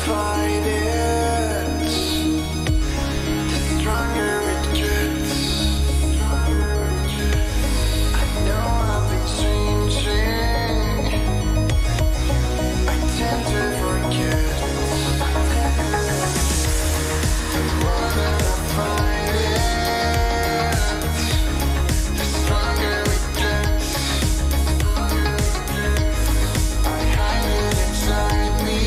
fight it, the stronger it gets. I know I've been changing, I tend to forget. The more that I fight it, the stronger it gets. I hide it inside me.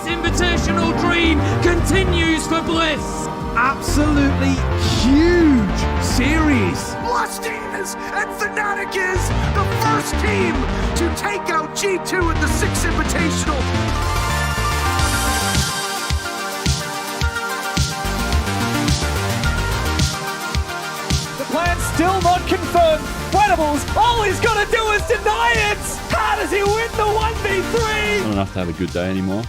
Invitational dream continues for Bliss. Absolutely huge series. Blust and Fnatic is the first team to take out G2 in the 6 Invitational. The plan's still not confirmed. Credibles, all he's got to do is deny it. How does he win the 1v3? Not enough to have a good day anymore.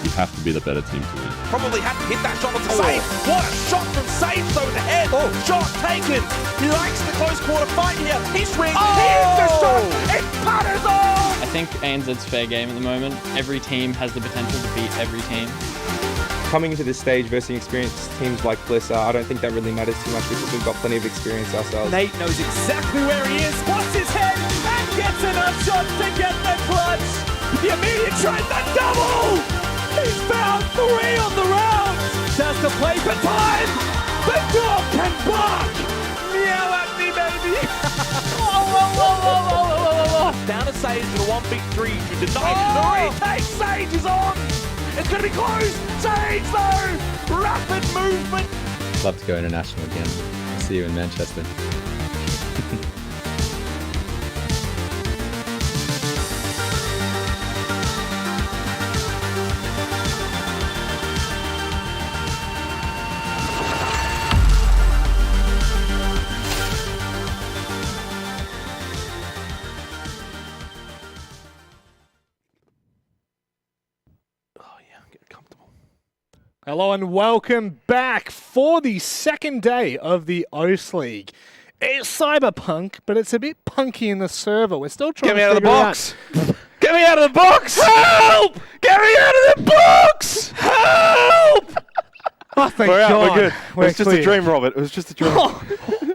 You have to be the better team to win. Probably had to hit that shot on the save. What a shot from Sage though in the head. Shot taken. He likes the close quarter fight here. He swings. He hits the shot. It putters on. I think ANZ's fair game at the moment. Every team has the potential to beat every team. Coming into this stage versus experienced teams like Bliss, I don't think that really matters too much because we've got plenty of experience ourselves. Nate knows exactly where he is, spots his head, and gets enough shots to get the clutch. The immediate trade, the double! He's found 3 on the round! Has to play for time! The dog can bark! Meow at me, baby! Down to Sage in a 1v3 to deny the retake. Sage is on. It's going to be close. Sage though. Rapid movement. Love to go international again. See you in Manchester. Hello and welcome back for the second day of the OCE League. It's Cyberpunk, but it's a bit punky in the server. We're still trying to figure it out. Get me out of the box. Help! Get me out of the box. Help! Oh, thank We're out, God. we're good. We're It was just clear. a dream, Robert. It was just a dream.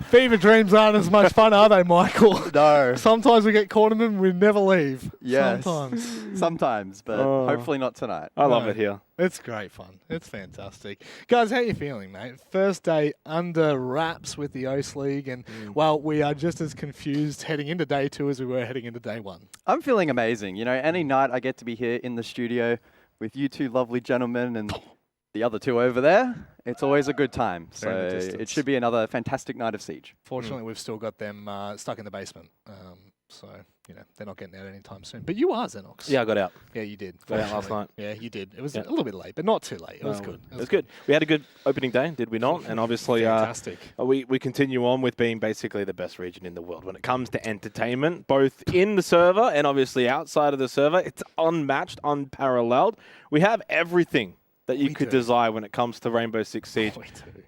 Fever dreams aren't as much fun, are they, Michael? No. Sometimes we get caught in them and we never leave. Yes. Sometimes. But hopefully not tonight. I love it here. It's great fun. It's fantastic. Guys, how you feeling, mate? First day under wraps with the OCE League, and, well, we are just as confused heading into day 2 as we were heading into day 1. I'm feeling amazing. You know, any night I get to be here in the studio with you two lovely gentlemen and the other two over there, it's always a good time. So it should be another fantastic night of Siege. Fortunately, we've still got them stuck in the basement. So, you know, they're not getting out anytime soon. But you are, Xenox. Yeah, I got out. Yeah, you did. Got out last night. Yeah, you did. It was a little bit late, but not too late. It was good. It was good. We had a good opening day, did we not? And obviously, fantastic. We continue on with being basically the best region in the world when it comes to entertainment, both in the server and obviously outside of the server. It's unmatched, unparalleled. We have everything that you could desire when it comes to Rainbow Six Siege,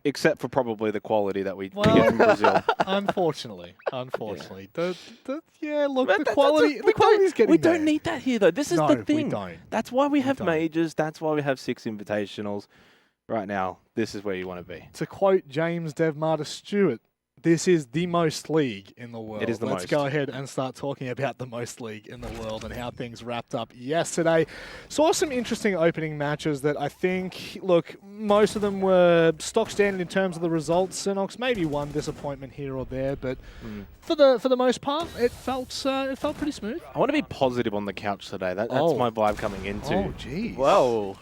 except for probably the quality that we get from Brazil. Unfortunately. Yeah, Look, But the quality's getting We there. don't need that here, though. This is the thing. We don't. That's why we have majors. That's why we have 6 invitationals. Right now, this is where you want to be. To quote James Devmarter Stewart, this is the most league in the world. It is the Let's most. go ahead and start talking about the most league in the world and how things wrapped up yesterday. Saw some interesting opening matches that I think, look, most of them were stock standard in terms of the results. Xenox, maybe one disappointment here or there, but for the most part, it felt pretty smooth. I want to be positive on the couch today. That's my vibe coming into. Oh, geez. Whoa.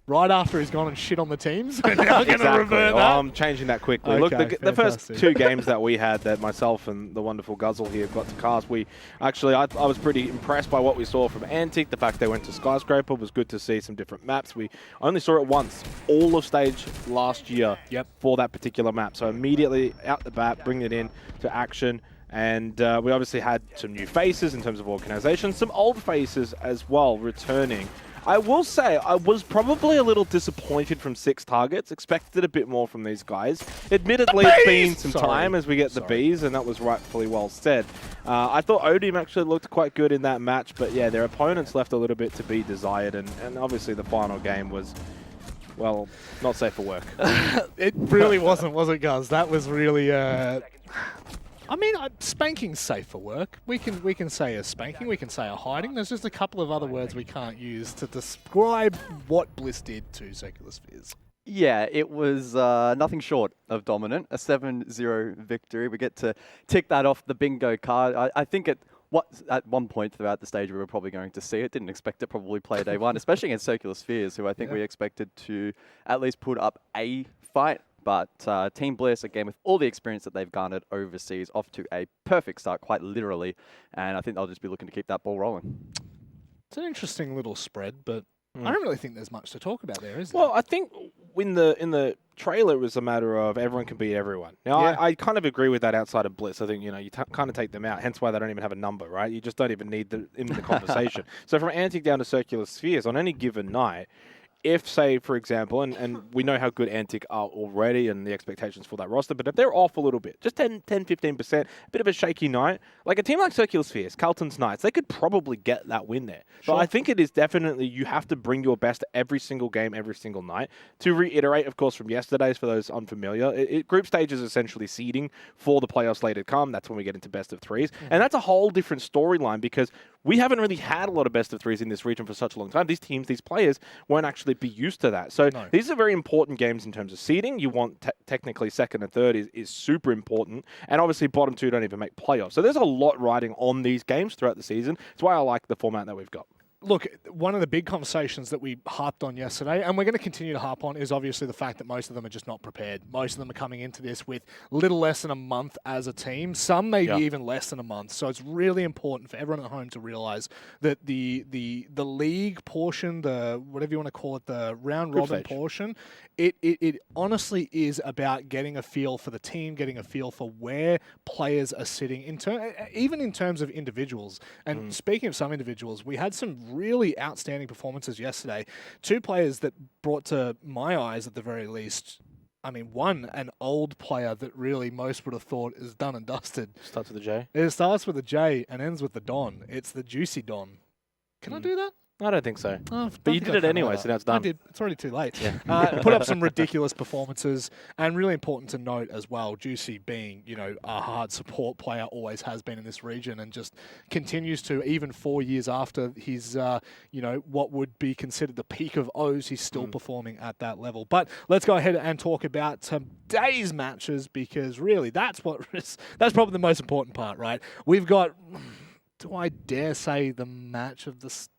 Right after he's gone and shit on the teams. We're now going to revert Well, that. I'm changing that quickly. Okay, Look, the first fantastic. 2 games that we had that myself and the wonderful Guzzle here got to cast, I was pretty impressed by what we saw from Antic. The fact they went to Skyscraper was good to see some different maps. We only saw it once, all of stage last year for that particular map. So immediately out the bat, bring it in to action. And we obviously had some new faces in terms of organization, some old faces as well returning. I will say, I was probably a little disappointed from 6 targets. Expected a bit more from these guys. Admittedly, it's been some time as we get the Bs, and that was rightfully well said. I thought Odium actually looked quite good in that match, but yeah, their opponents left a little bit to be desired, and obviously the final game was, well, not safe for work. It really wasn't, was it, Guz? That was really... I mean, spanking's safe for work. We can say a spanking, we can say a hiding. There's just a couple of other words we can't use to describe what Bliss did to Secular Spheres. Yeah, it was nothing short of dominant. A 7-0 victory. We get to tick that off the bingo card. I think it At one point throughout the stage, we were probably going to see it. Didn't expect it probably play day one, especially against Circular Spheres, who I think we expected to at least put up a fight. But Team Bliss, again, with all the experience that they've garnered overseas, off to a perfect start, quite literally. And I think they'll just be looking to keep that ball rolling. It's an interesting little spread, but I don't really think there's much to talk about there, is there? Well, I think in the trailer it was a matter of everyone can beat everyone. Now, I kind of agree with that outside of Bliss. I think, you kind of take them out, hence why they don't even have a number, right? You just don't even need them in the conversation. So from Antic down to Circular Spheres, on any given night, if, say, for example, and we know how good Antic are already and the expectations for that roster, but if they're off a little bit, just 10, 15%, a bit of a shaky night, like a team like Circular Spheres, Carlton's Knights, they could probably get that win there. Sure. But I think it is definitely, you have to bring your best every single game, every single night. To reiterate, of course, from yesterday's, for those unfamiliar, group stage is essentially seeding for the playoffs later to come. That's when we get into best of threes. And that's a whole different storyline because we haven't really had a lot of best of threes in this region for such a long time. These teams, these players won't actually be used to that. So these are very important games in terms of seeding. You want technically second and third is super important. And obviously bottom two don't even make playoffs. So there's a lot riding on these games throughout the season. It's why I like the format that we've got. Look, one of the big conversations that we harped on yesterday, and we're going to continue to harp on, is obviously the fact that most of them are just not prepared. Most of them are coming into this with little less than a month as a team. Some maybe even less than a month. So it's really important for everyone at home to realize that the league portion, the whatever you want to call it, the round robin portion, it honestly is about getting a feel for the team, getting a feel for where players are sitting, even in terms of individuals. And speaking of some individuals, we had some really outstanding performances yesterday. Two players that brought to my eyes, at the very least, I mean, one, an old player that really most would have thought is done and dusted. Starts with a J? It starts with a J and ends with the Don. It's the Juicy Don. Can I do that? I don't think so. Oh, but you did it anyway, so now it's done. I did. It's already too late. Yeah. Put up some ridiculous performances, and really important to note as well, Juicy being, a hard support player, always has been in this region, and just continues to, even 4 years after his, what would be considered the peak of O's, he's still performing at that level. But let's go ahead and talk about today's matches, because really that's probably the most important part, right? We've got, do I dare say, the match of the stage?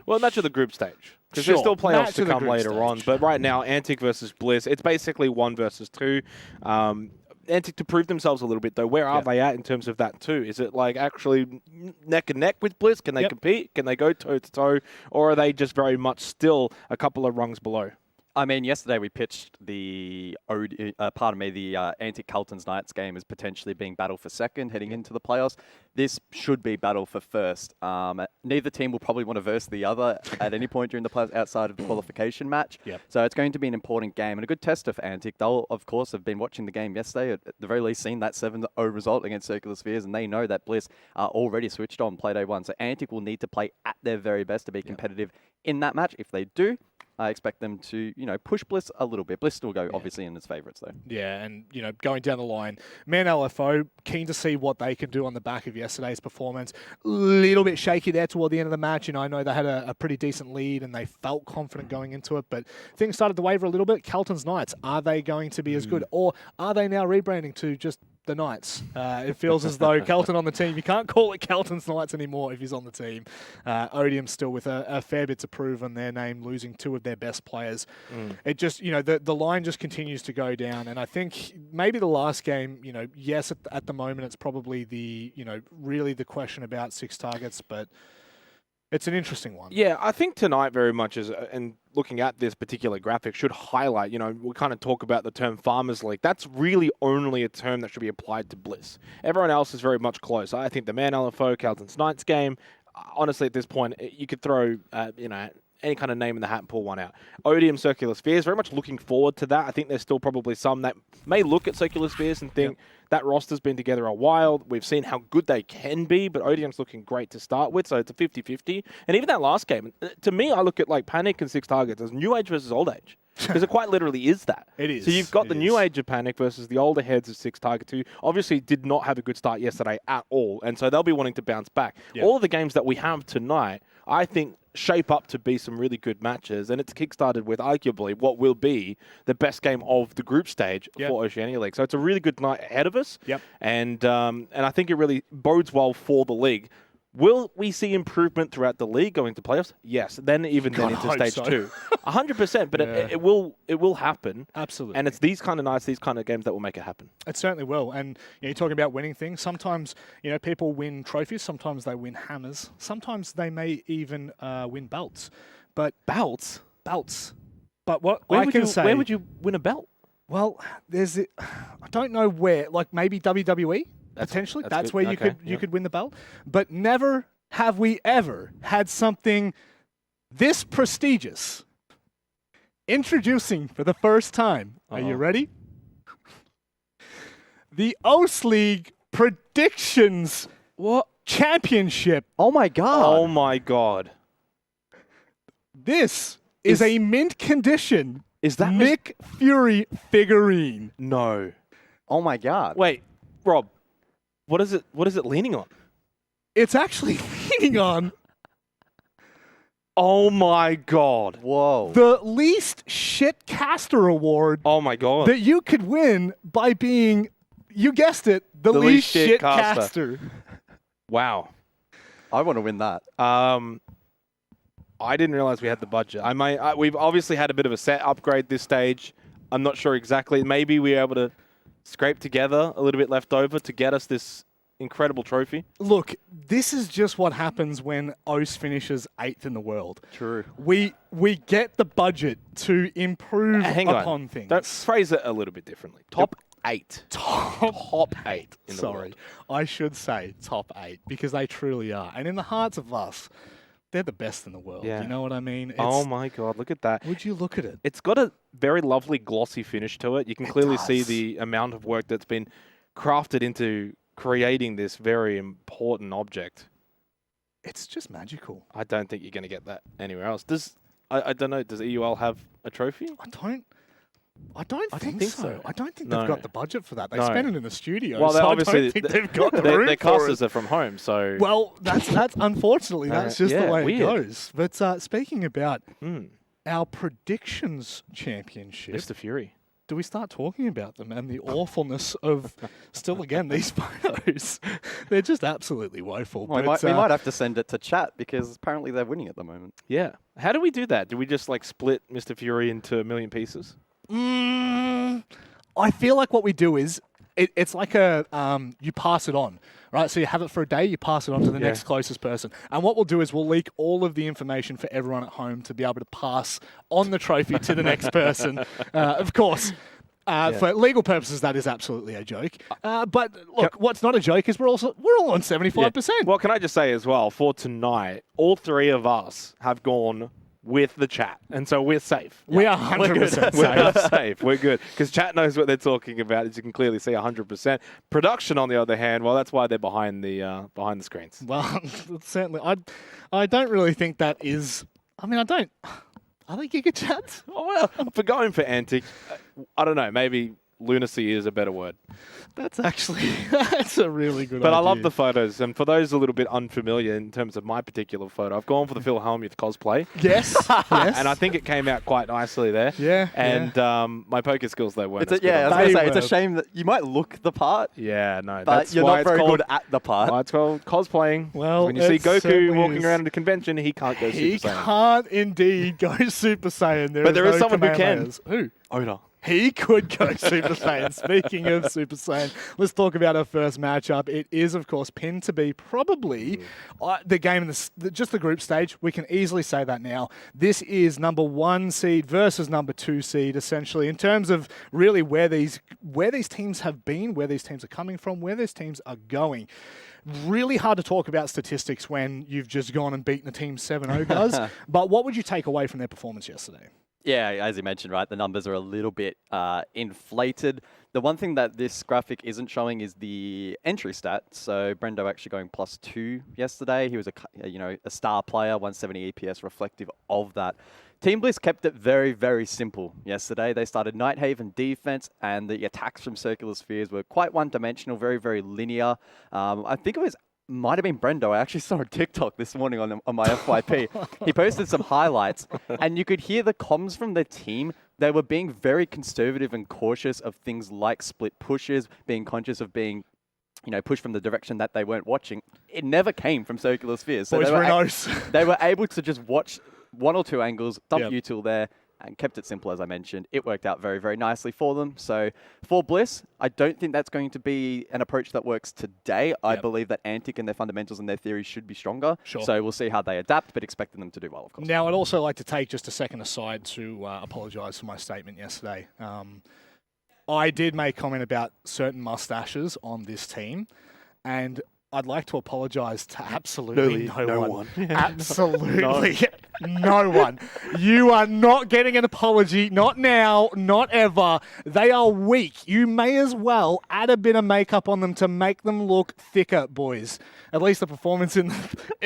Well, match of the group stage. Because there's still playoffs to come later on. But right now, Antic versus Bliss, it's basically 1 versus 2. Antic to prove themselves a little bit, though. Where are they at in terms of that, too? Is it like actually neck and neck with Bliss? Can they compete? Can they go toe-to-toe? Or are they just very much still a couple of rungs below? I mean, yesterday we pitched the Antic Carlton's Knights game as potentially being battle for second heading into the playoffs. This should be battle for first. Neither team will probably want to verse the other at any point during the playoffs outside of the qualification match. So it's going to be an important game and a good tester for Antic. They'll, of course, have been watching the game yesterday, at the very least seen that 7-0 result against Circular Spheres, and they know that Bliss are already switched on play day one. So Antic will need to play at their very best to be competitive in that match. If they do, I expect them to, push Bliss a little bit. Bliss still go, obviously, in its favourites, though. Yeah, and, going down the line, Man LFO, keen to see what they can do on the back of yesterday's performance. A little bit shaky there toward the end of the match. I know they had a pretty decent lead and they felt confident going into it, but things started to waver a little bit. Carlton's Knights, are they going to be as good? Or are they now rebranding to just the Knights? It feels as though Carlton on the team, you can't call it Carlton's Knights anymore if he's on the team. Odium still with a fair bit to prove on their name, losing 2 of their best players. It just, the line just continues to go down, and I think maybe the last game, yes, at the moment it's probably the, really the question about 6 targets, but it's an interesting one. Yeah, I think tonight very much is, and looking at this particular graphic, should highlight, we kind of talk about the term Farmers League. That's really only a term that should be applied to Bliss. Everyone else is very much close. I think the Man LFO, Carlton's Knights game, honestly, at this point, you could throw, any kind of name in the hat and pull one out. Odium, Circular Spheres, very much looking forward to that. I think there's still probably some that may look at Circular Spheres and think that roster's been together a while. We've seen how good they can be, but Odium's looking great to start with, so it's a 50-50. And even that last game, to me, I look at like Panic and 6 targets as New Age versus Old Age. Because it quite literally is that. It is. So you've got It the new is. age of Panic versus the older heads of Six Tiger 2. Obviously did not have a good start yesterday at all, and so they'll be wanting to bounce back. Yep. All of the games that we have tonight, I think, shape up to be some really good matches, and it's kickstarted with arguably what will be the best game of the group stage for Oceania League. So it's a really good night ahead of us, and I think it really bodes well for the league. Will we see improvement throughout the league going to playoffs? Yes. Then into stage 2. 100%, but it will happen. Absolutely. And it's these kind of nights, these kind of games that will make it happen. It certainly will. And you're talking about winning things. Sometimes, people win trophies. Sometimes they win hammers. Sometimes they may even win belts. But belts? Belts. But what where where would you win a belt? Well, I don't know where. Like maybe WWE. Potentially, that's where you could win the belt. But never have we ever had something this prestigious. Introducing for the first time. Are you ready? The OCE League Predictions Championship. Oh my god. Oh my god. This is a mint condition. Is that Nick Fury figurine? No. Oh my god. Wait, Rob. What is it leaning on? It's actually leaning on. Oh my god. Whoa. The least shit caster award. Oh my god. That you could win by being, you guessed it, the least shit caster. Wow. I want to win that. I didn't realize we had the budget. We've obviously had a bit of a set upgrade this stage. I'm not sure exactly. Maybe we were able to scrape together a little bit left over to get us this incredible trophy. Look, this is just what happens when OCE finishes 8th in the world. True. We get the budget to improve upon things. Don't phrase it a little bit differently. Top 8. Top 8 in the world. I should say top 8 because they truly are. And in the hearts of us, they're the best in the world. Yeah. You know what I mean? Oh my god, look at that. Would you look at it? It's got a very lovely glossy finish to it. You can clearly see does. the amount of work that's been crafted into creating this very important object. It's just magical. I don't think you're going to get that anywhere else. I don't know, does EUL have a trophy? I don't think so. I don't think they've got the budget for that. They No. spend it in the studio. Well, so I obviously don't think they've got the room their for casters it. are from home, so Well, that's unfortunately that's just the way weird. it goes. But speaking about our predictions championship, Mr. Fury. do we start talking about them and the awfulness of still again these photos? They're just absolutely woeful. Well, but, we might have to send it to chat because apparently they're winning at the moment. Yeah. How do we do that? Do we just like split Mr. Fury into a million pieces? I feel like what we do is it's like you pass it on, right? So you have it for a day, you pass it on to the next closest person. And what we'll do is we'll leak all of the information for everyone at home to be able to pass on the trophy to the next person. Of course, for legal purposes, that is absolutely a joke. But look, what's not a joke is we're all on 75%. Well, can I just say as well, for tonight, all three of us have gone with the chat, and so we're safe. We are 100% safe. We're safe. We're good because chat knows what they're talking about, as you can clearly see. 100%. Production, on the other hand, well, that's why they're behind the screens. Well, certainly, I don't really think that is. I mean, I don't. Are they Giga Chats? Oh, well, for going for Antic, I don't know. Maybe lunacy is a better word. That's a really good But idea. I love the photos, and for those a little bit unfamiliar in terms of my particular photo, I've gone for the Phil Hellmuth cosplay. Yes, yes. And I think it came out quite nicely there. Yeah. And my poker skills, they weren't. It's I was going to say, it's a shame that you might look the part. Yeah, no. But That's you're why not it's very called, good at the part. Why it's called cosplaying. Well, when you see it Goku certainly walking is. around at a convention, he can't go Super He Saiyan. can't indeed go Super Saiyan. But there is no someone who can. Kamehamehas. Who? Oda. He could go Super Saiyan. Speaking of Super Saiyan, let's talk about our first matchup. It is, of course, pinned to be probably the game in just the group stage. We can easily say that now. This is number 1 seed versus number 2 seed, essentially, in terms of really where these teams have been, where these teams are coming from, where these teams are going. Really hard to talk about statistics when you've just gone and beaten a team 7-0, guys. But what would you take away from their performance yesterday? Yeah, as you mentioned, right, the numbers are a little bit inflated. The one thing that this graphic isn't showing is the entry stat. So Brendo actually going +2 yesterday. He was a star player, 170 EPS, reflective of that. Team Bliss kept it very, very simple yesterday. They started Nighthaven defense, and the attacks from Circular Spheres were quite one-dimensional, very, very linear. I think it might have been Brendo. I actually saw a TikTok this morning on my FYP. He posted some highlights, and you could hear the comms from the team. They were being very conservative and cautious of things like split pushes, being conscious of being pushed from the direction that they weren't watching. It never came from Circular Spheres. So they were able to just watch one or two angles, dump util there, and kept it simple, as I mentioned. It worked out very, very nicely for them. So for Bliss, I don't think that's going to be an approach that works today. I believe that Antic and their fundamentals and their theories should be stronger. Sure. So we'll see how they adapt, but expecting them to do well, of course. Now, I'd also like to take just a second aside to apologise for my statement yesterday. I did make comment about certain mustaches on this team, and I'd like to apologise to absolutely no one. Absolutely no one. You are not getting an apology. Not now. Not ever. They are weak. You may as well add a bit of makeup on them to make them look thicker, boys. At least the performance in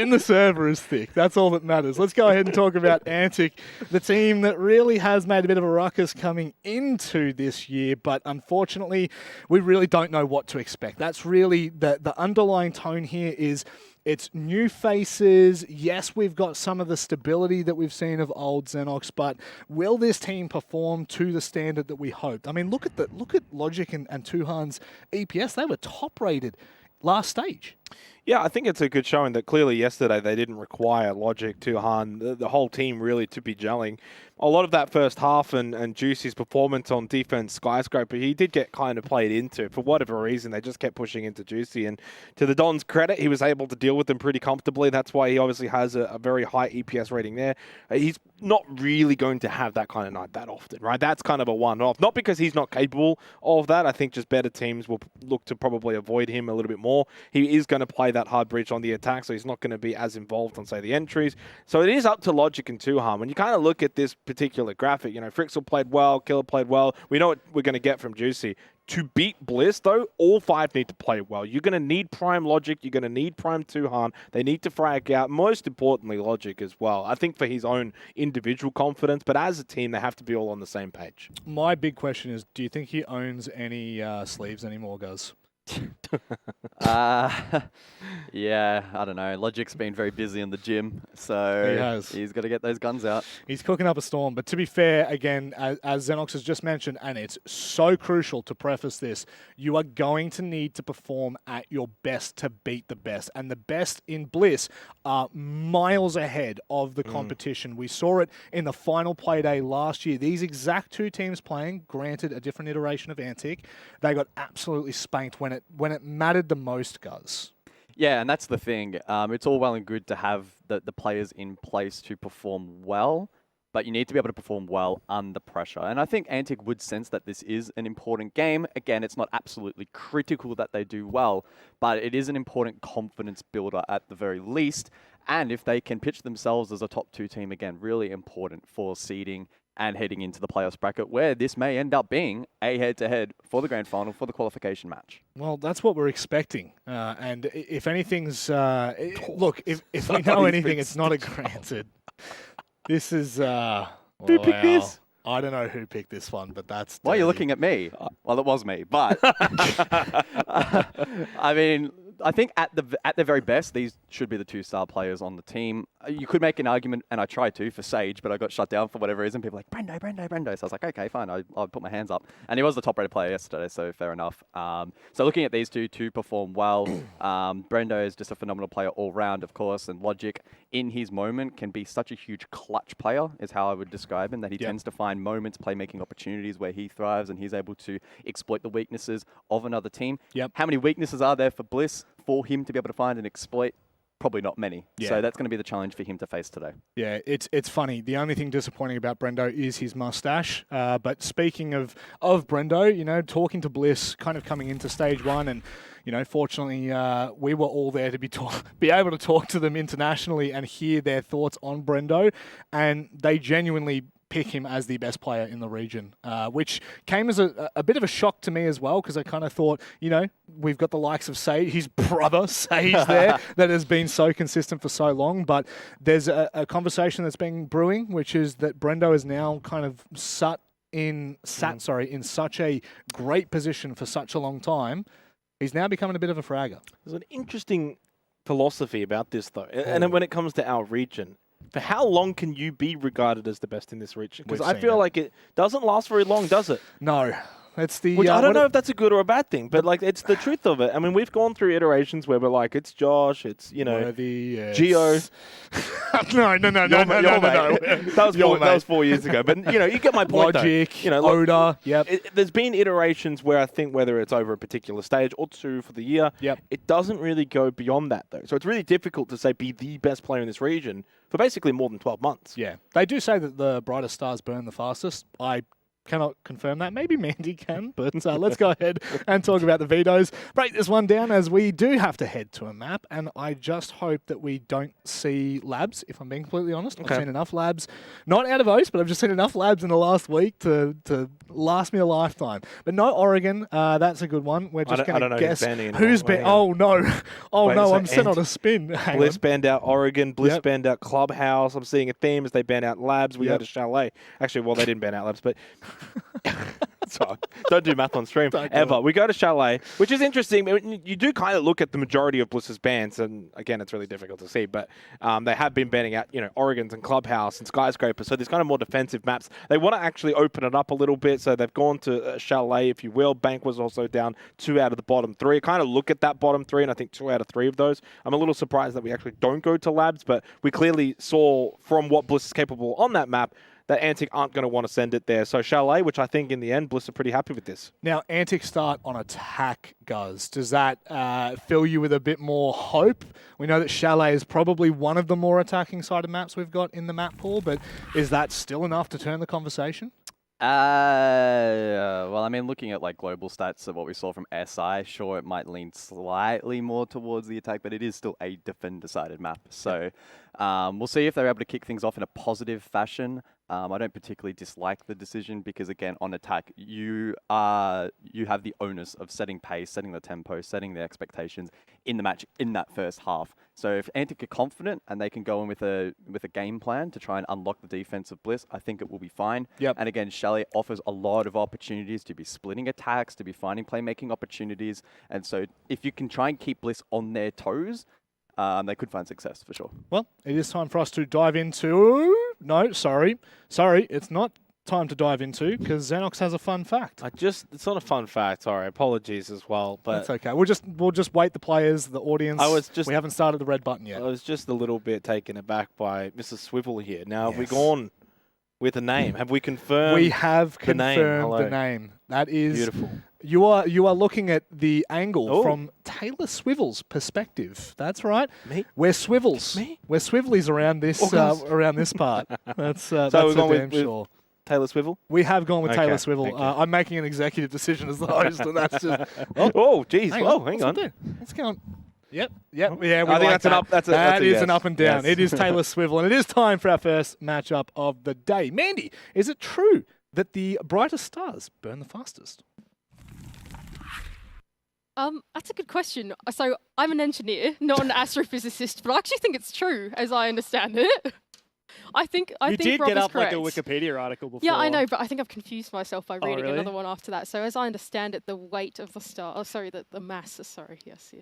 the server is thick. That's all that matters. Let's go ahead and talk about Antic, the team that really has made a bit of a ruckus coming into this year, but unfortunately, we really don't know what to expect. That's really the underlying tone here is it's new faces. Yes, we've got some of the stability that we've seen of old Xenox, but will this team perform to the standard that we hoped? I mean, look at Logic and Tuhan's EPS. They were top rated last stage. Yeah, I think it's a good showing that clearly yesterday they didn't require Logic, Tuhan, the whole team really to be gelling. A lot of that first half and Juicy's performance on defense Skyscraper, he did get kind of played into. For whatever reason, they just kept pushing into Juicy. And to the Don's credit, he was able to deal with them pretty comfortably. That's why he obviously has a very high EPS rating there. He's not really going to have that kind of night that often, right? That's kind of a one-off. Not because he's not capable of that. I think just better teams will look to probably avoid him a little bit more. He is going to play that hard bridge on the attack, so he's not going to be as involved on, say, the entries. So it is up to Logic and Tuhan. When you kind of look at this particular graphic, Frixel played well, Killer played well. We know what we're going to get from Juicy. To beat Bliss, though, all five need to play well. You're going to need Prime Logic. You're going to need Prime Tuhan. They need to frag out. Most importantly, Logic as well. I think for his own individual confidence, but as a team, they have to be all on the same page. My big question is, do you think he owns any sleeves anymore, Guz? Yeah, I don't know. Logic's been very busy in the gym, so he's got to get those guns out. He's cooking up a storm. But to be fair, again, as Xenox has just mentioned, and it's so crucial to preface this, you are going to need to perform at your best to beat the best. And the best in Bliss are miles ahead of the competition. We saw it in the final play day last year. These exact two teams playing, granted a different iteration of Antic, they got absolutely spanked when it mattered the most, Guz. Yeah, and that's the thing. It's all well and good to have the players in place to perform well, but you need to be able to perform well under pressure. And I think Antic would sense that this is an important game. Again, it's not absolutely critical that they do well, but it is an important confidence builder at the very least. And if they can pitch themselves as a top 2 team, again, really important for seeding and heading into the playoffs bracket, where this may end up being a head-to-head for the grand final for the qualification match. Well, that's what we're expecting. And if anything's... look, if we know anything, it's not a granted. This is... Who picked this? I don't know who picked this one, but that's... Why are you looking at me? Well, it was me, but... I mean... I think at the very best, these should be the 2-star players on the team. You could make an argument, and I tried to, for Sage, but I got shut down for whatever reason. People were like, Brendo. So I was like, okay, fine. I'll put my hands up. And he was the top-rated player yesterday, so fair enough. So looking at these two to perform well, Brendo is just a phenomenal player all round, of course, and Logic, in his moment, can be such a huge clutch player, is how I would describe him, that he tends to find moments, playmaking opportunities where he thrives, and he's able to exploit the weaknesses of another team. How many weaknesses are there for Bliss for him to be able to find and exploit? Probably not many. So that's going to be the challenge for him to face today. Yeah, it's funny. The only thing disappointing about Brendo is his mustache. But speaking of Brendo, talking to Bliss, kind of coming into stage 1, and fortunately we were all there to be able to talk to them internationally and hear their thoughts on Brendo, and they genuinely pick him as the best player in the region, which came as a bit of a shock to me as well, because I kind of thought, we've got the likes of Sage, his brother Sage there, that has been so consistent for so long. But there's a conversation that's been brewing, which is that Brendo is now kind of sat in such a great position for such a long time. He's now becoming a bit of a fragger. There's an interesting philosophy about this, though. And then when it comes to our region, for how long can you be regarded as the best in this region? Because I feel like it doesn't last very long, does it? No. It's the Which I don't know if that's a good or a bad thing, but like it's the truth of it. I mean, we've gone through iterations where we're like, it's Josh, it's Geo. No. That was 4 years ago. But you get my point. Logic, though. Oda. Yep. There's been iterations where I think whether it's over a particular stage or two for the year, it doesn't really go beyond that though. So it's really difficult to say be the best player in this region for basically more than 12 months. Yeah, they do say that the brightest stars burn the fastest. I cannot confirm that. Maybe Mandy can, but let's go ahead and talk about the vetoes. Break this one down, as we do have to head to a map, and I just hope that we don't see labs, if I'm being completely honest. I've seen enough labs, not out of OCE, but I've just seen enough labs in the last week to last me a lifetime. But no Oregon, that's a good one. We're just going to guess who's been... Oh, no. I'm sent on a spin. Bliss banned out Oregon. Bliss banned out Clubhouse. I'm seeing a theme as they ban out labs. We go to Chalet. Actually, well, they didn't ban out labs, but... Sorry, don't do math on stream ever. We go to Chalet, which is interesting. You do kind of look at the majority of Bliss's bans, and again, it's really difficult to see, but they have been banning out, Oregon's and Clubhouse and Skyscraper, so there's kind of more defensive maps. They want to actually open it up a little bit, so they've gone to Chalet, if you will. Bank was also down 2 out of the bottom 3. I kind of look at that bottom 3, and I think 2 out of 3 of those. I'm a little surprised that we actually don't go to labs, but we clearly saw from what Bliss is capable on that map that Antic aren't going to want to send it there. So Chalet, which I think in the end, Bliss are pretty happy with this. Now, Antic start on attack, Guz. Does that fill you with a bit more hope? We know that Chalet is probably one of the more attacking sided maps we've got in the map pool, but is that still enough to turn the conversation? Well, I mean, looking at like global stats of what we saw from SI, sure, it might lean slightly more towards the attack, but it is still a defend-decided map. So we'll see if they're able to kick things off in a positive fashion. I don't particularly dislike the decision because, again, on attack, you have the onus of setting pace, setting the tempo, setting the expectations in the match in that first half. So if Antic are confident and they can go in with a game plan to try and unlock the defense of Bliss, I think it will be fine. Yep. And again, Chalet offers a lot of opportunities to be splitting attacks, to be finding playmaking opportunities. And so if you can try and keep Bliss on their toes, they could find success for sure. Well, it is time for us to dive into... No, sorry, it's not time to dive into, because Xenox has a fun fact. It's not a fun fact. Sorry, apologies as well. But that's okay. We'll just wait the players, the audience. We haven't started the red button yet. I was just a little bit taken aback by Mrs. Swivel here. Now, have we gone with a name? Have we confirmed? We have confirmed the name. That is beautiful. You are looking at the angle from Taylor Swivel's perspective. That's right. Me? We're Swivels. Me? We're Swivelies around this part. That's so that's we're going for damn sure. Taylor Swivel? We have gone with Taylor Swivel. I'm making an executive decision as the host, and that's just... Oh, geez. Hang on. Let's go on. Yep. Yeah, I think that's an up. That is yes. an up and down. Yes. It is Taylor Swivel, and it is time for our first matchup of the day. Mandy, is it true that the brightest stars burn the fastest? That's a good question. So I'm an engineer, not an astrophysicist, but I actually think it's true, as I understand it. I think you did Rob get is up correct. like a Wikipedia article before. Yeah, I know, but I think I've confused myself by reading really? another one after that. So as I understand it, the weight of the star, the mass, yes,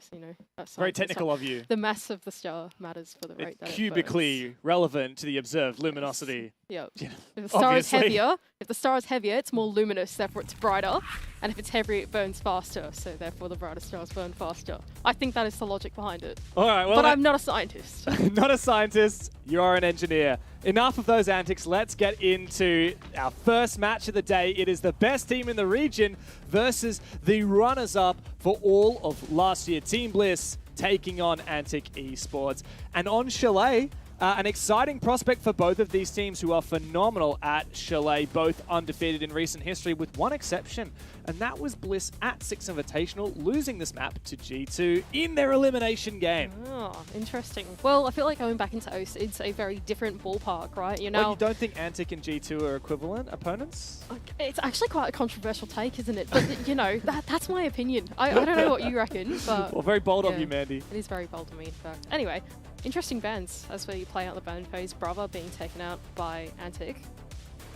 Very technical of you. The mass of the star matters for the rate that cubically it burns. relevant to the observed luminosity. Yeah. If the star is heavier, it's more luminous, therefore it's brighter. And if it's heavier, it burns faster, so therefore the brighter stars burn faster. I think that is the logic behind it. All right, well, but I'm not a scientist. Not a scientist, you are an engineer. Enough of those antics, let's get into our first match of the day. It is the best team in the region versus the runners-up for all of last year. Team Bliss taking on Antic Esports. And on Chalet, An exciting prospect for both of these teams who are phenomenal at Chalet, both undefeated in recent history with one exception, and that was Bliss at Six Invitational, losing this map to G2 in their elimination game. Oh, interesting. Well, I feel like going back into OCE, it's a very different ballpark, right? You know, well, you don't think Antic and G2 are equivalent opponents? It's actually quite a controversial take, isn't it? But, you know, that's my opinion. I don't know what you reckon, but... Well, very bold of you, Mandy. It is very bold of me, in fact. Anyway, interesting bans as we play out the ban phase. Brava being taken out by Antic.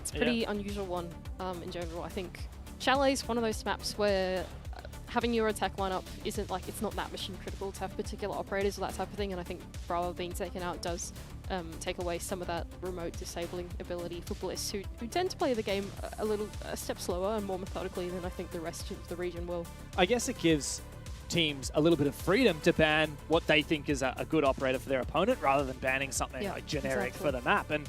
It's a pretty unusual one in general. I think Chalet's one of those maps where having your attack lineup isn't like, it's not that mission critical to have particular operators or that type of thing, and I think Brava being taken out does take away some of that remote disabling ability for Bliss, who tend to play the game a step slower and more methodically than I think the rest of the region will. I guess it gives teams a little bit of freedom to ban what they think is a good operator for their opponent rather than banning something like generic for the map. And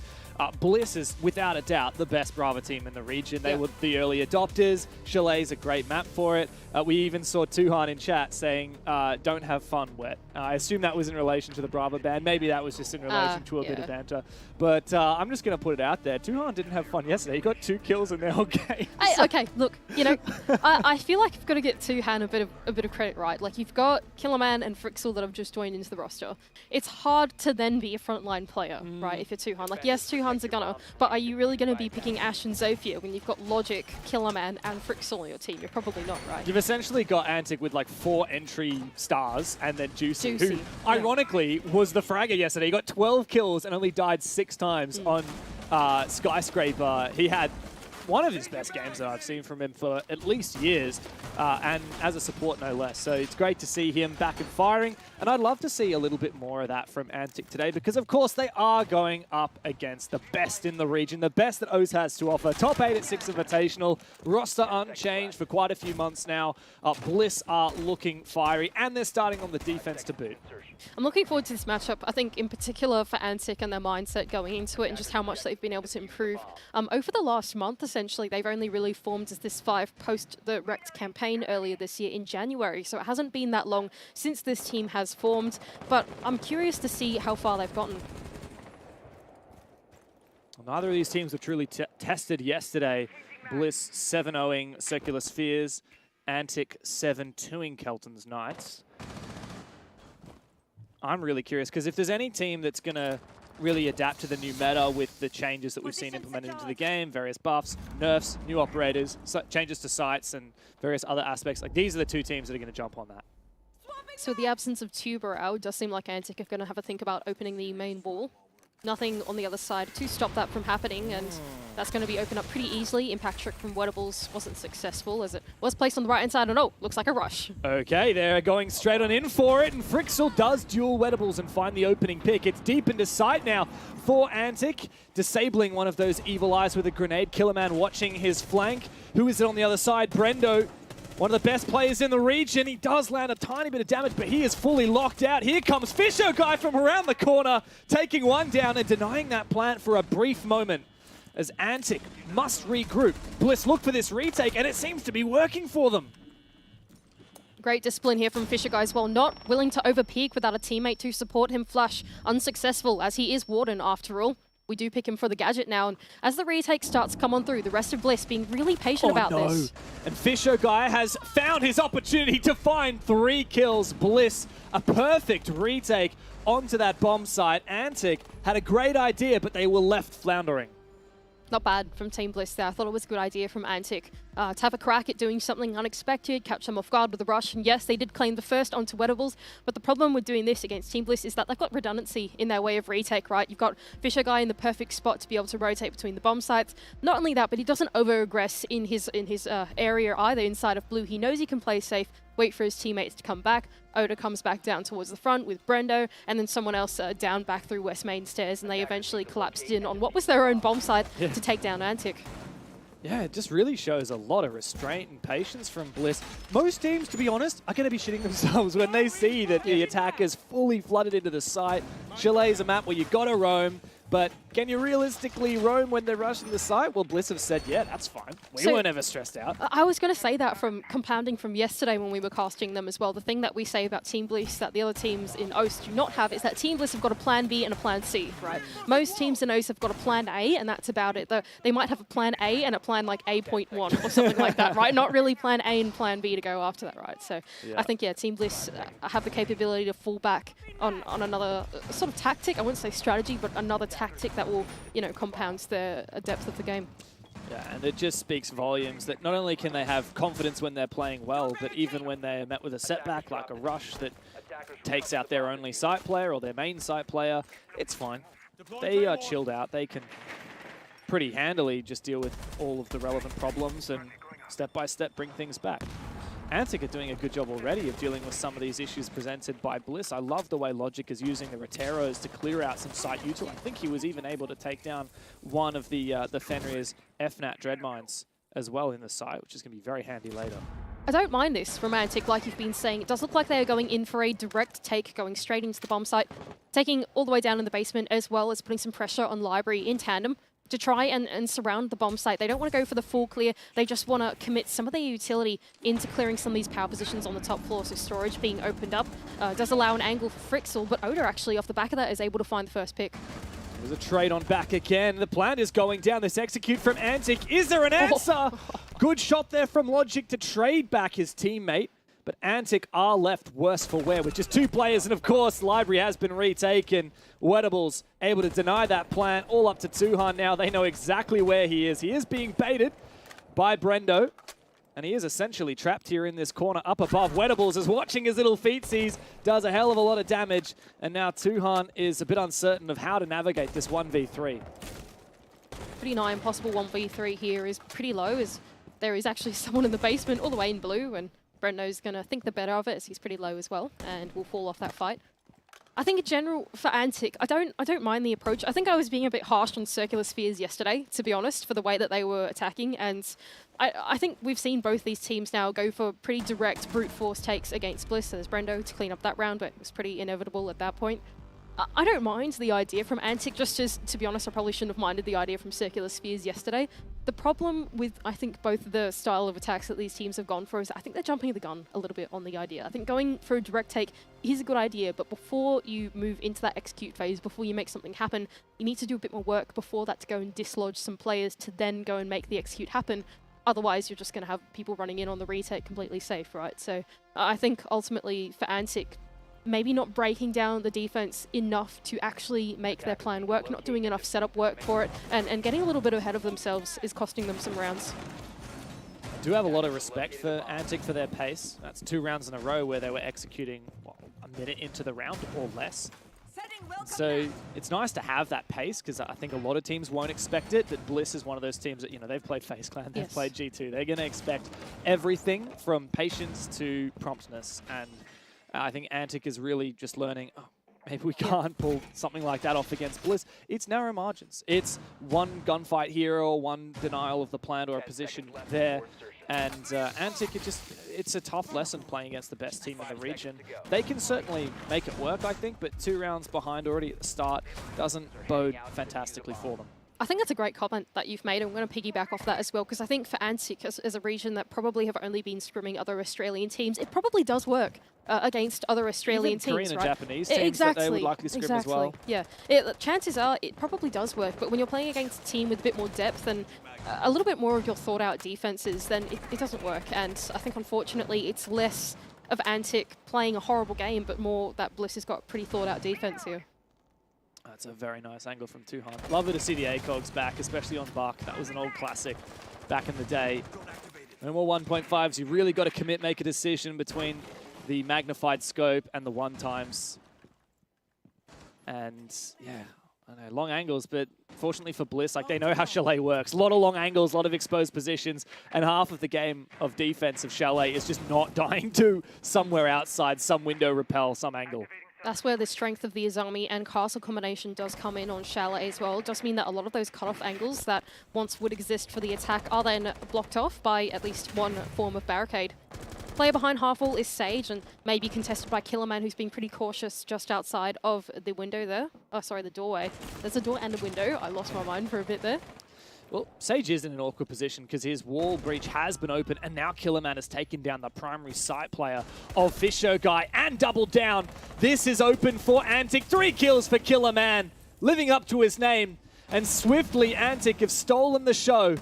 Bliss is without a doubt the best Brava team in the region. They were the early adopters. Chalet's a great map for it. We even saw Tuhan in chat saying, don't have fun wet. I assume that was in relation to the Brava ban. Maybe that was just in relation to a bit of banter. But I'm just going to put it out there. Tuhan didn't have fun yesterday. He got 2 kills in their whole game. Okay, look, you know, I feel like you've got to get Tuhan a bit of credit, right? Like, you've got Killerman and Frixel that have just joined into the roster. It's hard to then be a frontline player, right, if you're Tuhan. Like, yes, Tuhan's a gunner, but are you really going to be picking Ash and Zofia when you've got Logic, Killerman, and Frixel on your team? You're probably not, right? You've essentially got Antic with like 4 entry stars and then Juicy, who ironically was the fragger yesterday. He got 12 kills and only died 6 times on Skyscraper. He had one of his best games that I've seen from him for at least years, and as a support no less. So it's great to see him back and firing, and I'd love to see a little bit more of that from Antic today, because of course they are going up against the best in the region, the best that OCE has to offer. Top 8 at Six Invitational, roster unchanged for quite a few months now. Bliss are looking fiery, and they're starting on the defense to boot. I'm looking forward to this matchup, I think in particular for Antic and their mindset going into it and just how much they've been able to improve. Over the last month, essentially, they've only really formed as this 5 post the Wrecked campaign earlier this year in January, so it hasn't been that long since this team has formed, but I'm curious to see how far they've gotten. Neither of these teams were truly tested yesterday. Bliss 7-0ing Circular Spheres, Antic 7-2ing Kelton's Knights. I'm really curious, because if there's any team that's going to really adapt to the new meta with the changes that we've seen implemented into the game, various buffs, nerfs, new operators, changes to sites, and various other aspects, like these are the 2 teams that are going to jump on that. So with the absence of Tuber, it does seem like Antic are going to have a think about opening the main wall. Nothing on the other side to stop that from happening, and that's going to be opened up pretty easily. Impact trick from Wettables wasn't successful as it was placed on the right-hand side, and looks like a rush. Okay, they're going straight on in for it, and Frixel does duel Wettables and find the opening pick. It's deep into sight now for Antic, disabling one of those evil eyes with a grenade. Killerman watching his flank. Who is it on the other side? Brendo, one of the best players in the region. He does land a tiny bit of damage, but he is fully locked out. Here comes Fisher Guy from around the corner, taking one down and denying that plant for a brief moment as Antic must regroup. Bliss look for this retake, and it seems to be working for them. Great discipline here from Fisher Guy as well, not willing to overpeak without a teammate to support him flush. Unsuccessful, as he is Warden after all. We do pick him for the gadget now, and as the retake starts to come on through, the rest of Bliss being really patient about this. And Fisher Guy has found his opportunity to find 3 kills. Bliss, a perfect retake onto that bomb site. Antic had a great idea, but they were left floundering. Not bad from Team Bliss there. I thought it was a good idea from Antic to have a crack at doing something unexpected, catch them off guard with a rush. And yes, they did claim the first onto Wettables, but the problem with doing this against Team Bliss is that they've got redundancy in their way of retake, right? You've got Fisher Guy in the perfect spot to be able to rotate between the bomb sites. Not only that, but he doesn't over-aggress in his area either inside of blue. He knows he can play safe, wait for his teammates to come back. Oda comes back down towards the front with Brendo, and then someone else down back through West Main Stairs, and they eventually collapsed in on what was their own bomb site to take down Antic. Yeah, it just really shows a lot of restraint and patience from Bliss. Most teams, to be honest, are going to be shitting themselves when they see that the attack is fully flooded into the site. Chalet is a map where you've got to roam, but Can you realistically roam when they're rushing the site? Well, Bliss have said, yeah, that's fine. We weren't ever stressed out. I was going to say that from compounding from yesterday when we were casting them as well. The thing that we say about Team Bliss that the other teams in OCE do not have is that Team Bliss have got a plan B and a plan C, right? Most teams in OCE have got a plan A, and that's about it. They might have a plan A and a plan like A.1 or something like that, right? Not really plan A and plan B to go after that, right? So I think, yeah, Team Bliss have the capability to fall back on another sort of tactic. I wouldn't say strategy, but another tactic that will, you know, compounds the depth of the game. Yeah, and it just speaks volumes that not only can they have confidence when they're playing well, but even when they're met with a setback like a rush that takes out their only site player or their main site player, it's fine. They are chilled out. They can pretty handily just deal with all of the relevant problems and step by step bring things back. Antic are doing a good job already of dealing with some of these issues presented by Bliss. I love the way Logic is using the Roteros to clear out some site util. I think he was even able to take down one of the Fenrir's FNAT Dreadmines as well in the site, which is going to be very handy later. I don't mind this from Antic, like you've been saying. It does look like they are going in for a direct take, going straight into the bomb site, taking all the way down in the basement, as well as putting some pressure on Library in tandem to try and surround the bomb site. They don't want to go for the full clear. They just want to commit some of their utility into clearing some of these power positions on the top floor. So storage being opened up does allow an angle for Frixel, but Oda actually off the back of that is able to find the first pick. There's a trade on back again. The plan is going down. This execute from Antic. Is there an answer? Good shot there from Logic to trade back his teammate. But Antic are left worse for wear with just 2 players. And of course, Library has been retaken. Wettables able to deny that plan. All up to Tuhan now. They know exactly where he is. He is being baited by Brendo. And he is essentially trapped here in this corner up above. Wettables is watching his little feetsies. Does a hell of a lot of damage. And now Tuhan is a bit uncertain of how to navigate this 1v3. Pretty nigh impossible 1v3 here is pretty low, as there is actually someone in the basement all the way in blue, and Brendo's going to think the better of it as he's pretty low as well and will fall off that fight. I think in general for Antic, I don't mind the approach. I think I was being a bit harsh on Circular Spheres yesterday, to be honest, for the way that they were attacking. And I think we've seen both these teams now go for pretty direct brute force takes against Bliss. There's Brendo to clean up that round, but it was pretty inevitable at that point. I don't mind the idea from Antic, just as, to be honest, I probably shouldn't have minded the idea from Circular Spheres yesterday. The problem with, I think, both the style of attacks that these teams have gone for is I think they're jumping the gun a little bit on the idea. I think going for a direct take is a good idea, but before you move into that execute phase, before you make something happen, you need to do a bit more work before that to go and dislodge some players to then go and make the execute happen. Otherwise, you're just going to have people running in on the retake completely safe, right? So I think ultimately for Antic, maybe not breaking down the defense enough to actually make their plan work, not doing enough setup work for it, and getting a little bit ahead of themselves is costing them some rounds. I do have a lot of respect for Antic for their pace. That's 2 rounds in a row where they were executing a minute into the round or less. So it's nice to have that pace, because I think a lot of teams won't expect it, but Bliss is one of those teams that, you know, they've played FaZe Clan, they've played G2. They're going to expect everything from patience to promptness, and I think Antic is really just learning, oh, maybe we can't pull something like that off against Bliss. It's narrow margins. It's one gunfight here or one denial of the plant or a position there. And Antic, it's a tough lesson playing against the best team in the region. They can certainly make it work, I think, but 2 rounds behind already at the start doesn't bode fantastically for them. I think that's a great comment that you've made. I'm going to piggyback off that as well, because I think for Antic, as a region that probably have only been scrimming other Australian teams, it probably does work against other Australian teams, Korean and right? Japanese teams that they would likely scrim as well. Yeah, chances are it probably does work, but when you're playing against a team with a bit more depth and a little bit more of your thought-out defenses, then it doesn't work. And I think, unfortunately, it's less of Antic playing a horrible game, but more that Bliss has got pretty thought-out defense here. That's a very nice angle from Tuhan. Lovely to see the ACOGs back, especially on Buck. That was an old classic back in the day. No more 1.5s. You really got to commit, make a decision between the magnified scope and the 1x. And yeah, I know, long angles, but fortunately for Bliss, like, they know how Chalet works. A lot of long angles, a lot of exposed positions, and half of the game of defense of Chalet is just not dying to somewhere outside, some window repel, some angle. That's where the strength of the Azami and Castle combination does come in on Chalet as well. It does mean that a lot of those cut-off angles that once would exist for the attack are then blocked off by at least one form of barricade. Player behind Halfwall is Sage, and maybe contested by Killerman, who's being pretty cautious just outside of the window there. Oh, sorry, the doorway. There's a door and a window. I lost my mind for a bit there. Well, Sage is in an awkward position because his wall breach has been open, and now Killerman has taken down the primary site player of Fisho Guy and doubled down. This is open for Antic. 3 kills for Killerman, living up to his name. And swiftly, Antic have stolen the show.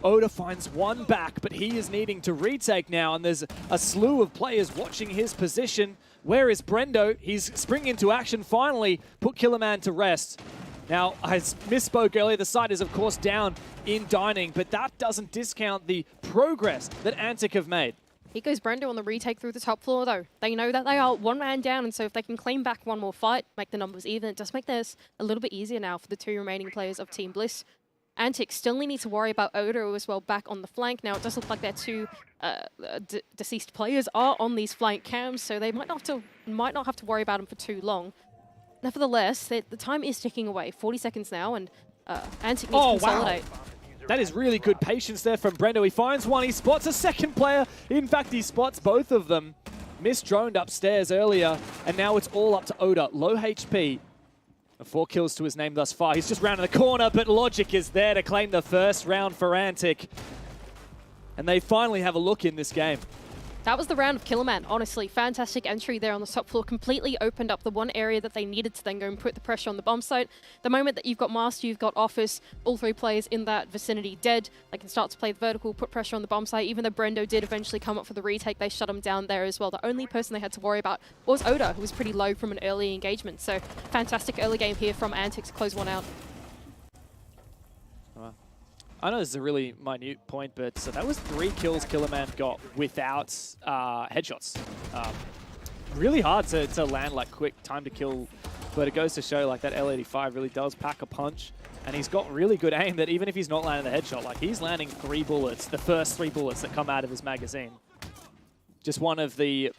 Oda finds 1 back, but he is needing to retake now, and there's a slew of players watching his position. Where is Brendo? He's springing into action finally, put Killerman to rest. Now, I misspoke earlier, the site is of course down in Dining, but that doesn't discount the progress that Antic have made. Here goes Brendo on the retake through the top floor, though. They know that they are 1 man down, and so if they can claim back 1 more fight, make the numbers even, it does make this a little bit easier now for the 2 remaining players of Team Bliss. Antic still need to worry about Oda as well back on the flank. Now, it does look like their 2 deceased players are on these flank cams, so they might not have to worry about them for too long. Nevertheless, the time is ticking away. 40 seconds now, and Antic needs to consolidate. Wow. That is really good patience there from Brendo. He finds 1, he spots a 2nd player. In fact, he spots both of them. Misdroned upstairs earlier, and now it's all up to Oda. Low HP. 4 kills to his name thus far. He's just rounding the corner, but Logic is there to claim the first round for Antic. And they finally have a look in this game. That was the round of Killerman. Honestly, fantastic entry there on the top floor. Completely opened up the one area that they needed to then go and put the pressure on the bomb site. The moment that you've got Master, you've got Office, all 3 players in that vicinity dead. They can start to play the vertical, put pressure on the bomb site. Even though Brendo did eventually come up for the retake, they shut him down there as well. The only person they had to worry about was Oda, who was pretty low from an early engagement. So fantastic early game here from Antic to close 1 out. I know this is a really minute point, but so that was 3 kills Killerman got without headshots. Really hard to land like quick time to kill, but it goes to show like that L85 really does pack a punch, and he's got really good aim that even if he's not landing the headshot, like he's landing 3 bullets, the first 3 bullets that come out of his magazine. Just one of the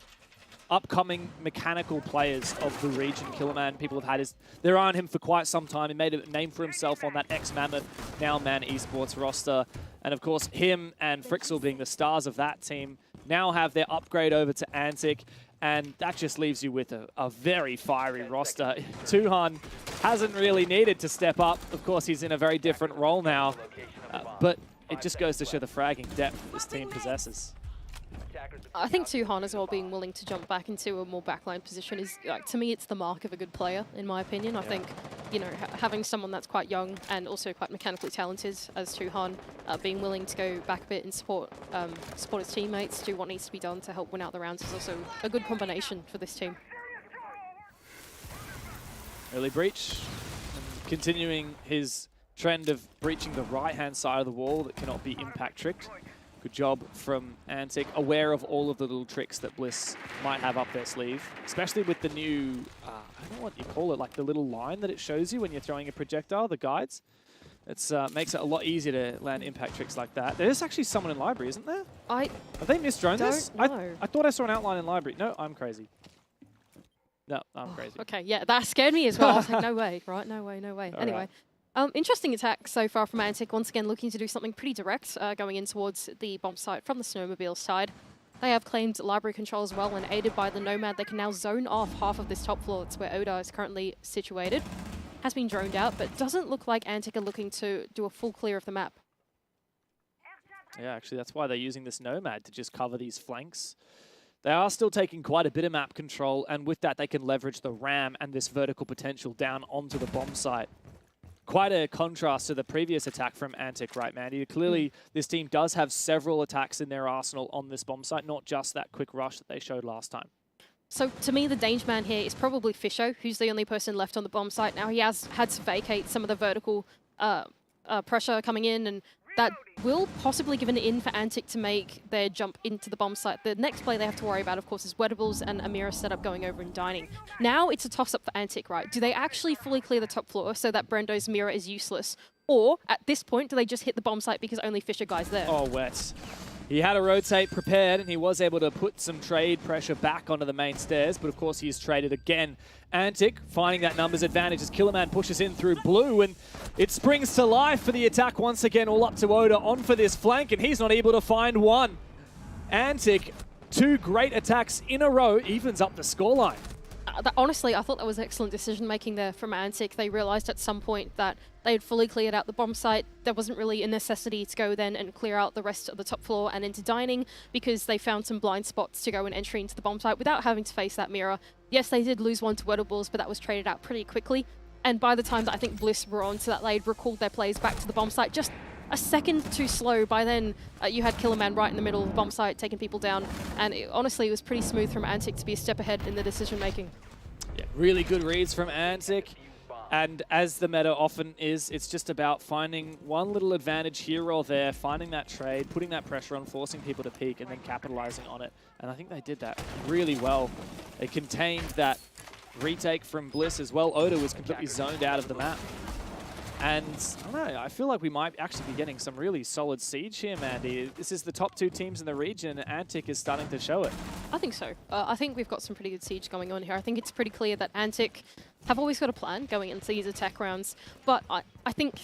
upcoming mechanical players of the region. Killerman, people have had their eye on him for quite some time. He made a name for himself on that ex-Mammoth, now Man Esports roster. And of course, him and Frixel being the stars of that team now have their upgrade over to Antic. And that just leaves you with a very fiery roster. Tuhan hasn't really needed to step up. Of course, he's in a very different role now. But it just goes to show the fragging depth that this team possesses. I think Tuhan as well being willing to jump back into a more backline position is, to me, it's the mark of a good player, in my opinion. I think, you know, having someone that's quite young and also quite mechanically talented as Tuhan, being willing to go back a bit and support his teammates, do what needs to be done to help win out the rounds is also a good combination for this team. Early breach, and continuing his trend of breaching the right-hand side of the wall that cannot be impact tricked. Good job from Antic, aware of all of the little tricks that Bliss might have up their sleeve, especially with the new, I don't know what you call it, like the little line that it shows you when you're throwing a projectile, the guides. It makes it a lot easier to land impact tricks like that. There's actually someone in library, isn't there? Have they misdroned this? I thought I saw an outline in library. No, I'm crazy. No, I'm crazy. Okay, yeah, that scared me as well. I was like, no way, right? No way, no way. Anyway. Interesting attack so far from Antic, once again looking to do something pretty direct, going in towards the bomb site from the snowmobile side. They have claimed library control as well, and aided by the Nomad, they can now zone off half of this top floor. That's where Oda is currently situated. Has been droned out, but doesn't look like Antic are looking to do a full clear of the map. Yeah, actually that's why they're using this Nomad, to just cover these flanks. They are still taking quite a bit of map control, and with that they can leverage the RAM and this vertical potential down onto the bomb site. Quite a contrast to the previous attack from Antic, right, Mandy? Clearly, this team does have several attacks in their arsenal on this bomb site, not just that quick rush that they showed last time. So, to me, the danger man here is probably Fisho, who's the only person left on the bomb site. Now, he has had to vacate some of the vertical pressure coming in, and that will possibly give an in for Antic to make their jump into the bomb site. The next play they have to worry about, of course, is Wettables and Amira's setup going over and Dining. Now it's a toss-up for Antic, right? Do they actually fully clear the top floor so that Brendo's Mira is useless? Or, at this point, do they just hit the bomb site because only Fisher Guy's there? Oh, Wet. He had a rotate prepared, and he was able to put some trade pressure back onto the main stairs, but of course he is traded again. Antic finding that numbers advantage as Killerman pushes in through blue, and it springs to life for the attack once again, all up to Oda on for this flank, and he's not able to find one. Antic 2 great attacks in a row evens up the scoreline. Honestly, I thought that was excellent decision-making there from Antic. They realized at some point that they had fully cleared out the bomb site. There wasn't really a necessity to go then and clear out the rest of the top floor and into dining, because they found some blind spots to go and entry into the bomb site without having to face that mirror. Yes, they did lose one to Wettables, but that was traded out pretty quickly. And by the time that I think Bliss were on to that, they'd recalled their plays back to the bomb site just a second too slow. By then, you had Killerman right in the middle of the bomb site, taking people down. And honestly, it was pretty smooth from Antic to be a step ahead in the decision-making. Yeah, really good reads from Antic. And as the meta often is, it's just about finding one little advantage here or there, finding that trade, putting that pressure on, forcing people to peek, and then capitalizing on it. And I think they did that really well. They contained that retake from Bliss as well. Oda was completely zoned out of the map. And I don't know, I feel like we might actually be getting some really solid siege here, Mandy. This is the top 2 teams in the region, and Antic is starting to show it. I think so. I think we've got some pretty good siege going on here. I think it's pretty clear that Antic have always got a plan going into these attack rounds, but I think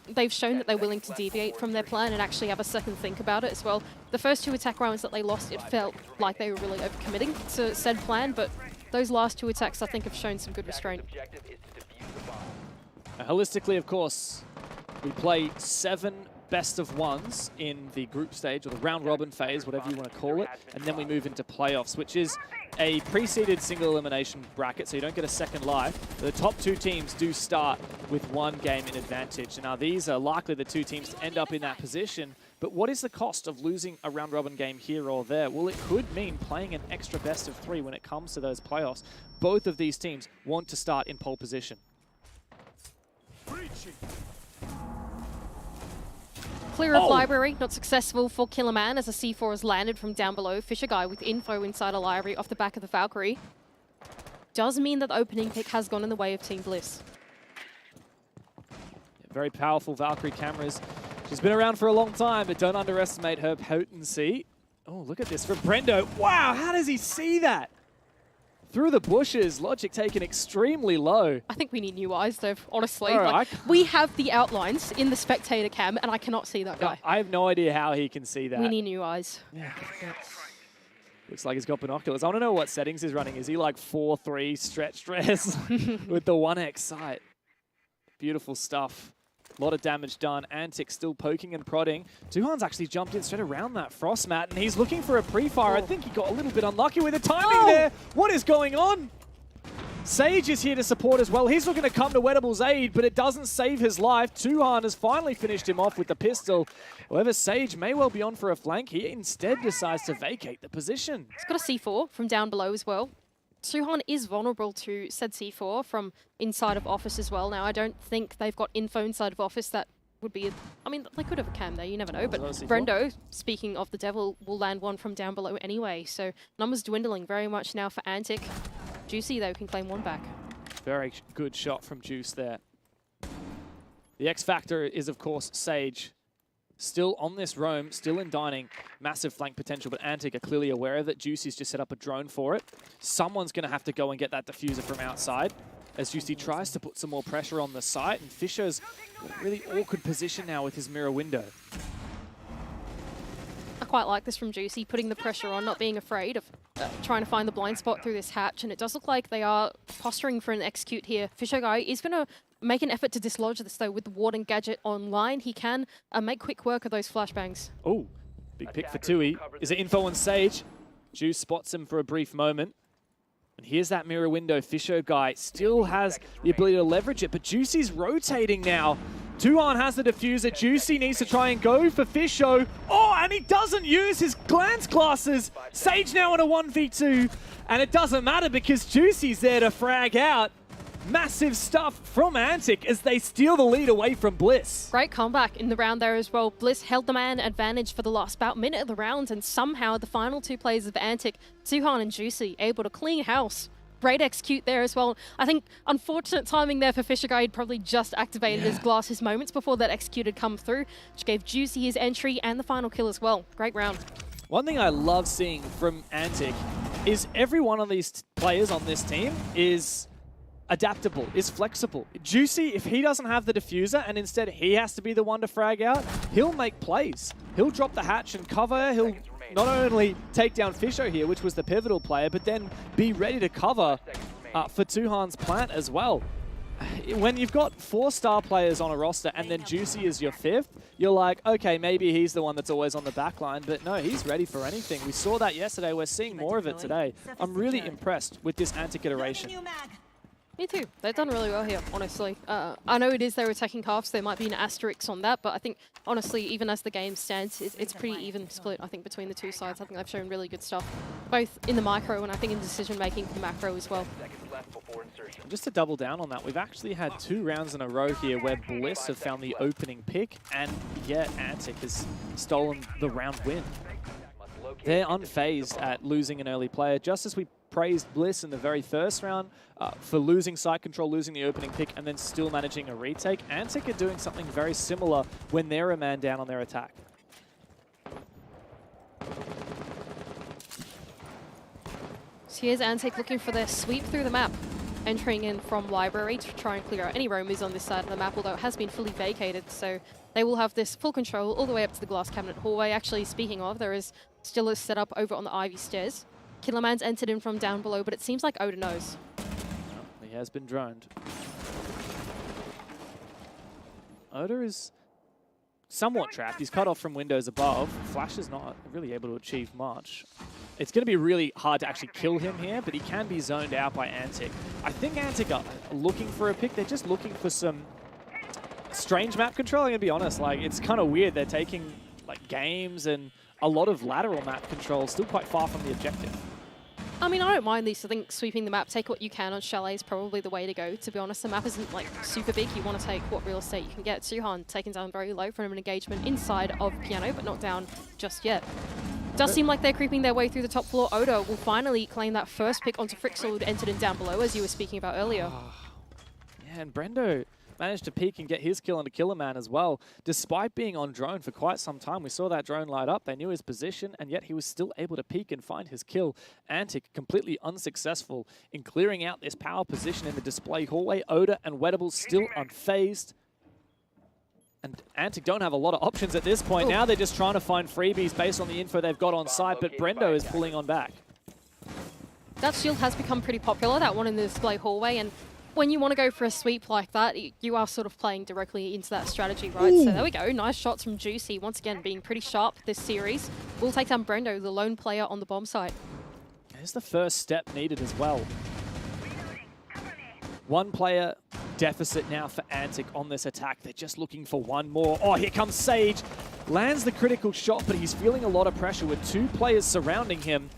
they've shown that they're willing to deviate from their plan and actually have a second think about it as well. The first 2 attack rounds that they lost, it felt like they were really overcommitting to said plan, but those last 2 attacks I think have shown some good restraint. Holistically, of course, we play 7 best-of-1s in the group stage, or the round-robin phase, whatever you want to call it, and then we move into playoffs, which is a pre-seeded single-elimination bracket, so you don't get a second life. The top 2 teams do start with 1 game in advantage. Now, these are likely the 2 teams to end up in that position, but what is the cost of losing a round-robin game here or there? Well, it could mean playing an extra best-of-3 when it comes to those playoffs. Both of these teams want to start in pole position. Clear of library, not successful for Killerman as a C4 has landed from down below. Fisher Guy with info inside a library off the back of the Valkyrie. Does mean that the opening pick has gone in the way of Team Bliss. Very powerful Valkyrie cameras. She's been around for a long time, but don't underestimate her potency. Oh, look at this from Brendo. Wow, how does he see that? Through the bushes, Logic taken extremely low. I think we need new eyes, though, honestly. Right, like, we have the outlines in the spectator cam, and I cannot see that guy. I have no idea how he can see that. We need new eyes. Yeah. Looks like he's got binoculars. I want to know what settings he's running. Is he like 4-3 stretch dress with the 1x sight? Beautiful stuff. A lot of damage done. Antic still poking and prodding. Duhan's actually jumped in straight around that frost mat, and he's looking for a pre-fire. I think he got a little bit unlucky with the timing there. What is going on? Sage is here to support as well. He's looking to come to Wettables' aid, but it doesn't save his life. Duhan has finally finished him off with the pistol. However, Sage may well be on for a flank. He instead decides to vacate the position. He's got a C4 from down below as well. Suhan is vulnerable to said C4 from inside of office as well. Now, I don't think they've got info inside of office that would be... I mean, they could have a cam there, you never know. But Brendo, speaking of the devil, will land one from down below anyway. So numbers dwindling very much now for Antic. Juicy, though, can claim one back. Very good shot from Juice there. The X factor is, of course, Sage. Still on this roam, still in dining. Massive flank potential, but Antic are clearly aware of it. Juicy's just set up a drone for it. Someone's going to have to go and get that diffuser from outside as Juicy tries to put some more pressure on the site, and Fisher's in a really awkward position now with his mirror window. I quite like this from Juicy, putting the pressure on, not being afraid of trying to find the blind spot through this hatch, and it does look like they are posturing for an execute here. Fisher Guy is going to make an effort to dislodge this, though, with the Ward and Gadget online. He can make quick work of those flashbangs. Oh, big pick for Tui. Is it info on Sage? Juice spots him for a brief moment. And here's that mirror window. Fisher Guy still has the ability to leverage it, but Juicy's rotating now. Tuan has the diffuser. Juicy needs to try and go for Fisho. Oh, and he doesn't use his glance classes. Sage now on a 1v2. And it doesn't matter because Juicy's there to frag out. Massive stuff from Antic as they steal the lead away from Bliss. Great comeback in the round there as well. Bliss held the man advantage for the last about minute of the round, and somehow the final 2 players of Antic, Suhan and Juicy, able to clean house. Great execute there as well. I think unfortunate timing there for Fisher Guy. He'd probably just activated his glasses moments before that execute had come through, which gave Juicy his entry and the final kill as well. Great round. One thing I love seeing from Antic is every one of these players on this team is adaptable, is flexible. Juicy, if he doesn't have the diffuser and instead he has to be the one to frag out, he'll make plays. He'll drop the hatch and cover, he'll not only take down Fisho here, which was the pivotal player, but then be ready to cover for Tuhan's plant as well. When you've got 4 star players on a roster and then Juicy is your 5th, you're like, okay, maybe he's the one that's always on the back line, but no, he's ready for anything. We saw that yesterday. We're seeing more of it today. I'm really impressed with this Antic iteration. Me too. They've done really well here, honestly. I know it is their attacking halves. There might be an asterisk on that, but I think, honestly, even as the game stands, it's pretty even split, I think, between the two sides. I think they've shown really good stuff, both in the micro and I think in decision-making for the macro as well. Just to double down on that, we've actually had 2 rounds in a row here where Bliss have found the opening pick, and yet Antic has stolen the round win. They're unfazed at losing an early player, just as we praised Bliss in the very first round for losing site control, losing the opening pick, and then still managing a retake. Antic are doing something very similar when they're a man down on their attack. So here's Antic looking for their sweep through the map, entering in from library to try and clear out any roamers on this side of the map, although it has been fully vacated, so they will have this full control all the way up to the glass cabinet hallway. Actually, speaking of, there is still a setup over on the Ivy stairs. Killerman's entered in from down below, but it seems like Oda knows. He has been droned. Oda is somewhat trapped. He's cut off from windows above. Flash is not really able to achieve much. It's going to be really hard to actually kill him here, but he can be zoned out by Antic. I think Antic are looking for a pick. They're just looking for some strange map control. I'm going to be honest. Like, it's kind of weird. They're taking like games and a lot of lateral map control, still quite far from the objective. I mean, I don't mind these. I think sweeping the map, take what you can on Chalet is probably the way to go. To be honest, the map isn't like super big. You want to take what real estate you can get. Tuhan taken down very low from an engagement inside of Piano, but not down just yet. Does seem like they're creeping their way through the top floor. Oda will finally claim that first pick onto Frixel, who'd entered in down below, as you were speaking about earlier. Yeah, and Brendo managed to peek and get his kill onto Killerman as well. Despite being on drone for quite some time, we saw that drone light up. They knew his position, and yet he was still able to peek and find his kill. Antic completely unsuccessful in clearing out this power position in the display hallway. Oda and Wettables still unfazed. And Antic don't have a lot of options at this point. Now they're just trying to find freebies based on the info they've got on site, but Brendo is pulling on back. That shield has become pretty popular, that one in the display hallway, and when you want to go for a sweep like that, you are sort of playing directly into that strategy, right? Ooh. So there we go. Nice shots from Juicy. Once again, being pretty sharp this series. We'll take down Brendo, the lone player on the bomb site. There's the first step needed as well. 1 player deficit now for Antic on this attack. They're just looking for one more. Oh, here comes Sage. Lands the critical shot, but he's feeling a lot of pressure with 2 players surrounding him.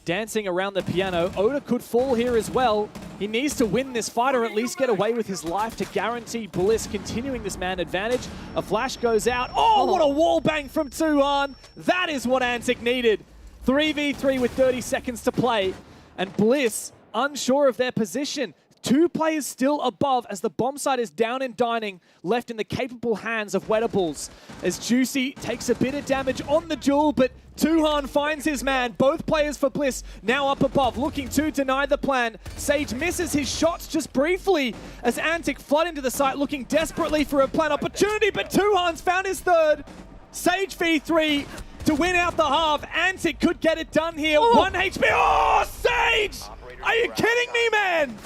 Dancing around the piano. Oda could fall here as well. He needs to win this fight or at least get away with his life to guarantee Bliss continuing this man advantage. A flash goes out. Oh, what a wall bang from Tuhan. That is what Antic needed. 3v3 with 30 seconds to play. And Bliss unsure of their position. 2 players still above as the bomb site is down and dining, left in the capable hands of Wettables. As Juicy takes a bit of damage on the duel, but Tuhan finds his man. Both players for Bliss now up above, looking to deny the plan. Sage misses his shots just briefly as Antic flood into the site, looking desperately for a plan opportunity, but Tuhan's found his 3rd. Sage v3 to win out the half. Antic could get it done here. 1 HP. Oh, Sage! Are you kidding me, man?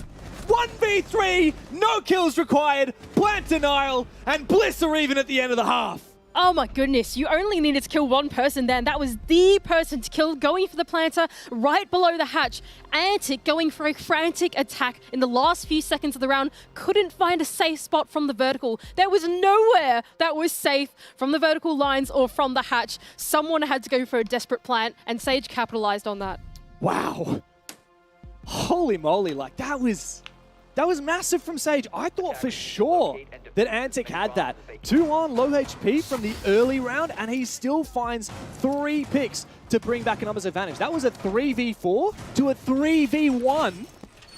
1v3, no kills required, plant denial, and Bliss are even at the end of the half. Oh my goodness, you only needed to kill 1 person then. That was the person to kill, going for the planter right below the hatch. Antic going for a frantic attack in the last few seconds of the round. Couldn't find a safe spot from the vertical. There was nowhere that was safe from the vertical lines or from the hatch. Someone had to go for a desperate plant, and Sage capitalized on that. Wow. Holy moly, like that was massive from Sage. I thought for sure that Antic had that. 2 on low HP from the early round, and he still finds 3 picks to bring back a numbers advantage. That was a 3v4 to a 3v1,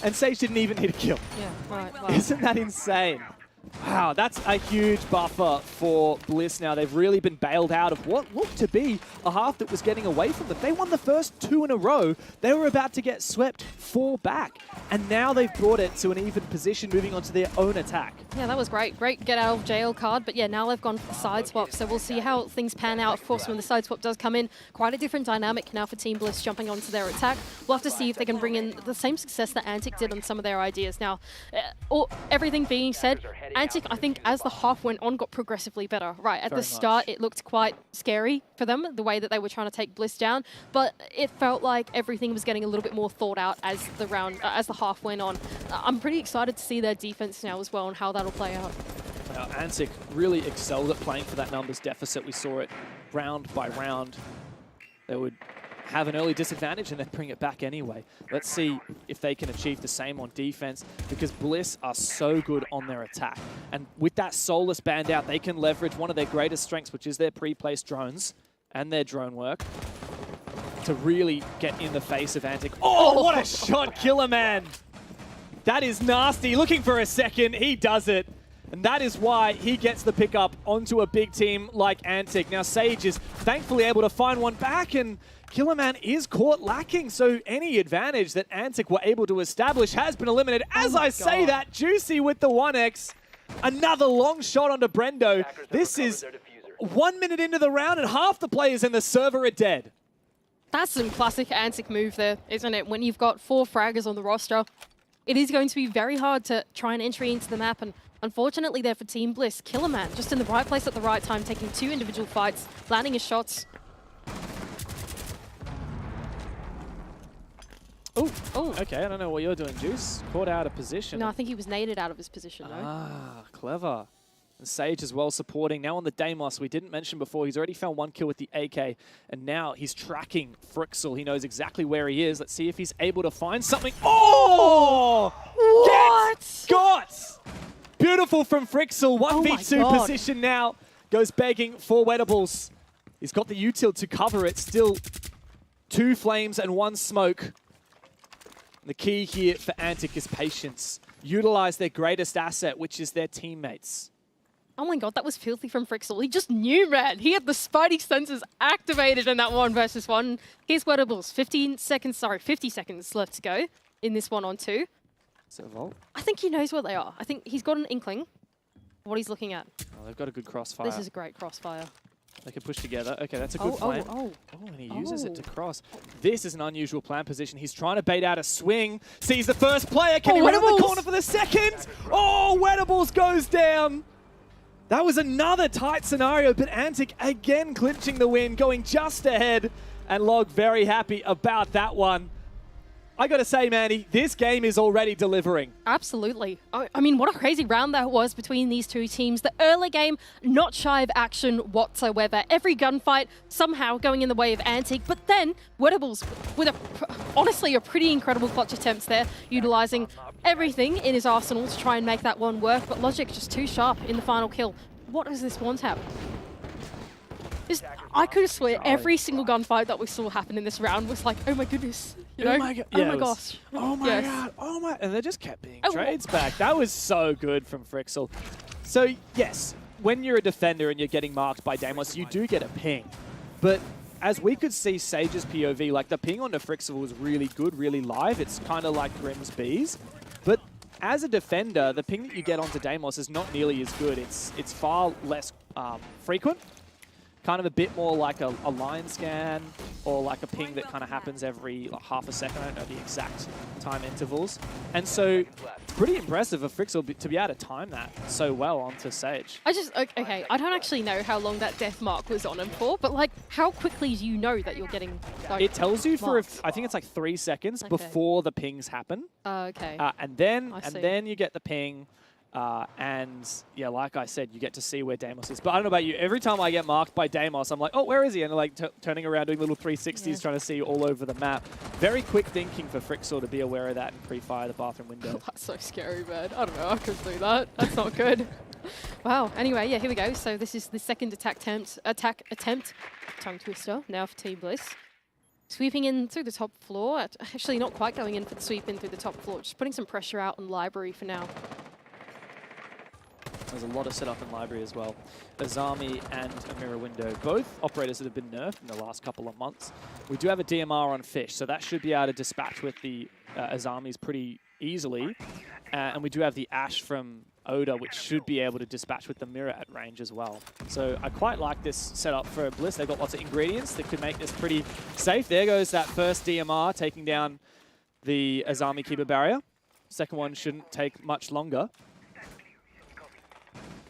and Sage didn't even hit a kill. Yeah, right. Wow. Isn't that insane? Wow, that's a huge buffer for Bliss now. They've really been bailed out of what looked to be a half that was getting away from them. They won the first 2 in a row. They were about to get swept 4 back. And now they've brought it to an even position, moving on to their own attack. Yeah, that was great. Great get out of jail card. But yeah, now they've gone for the side swap. So we'll see how things pan out. Of course, when the side swap does come in, quite a different dynamic now for Team Bliss jumping onto their attack. We'll have to see if they can bring in the same success that Antic did on some of their ideas. Now, everything being said, Antic, I think, as the half went on, got progressively better. Right, at the start, it looked quite scary for them, the way that they were trying to take Bliss down, but it felt like everything was getting a little bit more thought out as the half went on. I'm pretty excited to see their defense now as well and how that'll play out. Antic really excelled at playing for that numbers deficit. We saw it round by round. They would have an early disadvantage and then bring it back anyway. Let's see if they can achieve the same on defense, because Bliss are so good on their attack. And with that Soulless banned out, they can leverage one of their greatest strengths, which is their pre-placed drones and their drone work, to really get in the face of Antic. Oh, what a shot, Killer Man! That is nasty. Looking for a second, he does it. And that is why he gets the pickup onto a big team like Antic. Now Sage is thankfully able to find one back, and Killerman is caught lacking, so any advantage that Antic were able to establish has been eliminated. As I say that, Juicy with the 1x. Another long shot onto Brendo. This is 1 minute into the round and half the players in the server are dead. That's some classic Antic move there, isn't it? When you've got 4 fraggers on the roster, it is going to be very hard to try and entry into the map, and unfortunately there for Team Bliss, Killerman just in the right place at the right time, taking 2 individual fights, landing his shots. Oh, okay, I don't know what you're doing, Juice. Caught out of position. No, I think he was naded out of his position, though. Ah, clever. And Sage as well supporting. Now on the Deimos, we didn't mention before, he's already found 1 kill with the AK, and now he's tracking Frixel. He knows exactly where he is. Let's see if he's able to find something. Oh! What? Got! Beautiful from Frixel. 1v2 position now. Goes begging for Wettables. He's got the util to cover it. Still 2 flames and 1 smoke. The key here for Antic is patience. Utilize their greatest asset, which is their teammates. Oh my god, that was filthy from Frixel. He just knew, man. He had the Spidey senses activated in that 1 versus 1. Here's Wettables. 50 seconds left to go in this 1-on-2. Is it a vault? I think he knows what they are. I think he's got an inkling of what he's looking at. Oh, they've got a good crossfire. This is a great crossfire. They can push together. Okay, that's a good flame. Oh, and he uses it to cross. This is an unusual plan position. He's trying to bait out a swing. Sees the first player. Can he round the corner for the second? Oh, Wettables goes down. That was another tight scenario, but Antic again clinching the win, going just ahead. And Log very happy about that one. I gotta say, Manny, this game is already delivering. Absolutely. I mean, what a crazy round that was between these 2 teams. The early game, not shy of action whatsoever. Every gunfight somehow going in the way of Antic, but then Wettables with honestly a pretty incredible clutch attempt there, utilizing everything in his arsenal to try and make that one work, but Logic just too sharp in the final kill. What does this one have? I could have swear every single gunfight that we saw happen in this round was like, oh my goodness. You know? Oh my god. Oh my gosh. Oh my god. Oh my. And they just kept being trades back. That was so good from Frixel. So yes, when you're a defender and you're getting marked by Deimos, you do get a ping. But as we could see Sage's POV, like the ping onto Frixel was really good, really live. It's kind of like Grimm's Bees. But as a defender, the ping that you get onto Deimos is not nearly as good. It's far less frequent. Kind of a bit more like a line scan or like a ping that kind of happens every half a second. I don't know the exact time intervals. And so pretty impressive of Frixel to be able to time that so well onto Sage. Okay, I don't actually know how long that death mark was on him for, but like how quickly do you know that you're getting like, it tells you for, I think it's like 3 seconds before the pings happen. Okay. And then you get the ping. And yeah, like I said, you get to see where Deimos is. But I don't know about you, every time I get marked by Deimos, I'm like, oh, where is he? And like turning around, doing little 360s, trying to see all over the map. Very quick thinking for Frixel to be aware of that and pre-fire the bathroom window. That's so scary, man. I don't know, I couldn't do that. That's not good. Wow, anyway, yeah, here we go. So this is the second attack attempt. Tongue twister, now for Team Bliss. Sweeping in through the top floor. Actually, not quite going in for the sweep in through the top floor. Just putting some pressure out on Library for now. There's a lot of setup in library as well. Azami and a mirror window, both operators that have been nerfed in the last couple of months. We do have a DMR on Fish, so that should be able to dispatch with the Azamis pretty easily. And we do have the Ash from Oda, which should be able to dispatch with the mirror at range as well. So I quite like this setup for Bliss. They've got lots of ingredients that could make this pretty safe. There goes that first DMR taking down the Azami Keeper barrier. Second one shouldn't take much longer.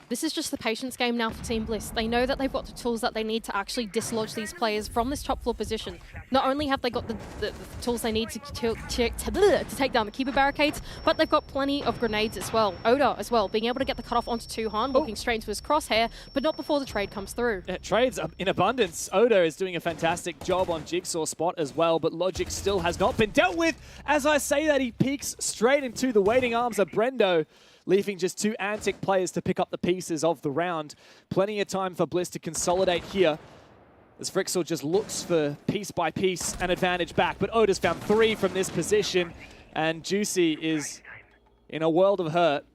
This is just the patience game now for Team Bliss. They know that they've got the tools that they need to actually dislodge these players from this top floor position. Not only have they got the tools they need to take down the Keeper barricades, but they've got plenty of grenades as well. Oda as well, being able to get the cutoff onto Tuhan, walking straight into his crosshair, but not before the trade comes through. Yeah, trades in abundance. Oda is doing a fantastic job on Jigsaw spot as well, but Logic still has not been dealt with. As I say that, he peeks straight into the waiting arms of Brendo, leaving just 2 Antic players to pick up the pieces of the round. Plenty of time for Bliss to consolidate here, as Frixel just looks for piece by piece an advantage back. But Oda's found 3 from this position, and Juicy is in a world of hurt.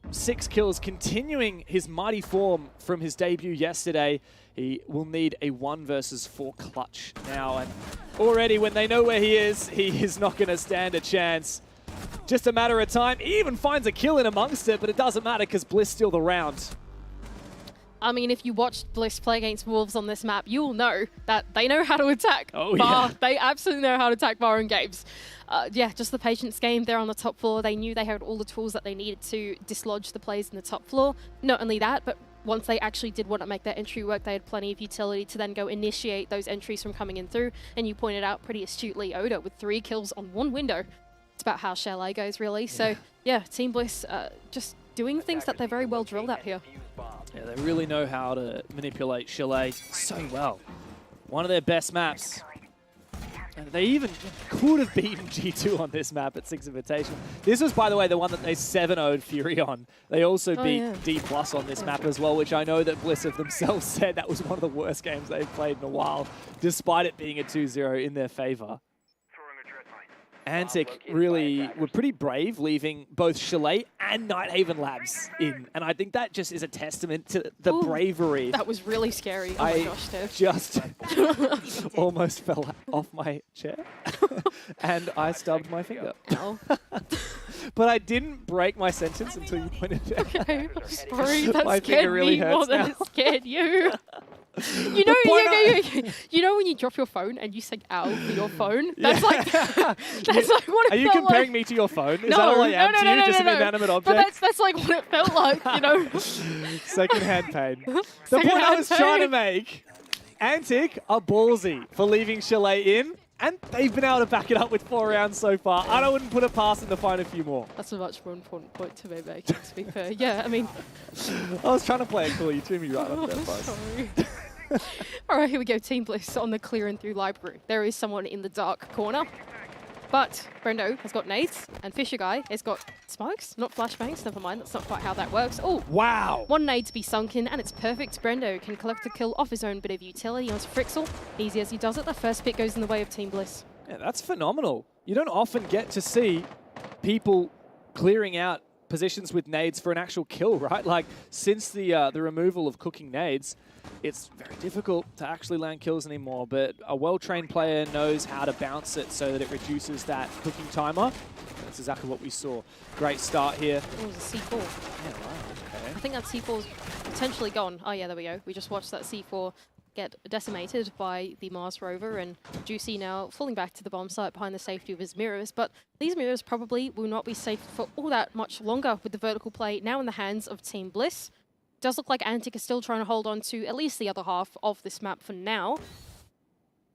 6 kills, continuing his mighty form from his debut yesterday. He will need a 1 versus 4 clutch now, and already when they know where he is not going to stand a chance. Just a matter of time. He even finds a kill in amongst it, but it doesn't matter because Bliss steal the round. I mean, if you watched Bliss play against Wolves on this map, you will know that they know how to attack. Oh, Bar. yeah. They absolutely know how to attack Bar in games. Yeah, just the patience game. They're on the top floor. They knew they had all the tools that they needed to dislodge the players in the top floor. Not only that, but once they actually did want to make their entry work, they had plenty of utility to then go initiate those entries from coming in through. And you pointed out pretty astutely, Oda with 3 kills on 1 window. It's about how Chalet goes, really. So, yeah, Team Bliss just doing things that they're very well drilled at here. Yeah, they really know how to manipulate Chalet so well. One of their best maps. And they even could have beaten G2 on this map at 6 Invitation. This was, by the way, the one that they 7-0'd Fury on. They also beat D+ on this map as well, which I know that Bliss have themselves said that was one of the worst games they've played in a while, despite it being a 2-0 in their favor. Antic really were pretty brave, leaving both Chalet and Nighthaven Labs in. And I think that just is a testament to the bravery. That was really scary. Oh my gosh, Dev. Just almost fell off my chair and I stubbed my finger. Ow. But I didn't break my sentence until you pointed it out. Okay, I'm sorry. That My scared finger really me more hurts than now. it scared you. You know, you know when you drop your phone and you say "ow" for your phone? That's like that's like what it Are you felt comparing like. me to your phone? Is No, that all I am no, to no, you? no, Just no, an inanimate object? But that's like what it felt like, you know. Secondhand pain. The point I was trying to make, Antic are ballsy for leaving Chalet in, and they've been able to back it up with 4 rounds so far. I wouldn't put it past them to find a few more. That's a much more important point to be making, to be fair. Yeah, I mean... I was trying to play it cool. You threw me right up there, Buzz. Sorry. All right, here we go. Team Bliss on the clear and through library. There is someone in the dark corner. But Brendo has got nades, and Fisher Guy has got smokes, not flashbangs. Never mind, that's not quite how that works. Oh, wow! 1 nade to be sunk in, and it's perfect. Brendo can collect a kill off his own bit of utility onto Frixel. Easy as he does it, the first pick goes in the way of Team Bliss. Yeah, that's phenomenal. You don't often get to see people clearing out positions with nades for an actual kill, right? Like, since the removal of cooking nades, it's very difficult to actually land kills anymore, but a well-trained player knows how to bounce it so that it reduces that cooking timer. That's exactly what we saw. Great start here. Oh, it was a C4. Yeah, wow, okay. I think that C4's potentially gone. Oh yeah, there we go. We just watched that C4 get decimated by the Mars rover, and Juicy now falling back to the bomb site behind the safety of his mirrors. But these mirrors probably will not be safe for all that much longer with the vertical play now in the hands of Team Bliss. Does look like Antic is still trying to hold on to at least the other half of this map for now.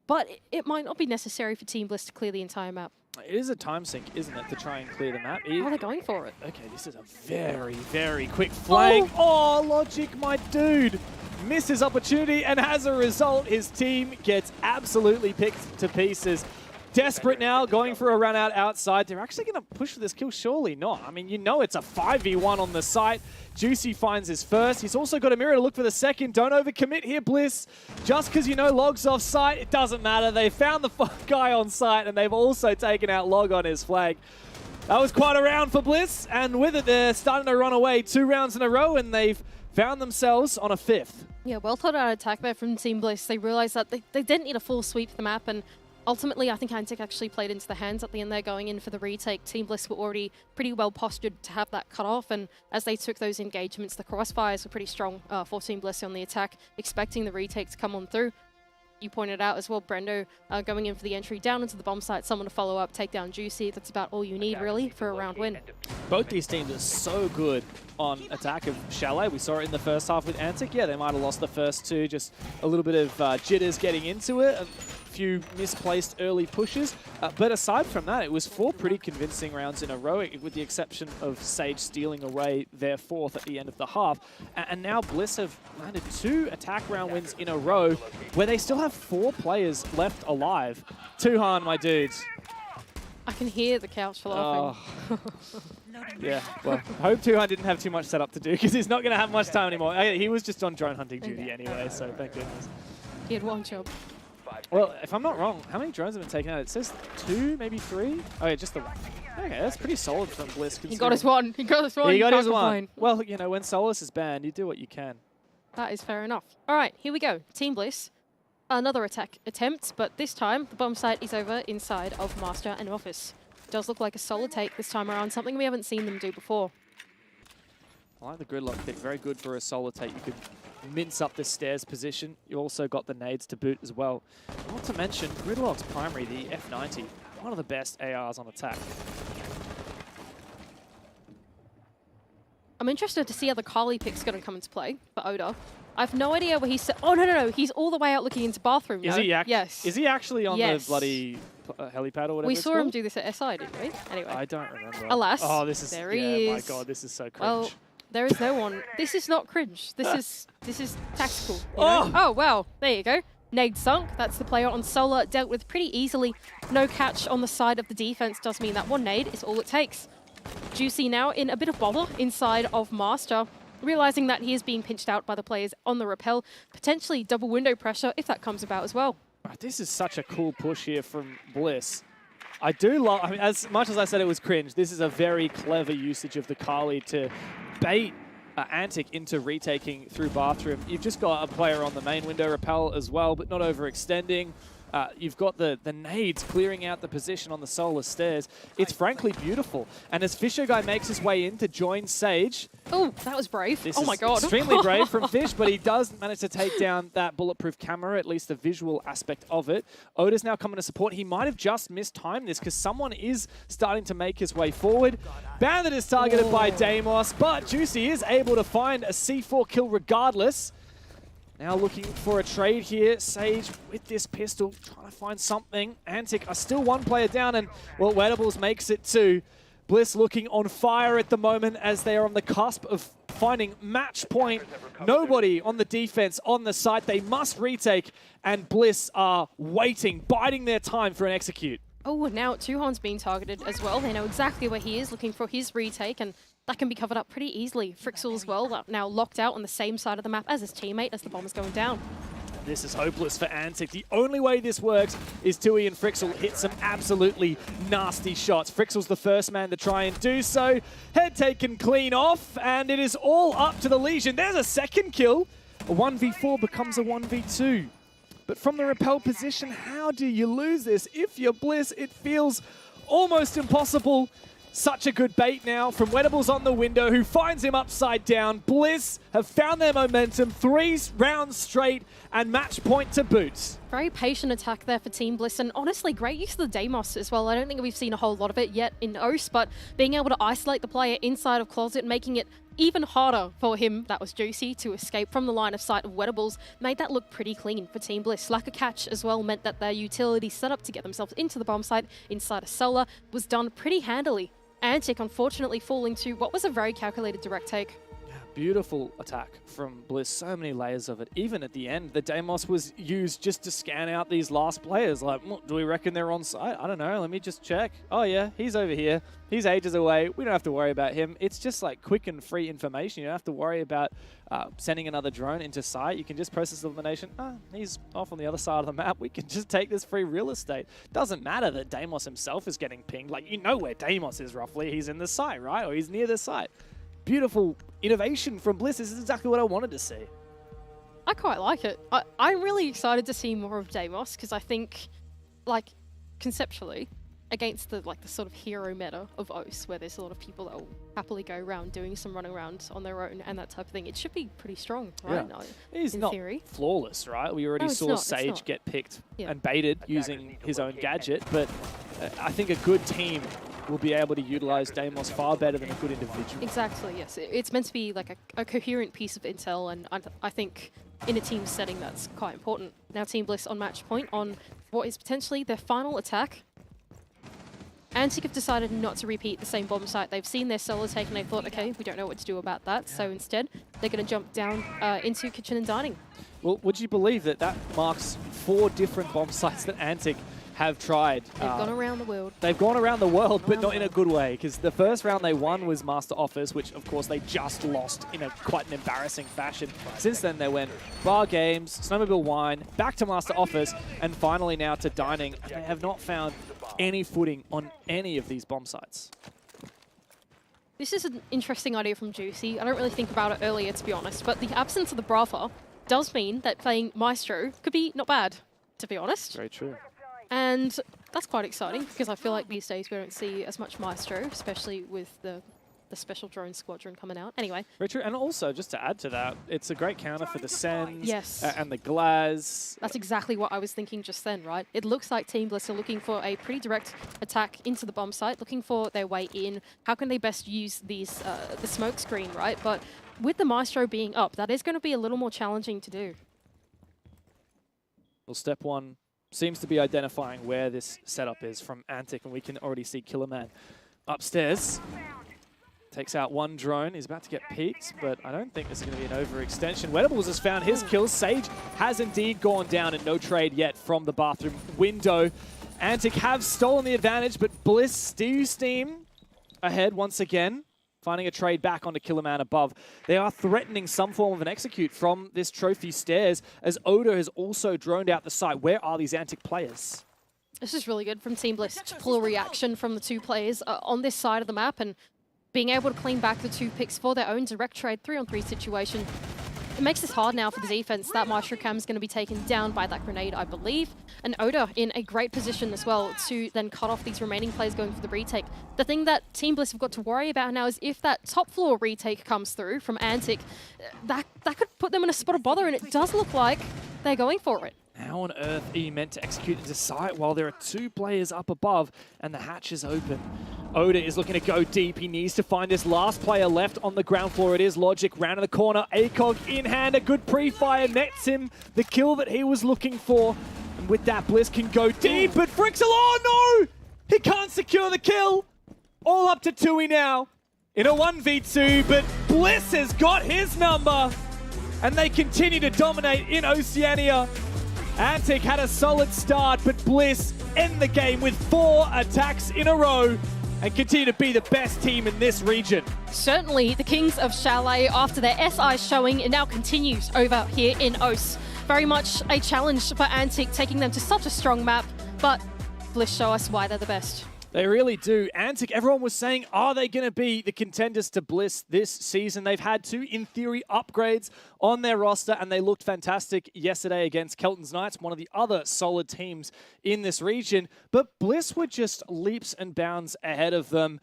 But it might not be necessary for Team Bliss to clear the entire map. It is a time sink, isn't it, to try and clear the map? Oh, they're going for it. Okay, this is a very, very quick flank. Oh, Logic, my dude, missed his opportunity, and as a result, his team gets absolutely picked to pieces. Desperate now, going for a run out outside. They're actually going to push for this kill, surely not. I mean, you know it's a 5v1 on the site. Juicy finds his first. He's also got a mirror to look for the second. Don't overcommit here, Bliss. Just because you know Log's off site, it doesn't matter. They found the guy on site, and they've also taken out Log on his flag. That was quite a round for Bliss, and with it, they're starting to run away 2 rounds in a row, and they've found themselves on a 5th. Yeah, well thought out attack there from Team Bliss. They realised that they didn't need a full sweep of the map, and ultimately I think Antic actually played into the hands at the end there, going in for the retake. Team Bliss were already pretty well postured to have that cut off, and as they took those engagements, the crossfires were pretty strong for Team Bliss on the attack, expecting the retake to come on through. You pointed out as well, Brendo going in for the entry down into the bomb site, someone to follow up, take down Juicy. That's about all you need, really, for a round win. Both these teams are so good on attack of Chalet. We saw it in the first half with Antic. Yeah, they might have lost the first 2, just a little bit of jitters getting into it, a few misplaced early pushes. But aside from that, it was 4 pretty convincing rounds in a row, with the exception of Sage stealing away their 4th at the end of the half. And now Bliss have landed 2 attack round wins in a row, where they still have 4 players left alive. Tuhan, my dudes. I can hear the couch laughing. Oh. Yeah, well, I hope Tuhan didn't have too much set up to do, because he's not going to have much time anymore. He was just on drone hunting duty anyway, so thank goodness. He had 1 job. Well, if I'm not wrong, how many drones have been taken out? It says 2, maybe 3? Oh yeah, just the 1. Okay, that's pretty solid from Bliss. He got his 1. He got his 1. He got his 1. Well, you know, when Solus is banned, you do what you can. That is fair enough. All right, here we go. Team Bliss. Another attack attempt, but this time the bomb site is over inside of Master and Office. Does look like a solid take this time around, something we haven't seen them do before. I like the gridlock pick. Very good for a solo take. You could mince up the stairs position. You also got the nades to boot as well. Not to mention, Gridlock's primary, the F90, one of the best ARs on attack. I'm interested to see how the Kali pick's going to come into play for Oda. I have no idea where he's... Oh, no. He's all the way out looking into bathroom. Is he yes. Is he actually on the bloody helipad or whatever We saw him do this at SI, didn't we? Anyway. I don't remember. Alas, oh, this is, there he is. My God, this is so cringe. Well, there is no one. This is not cringe. This is tactical. Oh, well, there you go. Nade sunk. That's the player on Solar, dealt with pretty easily. No catch on the side of the defense does mean that 1 nade is all it takes. Juicy now in a bit of bother inside of Master, realizing that he is being pinched out by the players on the rappel. Potentially double window pressure if that comes about as well. This is such a cool push here from Bliss. I do love, I mean, as much as I said it was cringe, this is a very clever usage of the Kali to bait Antic into retaking through bathroom. You've just got a player on the main window rappel as well, but not overextending. You've got the nades clearing out the position on the solar stairs. It's frankly beautiful. And as Fisher Guy makes his way in to join Sage... Oh, that was brave. This oh my God. Extremely brave from Fish, but he does manage to take down that bulletproof camera, at least the visual aspect of it. Oda's now coming to support. He might have just mistimed this because someone is starting to make his way forward. Bandit is targeted by Deimos, but Juicy is able to find a C4 kill regardless. Now looking for a trade here. Sage with this pistol, trying to find something. Antic are still 1 player down, and, well, Wedables makes it 2. Bliss looking on fire at the moment as they are on the cusp of finding match point. Nobody on the defense on the site. They must retake, and Bliss are waiting, biding their time for an execute. Oh, now Tuhan's being targeted as well. They know exactly where he is, looking for his retake, and that can be covered up pretty easily. Frixel as well, now locked out on the same side of the map as his teammate as the bomb is going down. This is hopeless for Antic. The only way this works is Tui and Frixel hit some absolutely nasty shots. Frixel's the first man to try and do so. Head taken clean off, and it is all up to the Legion. There's a second kill. A 1v4 becomes a 1v2. But from the repel position, how do you lose this? If you're Bliss, it feels almost impossible. Such a good bait now from Wedables on the window, who finds him upside down. Bliss have found their momentum, 3 rounds straight, and match point to boot. Very patient attack there for Team Bliss, and honestly, great use of the Deimos as well. I don't think we've seen a whole lot of it yet in OCE, but being able to isolate the player inside of Closet, making it even harder for him, that was Juicy, to escape from the line of sight of Wedables, made that look pretty clean for Team Bliss. Lack of catch as well meant that their utility set up to get themselves into the bomb site inside of Solar was done pretty handily. Antic unfortunately falling to what was a very calculated direct take. Beautiful attack from Bliss, so many layers of it. Even at the end, the Deimos was used just to scan out these last players. Like, do we reckon they're on site? I don't know, let me just check. Oh yeah, he's over here. He's ages away. We don't have to worry about him. It's just like quick and free information. You don't have to worry about sending another drone into site. You can just process the elimination. He's off on the other side of the map. We can just take this free real estate. Doesn't matter that Deimos himself is getting pinged. Like, you know where Deimos is roughly. He's in the site, right? Or he's near the site. Beautiful innovation from Bliss. This is exactly what I wanted to see. I quite like it. I'm really excited to see more of Deimos because I think, like, conceptually, against the sort of hero meta of OCE, where there's a lot of people that will happily go around doing some running around on their own and that type of thing, it should be pretty strong, right? Yeah. No, He's not theory. flawless, right? We already saw Sage get picked and baited using his own gadget, but I think a good team will be able to utilize Deimos far better than a good individual. Exactly, yes. It's meant to be like a coherent piece of intel, and I think in a team setting that's quite important. Now Team Bliss on match point on what is potentially their final attack. Antic have decided not to repeat the same bomb site. They've seen their solo take and they thought, okay, we don't know what to do about that. So instead, they're going to jump down into kitchen and dining. Well, would you believe that that marks 4 different bomb sites that Antic have tried? They've gone around the world. They've gone around the world, but not in a good way, because the first round they won was Master Office, which of course they just lost in quite an embarrassing fashion. Since then they went Bar Games, Snowmobile Wine, back to Master Office, and finally now to Dining. They have not found any footing on any of these bomb sites. This is an interesting idea from Juicy. I don't really think about it earlier, to be honest, but the absence of the Brava does mean that playing Maestro could be not bad, to be honest. Very true. And that's quite exciting because I feel like these days we don't see as much Maestro, especially with the special drone squadron coming out. Anyway. Very true. And also, just to add to that, it's a great counter for the Sens and the Glaz. That's exactly what I was thinking just then, right? It looks like Team Bliss are looking for a pretty direct attack into the bomb site, looking for their way in. How can they best use these the smoke screen, right? But with the Maestro being up, that is going to be a little more challenging to do. Well, step 1 seems to be identifying where this setup is from Antic, and we can already see Killerman upstairs. Takes out one drone. He's about to get peeked, but I don't think this is going to be an overextension. Wedables has found his kills. Sage has indeed gone down, and no trade yet from the bathroom window. Antic have stolen the advantage, but Bliss do steam ahead once again, finding a trade back onto Killerman above. They are threatening some form of an execute from this trophy stairs, as Oda has also droned out the site. Where are these Antic players? This is really good from Team Bliss to pull a reaction from the 2 players on this side of the map and being able to claim back the 2 picks for their own direct trade 3-on-3 situation. It makes this hard now for the defense. That Maestro Cam is going to be taken down by that grenade, I believe. And Oda in a great position as well to then cut off these remaining players going for the retake. The thing that Team Bliss have got to worry about now is if that top floor retake comes through from Antic, that could put them in a spot of bother, and it does look like they're going for it. How on earth are you meant to execute into sight while there are 2 players up above and the hatch is open? Oda is looking to go deep. He needs to find this last player left on the ground floor. It is Logic, round in the corner. ACOG in hand, a good pre-fire nets him the kill that he was looking for. And with that, Bliss can go deep, but Frixel, oh no! He can't secure the kill. All up to Tui now in a 1v2, but Bliss has got his number. And they continue to dominate in Oceania. Antic had a solid start, but Bliss end the game with 4 attacks in a row and continue to be the best team in this region. Certainly, the Kings of Chalet, after their SI showing, it now continues over here in OCE. Very much a challenge for Antic, taking them to such a strong map, but Bliss show us why they're the best. They really do. Antic, everyone was saying, are they going to be the contenders to Bliss this season? They've had 2, in theory, upgrades on their roster, and they looked fantastic yesterday against Kelton's Knights, one of the other solid teams in this region. But Bliss were just leaps and bounds ahead of them.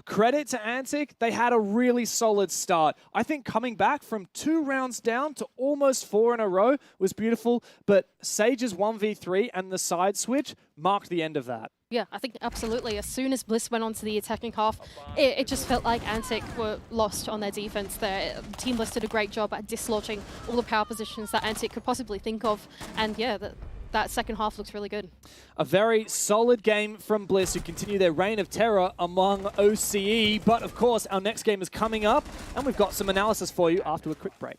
Credit to Antic, they had a really solid start. I think coming back from 2 rounds down to almost 4 in a row was beautiful, but Sage's 1v3 and the side switch marked the end of that. Yeah, I think absolutely. As soon as Bliss went on to the attacking half, it just felt like Antic were lost on their defense there. Team Bliss did a great job at dislodging all the power positions that Antic could possibly think of. And yeah, that second half looks really good. A very solid game from Bliss, who continue their reign of terror among OCE. But of course, our next game is coming up, and we've got some analysis for you after a quick break.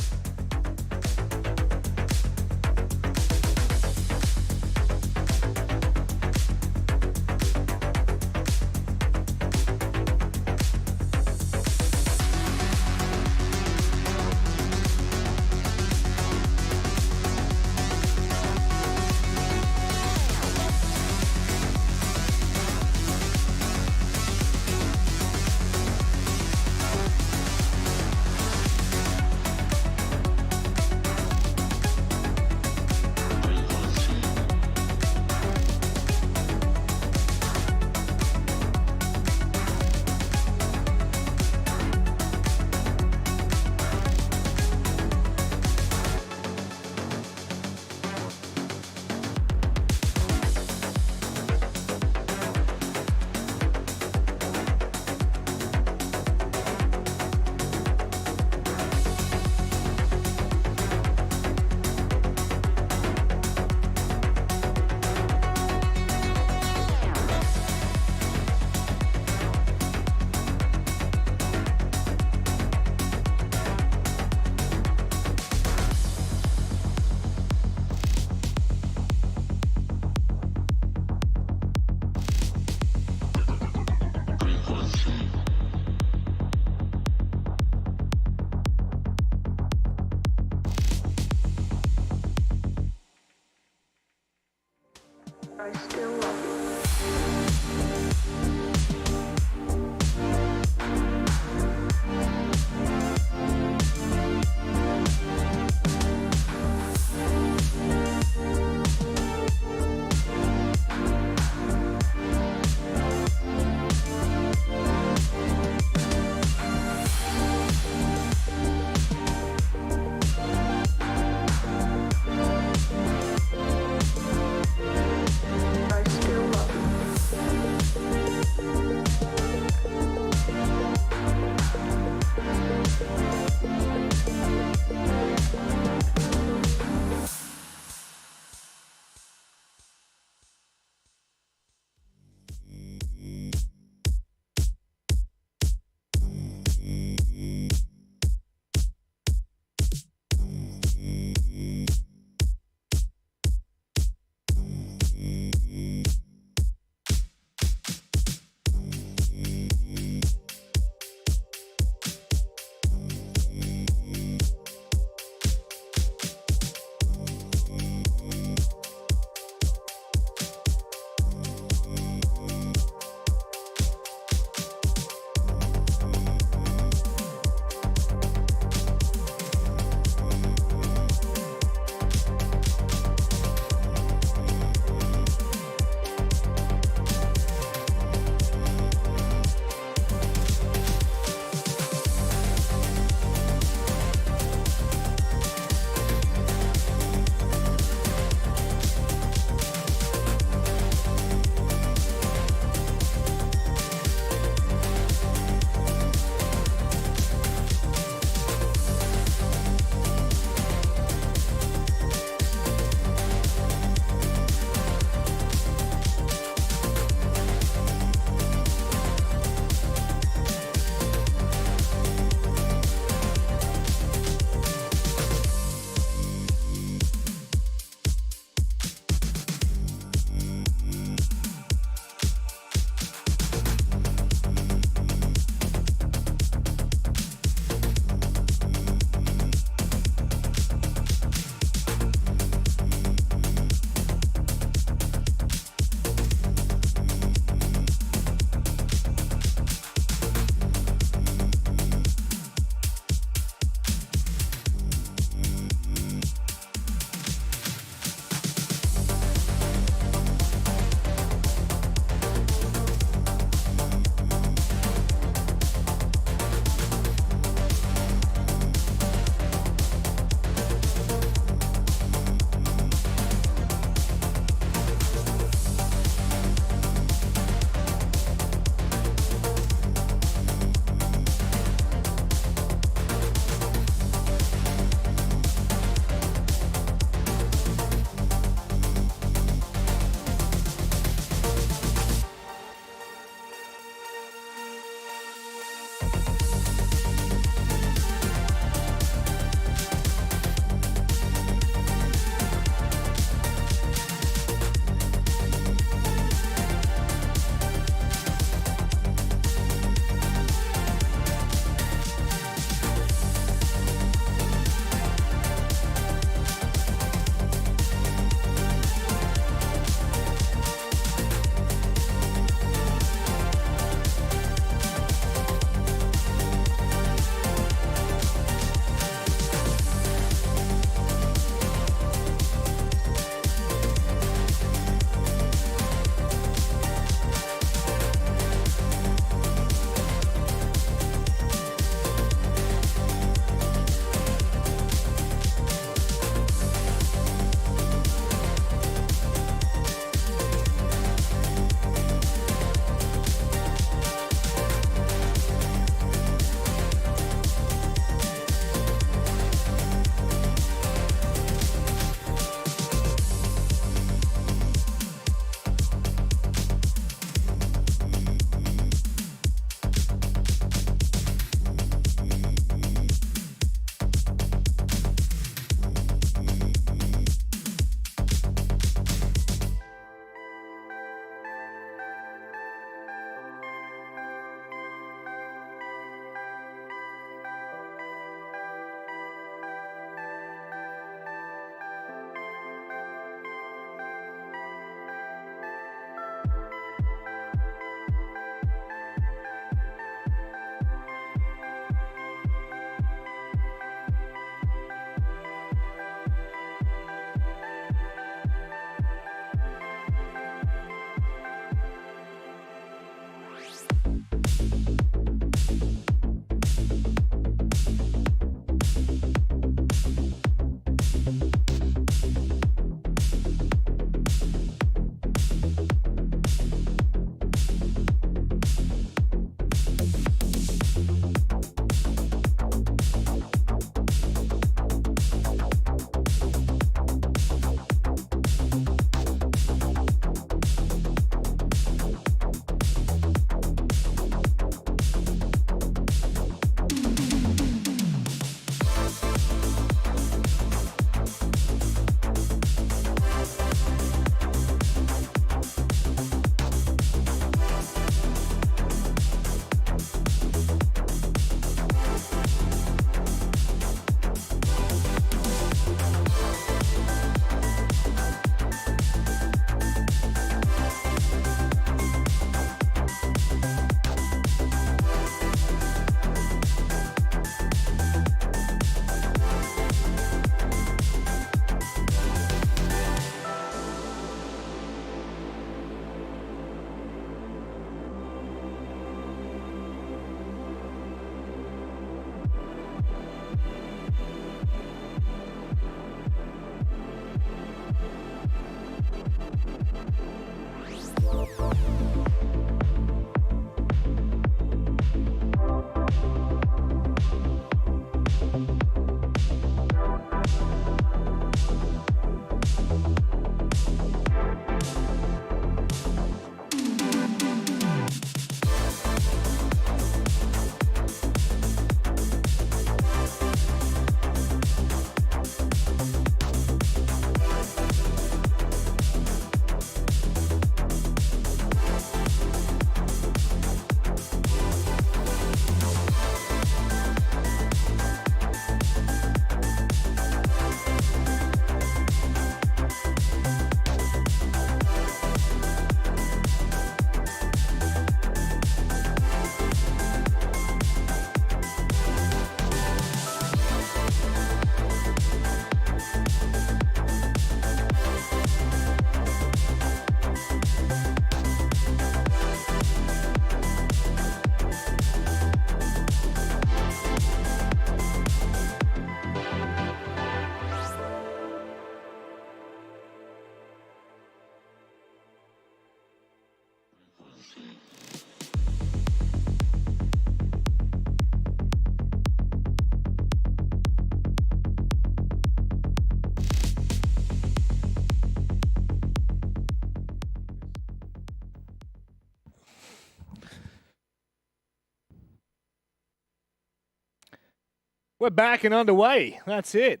We're back and underway. That's it.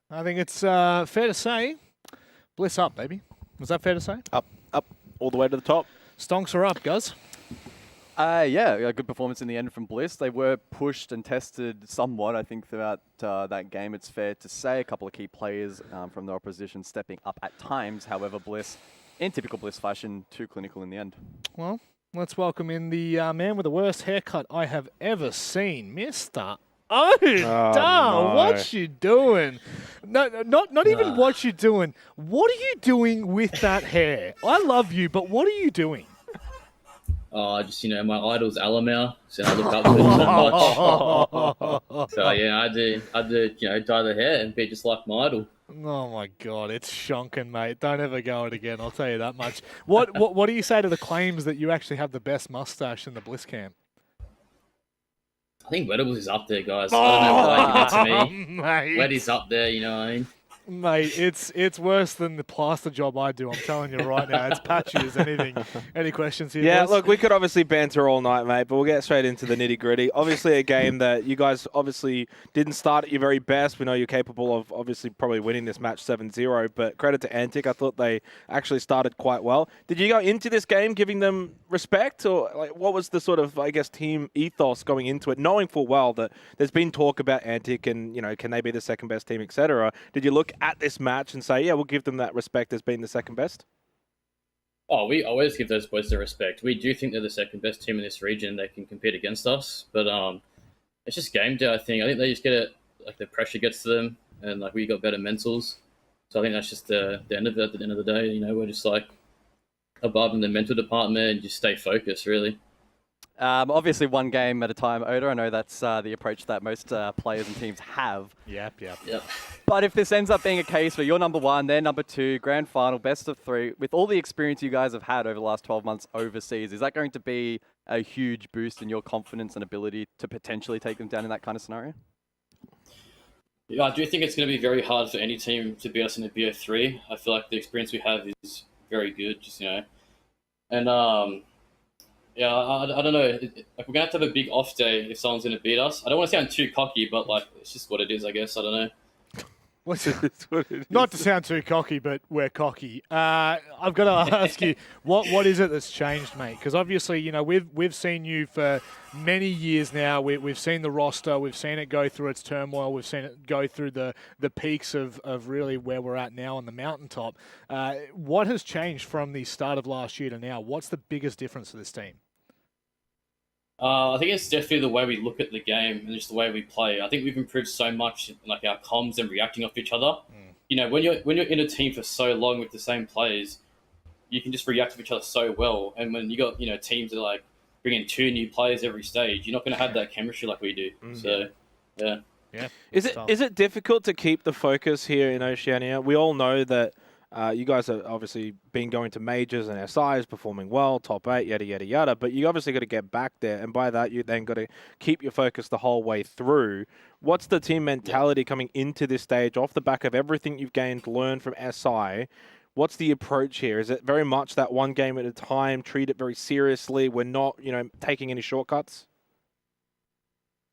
I think it's fair to say, Bliss up, baby. Was that fair to say? Up, all the way to the top. Stonks are up, guys. Yeah, a good performance in the end from Bliss. They were pushed and tested somewhat, I think, throughout that game. It's fair to say a couple of key players from the opposition stepping up at times. However, Bliss, in typical Bliss fashion, too clinical in the end. Well, let's welcome in the man with the worst haircut I have ever seen, Mr. Oda. no. What you doing? No, not even what you doing. What are you doing with that hair? I love you, but what are you doing? Oh, just, my idol's Alamar, so I look up to him so much. So, yeah, I had to, dye the hair and be just like my idol. Oh, my God. It's shonking, mate. Don't ever go it again. I'll tell you that much. What do you say to the claims that you actually have the best mustache in the Bliss camp? I think Wedables is up there, guys. I don't know why you did that to me. Mate. Weddy's up there, you know what I mean? Mate, it's worse than the plaster job I do. I'm telling you right now. It's patchy as anything. Any questions here, Yeah, boys? look, we could obviously banter all night, mate, but we'll get straight into the nitty-gritty. Obviously, a game that you guys obviously didn't start at your very best. We know you're capable of obviously probably winning this match 7-0, but credit to Antic. I thought they actually started quite well. Did you go into this game giving them respect, or like what was the sort of, I guess, team ethos going into it, knowing full well that there's been talk about Antic and, can they be the second best team, etc.? Did you look at this match and say, yeah, we'll give them that respect as being the second best? Oh, we always give those boys the respect. We do think they're the second best team in this region. They can compete against us, but it's just game day. I think they just get it. Like the pressure gets to them, and like we got better mentals. So I think that's just the end of it. At the end of the day, we're just like above in the mental department and just stay focused, really. Obviously, one game at a time, Oda. I know that's the approach that most players and teams have. Yep. But if this ends up being a case where you're number one, they're number two, grand final, best of three, with all the experience you guys have had over the last 12 months overseas, is that going to be a huge boost in your confidence and ability to potentially take them down in that kind of scenario? Yeah, I do think it's going to be very hard for any team to beat us in the BO3. I feel like the experience we have is very good, and yeah, I don't know. Like we're gonna have to have a big off day if someone's gonna beat us. I don't want to sound too cocky, but like it's just what it is, I guess. I don't know. Not to sound too cocky, but we're cocky. I've got to ask you, what is it that's changed, mate? Because obviously, we've seen you for many years now. We've seen the roster, we've seen it go through its turmoil, we've seen it go through the peaks of really where we're at now on the mountaintop. What has changed from the start of last year to now? What's the biggest difference for this team? I think it's definitely the way we look at the game and just the way we play. I think we've improved so much in like our comms and reacting off each other. When you're in a team for so long with the same players, you can just react to each other so well. And when you got teams that like bring in 2 new players every stage, you're not going to have that chemistry like we do. So yeah. Is it difficult to keep the focus here in Oceania? We all know that. You guys have obviously been going to majors and SIs, performing well, top 8, yada, yada, yada. But you obviously got to get back there. And by that, you then got to keep your focus the whole way through. What's the team mentality coming into this stage off the back of everything you've learned from SI? What's the approach here? Is it very much that one game at a time, treat it very seriously? We're not, taking any shortcuts?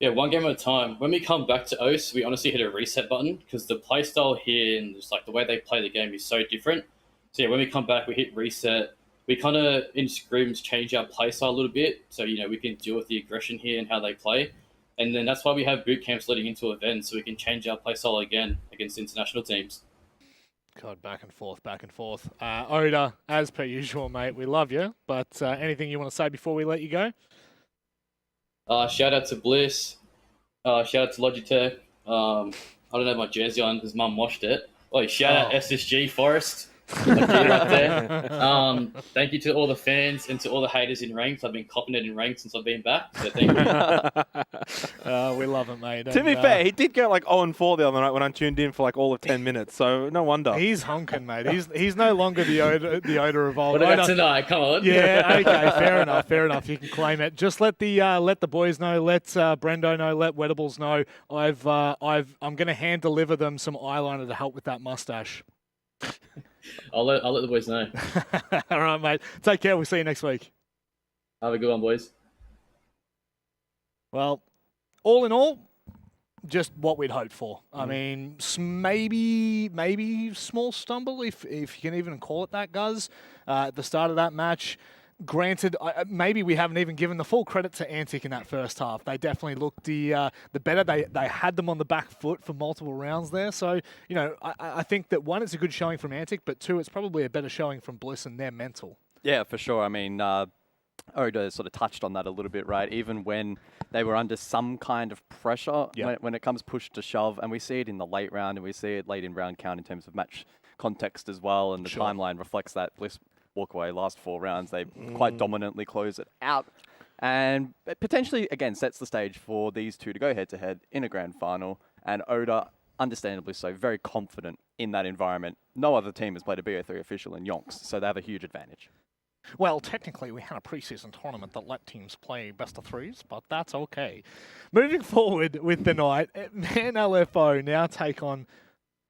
Yeah, one game at a time. When we come back to OCE, we honestly hit a reset button because the play style here and just like the way they play the game is so different. So yeah, when we come back, we hit reset. We kind of in scrims change our play style a little bit, so we can deal with the aggression here and how they play. And then that's why we have boot camps leading into events, so we can change our play style again against international teams. God, back and forth. Oda, as per usual, mate, we love you. But anything you want to say before we let you go? Shout out to Bliss. Shout out to Logitech. I don't have my jersey on because Mum washed it. Oh, shout out SSG Forest. Right there. Thank you to all the fans and to all the haters in ranks. I've been copping it in ranks since I've been back. So thank you. We love it, mate. To be fair, he did go like 0-4 the other night when I tuned in for like all of 10 minutes. So no wonder. He's honking, mate. He's no longer the Oda of old. What about tonight? Come on. Yeah. Okay. Fair enough. You can claim it. Just let the boys know. Let Brendo know. Let Wedables know. I'm going to hand deliver them some eyeliner to help with that mustache. I'll let the boys know. All right, mate. Take care. We'll see you next week. Have a good one, boys. Well, all in all, just what we'd hoped for. I mean, maybe small stumble, if you can even call it that, Guz, at the start of that match. Granted, maybe we haven't even given the full credit to Antic in that first half. They definitely looked the better. They had them on the back foot for multiple rounds there. So, you know, I think that, one, it's a good showing from Antic, but two, it's probably a better showing from Bliss and their mental. Yeah, for sure. I mean, Oda sort of touched on that a little bit, right? Even when they were under some kind of pressure, when it comes push to shove, and we see it in the late round, and we see it late in round count in terms of match context as well, and the timeline reflects that. Bliss walk away last 4 rounds, they quite dominantly close it out, and it potentially, again, sets the stage for these two to go head-to-head in a grand final, and Oda, understandably so, very confident in that environment. No other team has played a BO3 official in Yonks, so they have a huge advantage. Well, technically, we had a preseason tournament that let teams play best of 3s, but that's okay. Moving forward with the night, Man LFO now take on...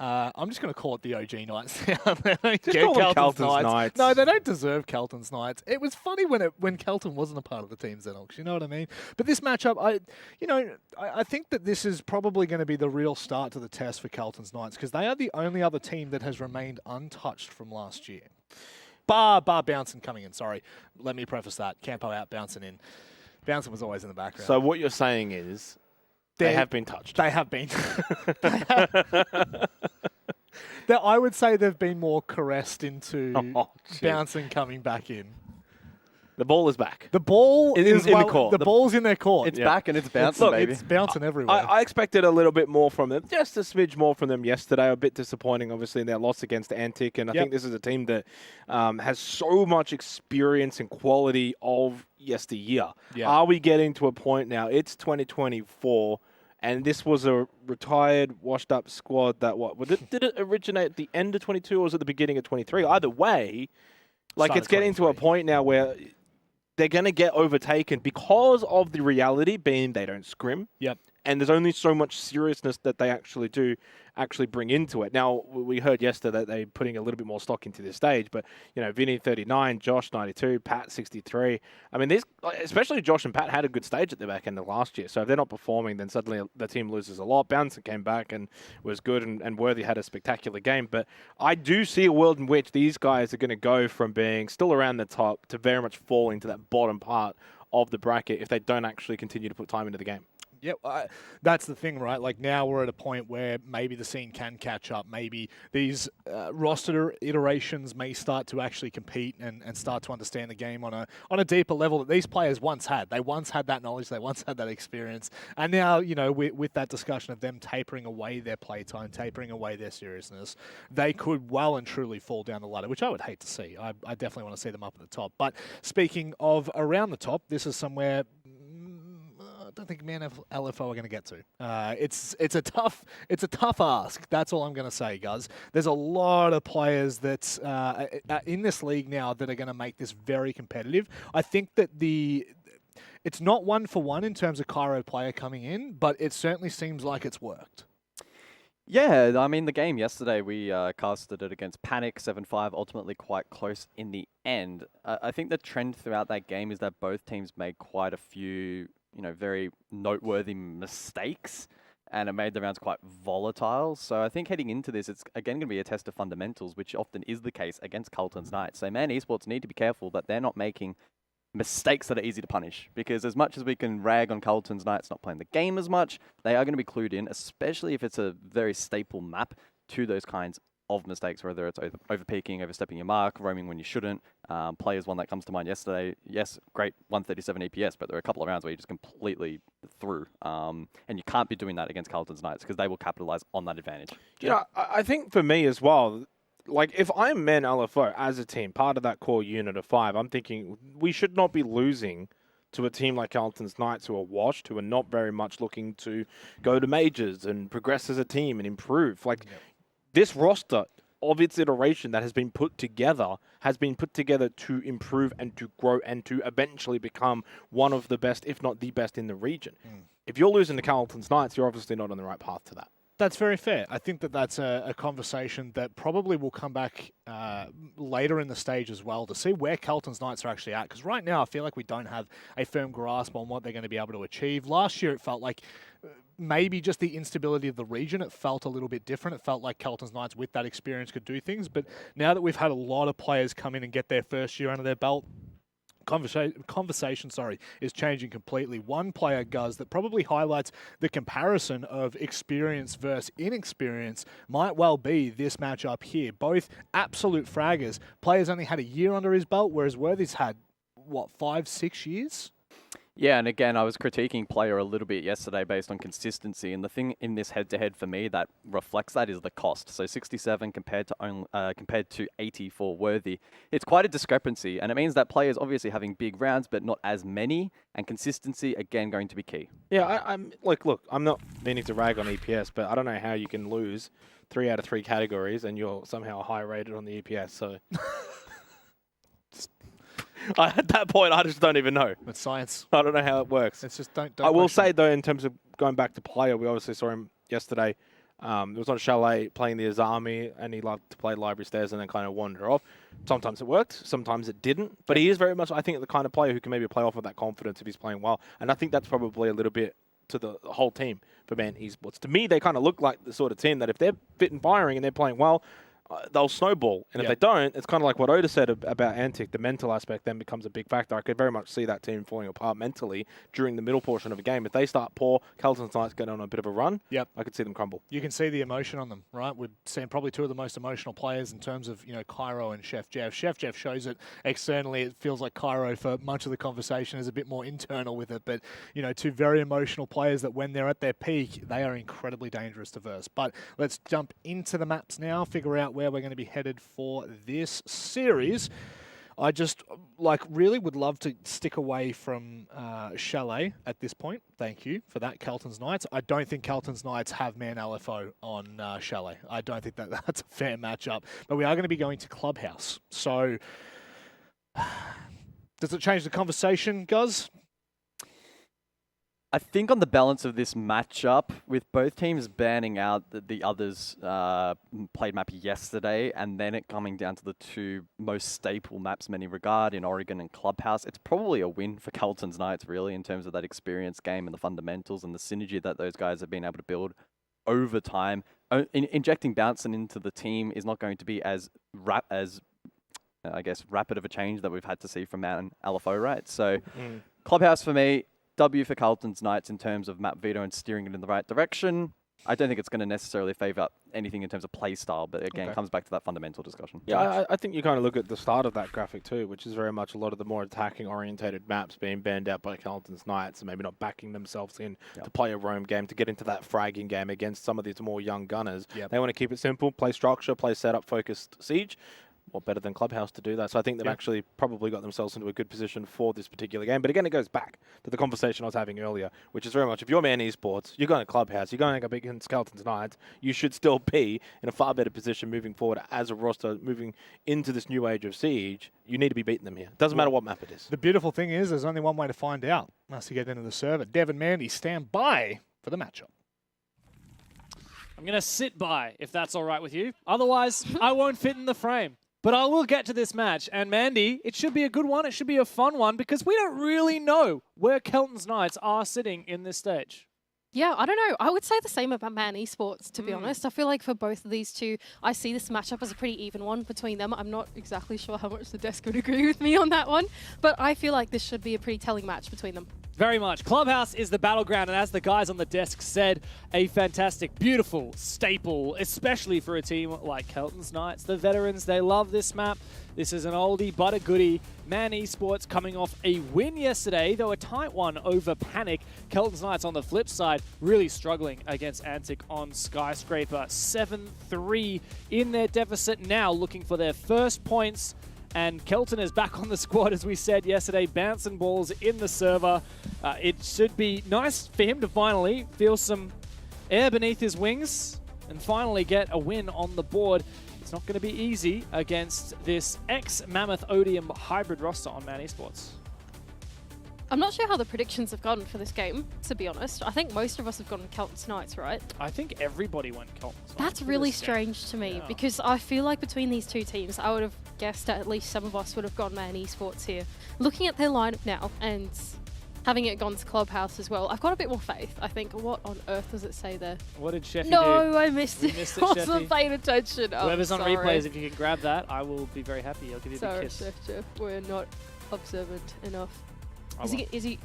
I'm just going to call it the OG Knights. They don't Just call them Kelton's Knights. No, they don't deserve Kelton's Knights. It was funny when Kelton wasn't a part of the team, Xenox, you know what I mean? But this matchup, I think that this is probably going to be the real start to the test for Kelton's Knights, because they are the only other team that has remained untouched from last year. Bar Bouncing coming in, sorry. Let me preface that. Campo out, Bouncing in. Bouncing was always in the background. So what you're saying is they have been touched. They have been. I would say they've been more caressed into Bouncing coming back in. The ball is back. The ball is in the court. The ball's in their court. It's back and it's bouncing, baby. It's bouncing everywhere. I expected a little bit more from them, just a smidge more from them yesterday. A bit disappointing, obviously, in their loss against Antic. And I think this is a team that has so much experience and quality of yesteryear. Yeah. Are we getting to a point now? It's 2024. And this was a retired, washed-up squad that, did it originate at the end of 22 or was it the beginning of 23? Either way, like, it's getting to a point now where they're going to get overtaken because of the reality being they don't scrim. Yep. And there's only so much seriousness that they actually bring into it. Now, we heard yesterday that they're putting a little bit more stock into this stage, but, you know, Vinny 39, Josh 92, Pat 63. I mean, especially Josh and Pat had a good stage at the back end of last year. So if they're not performing, then suddenly the team loses a lot. Bouncer came back and was good, and Worthy had a spectacular game. But I do see a world in which these guys are going to go from being still around the top to very much falling to that bottom part of the bracket if they don't actually continue to put time into the game. Yeah, that's the thing, right? Like, now we're at a point where maybe the scene can catch up. Maybe these roster iterations may start to actually compete and start to understand the game on a deeper level that these players once had. They once had that knowledge. They once had that experience. And now, you know, with that discussion of them tapering away their playtime, tapering away their seriousness, they could well and truly fall down the ladder, which I would hate to see. I definitely want to see them up at the top. But speaking of around the top, this is somewhere... I don't think Man LFO are going to get to. It's a tough ask. That's all I'm going to say, Guz. There's a lot of players that in this league now that are going to make this very competitive. I think that it's not 1-for-1 in terms of Cairo player coming in, but it certainly seems like it's worked. Yeah, I mean, the game yesterday, we casted it against Panic 7-5, ultimately quite close in the end. I think the trend throughout that game is that both teams made quite a few, very noteworthy mistakes, and it made the rounds quite volatile. So I think heading into this, it's again going to be a test of fundamentals, which often is the case against Carlton's Knights. So Man Esports need to be careful that they're not making mistakes that are easy to punish, because as much as we can rag on Carlton's Knights not playing the game as much, they are going to be clued in, especially if it's a very staple map to those kinds of mistakes, whether it's over-peaking, overstepping your mark, roaming when you shouldn't. Players, one that comes to mind yesterday, yes, great 137 EPS, but there are a couple of rounds where you just completely through. And you can't be doing that against Carlton's Knights because they will capitalize on that advantage. Yeah, I think for me as well, like, if I'm Man LFO as a team, part of that core unit of 5, I'm thinking we should not be losing to a team like Carlton's Knights, who are washed, who are not very much looking to go to majors and progress as a team and improve. Like, this roster of its iteration that has been put together to improve and to grow and to eventually become one of the best, if not the best, in the region. If you're losing to Carlton's Knights, you're obviously not on the right path to that. That's very fair. I think that that's a conversation that probably will come back later in the stage as well to see where Carlton's Knights are actually at. Because right now, I feel like we don't have a firm grasp on what they're going to be able to achieve. Last year, it felt like maybe just the instability of the region, it felt a little bit different. It felt like Kelton's Knights with that experience could do things. But now that we've had a lot of players come in and get their first year under their belt, conversation is changing completely. One player, Guz, that probably highlights the comparison of experience versus inexperience might well be this matchup here. Both absolute fraggers. Players only had a year under his belt, whereas Worthy's had, what, 5-6 years? Yeah, and again, I was critiquing player a little bit yesterday based on consistency, and the thing in this head-to-head for me that reflects that is the cost. So 67 compared to 80 for Worthy. It's quite a discrepancy, and it means that players obviously having big rounds, but not as many, and consistency, again, going to be key. Yeah, I'm like, look, I'm not meaning to rag on EPS, but I don't know how you can lose 3 out of 3 categories and you're somehow high rated on the EPS, so... At that point, I just don't even know. It's science. I don't know how it works. It's just don't I will question say, though, in terms of going back to player, we obviously saw him yesterday. It was on Chalet playing the Azami, and he loved to play Library Stairs and then kind of wander off. Sometimes it worked, sometimes it didn't. But he is very much, I think, the kind of player who can maybe play off of that confidence if he's playing well. And I think that's probably a little bit to the whole team for Man Esports. To me, they kind of look like the sort of team that if they're fit and firing and they're playing well, they'll snowball. And if they don't, it's kind of like what Oda said about Antic. The mental aspect then becomes a big factor. I could very much see that team falling apart mentally during the middle portion of a game. If they start poor, Kelton's Knights get on a bit of a run, I could see them crumble. You can see the emotion on them, right? We've seen probably two of the most emotional players in terms of, Cairo and Chef Jeff. Chef Jeff shows it externally. It feels like Cairo, for much of the conversation, is a bit more internal with it. But, two very emotional players that when they're at their peak, they are incredibly dangerous to verse. But let's jump into the maps now, figure out where we're going to be headed for this series. I just, really would love to stick away from Chalet at this point. Thank you for that, Kelton's Knights. I don't think Kelton's Knights have man LFO on Chalet. I don't think that's a fair matchup. But we are going to be going to Clubhouse. So, does it change the conversation, Guz? I think on the balance of this matchup, with both teams banning out the others' played map yesterday, and then it coming down to the two most staple maps many regard in Oregon and Clubhouse, it's probably a win for Kelton's Knights, really, in terms of that experience game and the fundamentals and the synergy that those guys have been able to build over time. Injecting Bouncing into the team is not going to be as rapid of a change that we've had to see from Man LFO, right? So, Clubhouse for me, W for Kelton's Knights in terms of map veto and steering it in the right direction. I don't think it's going to necessarily favour anything in terms of play style, but again, it comes back to that fundamental discussion. Yeah, I think you kind of look at the start of that graphic too, which is very much a lot of the more attacking-orientated maps being banned out by Kelton's Knights and maybe not backing themselves in to play a roam game, to get into that fragging game against some of these more young gunners. They want to keep it simple, play structure, play setup-focused Siege. What better than Clubhouse to do that? So I think they've actually probably got themselves into a good position for this particular game. But again, it goes back to the conversation I was having earlier, which is very much, if you're Man Esports, you're going to Clubhouse, you're going up against Kelton's Knights, you should still be in a far better position moving forward as a roster, moving into this new age of Siege. You need to be beating them here. Doesn't matter what map it is. The beautiful thing is there's only one way to find out. That's to get into the server. Dev and Mandy, stand by for the matchup. I'm going to sit by, if that's all right with you. Otherwise, I won't fit in the frame. But I will get to this match. And Mandy, it should be a good one. It should be a fun one because we don't really know where Kelton's Knights are sitting in this stage. Yeah, I don't know. I would say the same about Man Esports, to be honest. I feel like for both of these two, I see this matchup as a pretty even one between them. I'm not exactly sure how much the desk would agree with me on that one, but I feel like this should be a pretty telling match between them. Very much. Clubhouse is the battleground, and as the guys on the desk said, a fantastic, beautiful staple, especially for a team like Kelton's Knights. The veterans, they love this map. This is an oldie but a goodie. Man Esports coming off a win yesterday, though a tight one over Panic. Kelton's Knights on the flip side, really struggling against Antic on Skyscraper. 7-3 in their deficit now, looking for their first points. And Kelton is back on the squad, as we said yesterday, bouncing balls in the server. It should be nice for him to finally feel some air beneath his wings and finally get a win on the board. It's not going to be easy against this ex-Mammoth Odium hybrid roster on Man Esports. I'm not sure how the predictions have gone for this game, to be honest. I think most of us have gone Kelton's Knights, right? I think everybody went Kelton's Knights. That's really strange to me because I feel like between these two teams, I would have guessed that at least some of us would have gone Man Esports here. Looking at their lineup now and having it gone to Clubhouse as well. I've got a bit more faith, I think. What on earth does it say there? What did Sheffy do? No, I missed it. Missed it, I wasn't Sheffy. paying attention. Oh, Whoever's on sorry. replays, if you can grab that, I will be very happy. I'll give you a Sorry, big kiss. Jeff. We're not observant enough. I Is he?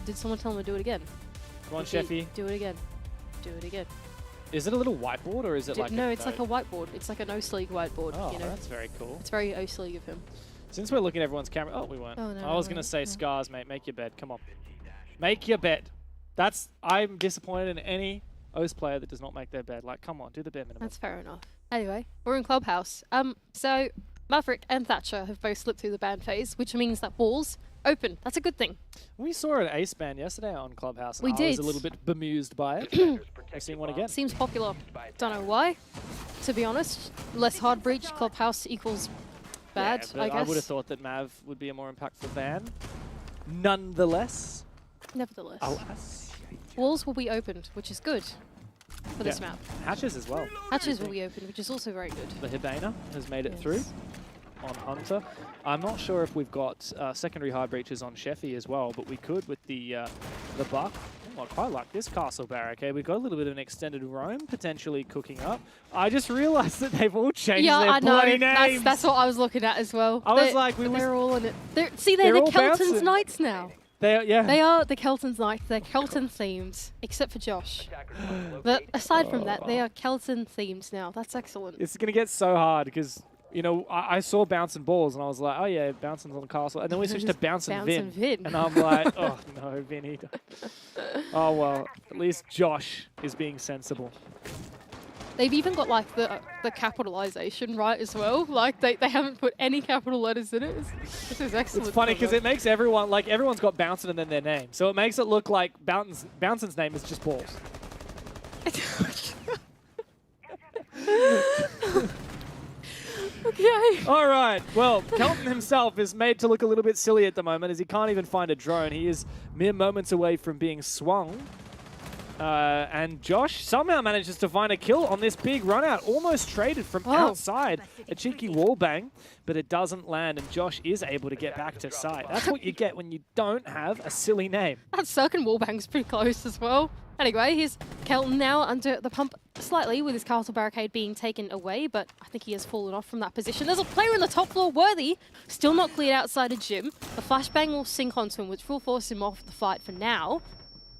Did someone tell him to do it again? Come on, Is he- Sheffy. Do it again. Do it again. Is it a little whiteboard or is it like no, it's like a whiteboard. It's like an OCE League whiteboard. Oh, you know? that's very cool. It's very OCE League of him. Since we're looking at everyone's camera, oh, we weren't. Oh, no, I was no, gonna no, say no. Scars, mate. Make your bed. Come on, make your bed. I'm disappointed in any OCE player that does not make their bed. Like, come on, do the bare minimum. That's fair enough. Anyway, we're in Clubhouse. So Maverick and Thatcher have both slipped through the ban phase, which means that balls open. That's a good thing. We saw an ace ban yesterday on Clubhouse. And We I did. was a little bit bemused by it. We're seeing one again. Seems popular. Don't know why. To be honest, less hard breach. Clubhouse equals bad. Yeah, but I guess. I would have thought that Mav would be a more impactful ban. Nonetheless. Nevertheless, Alas. walls will be opened, which is good for this Yeah. map. Hatches as well. Hatches will be opened, which is also very good. The Hibana has made it Yes. through on Hunter. I'm not sure if we've got secondary high breaches on Sheffy as well, but we could with the buck. Oh, I quite like this castle barricade. We've got a little bit of an extended roam potentially cooking up. I just realised that they've all changed Yeah, their I know. bloody names. That's what I was looking at as well. I was like, they're all in it. They're they're the all Kelton's bouncing. Knights now. They are the Kelton's Knights. They're Kelton themed, except for Josh. But aside from that, they are Kelton themed now. That's excellent. It's going to get so hard because, you know, I saw bouncing balls and I was like, oh yeah, bouncing on the castle. And then we switched to bouncing Bouncing Vin. And I'm like, oh no, Vinny. Oh well, at least Josh is being sensible. They've even got like the capitalization right as well. Like they haven't put any capital letters in it. This is excellent. It's funny because it makes everyone, like everyone's got Bouncin and then their name. So it makes it look like Bouncing's name is just balls. Okay. All right. Well, Kelton himself is made to look a little bit silly at the moment as he can't even find a drone. He is mere moments away from being swung. And Josh somehow manages to find a kill on this big run out. Almost traded from outside. A cheeky wall bang, but it doesn't land. And Josh is able to get back to site. That's what you get when you don't have a silly name. That second wallbang's pretty close as well. Anyway, here's Kelton now under the pump slightly with his castle barricade being taken away, but I think he has fallen off from that position. There's a player in the top floor, Worthy, still not cleared outside of Jim. The flashbang will sink onto him, which will force him off the fight for now.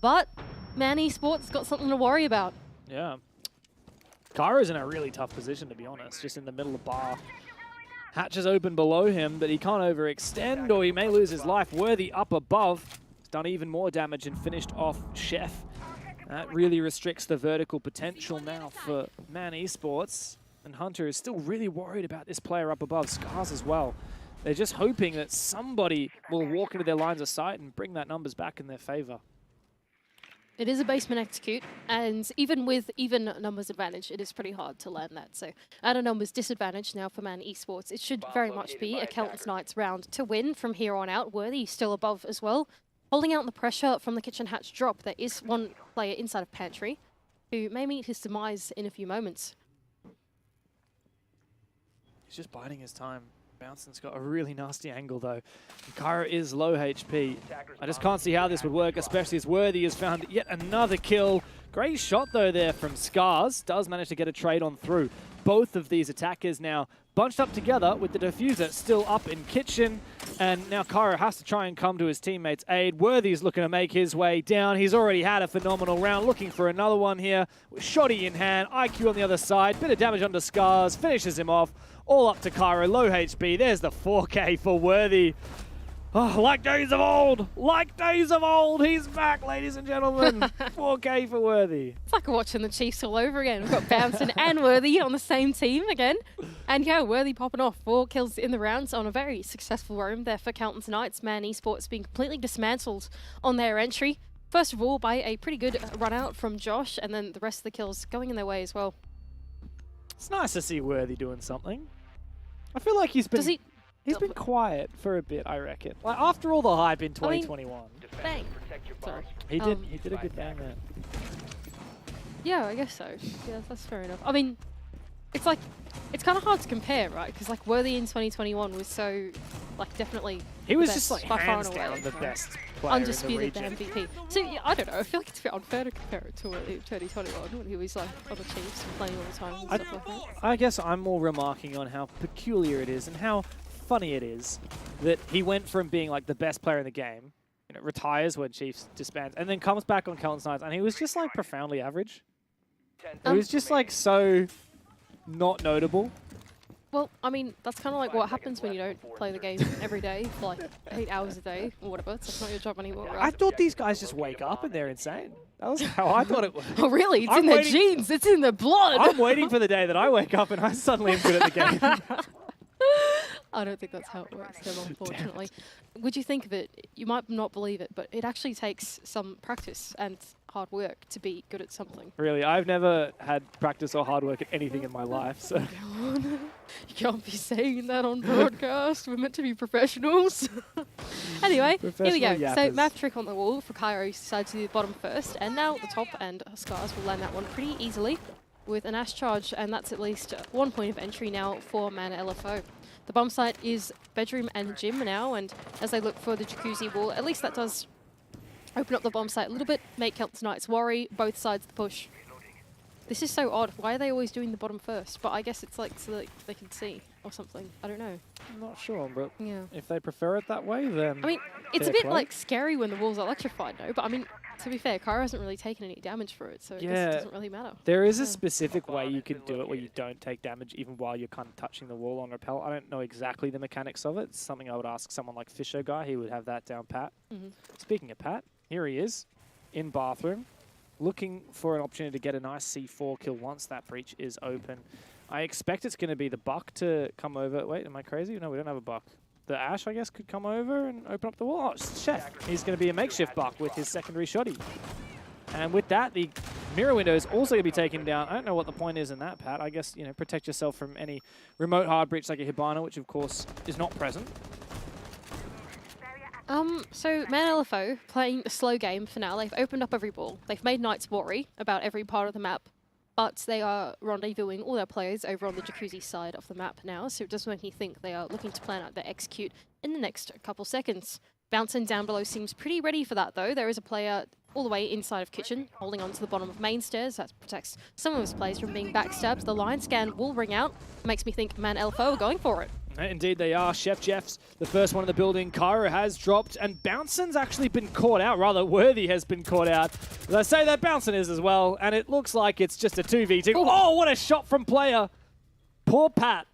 But Man Esports got something to worry about. Yeah. Kara's in a really tough position, to be honest, just in the middle of bar. Hatch is open below him, but he can't overextend or he may lose his life. Worthy up above. He's done even more damage and finished off Chef. That really restricts the vertical potential now for Man Esports. And Hunter is still really worried about this player up above. Scars as well. They're just hoping that somebody will walk into their lines of sight and bring that numbers back in their favor. It is a basement execute, and even with even numbers advantage, it is pretty hard to land that. So at a numbers disadvantage now for Man Esports, it should very much be a Kelton's Knights round to win from here on out. Worthy still above as well. Holding out the pressure from the kitchen hatch drop, there is one player inside of Pantry who may meet his demise in a few moments. He's just biding his time. Bouncing's got a really nasty angle though. Kyra is low HP. I just can't see how this would work, especially as Worthy has found yet another kill. Great shot though there from Scars. Does manage to get a trade on through. Both of these attackers now bunched up together with the diffuser still up in kitchen. And now Kyra has to try and come to his teammates' aid. Worthy's looking to make his way down. He's already had a phenomenal round, looking for another one here. With Shoddy in hand, IQ on the other side. Bit of damage under Scars, finishes him off. All up to Kyra, low HP. There's the 4K for Worthy. Oh, like days of old. Like days of old. He's back, ladies and gentlemen. 4K for Worthy. It's like watching the Chiefs all over again. We've got Bouncing and Worthy on the same team again. And yeah, Worthy popping off 4 kills in the rounds on a very successful roam there for Kelton's Knights. Man Esports being completely dismantled on their entry. First of all, by a pretty good run out from Josh, and then the rest of the kills going in their way as well. It's nice to see Worthy doing something. I feel like he's been quiet for a bit, I reckon. Like after all the hype in 2021. Bang. Sorry. He did a good bang there. Yeah, I guess so. Yeah, that's fair enough. I mean, it's like, it's kind of hard to compare, right? Because like Worthy in 2021 was so Like, definitely. He the was best, just like by far hands and away. down the best player Undisputed in the region. MVP. So yeah, I don't know. I feel like it's a bit unfair to compare it to 2021 when he was like on the Chiefs and playing all the time and stuff like that. I guess I'm more remarking on how peculiar it is and how funny it is that he went from being like the best player in the game, you know, retires when Chiefs disbands, and then comes back on Kelton's Knights, and he was just like profoundly average. He was just like so not notable. Well, I mean, that's kind of like what happens when you don't play the game every day for like 8 hours a day or whatever. It's like not your job anymore, right? I thought these guys just wake up and they're insane. That was how I thought it was. Oh, really? It's in their genes. It's in their blood. I'm waiting for the day that I wake up and I suddenly am good at the game. I don't think that's how it works, though, unfortunately. Would you think of it? You might not believe it, but it actually takes some practice and hard work to be good at something. Really, I've never had practice or hard work at anything in my life, so. You can't be saying that on broadcast. We're meant to be professionals. Anyway, here we go. So map trick on the wall for Cairo decides to do the bottom first, and now the top, and Scars will land that one pretty easily with an Ash charge, and that's at least 1 point of entry now for Man LFO. The bomb site is bedroom and gym now, and as they look for the jacuzzi wall, at least that does open up the bomb site a little bit, make Kelton's Knights worry, both sides of the push. This is so odd. Why are they always doing the bottom first? But I guess it's like so that they can see or something. I don't know. I'm not sure, but yeah. If they prefer it that way, then. I mean, it's a bit like scary when the wall's electrified, no? But I mean, to be fair, Cairo hasn't really taken any damage for it, so I guess it doesn't really matter. There is a specific way you can do it where you don't take damage even while you're kind of touching the wall on rappel. I don't know exactly the mechanics of it. It's something I would ask someone like Fisher Guy. He would have that down pat. Speaking of Pat, here he is in bathroom, looking for an opportunity to get a nice C4 kill once that breach is open. I expect it's going to be the Buck to come over. Wait, am I crazy? No, we don't have a Buck. The Ash, I guess, could come over and open up the wall. Oh, Chef. He's going to be a makeshift Buck with his secondary shoddy. And with that, the mirror window is also going to be taken down. I don't know what the point is in that, Pat. I guess, you know, protect yourself from any remote hard breach like a Hibana, which, of course, is not present. So Man LFO playing a slow game for now. They've opened up every ball. They've made Knights worry about every part of the map, but they are rendezvousing all their players over on the jacuzzi side of the map now, so it does make me think they are looking to plan out their execute in the next couple seconds. Bouncing down below seems pretty ready for that, though. There is a player all the way inside of kitchen, holding on to the bottom of main stairs. That protects some of his players from being backstabbed. The line scan will ring out. Makes me think Man LFO are going for it. Indeed they are. Chef Jeff's the first one in the building. Cairo has dropped, and Bouncing's actually been caught out. Rather, Worthy has been caught out. As I say, that Bouncing is as well, and it looks like it's just a 2v2. Oh, what a shot from player. Poor Pat.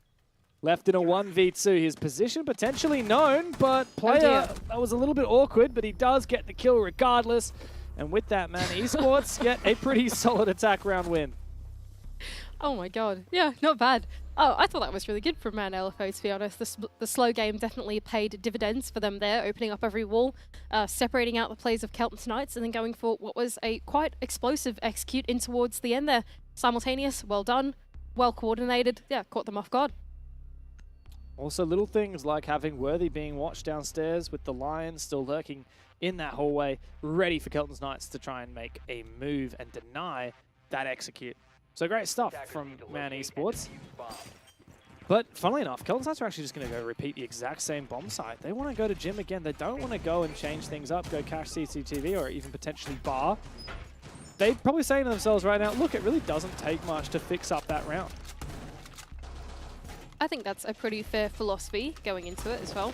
Left in a 1v2. His position potentially known, but player, that was a little bit awkward, but he does get the kill regardless. And with that, man, Esports get a pretty solid attack round win. Oh my god. Yeah, not bad. Oh, I thought that was really good from Man LFO, to be honest. The slow game definitely paid dividends for them there, opening up every wall, separating out the plays of Kelton's Knights, and then going for what was a quite explosive execute in towards the end there. Simultaneous, well done, well coordinated. Yeah, caught them off guard. Also, little things like having Worthy being watched downstairs with the Lion still lurking in that hallway, ready for Kelton's Knights to try and make a move and deny that execute. So great stuff from Man Esports. But funnily enough, Kelton's Knights are actually just going to go repeat the exact same bomb site. They want to go to gym again. They don't want to go and change things up, go cache CCTV or even potentially bar. They're probably saying to themselves right now, look, it really doesn't take much to fix up that round. I think that's a pretty fair philosophy going into it as well.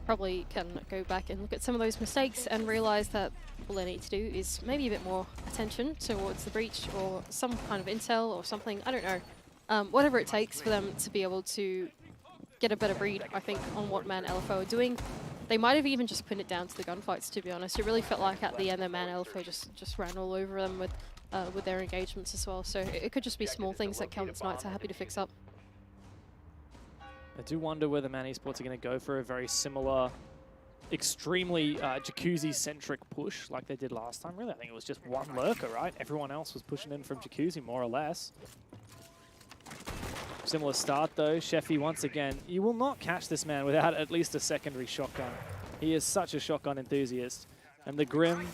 Probably can go back and look at some of those mistakes and realize that all they need to do is maybe a bit more attention towards the breach or some kind of intel or something. I don't know. Whatever it takes for them to be able to get a better read, I think, on what Man LFO are doing. They might have even just pinned it down to the gunfights, to be honest. It really felt like at the end that Man LFO just ran all over them with their engagements as well. So it could just be small things that Kelton's Knights are happy to fix up. I do wonder whether Man Esports are going to go for a very similar, extremely jacuzzi-centric push like they did last time. Really, I think it was just one lurker, right? Everyone else was pushing in from jacuzzi, more or less. Similar start, though. Sheffy, once again, you will not catch this man without at least a secondary shotgun. He is such a shotgun enthusiast. And the Grim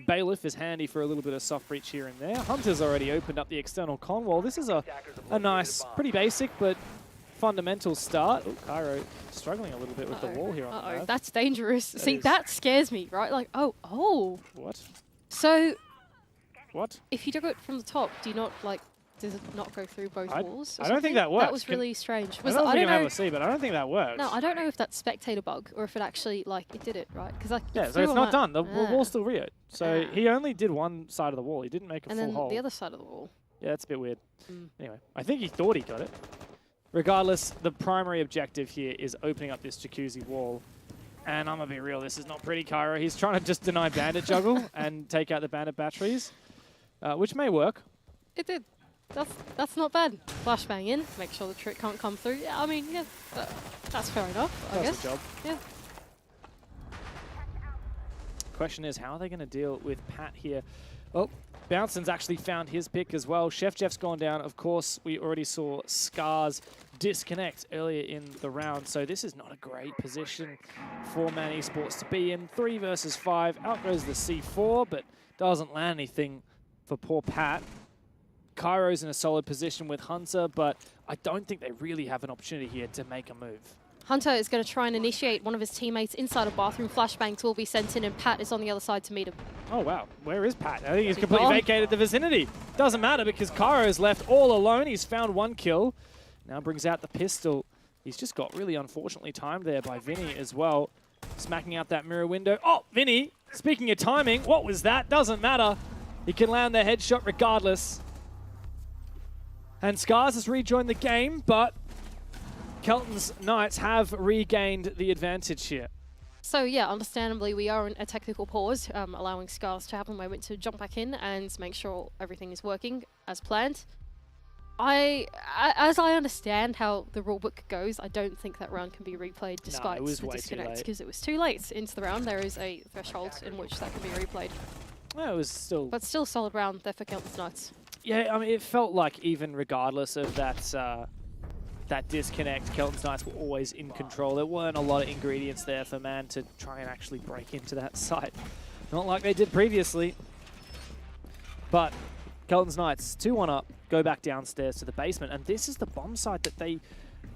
Bailiff is handy for a little bit of soft breach here and there. Hunter's already opened up the external con wall. This is a nice, pretty basic, but fundamental start. Oh, Cairo struggling a little bit with the wall here on the map. That's dangerous. See, that scares me, right? Like, oh. What? So, what? If you do it from the top, do you not, like, does it not go through both walls? I don't think that works. That was really strange. I don't know if we can have a see, but I don't think that works. No, I don't know if that's spectator bug or if it actually, like, it did it, right? Because yeah, so it's not done. The wall's still reoed. So he only did one side of the wall. He didn't make a full hole. And then the other side of the wall. Yeah, that's a bit weird. Anyway, I think he thought he got it. Regardless, the primary objective here is opening up this jacuzzi wall. And I'm going to be real, this is not pretty, Cairo. He's trying to just deny bandit juggle and take out the bandit batteries, which may work. It did. That's not bad. Flashbang in, make sure the trick can't come through. Yeah, I mean, yeah, that's fair enough, I guess. That's the job. Yeah. Question is, how are they going to deal with Pat here? Oh, Bouncing's actually found his pick as well. Jeff's gone down. Of course, we already saw Scars disconnect earlier in the round, so this is not a great position for Man Esports to be in. 3 versus 5. Out goes the C4, but doesn't land anything for poor Pat. Cairo's in a solid position with Hunter, but I don't think they really have an opportunity here to make a move. Hunter is going to try and initiate one of his teammates inside a bathroom. Flashbangs will be sent in, and Pat is on the other side to meet him. Oh, wow. Where is Pat? I think he's completely vacated the vicinity. Doesn't matter because Cairo's left all alone. He's found 1 kill. Now brings out the pistol. He's just got really unfortunately timed there by Vinny as well. Smacking out that mirror window. Oh, Vinny, speaking of timing, what was that? Doesn't matter. He can land the headshot regardless. And Scars has rejoined the game, but Kelton's Knights have regained the advantage here. So yeah, understandably, we are in a technical pause, allowing Scars to have a moment to jump back in and make sure everything is working as planned. As I understand how the rulebook goes, I don't think that round can be replayed despite the disconnect, because it was too late into the round. There is a threshold in which that can be replayed. Well, it was still... But still solid round there for Kelton's Knights. Yeah, I mean, it felt like even regardless of that that disconnect, Kelton's Knights were always in control. There weren't a lot of ingredients there for Man to try and actually break into that site. Not like they did previously. But Kelton's Knights, 2-1 up, go back downstairs to the basement. And this is the bomb site that they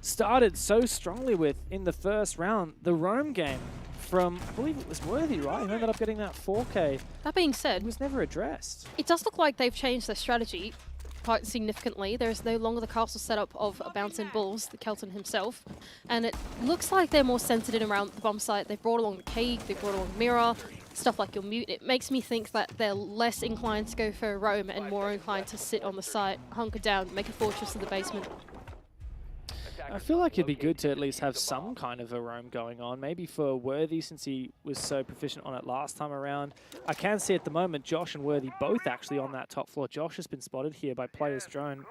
started so strongly with in the first round. The roam game from, I believe it was Worthy, right? Who ended up getting that 4K. That being said, it was never addressed. It does look like they've changed their strategy quite significantly. There's no longer the castle setup of a Bouncing Bulls, the Kelton himself, and it looks like they're more centered in around the bomb site. They've brought along the Keg, they've brought along Mirror, stuff like your Mute. It makes me think that they're less inclined to go for a roam and more inclined to sit on the site, hunker down, make a fortress of the basement. I feel like it'd be good to at least have some kind of a roam going on. Maybe for Worthy, since he was so proficient on it last time around. I can see at the moment Josh and Worthy both actually on that top floor. Josh has been spotted here by player's drone.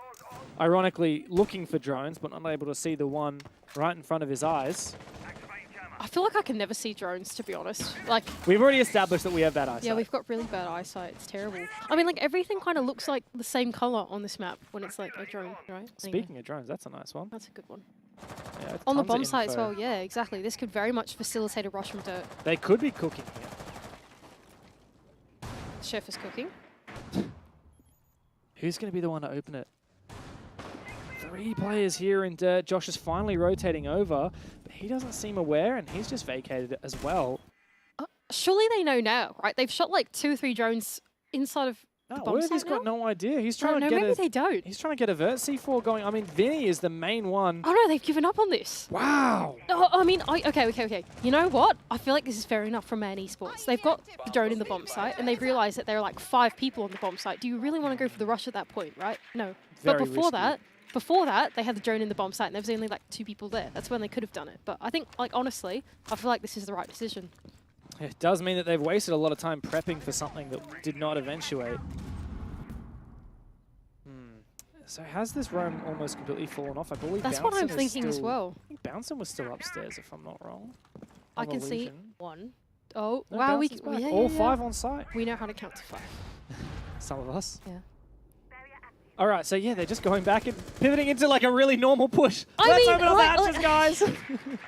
Ironically, looking for drones, but not able to see the one right in front of his eyes. I feel like I can never see drones, to be honest. Like, we've already established that we have bad eyesight. Yeah, we've got really bad eyesight. It's terrible. I mean, like, everything kind of looks like the same color on this map when it's like a drone, right? Speaking of drones, that's a nice one. That's a good one. Yeah, on the bomb site as well, yeah, exactly. This could very much facilitate a rush from dirt. They could be cooking here. Chef is cooking. Who's going to be the one to open it? 3 players here in dirt. Josh is finally rotating over, but he doesn't seem aware, and he's just vacated it as well. Surely they know now, right? They've shot like 2 or 3 drones inside of the bomb site He's got no idea. He's trying to get maybe they don't. He's trying to get a vert C4 going. I mean, Vinny is the main one. Oh no, they've given up on this. Wow. Oh, I mean, okay. You know what? I feel like this is fair enough from Man Esports. They've got the drone in the bomb site, and they've realized that there are like 5 people on the bomb site. Do you really want to go for the rush at that point, right? No. Very but before risky. Before that, they had the drone in the bomb site, and there was only like 2 people there. That's when they could have done it. But I think, like, honestly, I feel like this is the right decision. It does mean that they've wasted a lot of time prepping for something that did not eventuate. So has this roam almost completely fallen off? I believe that's what I'm thinking as well. I think Bouncing was still upstairs, if I'm not wrong. I can see 1. Oh, no, wow. All 5 on site. We know how to count to 5. Some of us. Yeah. All right, so yeah, they're just going back and pivoting into like a really normal push. Let's open up the hatches, guys.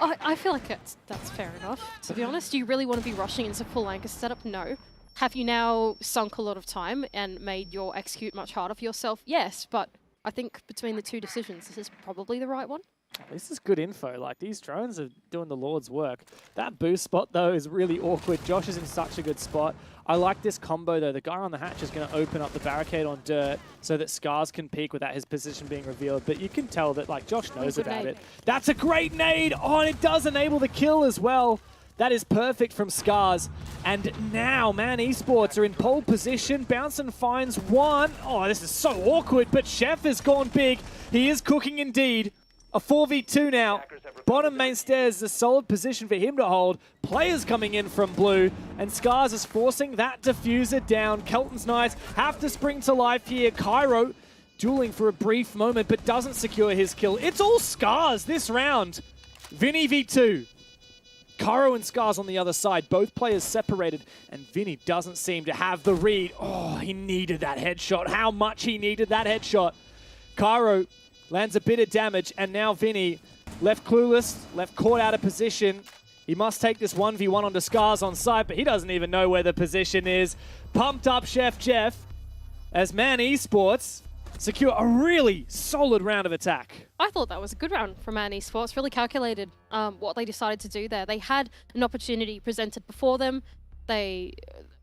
I feel like that's fair enough. To be honest, do you really want to be rushing into full anchor setup? No. Have you now sunk a lot of time and made your execute much harder for yourself? Yes, but I think between the 2 decisions, this is probably the right one. This is good info. Like, these drones are doing the Lord's work. That boost spot, though, is really awkward. Josh is in such a good spot. I like this combo, though. The guy on the hatch is going to open up the barricade on dirt so that Scars can peek without his position being revealed. But you can tell that, like, Josh knows about it. That's a great nade. Oh, and it does enable the kill as well. That is perfect from Scars. And now, man, Esports are in pole position. Bouncin finds one. Oh, this is so awkward, but Chef has gone big. He is cooking indeed. A 4v2 now. Bottom main stairs is a solid position for him to hold. Players coming in from blue, and Scars is forcing that diffuser down. Kelton's Knights have to spring to life here. Cairo dueling for a brief moment, but doesn't secure his kill. It's all Scars this round. Vinny v2. Cairo and Scars on the other side, both players separated, and Vinny doesn't seem to have the read. Oh, he needed that headshot. How much he needed that headshot. Cairo lands a bit of damage, and now Vinny left clueless, left caught out of position. He must take this 1v1 onto Scars on site, but he doesn't even know where the position is. Pumped up Chef Jeff as Man Esports secure a really solid round of attack. I thought that was a good round from Man Esports. Really calculated what they decided to do there. They had an opportunity presented before them. They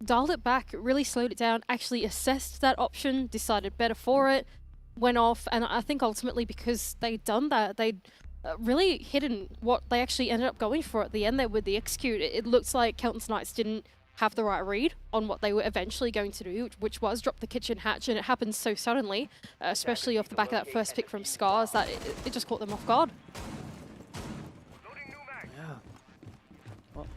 dialed it back, really slowed it down, actually assessed that option, decided better for it, went off, and I think ultimately because they'd done that, they'd really hidden what they actually ended up going for at the end there with the execute. It looks like Kelton's Knights didn't have the right read on what they were eventually going to do, which was drop the kitchen hatch, and it happened so suddenly, especially off the back of that first pick from Scars, that it just caught them off guard. Yeah. Well,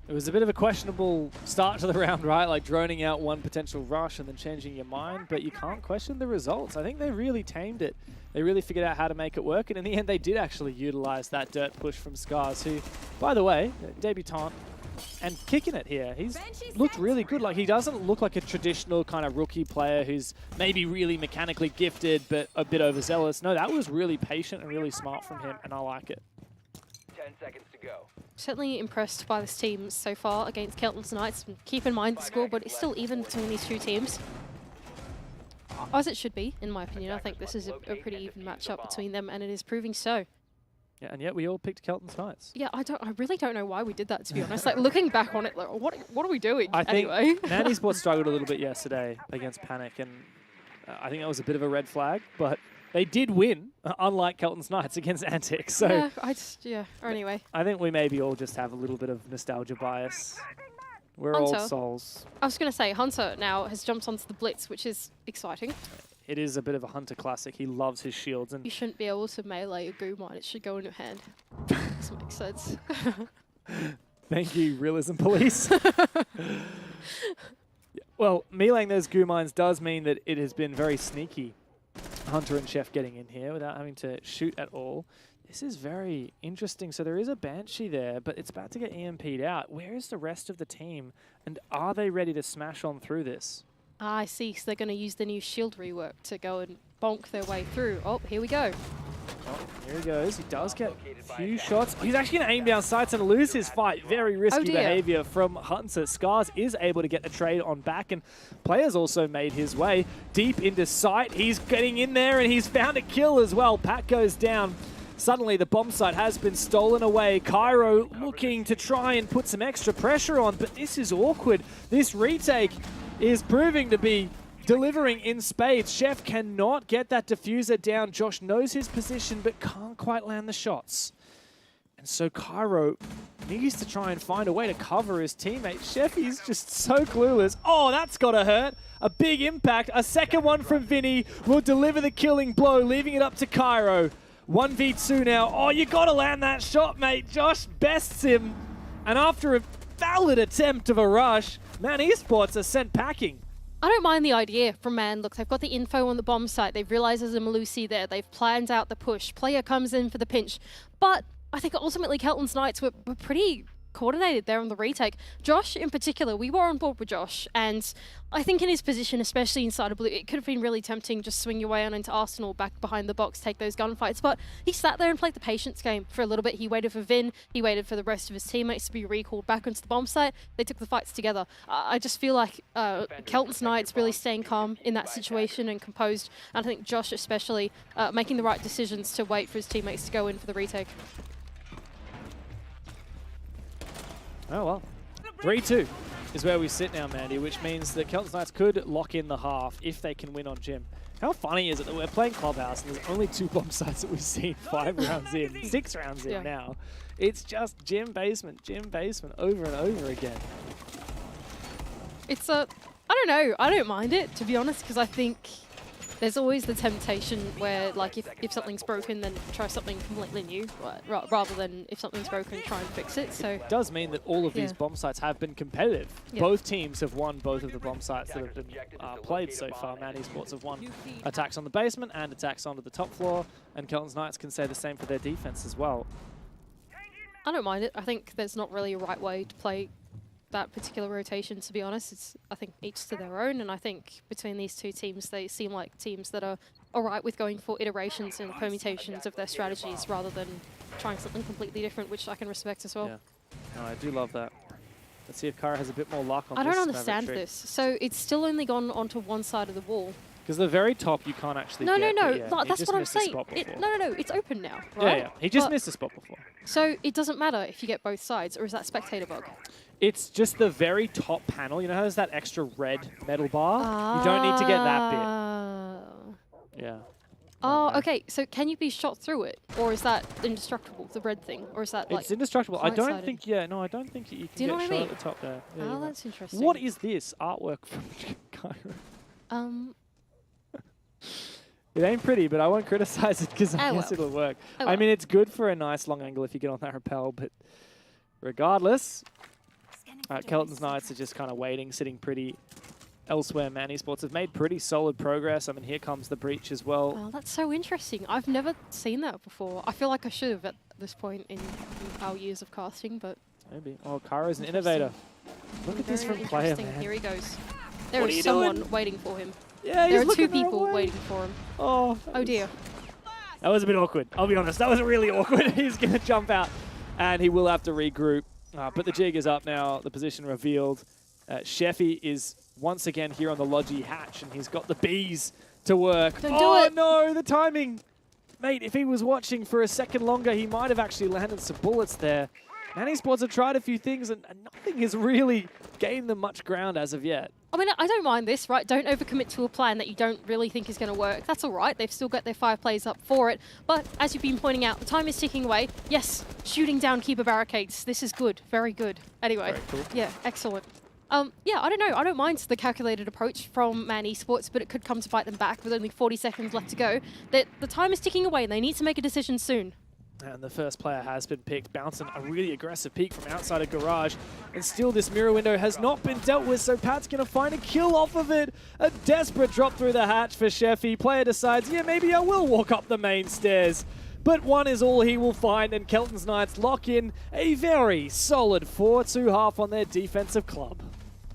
it was a bit of a questionable start to the round, right? Like droning out one potential rush and then changing your mind, but you can't question the results. I think they really tamed it. They really figured out how to make it work, and in the end they did actually utilize that dirt push from Scars, who, by the way, debutant, and kicking it here. He's looked really good. Like, he doesn't look like a traditional kind of rookie player who's maybe really mechanically gifted but a bit overzealous. No, that was really patient and really smart from him, and I like it. 10 seconds to go. Certainly impressed by this team so far against Kelton's Knights. Keep in mind the score, but it's still even between these two teams. As it should be, in my opinion. I think this is a pretty even matchup between them, and it is proving so. Yeah, and yet we all picked Kelton's Knights. Yeah, I really don't know why we did that, to be honest. Like, looking back on it, like, what are we doing I think anyway? Man Esports struggled a little bit yesterday against Panic, and I think that was a bit of a red flag, but they did win, unlike Kelton's Knights against Antic. So yeah, anyway. I think we maybe all just have a little bit of nostalgia bias. We're Hunter. old souls. I was going to say, Hunter now has jumped onto the Blitz, which is exciting. It is a bit of a Hunter classic. He loves his shields. And you shouldn't be able to melee a goo mine. It should go in your hand. Doesn't make sense. Thank you, Realism Police. Well, meleeing those goo mines does mean that it has been very sneaky. Hunter and Chef getting in here without having to shoot at all. This is very interesting. So there is a Banshee there, but it's about to get EMP'd out. Where is the rest of the team? And are they ready to smash on through this? I see. So they're going to use the new shield rework to go and bonk their way through. Oh, here we go. Oh, here he goes. He does get a few shots. He's actually going to aim down sights and lose his fight. Very risky behavior from Hunter. Scars is able to get the trade on back, and players also made his way deep into sight. He's getting in there, and he's found a kill as well. Pat goes down. Suddenly, the bomb site has been stolen away. Cairo looking to try and put some extra pressure on, but this is awkward. This retake is proving to be delivering in spades. Chef cannot get that diffuser down. Josh knows his position, but can't quite land the shots. And so Cairo needs to try and find a way to cover his teammate. Chef is just so clueless. Oh, that's gotta hurt. A big impact. A second one from Vinny will deliver the killing blow, leaving it up to Cairo. 1v2 now. Oh, you gotta land that shot, mate. Josh bests him. And after a valid attempt of a rush, Man Esports are sent packing. I don't mind the idea from Man. Look, they've got the info on the bomb site. They've realized there's a Malusi there. They've planned out the push. Player comes in for the pinch. But I think ultimately Kelton's Knights were pretty coordinated there on the retake. Josh, in particular, we were on board with Josh, and I think in his position, especially inside of blue, it could have been really tempting just swing your way on into Arsenal, back behind the box, take those gunfights, but he sat there and played the patience game for a little bit. He waited for Vin, he waited for the rest of his teammates to be recalled back onto the bomb site. They took the fights together. I just feel like Kelton's Knights really staying calm in that situation and composed, and I think Josh especially making the right decisions to wait for his teammates to go in for the retake. Oh well. 3-2 is where we sit now, Mandy, which means that Kelton's Knights could lock in the half if they can win on Gym. How funny is it that we're playing Clubhouse and there's only 2 bomb sites that we've seen 5 rounds in, 6 rounds in now. It's just Gym basement over and over again. It's I don't know, I don't mind it, to be honest, because I think there's always the temptation where, like, if something's broken, then try something completely new, rather than if something's broken, try and fix it. So it does mean that all of these bomb sites have been competitive. Yeah. Both teams have won both of the bomb sites that have been played so far. Man Esports have won attacks on the basement and attacks onto the top floor, and Kelton's Knights can say the same for their defense as well. I don't mind it. I think there's not really a right way to play that particular rotation, to be honest. It's, I think, each to their own, and I think between these two teams, they seem like teams that are alright with going for iterations and permutations of their strategies rather than trying something completely different, which I can respect as well. Yeah, no, I do love that. Let's see if Kara has a bit more luck on I this. don't understand this. So it's still only gone onto one side of the wall. Because the very top you can't actually get. No, that's what I'm saying. No, it's open now, right? Yeah, he just missed a spot before. So it doesn't matter if you get both sides, or is that spectator bug? It's just the very top panel. You know how there's that extra red metal bar? You don't need to get that bit. Yeah. Oh, okay. So can you be shot through it? Or is that indestructible, the red thing? Or is that like... It's indestructible. I don't think, I don't think you can get shot at the top there. Yeah, oh, that's interesting. What is this artwork from Cairo? It ain't pretty, but I won't criticize it because I guess it'll work. I mean, it's good for a nice long angle if you get on that rappel, but regardless, Kelton's Knights are just kind of waiting, sitting pretty elsewhere. Man Esports have made pretty solid progress. I mean, here comes the breach as well. Oh, that's so interesting. I've never seen that before. I feel like I should have at this point in our years of casting, but... Maybe. Oh, Kara's an innovator. Look at this from player, man. Here he goes. There is someone waiting for him. Yeah, there are 2 people waiting for him. Oh dear. That was a bit awkward. I'll be honest. That was really awkward. He's going to jump out, and he will have to regroup. But the jig is up now. The position revealed. Sheffy is once again here on the Logi hatch, and he's got the bees to work. Don't do it. No, the timing. Mate, if he was watching for a second longer, he might have actually landed some bullets there. Man Esports have tried a few things, and nothing has really gained them much ground as of yet. I mean, I don't mind this, right? Don't overcommit to a plan that you don't really think is going to work. That's all right. They've still got their 5 plays up for it. But as you've been pointing out, the time is ticking away. Yes, shooting down keeper barricades. This is good. Very good. Anyway, very cool. Yeah, excellent. Yeah, I don't know. I don't mind the calculated approach from Man Esports, but it could come to bite them back with only 40 seconds left to go. The time is ticking away, and they need to make a decision soon. And the first player has been picked, bouncing a really aggressive peek from outside a garage. And still this mirror window has not been dealt with, so Pat's going to find a kill off of it. A desperate drop through the hatch for Sheffy. Player decides, yeah, maybe I will walk up the main stairs. But 1 is all he will find, and Kelton's Knights lock in a very solid 4-2 on their defensive club.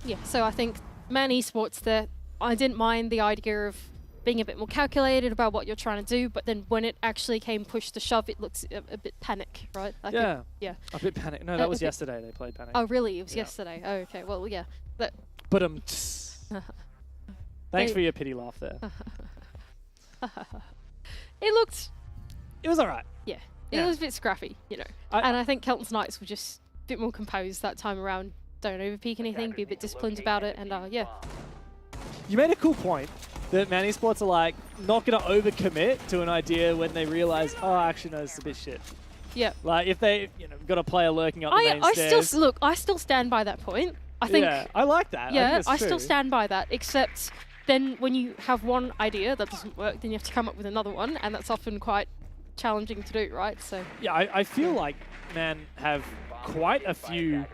Yeah, so I think Man Esports there, I didn't mind the idea of being a bit more calculated about what you're trying to do, but then when it actually came push to shove, it looks a bit panic, right? Like yeah, a bit panic. No, that was yesterday they played Panic. Oh, really? It was yesterday. Oh, okay. Well, yeah. But thanks for your pity laugh there. It was all right. Yeah, it was a bit scrappy, you know. And I think Kelton's Knights were just a bit more composed that time around. Don't overpeak anything, be a bit disciplined about it, and yeah. You made a cool point that Man Esports are like not going to overcommit to an idea when they realize, oh, actually no, this is a bit shit. Yeah. Like if they, got a player lurking up the main stairs. I still stand by that point. I think. Yeah, I like that. Yeah, I still stand by that. Except then when you have one idea that doesn't work, then you have to come up with another one, and that's often quite challenging to do, right? So. Yeah, I feel like Man have quite a few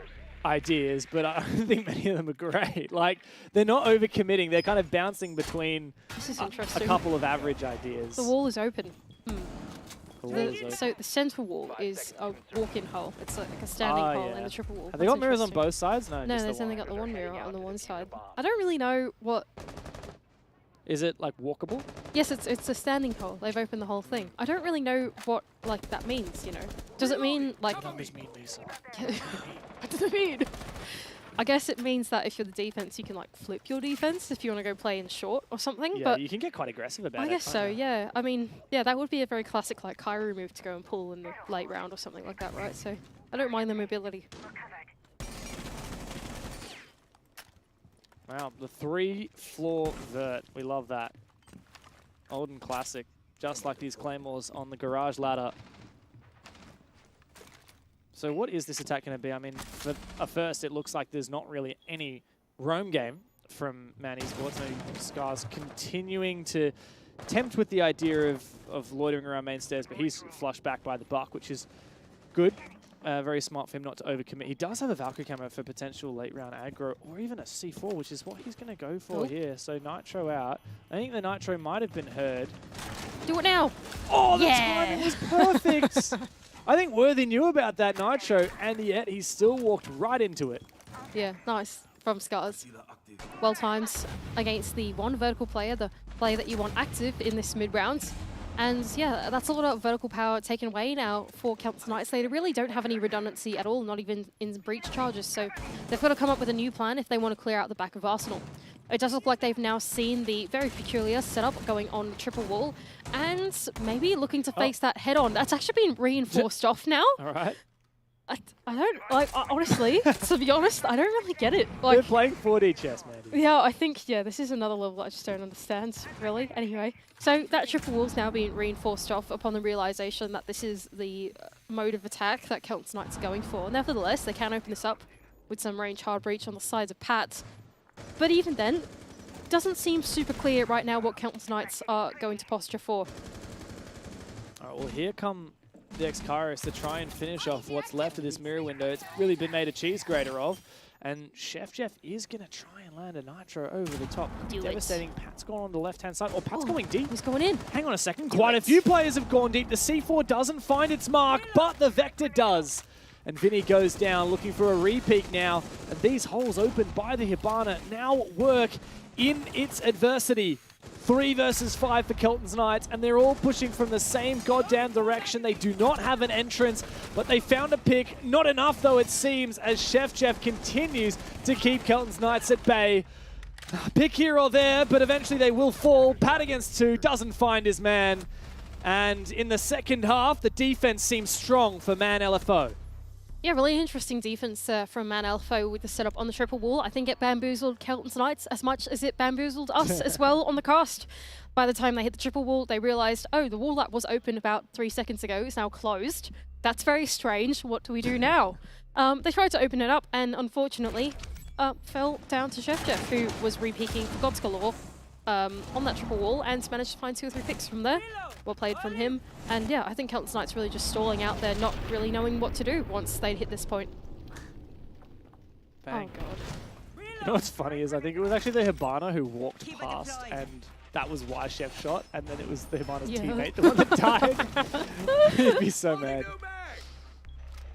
ideas, but I don't think many of them are great. Like, they're not overcommitting. They're kind of bouncing between this is a interesting. couple of average ideas. The wall is open. So the center wall is a walk-in hole. It's like a standing hole in the triple wall. Have they got mirrors on both sides? No, No, just they've the only one. got the one mirror on the one side. I don't really know what... Is it like walkable? Yes, it's a standing hole. They've opened the whole thing. I don't really know what like that means, you know. Does it mean like... What does it mean, Lisa? What does it mean? I guess it means that if you're the defense, you can like flip your defense if you want to go play in short or something. Yeah, but you can get quite aggressive about it. I guess so, yeah. I mean, yeah, that would be a very classic like Kairu move to go and pull in the late round or something like that, right? So I don't mind the mobility. Wow, the 3-floor vert. We love that. Old and classic, just like these claymores on the garage ladder. So what is this attack going to be? I mean, for a first, it looks like there's not really any roam game from Man Esports. No, Scar's continuing to tempt with the idea of loitering around main stairs, but he's flushed back by the buck, which is good. Very smart for him not to overcommit. He does have a Valkyrie camo for potential late round aggro, or even a C4, which is what he's going to go for here. So Nitro out. I think the Nitro might have been heard. Do it now! Oh, the timing was perfect! I think Worthy knew about that Nitro, and yet he still walked right into it. Yeah, nice from Scars. Well times against the one vertical player, the player that you want active in this mid-round. And yeah, that's a lot of vertical power taken away now for Celtics Knights. They really don't have any redundancy at all, not even in breach charges. So they've got to come up with a new plan if they want to clear out the back of Arsenal. It does look like they've now seen the very peculiar setup going on triple wall and maybe looking to face that head on. That's actually been reinforced off now. All right. I don't, like, honestly, to be honest, I don't really get it. Like, we're playing 4D chess, man. Yeah, I think, yeah, this is another level I just don't understand, really. Anyway, so that triple wall's now being reinforced off upon the realization that this is the mode of attack that Celtics Knights are going for. Nevertheless, they can open this up with some range hard breach on the sides of Pat. But even then, doesn't seem super clear right now what Celtics Knights are going to posture for. All right, well, here come the X-Kairos to try and finish off what's left of this mirror window. It's really been made a cheese grater of. And Chef Jeff is going to try and land a Nitro over the top. Devastating. Pat's gone on the left-hand side. Oh, Pat's going deep. He's going in. Hang on a second. Quite a few players have gone deep. The C4 doesn't find its mark, but the Vector does. And Vinny goes down, looking for a repeat now. And these holes opened by the Hibana now work in its adversity. 3 versus 5 for Kelton's Knights, and they're all pushing from the same goddamn direction. They do not have an entrance, but they found a pick. Not enough, though, it seems, as Chef Jeff continues to keep Kelton's Knights at bay. Pick here or there, but eventually they will fall. Pat against 2, doesn't find his man. And in the second half, the defense seems strong for Man LFO. Yeah, really interesting defense from Man LFO with the setup on the triple wall. I think it bamboozled Kelton's Knights as much as it bamboozled us as well on the cast. By the time they hit the triple wall, they realized, oh, the wall that was open about 3 seconds ago is now closed. That's very strange. What do we do now? They tried to open it up and unfortunately fell down to Chef Jeff, who was re-peeking for God's Galore on that triple wall and managed to find 2 or 3 picks from there. Well played from him. And yeah, I think Kelton's Knights really just stalling out there, not really knowing what to do once they'd hit this point. Bang. Oh, God. You know what's funny is I think it was actually the Hibana who walked past, and that was why Chef shot, and then it was the Hibana's teammate, the one that died. He'd be so mad.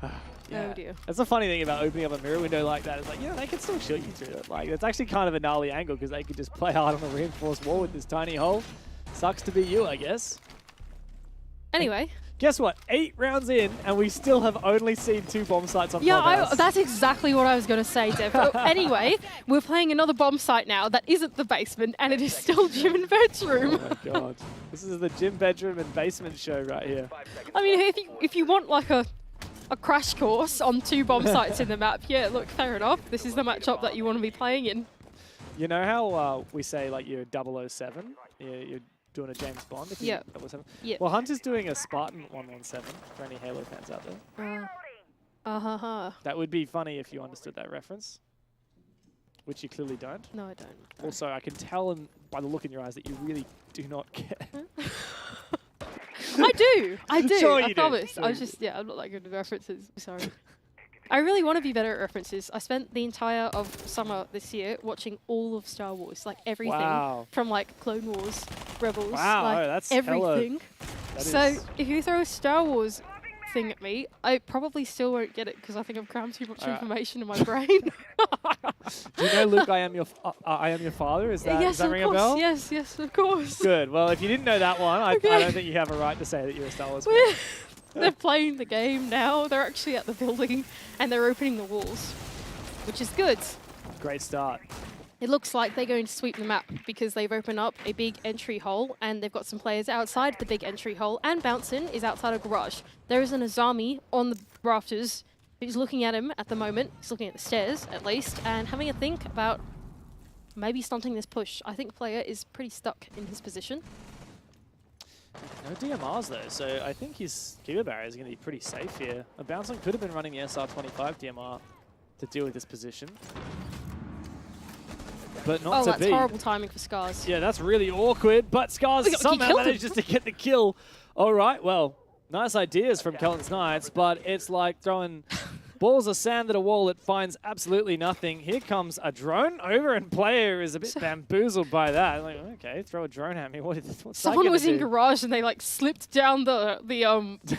Oh dear. That's the funny thing about opening up a mirror window like that. It's like, they can still shoot you through it. Like, it's actually kind of a gnarly angle because they could just play hard on a reinforced wall with this tiny hole. Sucks to be you, I guess. Anyway. Guess what? 8 rounds in, and we still have only seen 2 bomb sites on Clubhouse. Yeah, that's exactly what I was going to say, Dev. Anyway, we're playing another bomb site now that isn't the basement, and it is still gym and bedroom. Oh my God. This is the gym, bedroom, and basement show right here. I mean, if you want like a crash course on 2 bomb sites in the map, yeah, look, fair enough. This is the matchup that you want to be playing in. You know how we say like you're 007? You're doing a James Bond if you're 007? Yep. Well, Hunter's doing a Spartan 117 for any Halo fans out there. That would be funny if you understood that reference, which you clearly don't. No, I don't. Also, I can tell by the look in your eyes that you really do not get. I do. Sure I you promise. do. I was just, I'm not that good at references. Sorry. I really want to be better at references. I spent the entire of summer this year watching all of Star Wars, like everything. Wow. From like Clone Wars, Rebels, Wow, like that's everything. So if you throw a Star Wars thing at me, I probably still won't get it because I think I've crammed too much information in my brain. Do you know Luke, I am your father? Is that, yes, does that of ring course. a bell? Yes, yes, of course. Good. Well, if you didn't know that one, I Okay. don't think you have a right to say that you're a Star Wars fan. They're playing the game now. They're actually at the building and they're opening the walls, which is good. Great start. It looks like they're going to sweep the map because they've opened up a big entry hole and they've got some players outside the big entry hole, and Bouncin is outside a garage. There is an Azami on the rafters who's looking at him at the moment. He's looking at the stairs at least and having a think about maybe stunting this push. I think player is pretty stuck in his position. No DMRs though, so I think his Kiba barrier is going to be pretty safe here. Bouncin could have been running the SR25 DMR to deal with this position. But not to be. Oh, that's horrible timing for Scars. Yeah, that's really awkward, but Scars somehow manages to get the kill. All right, well, nice ideas from Kelton's Knights, but it's like throwing balls of sand at a wall that finds absolutely nothing. Here comes a drone over, and player is a bit bamboozled by that. Like, okay, throw a drone at me. What's Someone was in garage and they like slipped down the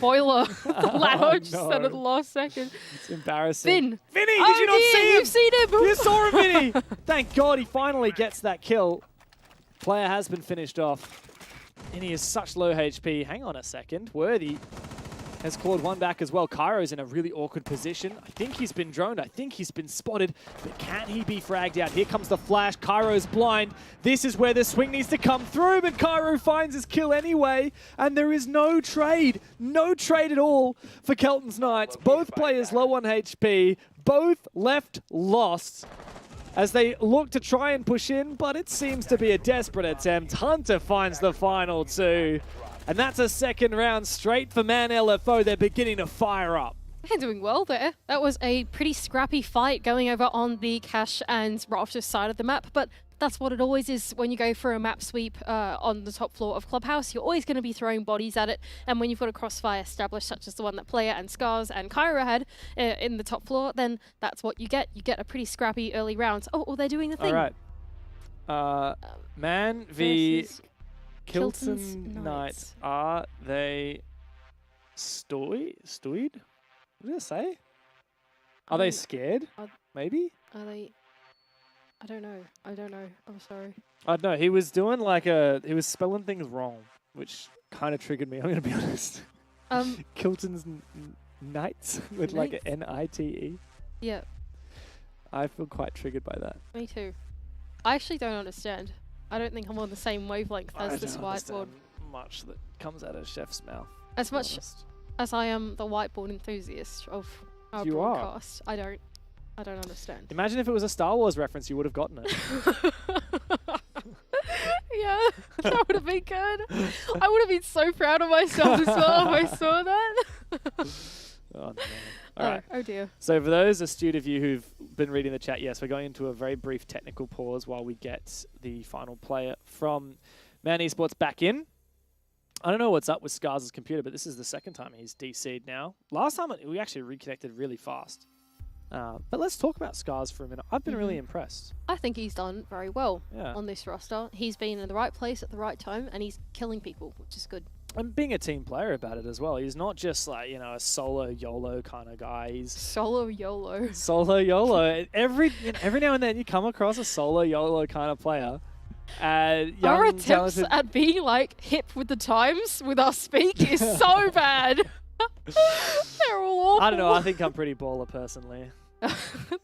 boiler ladder just at the last second. It's embarrassing. Vin! Vinny, did you not see him? You've seen him! You saw him, Vinny! Thank God he finally gets that kill. Player has been finished off. And he is such low HP. Hang on a second. Worthy has clawed one back as well. Cairo's in a really awkward position. I think he's been droned. I think he's been spotted. But can he be fragged out? Here comes the flash. Cairo's blind. This is where the swing needs to come through, but Cairo finds his kill anyway. And there is no trade. No trade at all for Kelton's Knights. Both players low on HP. Both left lost as they look to try and push in, but it seems to be a desperate attempt. Hunter finds the final two. And that's a second round straight for Man LFO. They're beginning to fire up. They're doing well there. That was a pretty scrappy fight going over on the Cash and Rafters side of the map, but that's what it always is when you go for a map sweep on the top floor of Clubhouse. You're always going to be throwing bodies at it, and when you've got a crossfire established, such as the one that Player and Scars and Cairo had in the top floor, then that's what you get. You get a pretty scrappy early round. Oh, they're doing the thing. All right. Man v. Kelton's Kilton Knights. Are they stoid? What did it say? Are they scared? Maybe? Are they? I don't know. I'm sorry. I don't know. He was doing like he was spelling things wrong, which kind of triggered me. I'm going to be honest. Kilton's Knights with like an N-I-T-E. Yeah. I feel quite triggered by that. Me too. I actually don't understand. I don't think I'm on the same wavelength as this whiteboard. Much that comes out of Chef's mouth. As much as I am the whiteboard enthusiast of our broadcast, I don't understand. Imagine if it was a Star Wars reference, you would have gotten it. Yeah, that would have been good. I would have been so proud of myself as well if I saw that. Oh, no. All right. Oh dear. So for those astute of you who've been reading the chat, yes, we're going into a very brief technical pause while we get the final player from Man Esports back in. I don't know what's up with Scars' computer, but this is the second time he's DC'd now. Last time we actually reconnected really fast. But let's talk about Scars for a minute. I've been really impressed. I think he's done very well on this roster. He's been in the right place at the right time, and he's killing people, which is good. And being a team player about it as well. He's not just like, you know, a solo YOLO kind of guy. He's solo YOLO. Solo YOLO. Every now and then you come across a solo YOLO kind of player. Our attempts at being like hip with the times with our speak is so bad. They're all awful. I don't know. I think I'm pretty baller personally.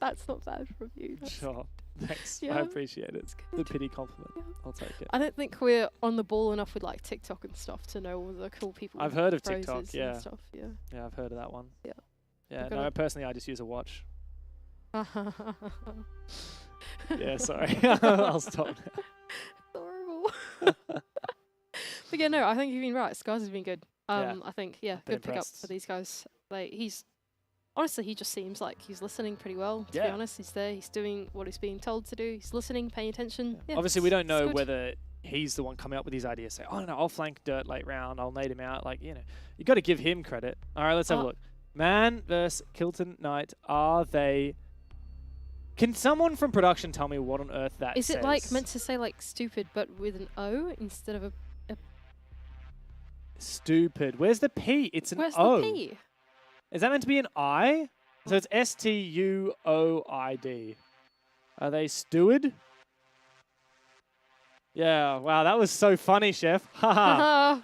That's not bad from you. Sure. Thanks. Yeah. I appreciate it. The pity compliment. Yeah. I'll take it. I don't think we're on the ball enough with like TikTok and stuff to know all the cool people. I've heard of TikTok. Yeah. And stuff, yeah. Yeah, I've heard of that one. Yeah. Yeah. No, personally, I just use a watch. Yeah. Sorry. I'll stop now. Horrible. But yeah, no, I think you've been right. Scars has been good. I think good pickup for these guys. Honestly, he just seems like he's listening pretty well, to be honest. He's there, he's doing what he's being told to do, he's listening, paying attention. Yeah, obviously, we don't know whether he's the one coming up with these ideas. Say, oh, no, I'll flank Dirt late round, I'll nade him out. Like, you know, you got to give him credit. All right, let's have a look. Man versus Kilton Knight, are they... Can someone from production tell me what on earth that is? Says? It like meant to say like stupid, but with an O instead of a Stupid. Where's the P? It's an Where's O. the P? Is that meant to be an I? So it's S-T-U-O-I-D. Are they steward? Yeah, wow, that was so funny, Chef. Haha.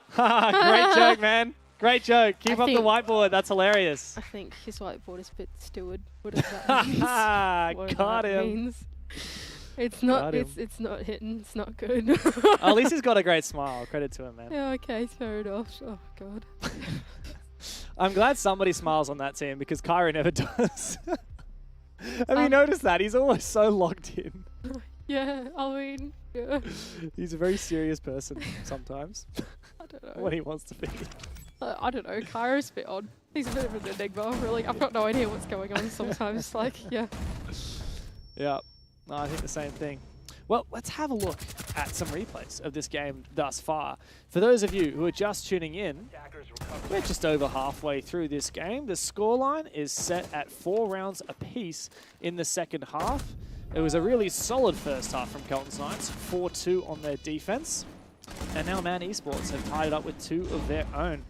Great joke, man. Great joke. Keep up the whiteboard. That's hilarious. I think his whiteboard is a bit steward. Whatever that means. Whatever Got that him. means. It's not. Got him. It's not hitting. It's not good. At least he's got a great smile. Credit to him, man. Yeah. Okay. Fair enough. Oh God. I'm glad somebody smiles on that team because Kyra never does. Have you noticed that? He's always so locked in. Yeah. I mean. Yeah. He's a very serious person sometimes. I don't know. When he wants to be. I don't know. Kyra's a bit odd. He's a bit of an enigma, really. I've got no idea what's going on sometimes. Like, yeah. Yeah. No, I think the same thing. Well, let's have a look at some replays of this game thus far. For those of you who are just tuning in, we're just over halfway through this game. The scoreline is set at 4 rounds apiece in the second half. It was a really solid first half from Kelton's Knights, 4-2 on their defense. And now Man Esports have tied it up with 2 of their own.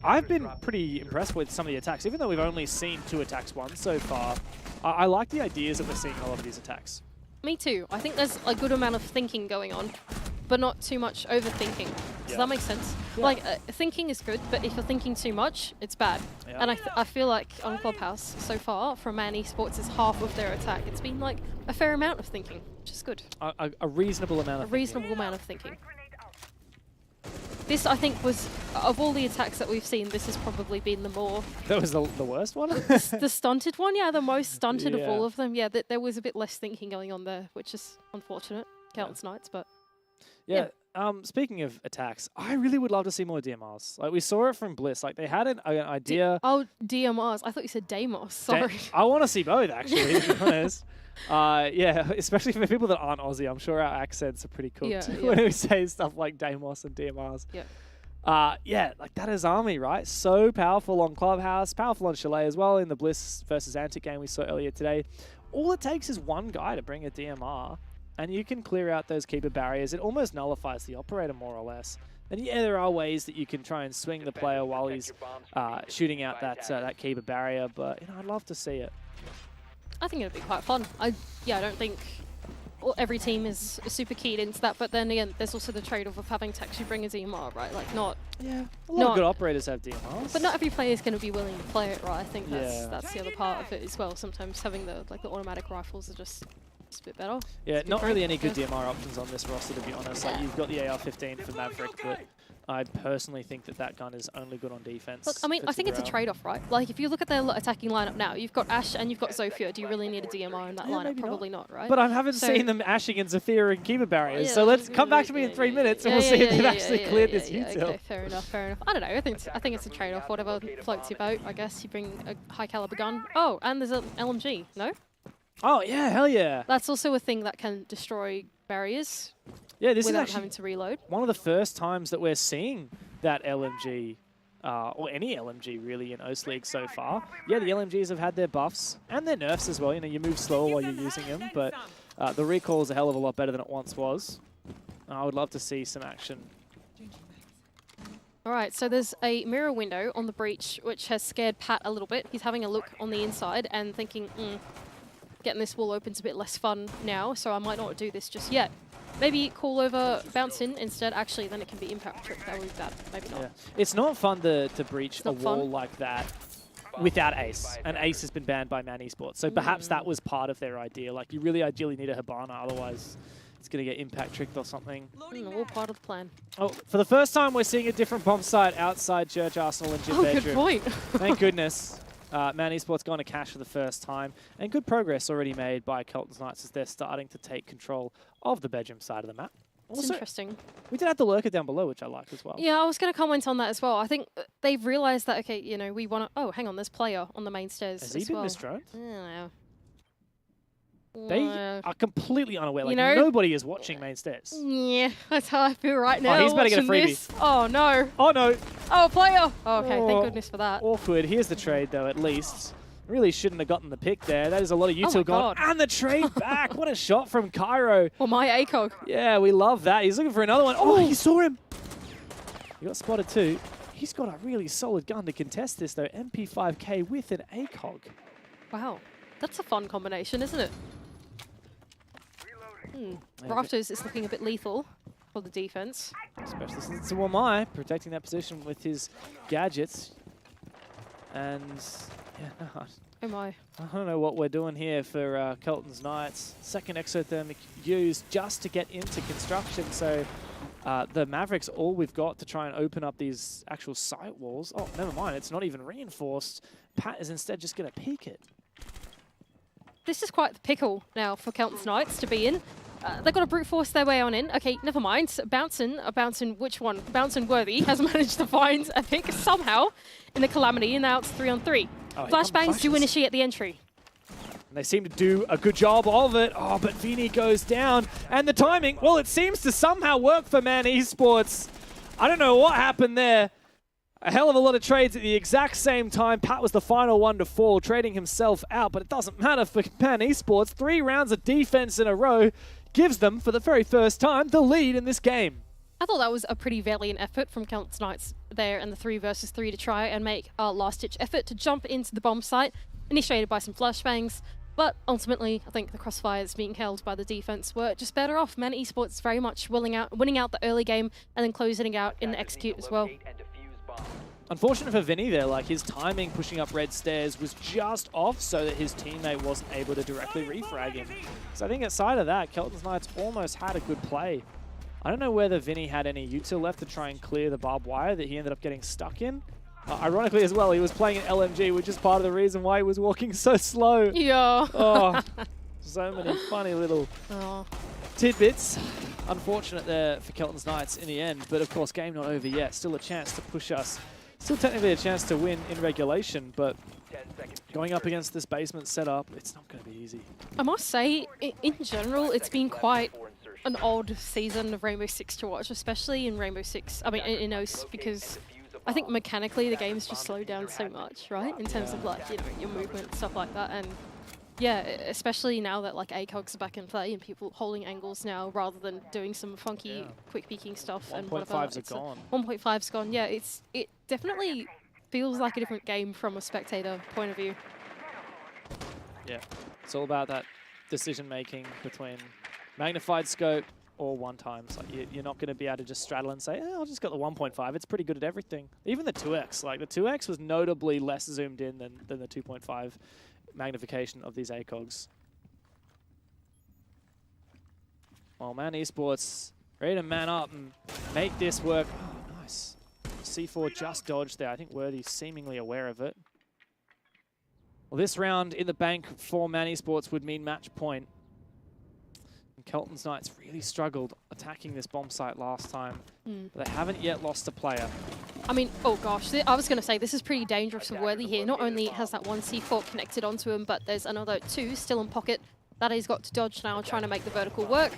I've been pretty impressed with some of the attacks, even though we've only seen 2 attacks won so far. I like the ideas that we're seeing in a lot of these attacks. Me too. I think there's a good amount of thinking going on, but not too much overthinking. Does that make sense? Yeah. Like, thinking is good, but if you're thinking too much, it's bad. Yeah. And I feel like on Clubhouse, so far, from Man Esports, is half of their attack. It's been like a fair amount of thinking, which is good. A reasonable amount of A reasonable amount of thinking. This, I think, was, of all the attacks that we've seen, this has probably been the more... That was the worst one? the stunted one, yeah, the most stunted of Yeah. all of them. Yeah, there was a bit less thinking going on there, which is unfortunate. Kelton's Knights, but... Yeah. Speaking of attacks, I really would love to see more DMRs. Like, we saw it from Bliss. Like, they had an idea. DMRs. I thought you said Deimos. Sorry. I want to see both, actually, to be honest. Yeah, especially for people that aren't Aussie. I'm sure our accents are pretty cool Yeah, too yeah. when we say stuff like Deimos and DMRs. Yeah. Yeah, like that is Army, right? So powerful on Clubhouse, powerful on Chalet as well in the Bliss versus Antic game we saw earlier today. All it takes is one guy to bring a DMR, and you can clear out those keeper barriers. It almost nullifies the operator more or less. And yeah, there are ways that you can try and swing the player while he's shooting out that keeper barrier, but I'd love to see it. I think it'd be quite fun. I don't think every team is super keyed into that, but then again, there's also the trade-off of having to actually bring a DMR, right? Like, not... Yeah, a lot of good operators have DMRs. But not every player is going to be willing to play it, right? I think Yeah. that's the other part of it as well. Sometimes having the automatic rifles are just a bit better. Yeah, not really any good Yeah. DMR options on this roster, to be honest. Like, you've got the AR-15 for Maverick, but I personally think that gun is only good on defense. Look, I mean, I think it's a trade-off, right? Like, if you look at their attacking lineup now, you've got Ashe and you've got Zofia. Do you really need a DMR in that lineup? maybe Probably not, right? But I haven't So- seen them ashing and Zafira and keeper barriers, Yeah, so let's come back to me in 3 minutes and we'll see if they've actually cleared this util. Okay, fair enough, fair enough. I don't know. I think it's a trade-off. Whatever floats your boat, I guess. You bring a high-caliber gun. Oh, and there's an LMG. No? Oh yeah, hell yeah. That's also a thing that can destroy barriers. Yeah, this is without actually having to reload. one of the first times that we're seeing that LMG, or any LMG really in OCE League so far. Yeah, the LMGs have had their buffs and their nerfs as well. You move slower while you're using them, but the recoil is a hell of a lot better than it once was. I would love to see some action. All right, so there's a mirror window on the breach, which has scared Pat a little bit. He's having a look on the inside and thinking, getting this wall open's a bit less fun now, so I might not do this just yet. Maybe call over bounce in instead. Actually, then it can be impact trick. That would be bad. Maybe not. Yeah. It's not fun to breach a not wall fun. like that without Ace. And Ace has been banned by Man Esports. So perhaps that was part of their idea. Like, you really ideally need a Hibana, otherwise it's going to get impact tricked or something. All part of the plan. Oh, for the first time, we're seeing a different bomb site outside Church Arsenal and Gym Bedroom. Good point. Thank goodness. Man Esports going to cash for the first time. And good progress already made by Kelton's Knights as they're starting to take control of the bedroom side of the map. It's Also, interesting. we did have the lurker down below, which I liked as well. Yeah, I was going to comment on that as well. I think they've realised that, okay, we want to... Oh, hang on, there's player on the main stairs Has as he been well. misdroned? Yeah. They are completely unaware. Like, know- nobody is watching main stairs. Yeah, that's how I feel right now. he's about to get a watching freebie. this. Oh, no. Oh, no. Oh, player. Oh, okay, Oh, thank goodness for that. Awkward. Here's the trade, though, at least. Really shouldn't have gotten the pick there. That is a lot of Oh my util gone. God. And the trade back. What a shot from Cairo. Well, my ACOG. Yeah, we love that. He's looking for another one. Oh, he saw him. He got spotted too. he's got a really solid gun to contest this, though. MP5K with an ACOG. Wow, that's a fun combination, isn't it? Rafters is looking a bit lethal for the defense. Especially since it's a Wamai protecting that position with his gadgets. And yeah, no, Oh my. I don't know what we're doing here for Kelton's Knights. Second exothermic used just to get into construction. So the Mavericks, all we've got to try and open up these actual site walls. Oh, never mind. It's not even reinforced. Pat is instead just going to peek it. This is quite the pickle now for Kelton's Knights to be in. They've got to brute force their way on in. Okay, never mind. Bouncing, which one? Bouncing Worthy has managed to find a pick somehow in the Calamity, and now it's 3-on-3. Oh, Flashbangs do initiate the entry. And they seem to do a good job of it. Oh, but Vini goes down. And the timing, well, it seems to somehow work for Man Esports. I don't know what happened there. A hell of a lot of trades at the exact same time. Pat was the final one to fall, trading himself out, but it doesn't matter for Man Esports. 3 rounds of defense in a row gives them, for the very first time, the lead in this game. I thought that was a pretty valiant effort from Kelton's Knights there in the 3 versus 3 to try and make a last-ditch effort to jump into the bomb site, initiated by some flashbangs. But ultimately, I think the crossfires being held by the defense were just better off. Man Esports very much winning out the early game and then closing it out in the execute as well. Unfortunate for Vinny there, like his timing pushing up red stairs was just off so that his teammate wasn't able to directly refrag him. So I think outside of that, Kelton's Knights almost had a good play. I don't know whether Vinny had any util left to try and clear the barbed wire that he ended up getting stuck in. Ironically as well, he was playing an LMG, which is part of the reason why he was walking so slow. Yeah. Oh, so many funny little tidbits. Unfortunate there for Kelton's Knights in the end, but of course game not over yet. Still a chance to push us. Still technically a chance to win in regulation, but going up against this basement setup, it's not going to be easy. I must say, in general, it's been quite an odd season of Rainbow Six to watch, especially in Rainbow Six, I mean in OCE, because I think mechanically the game's just slowed down so much, right? In terms of like, you know, your movement and stuff like that. And yeah, especially now that like ACOGs are back in play and people holding angles now rather than doing some funky quick peeking stuff. 1.5s are gone. 1.5's gone, yeah. It definitely feels like a different game from a spectator point of view. Yeah, it's all about that decision making between magnified scope or one times. Like you're not going to be able to just straddle and say, I'll just got the 1.5. It's pretty good at everything. Even the 2x, like the 2x was notably less zoomed in than the 2.5 magnification of these ACOGs. Well, Man Esports ready to man up and make this work. Oh, nice. C4 just dodged there. I think Worthy's seemingly aware of it. Well, this round in the bank for Man Esports would mean match point. And Kelton's Knights really struggled attacking this bomb site last time, but they haven't yet lost a player. I mean, oh gosh, I was going to say this is pretty dangerous for Worthy here. Not only has that one C4 connected onto him, but there's another 2 still in pocket that he's got to dodge now, trying to make the vertical work.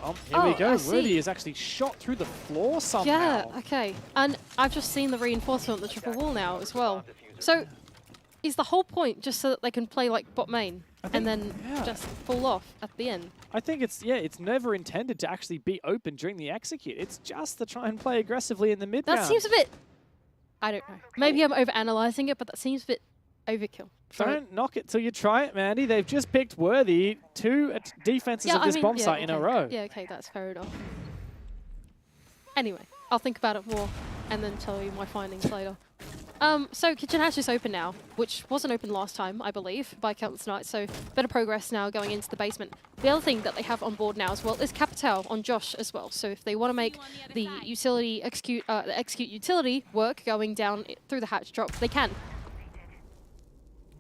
Oh, here we go. Worthy is actually shot through the floor somehow. Yeah, okay. And I've just seen the reinforcement, the triple wall now as well. So is the whole point just so that they can play like bot main and then just fall off at the end? I think it's never intended to actually be open during the execute. It's just to try and play aggressively in the mid round. That seems a bit, I don't know. Maybe I'm overanalyzing it, but that seems a bit overkill. Don't knock it till you try it, Mandy. They've just picked Worthy 2 defenses of this bomb site in a row. Yeah, okay, that's fair enough. Anyway, I'll think about it more and then tell you my findings later. So Kitchen Hatch is open now, which wasn't open last time, I believe, by Kelton's Knights, so better progress now going into the basement. The other thing that they have on board now as well is Capital on Josh as well, so if they want to make the utility execute utility work going down through the hatch drop, they can.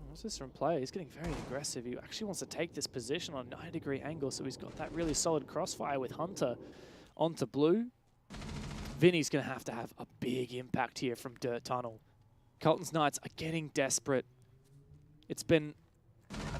What's this from play? He's getting very aggressive. He actually wants to take this position on a 90-degree angle, so he's got that really solid crossfire with Hunter onto blue. Vinny's going to have a big impact here from Dirt Tunnel. Kelton's Knights are getting desperate. It's been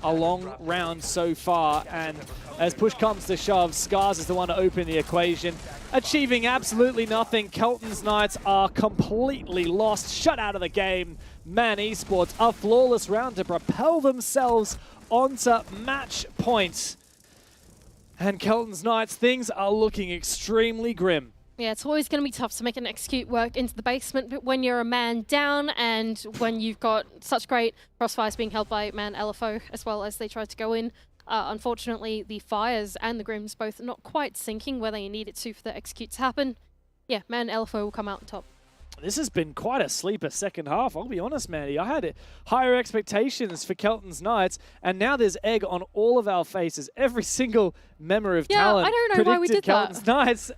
a long round so far, and as push comes to shove, Scars is the one to open the equation. Achieving absolutely nothing. Kelton's Knights are completely lost, shut out of the game. Man Esports, a flawless round to propel themselves onto match point. And Kelton's Knights, things are looking extremely grim. Yeah, it's always going to be tough to make an execute work into the basement, but when you're a man down and when you've got such great crossfires being held by man LFO as well as they tried to go in, unfortunately the fires and the Grims both not quite sinking where they need it to for the execute to happen. Yeah, man LFO will come out on top. This has been quite a sleeper second half, I'll be honest, Mandy. I had higher expectations for Kelton's Knights, and now there's egg on all of our faces. Every single member of talent I don't know why we did Kelton's that. Knights.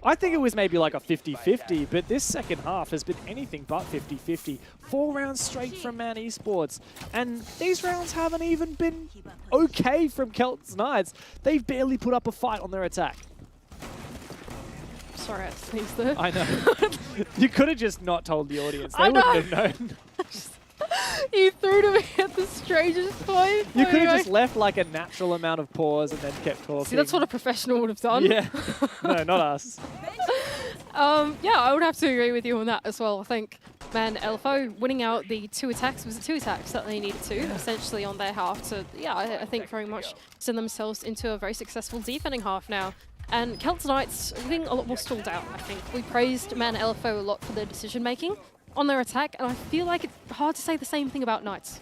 I think it was maybe like a 50-50, but this second half has been anything but 50-50. 4 rounds straight from Man Esports, and these rounds haven't even been okay from Kelton's Knights. They've barely put up a fight on their attack. Sorry, I sneezed there. I know. You could have just not told the audience. They I know. wouldn't have known. You threw to me at the strangest point. You could have just left like a natural amount of pause and then kept talking. See, that's what a professional would have done. Yeah. No, not us. Yeah, I would have to agree with you on that as well. I think, man, LFO winning out the 2 attacks, was it 2 attacks that they needed to, essentially on their half to, yeah, I think very much send themselves into a very successful defending half now. And Kelton's Knights being a lot more stalled out, I think. We praised man LFO a lot for their decision making on their attack, and I feel like it's hard to say the same thing about Knights.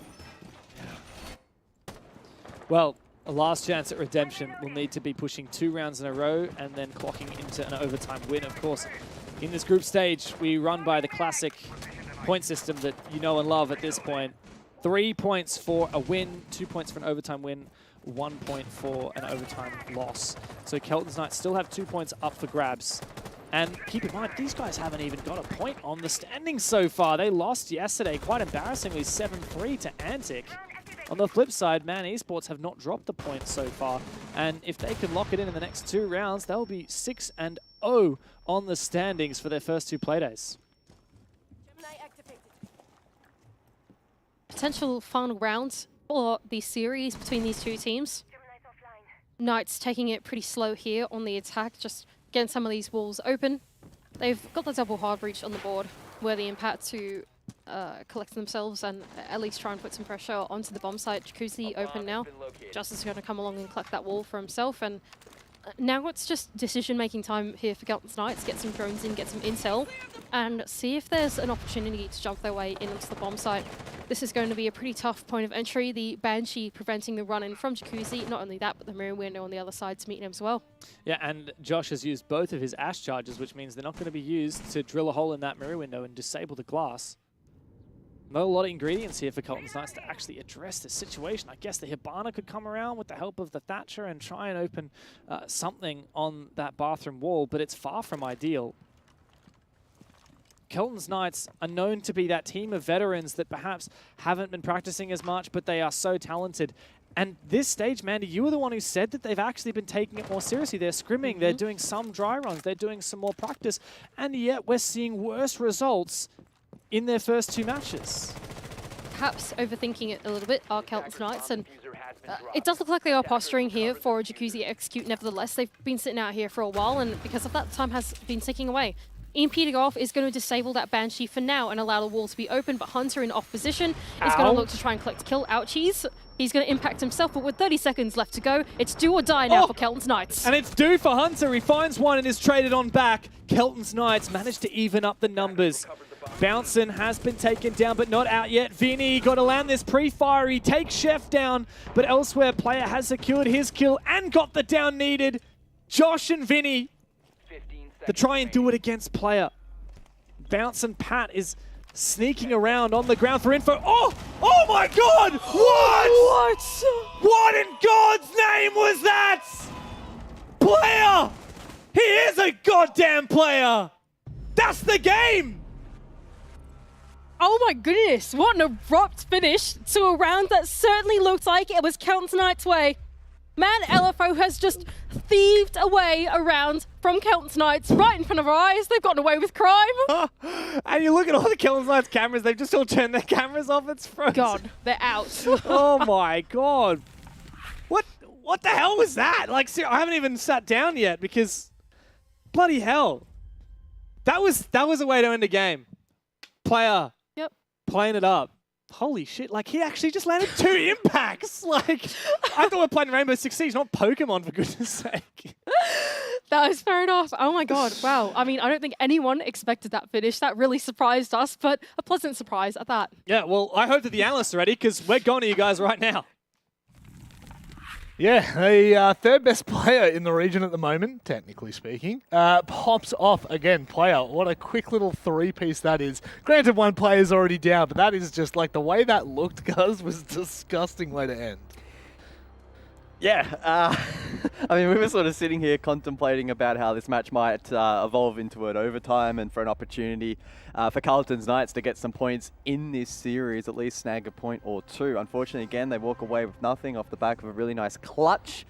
Well, a last chance at redemption will need to be pushing 2 rounds in a row and then clocking into an overtime win, of course. In this group stage, we run by the classic point system that you know and love at this point. 3 points for a win, 2 points for an overtime win, 1 point for an overtime loss. So Kelton's Knights still have 2 points up for grabs. And keep in mind, these guys haven't even got a point on the standings so far. They lost yesterday, quite embarrassingly, 7-3 to Antic. On the flip side, Man Esports have not dropped the points so far. And if they can lock it in the next 2 rounds, they'll be 6-0 on the standings for their first 2 playdays. Potential final rounds for the series between these 2 teams. Knights taking it pretty slow here on the attack, just getting some of these walls open. They've got the double hard breach on the board, where the impact to collect themselves and at least try and put some pressure onto the bomb site. Jacuzzi open now. Justice is going to come along and collect that wall for himself, and now it's just decision-making time here for Kelton's Knights. Get some drones in, get some intel, and see if there's an opportunity to jump their way in onto the bomb site. This is going to be a pretty tough point of entry. The Banshee preventing the run-in from Jacuzzi. Not only that, but the mirror window on the other side to meet him as well. Yeah, and Josh has used both of his Ash charges, which means they're not going to be used to drill a hole in that mirror window and disable the glass. Not a lot of ingredients here for Kelton's Knights to actually address this situation. I guess the Hibana could come around with the help of the Thatcher and try and open something on that bathroom wall, but it's far from ideal. Kelton's Knights are known to be that team of veterans that perhaps haven't been practicing as much, but they are so talented. And this stage, Mandy, you were the one who said that they've actually been taking it more seriously. They're scrimming, they're doing some dry runs, they're doing some more practice, and yet we're seeing worse results in their first 2 matches. Perhaps overthinking it a little bit are Kelton's Knights, and it does look like they are posturing here for a Jacuzzi execute. Nevertheless, they've been sitting out here for a while, and because of that, time has been ticking away. EMP to go off is going to disable that Banshee for now and allow the wall to be open, but Hunter in off position is going to look to try and collect a kill. Ouchies. He's going to impact himself, but with 30 seconds left to go, it's do or die now for Kelton's Knights. And it's do for Hunter. He finds one and is traded on back. Kelton's Knights managed to even up the numbers. Bouncin has been taken down, but not out yet. Vinny got to land this pre-fire. He takes Chef down, but elsewhere, player has secured his kill and got the down needed. Josh and Vinny to try and do it against player. Bouncin Pat is sneaking around on the ground for info. Oh my God! What? What in God's name was that? Player! He is a goddamn player! That's the game! Oh my goodness, what an abrupt finish to a round that certainly looked like it was Kelton's Knights' way. Man LFO has just thieved away a round from Kelton's Knights right in front of our eyes. They've gotten away with crime. And you look at all the Kelton's Knights cameras, they've just all turned their cameras off. It's frozen. God, they're out. Oh my God. What the hell was that? Like, I haven't even sat down yet because bloody hell. That was a way to end a game. Player. Yep. Playing it up. Holy shit, like he actually just landed 2 impacts. Like, I thought we were playing Rainbow Six Siege, not Pokemon, for goodness sake. That was fair enough. Oh my god, wow. I mean, I don't think anyone expected that finish. That really surprised us, but a pleasant surprise at that. Yeah, well, I hope that the analysts are ready because we're going to you guys right now. Yeah, the third best player in the region at the moment, technically speaking, pops off again. Player, what a quick little three-piece that is. Granted, one player's already down, but that is just like the way that looked, guys, was a disgusting way to end. Yeah, I mean, we were sort of sitting here contemplating about how this match might evolve into an overtime and for an opportunity for Carlton's Knights to get some points in this series, at least snag a point or two. Unfortunately, again, they walk away with nothing off the back of a really nice clutch.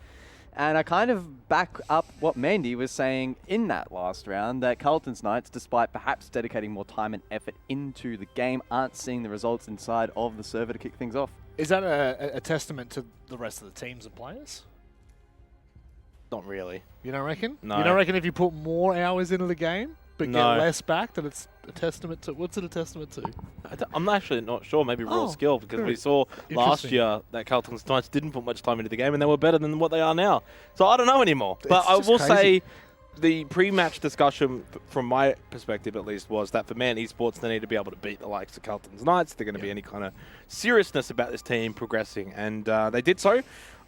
And I kind of back up what Mandy was saying in that last round, that Carlton's Knights, despite perhaps dedicating more time and effort into the game, aren't seeing the results inside of the server to kick things off. Is that a testament to the rest of the teams and players? Not really. You don't reckon? No. You don't reckon if you put more hours into the game, but get less back, that it's a testament to... What's it a testament to? I'm actually not sure. Maybe raw skill, because we saw last year that Carlton's Knights didn't put much time into the game, and they were better than what they are now. So I don't know anymore. But I will say the pre-match discussion, from my perspective at least, was that for Man Esports, they need to be able to beat the likes of Carlton's Knights. They're going to be any kind of seriousness about this team progressing, and they did so.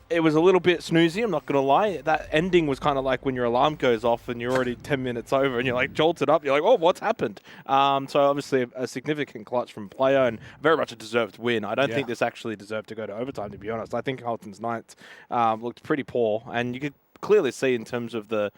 It was a little bit snoozy, I'm not going to lie. That ending was kind of like when your alarm goes off and you're already 10 minutes over and you're like jolted up. You're like, oh, what's happened? So obviously a significant clutch from player and very much a deserved win. I don't think this actually deserved to go to overtime, to be honest. I think Carlton's Knights looked pretty poor, and you could clearly see in terms of the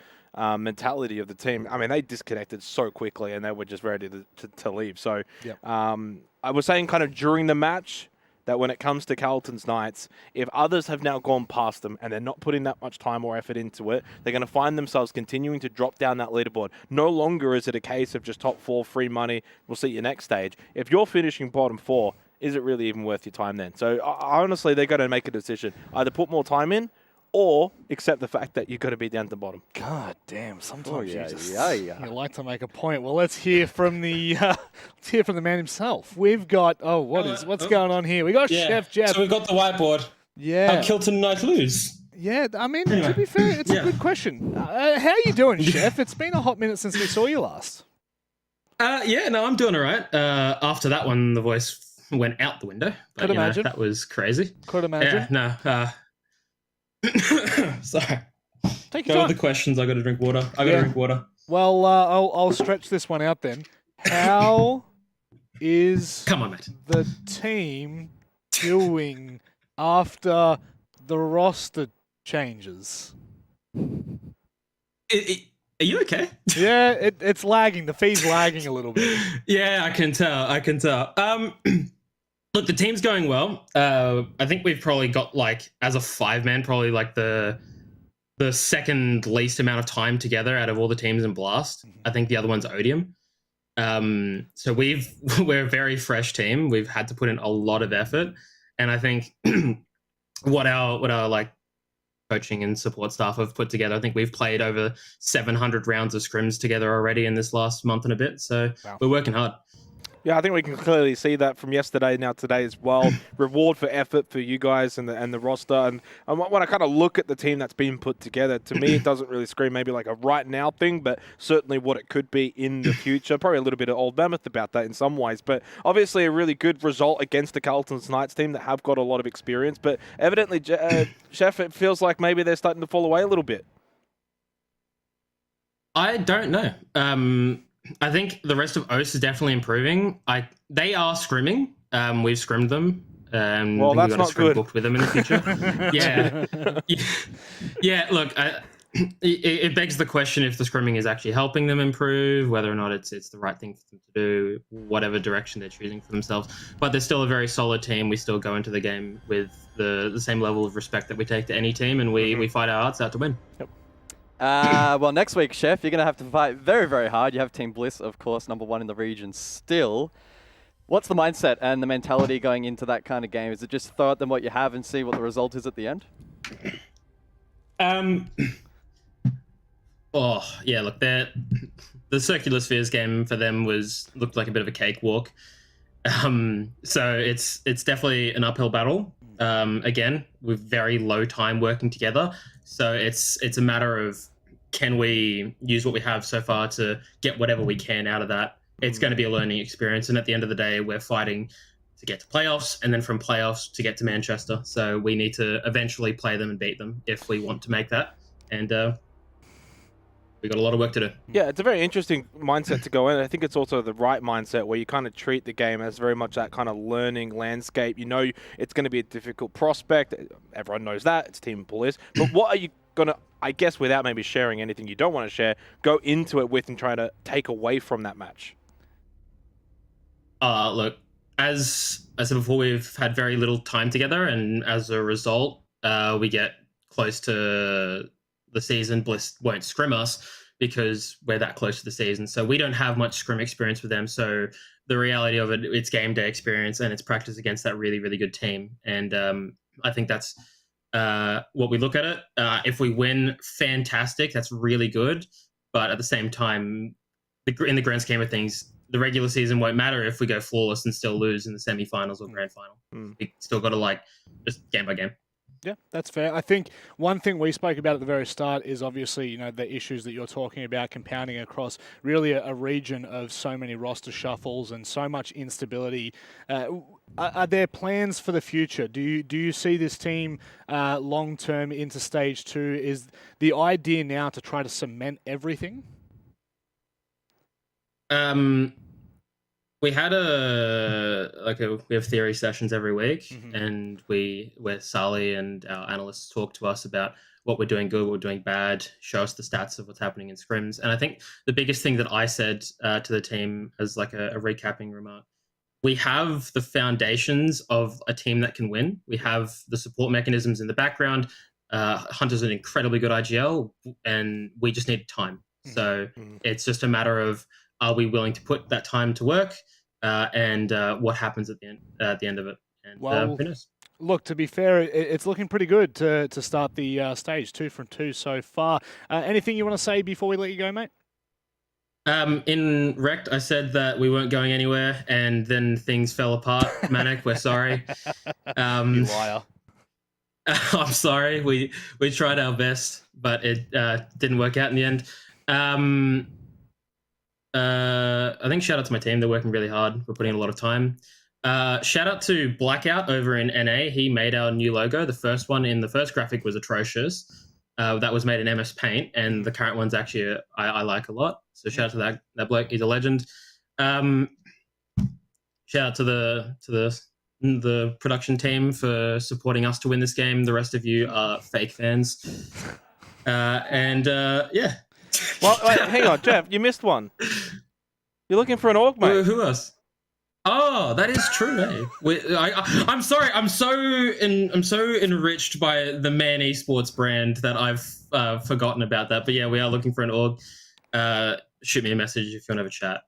mentality of the team. I mean, they disconnected so quickly and they were just ready to leave. So I was saying kind of during the match that when it comes to Carlton's Knights, if others have now gone past them and they're not putting that much time or effort into it, they're going to find themselves continuing to drop down that leaderboard. No longer is it a case of just top 4, free money, we'll see you next stage. If you're finishing bottom 4, is it really even worth your time then? So honestly, they're going to make a decision. Either put more time in or accept the fact that you've got to be down to the bottom. God damn! Sometimes you like to make a point. Well, let's hear from the man himself. We've got what's going on here? We got Chef Jeff. So we've got the whiteboard. Yeah. How Kilton Knights lose? Yeah, I mean, to be fair, it's a good question. How you doing, Chef? It's been a hot minute since we saw you last. Yeah, no, I'm doing all right. After that one, the voice went out the window. But, Could imagine. That was crazy. Could imagine. Yeah, no. Sorry. Take your time. Go with the questions. I got to drink water. Drink water. Well, I'll stretch this one out then. How is the team doing after the roster changes? Are you okay? Yeah, it's lagging. The feed's lagging a little bit. Yeah, I can tell. Look, the team's going well. I think we've probably got, like, as a 5-man, probably like the second least amount of time together out of all the teams in Blast. I think the other one's Odium. So we're a very fresh team. We've had to put in a lot of effort, and I think what our like coaching and support staff have put together, I think we've played over 700 rounds of scrims together already in this last month and a bit. So we're working hard. Yeah, I think we can clearly see that from yesterday, now today as well. Reward for effort for you guys and the roster. And when I kind of look at the team that's been put together, to me, it doesn't really scream maybe like a right now thing, but certainly what it could be in the future. Probably a little bit of Old Mammoth about that in some ways, but obviously a really good result against the Carlton's Knights team that have got a lot of experience. But evidently, Chef, it feels like maybe they're starting to fall away a little bit. I don't know. I think the rest of OCE is definitely improving. They are scrimming. We've scrimmed them. Well, that's got not a scrim good. booked with them in the future. Yeah. Look, it begs the question if the scrimming is actually helping them improve, whether or not it's the right thing for them to do, whatever direction they're choosing for themselves. But they're still a very solid team. We still go into the game with the same level of respect that we take to any team, and we fight our hearts out to win. Yep. Well, next week, Chef, you're going to have to fight very, very hard. You have Team Bliss, of course, #1 in the region still. What's the mindset and the mentality going into that kind of game? Is it just throw at them what you have and see what the result is at the end? Oh, yeah, look, the Circular Spheres game for them looked like a bit of a cakewalk. So it's definitely an uphill battle. Again, with very low time working together. So it's a matter of can we use what we have so far to get whatever we can out of that? It's going to be a learning experience, and at the end of the day, we're fighting to get to playoffs, and then from playoffs to get to Manchester. So we need to eventually play them and beat them if we want to make that. And we got a lot of work to do. Yeah, it's a very interesting mindset to go in. I think it's also the right mindset where you kind of treat the game as very much that kind of learning landscape. You know it's going to be a difficult prospect. Everyone knows that. It's Team Bliss. But what are you going to, I guess without maybe sharing anything you don't want to share, go into it with and try to take away from that match? Look, as I said before, we've had very little time together, and as a result, we get close to the season. Bliss won't scrim us because we're that close to the season. So we don't have much scrim experience with them. So the reality of it, it's game day experience and it's practice against that really, really good team. And I think that's what we look at it. If we win, fantastic. That's really good. But at the same time, in the grand scheme of things, the regular season won't matter if we go flawless and still lose in the semi-finals or grand final. We still got to just game by game. Yeah, that's fair. I think one thing we spoke about at the very start is obviously, the issues that you're talking about compounding across really a region of so many roster shuffles and so much instability. Are there plans for the future? Do you see this team long-term into Stage 2? Is the idea now to try to cement everything? We had we have theory sessions every week, and where Sally and our analysts talk to us about what we're doing good, what we're doing bad, show us the stats of what's happening in scrims. And I think the biggest thing that I said to the team as a recapping remark, we have the foundations of a team that can win. We have the support mechanisms in the background. Hunter's an incredibly good IGL, and we just need time. So it's just a matter of, are we willing to put that time to work, and what happens at the end of it? And who knows? Look, to be fair, it's looking pretty good to start the stage. 2 from 2 so far. Anything you want to say before we let you go, mate? In Rect, I said that we weren't going anywhere, and then things fell apart. Manic, we're sorry. You liar. I'm sorry. We tried our best, but it didn't work out in the end. I think shout out to my team. They're working really hard. We're putting in a lot of time. Shout out to Blackout over in NA. He made our new logo. The first one in the first graphic was atrocious. That was made in MS Paint, and the current one's actually I like a lot. So shout out to that bloke. He's a legend. Shout out to the production team for supporting us to win this game. The rest of you are fake fans. Yeah. Well, wait, hang on, Jeff. You missed one. You're looking for an org, mate. Who else? Oh, that is true, eh? I'm sorry. I'm so enriched by the Man Esports brand that I've forgotten about that. But yeah, we are looking for an org. Shoot me a message if you want to have a chat.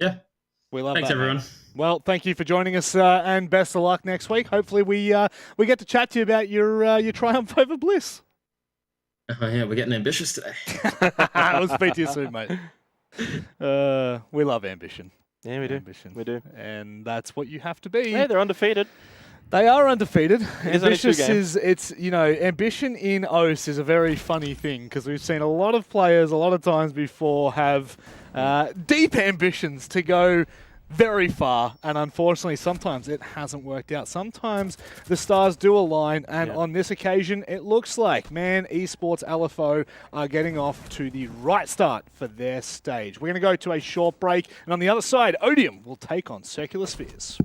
Yeah. We love Thanks, that, everyone. Man. Well, thank you for joining us, and best of luck next week. Hopefully, we get to chat to you about your triumph over Bliss. Oh yeah, we're getting ambitious today. I'll speak to you soon, mate. We love ambition. Yeah, we do. Ambition. We do. And that's what you have to be. Yeah, they're undefeated. They are undefeated. Ambitious is ambition in OCE is a very funny thing because we've seen a lot of players a lot of times before have deep ambitions to go very far, and unfortunately sometimes it hasn't worked out. Sometimes the stars do align, and on this occasion it looks like Man Esports LFO are getting off to the right start for their stage. We're going to go to a short break, and on the other side, Odium will take on Circular Spheres.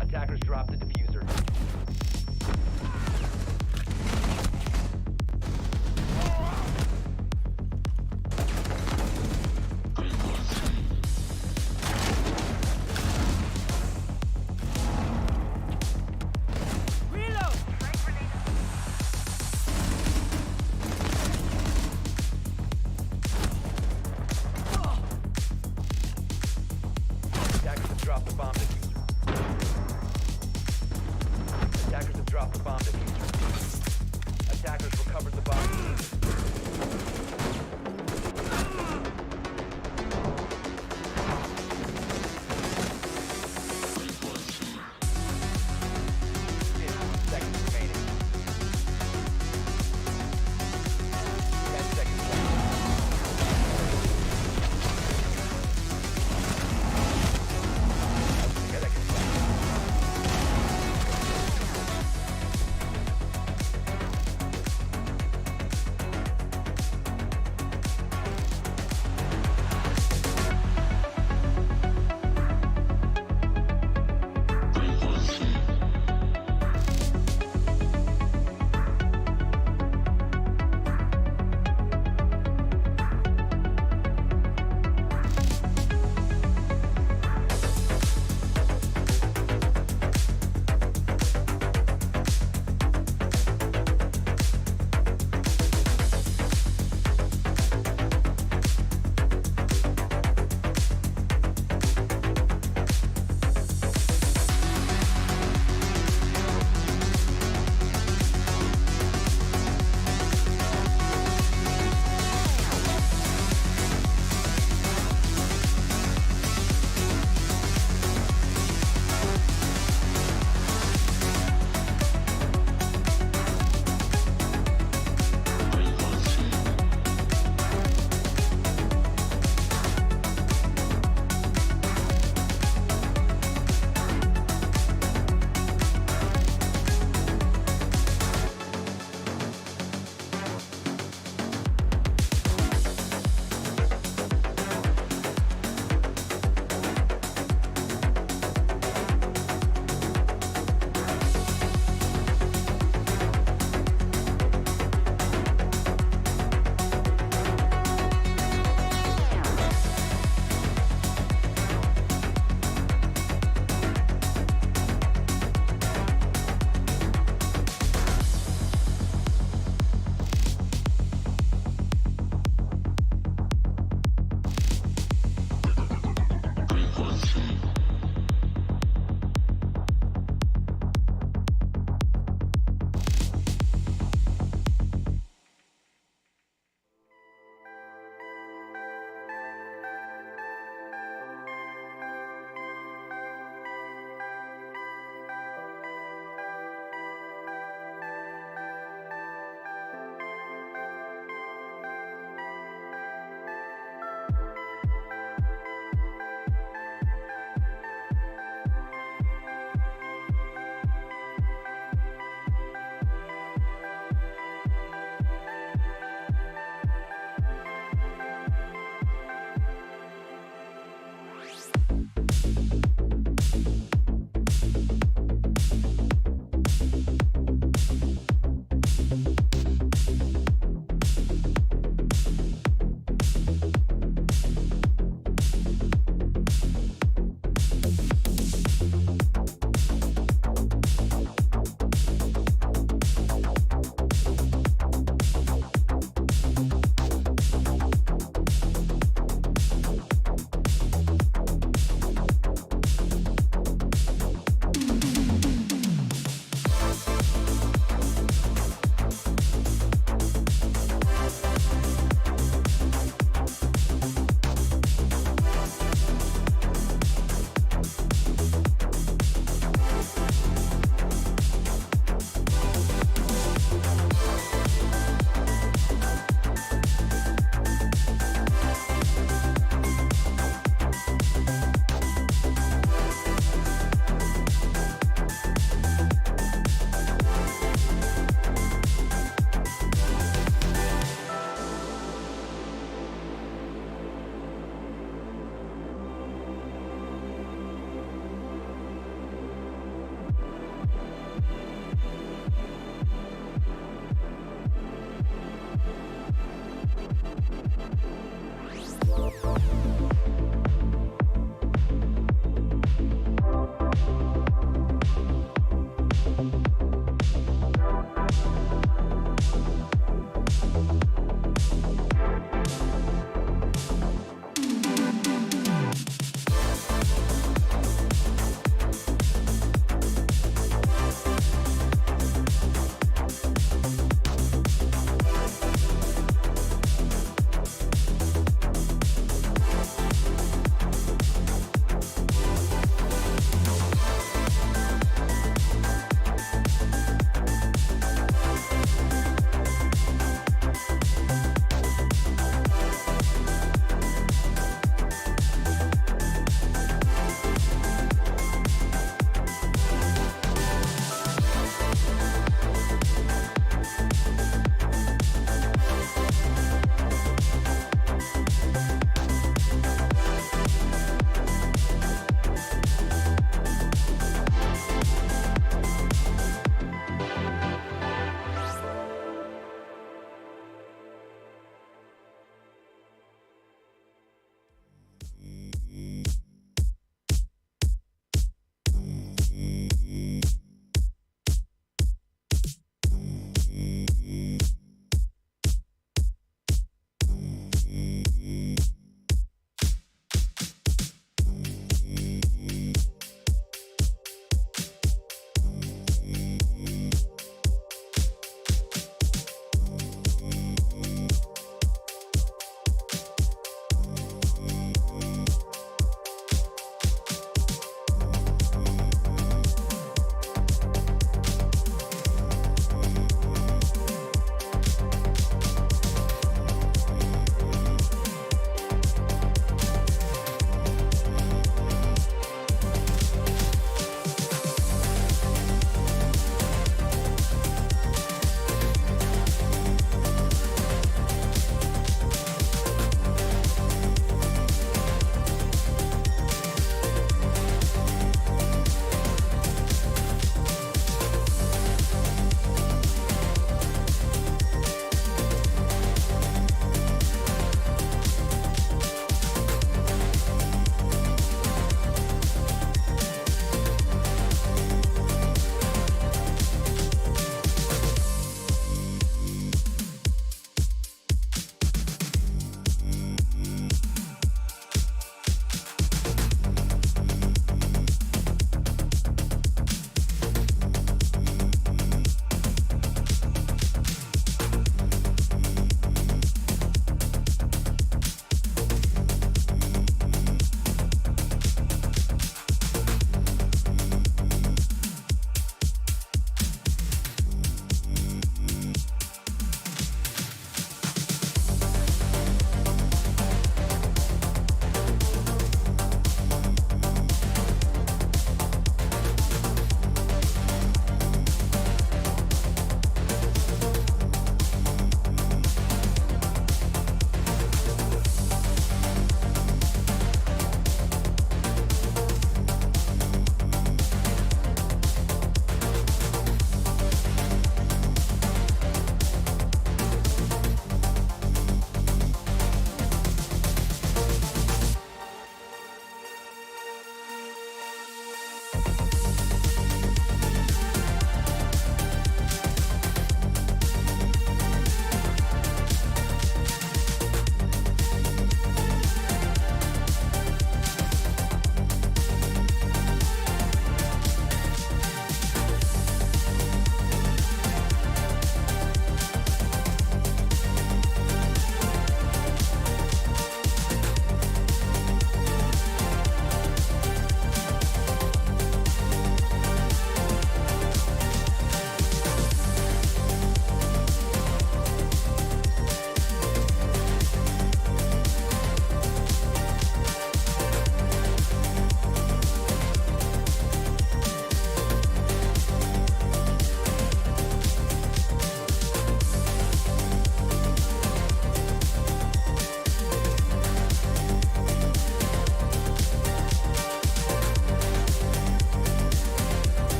Attackers drop the diffuser.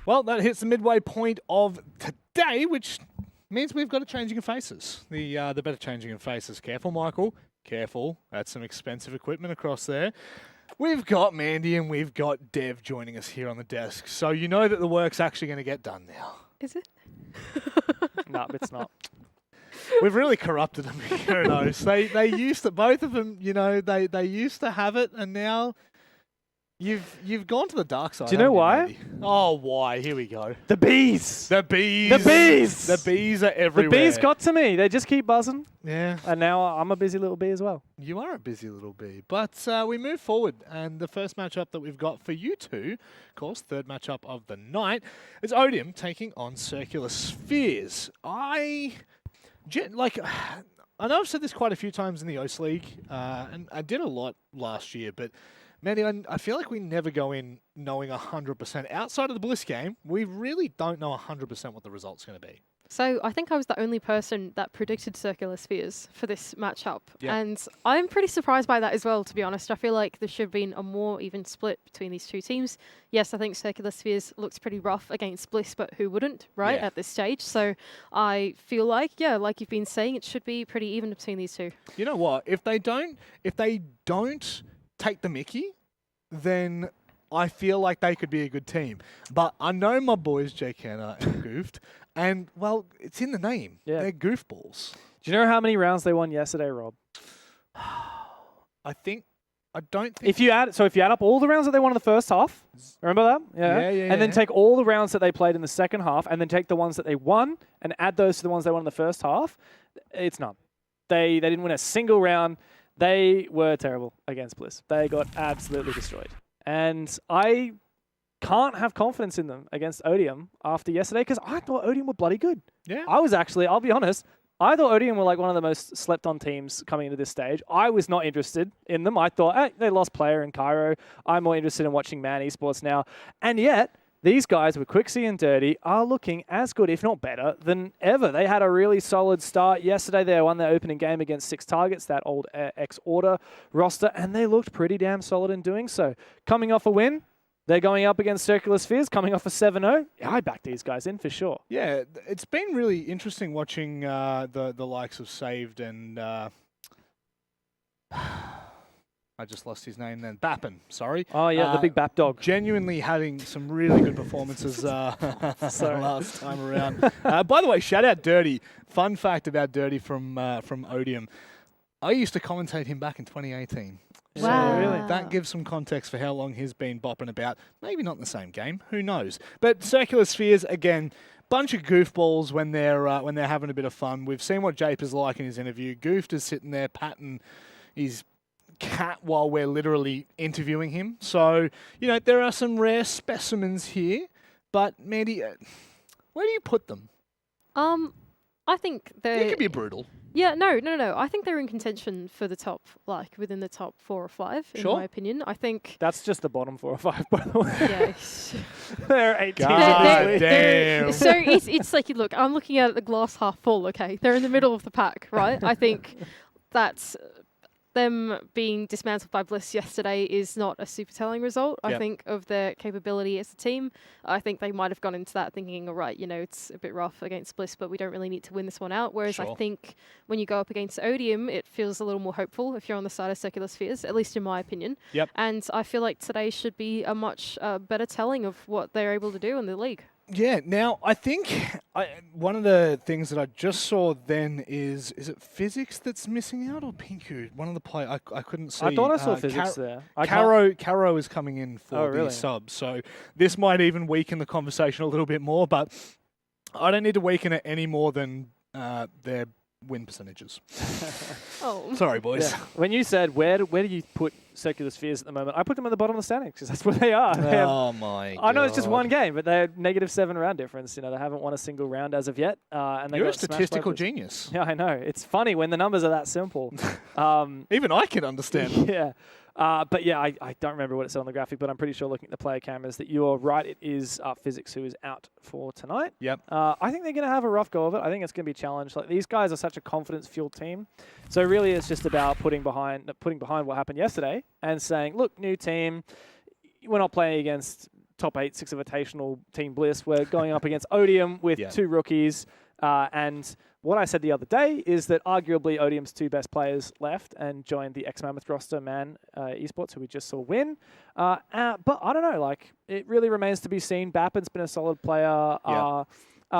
Well, that hits the midway point of today, which means we've got a changing of faces. The better changing of faces. Careful, Michael. Careful. That's some expensive equipment across there. We've got Mandy and we've got Dev joining us here on the desk. So you know that the work's actually going to get done now. Is it? No, it's not. We've really corrupted them. Who knows? They used to, both of them, you know, they used to have it, and now you've gone to the dark side. Do you know why? Mandy? Oh, why? Here we go. The bees. The bees. The bees. The bees are everywhere. The bees got to me. They just keep buzzing. Yeah. And now I'm a busy little bee as well. You are a busy little bee. But we move forward, and the first matchup that we've got for you two, of course, third matchup of the night, is Odium taking on Circular Spheres. I know I've said this quite a few times in the OCE League, and I did a lot last year, but Mandy, I feel like we never go in knowing 100%. Outside of the Bliss game, we really don't know 100% what the result's going to be. So I think I was the only person that predicted Circular Spheres for this matchup. Yep. And I'm pretty surprised by that as well, to be honest. I feel like there should have been a more even split between these two teams. Yes, I think Circular Spheres looks pretty rough against Bliss, but who wouldn't, right, at this stage? So I feel like, yeah, like you've been saying, it should be pretty even between these two. You know what? If they don't take the mickey, then I feel like they could be a good team. But I know my boys, Jake Hanna and Goofed, and, well, it's in the name. Yeah. They're goofballs. Do you know how many rounds they won yesterday, Rob? I don't think... If you add up all the rounds that they won in the first half, remember that? Yeah. And then take all the rounds that they played in the second half, and then take the ones that they won, and add those to the ones they won in the first half, it's none. They didn't win a single round. They were terrible against Bliss. They got absolutely destroyed. And I can't have confidence in them against Odium after yesterday because I thought Odium were bloody good. Yeah. I'll be honest, I thought Odium were like one of the most slept on teams coming into this stage. I was not interested in them. I thought, hey, they lost player in Cairo. I'm more interested in watching Man Esports now. And yet, these guys with Quixie and Dirty are looking as good, if not better, than ever. They had a really solid start. Yesterday, they won their opening game against 6 targets, that old X-Order roster, and they looked pretty damn solid in doing so. Coming off a win, they're going up against Circular Spheres, coming off a 7-0. I back these guys in for sure. Yeah, it's been really interesting watching the likes of Saved and... I just lost his name then. Bappin, sorry. Oh, yeah, the big Bap dog. Genuinely having some really good performances last time around. By the way, shout out Dirty. Fun fact about Dirty from Odium. I used to commentate him back in 2018. Wow. So really, that gives some context for how long he's been bopping about. Maybe not in the same game. Who knows? But Circular Spheres, again, bunch of goofballs when they're having a bit of fun. We've seen what Jape is like in his interview. Goofed is sitting there patting his cat while we're literally interviewing him. So, you know, there are some rare specimens here. But, Mandy, where do you put them? I think they... It could be brutal. Yeah, no. I think they're in contention for the top, like, within the top 4 or 5, in my opinion. I think... That's just the bottom 4 or 5, by the way. Yeah. They're 18. God damn. So it's like, look, I'm looking at the glass half full, okay? They're in the middle of the pack, right? I think that's... them being dismantled by Bliss yesterday is not a super telling result, I think, of their capability as a team. I think they might have gone into that thinking, all right, you know, it's a bit rough against Bliss, but we don't really need to win this one out. Whereas I think when you go up against Odium, it feels a little more hopeful if you're on the side of Circular Spheres, at least in my opinion. Yep. And I feel like today should be a much better telling of what they're able to do in the league. Yeah, now I think one of the things that I just saw then is it Physics that's missing out or Pinku? One of the play I couldn't see. I thought I saw Physics there. Caro is coming in for really? the sub, so this might even weaken the conversation a little bit more, but I don't need to weaken it any more than their win percentages. Sorry, boys. Yeah. When you said where do you put Circular Spheres at the moment, I put them at the bottom of the standings because that's where they are. My God. I know it's just one game, but they're -7 round difference. You know, they haven't won a single round as of yet. And they You're a got smashed by statistical Bliss. genius. Yeah, I know. It's funny when the numbers are that simple. Even I can understand. Yeah. But yeah, I don't remember what it said on the graphic, but I'm pretty sure looking at the player cameras that you're right. It is Physics who is out for tonight. Yep. I think they're going to have a rough go of it. I think it's going to be a challenge. Like, these guys are such a confidence-fueled team. So really it's just about putting behind what happened yesterday and saying, look, new team, we're not playing against top 8 Six Invitational Team Bliss. We're going up against Odium with 2 rookies. And what I said the other day is that arguably Odium's 2 best players left and joined the ex-Mammoth roster, Man Esports, who we just saw win. But I don't know, like, it really remains to be seen. Bappen's been a solid player.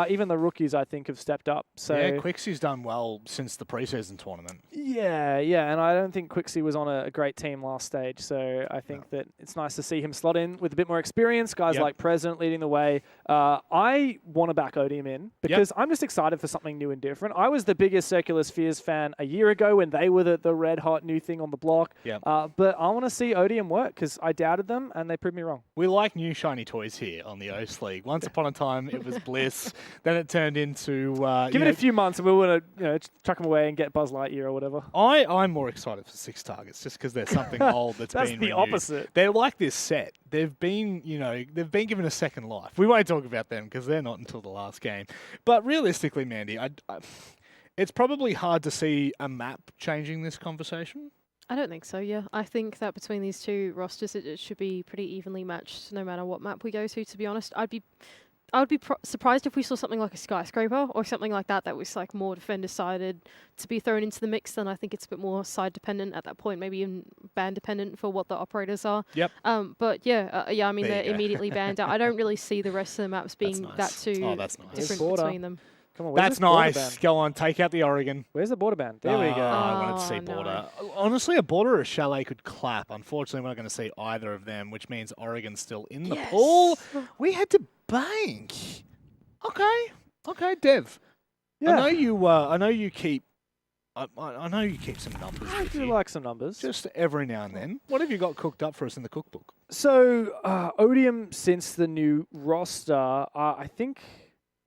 Even the rookies, I think, have stepped up. So yeah, Quixie's done well since the preseason tournament. Yeah, and I don't think Quixie was on a great team last stage, so I think that it's nice to see him slot in with a bit more experience, guys like President leading the way. I want to back Odium in because I'm just excited for something new and different. I was the biggest Circular Spheres fan a year ago when they were the red-hot new thing on the block, but I want to see Odium work because I doubted them and they proved me wrong. We like new shiny toys here on the OCE League. Once upon a time, it was Bliss. Then it turned into... Give it a few months and we want to chuck them away and get Buzz Lightyear or whatever. I'm more excited for 6 targets just because there's something old that's been the renewed. opposite. They're like this set. They've been given a second life. We won't talk about them because they're not until the last game. But realistically, Mandy, it's probably hard to see a map changing this conversation. I don't think so, I think that between these 2 rosters, it should be pretty evenly matched no matter what map we go to be honest. I would be surprised if we saw something like a skyscraper or something like that was like more defender-sided to be thrown into the mix. Then I think it's a bit more side-dependent at that point, maybe even ban-dependent for what the operators are. Yep. But I mean, they're immediately banned out. I don't really see the rest of the maps being that too different between them. Come on, that's nice. Go on, take out the Oregon. Where's the border band? There we go. I wanted to see border. Honestly, a border or a chalet could clap. Unfortunately, we're not going to see either of them, which means Oregon's still in the pool. We had to bank. Okay, Dev. Yeah. I know you keep some numbers. I with do you. like some numbers. Just every now and then. What have you got cooked up for us in the cookbook? So, Odium, since the new roster, I think...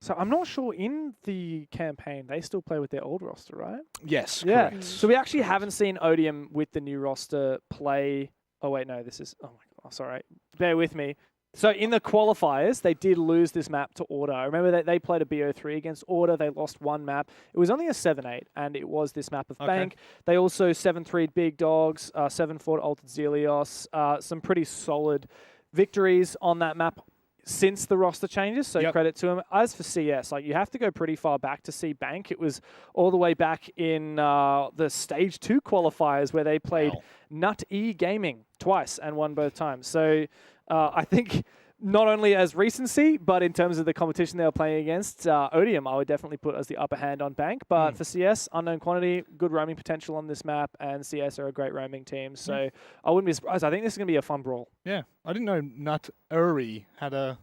So I'm not sure in the campaign, they still play with their old roster, right? Yes, yeah. correct. So we actually haven't seen Odium with the new roster play... Oh, wait, no, this is... Oh, my God. Sorry. Bear with me. So in the qualifiers, they did lose this map to Order. I remember that they played a BO3 against Order. They lost 1 map. It was only a 7-8, and it was this map of Bank. They also 7-3'd Big Dogs, 7-4'd Altered Zelios. Some pretty solid victories on that map since the roster changes, so credit to him. As for CS, like you have to go pretty far back to see Bank. It was all the way back in the Stage 2 qualifiers where they played Nut E Gaming twice and won both times. So I think not only as recency, but in terms of the competition they were playing against, Odium I would definitely put as the upper hand on Bank. But for CS, unknown quantity, good roaming potential on this map, and CS are a great roaming team. So I wouldn't be surprised. I think this is going to be a fun brawl. Yeah, I didn't know Nut Uri had a...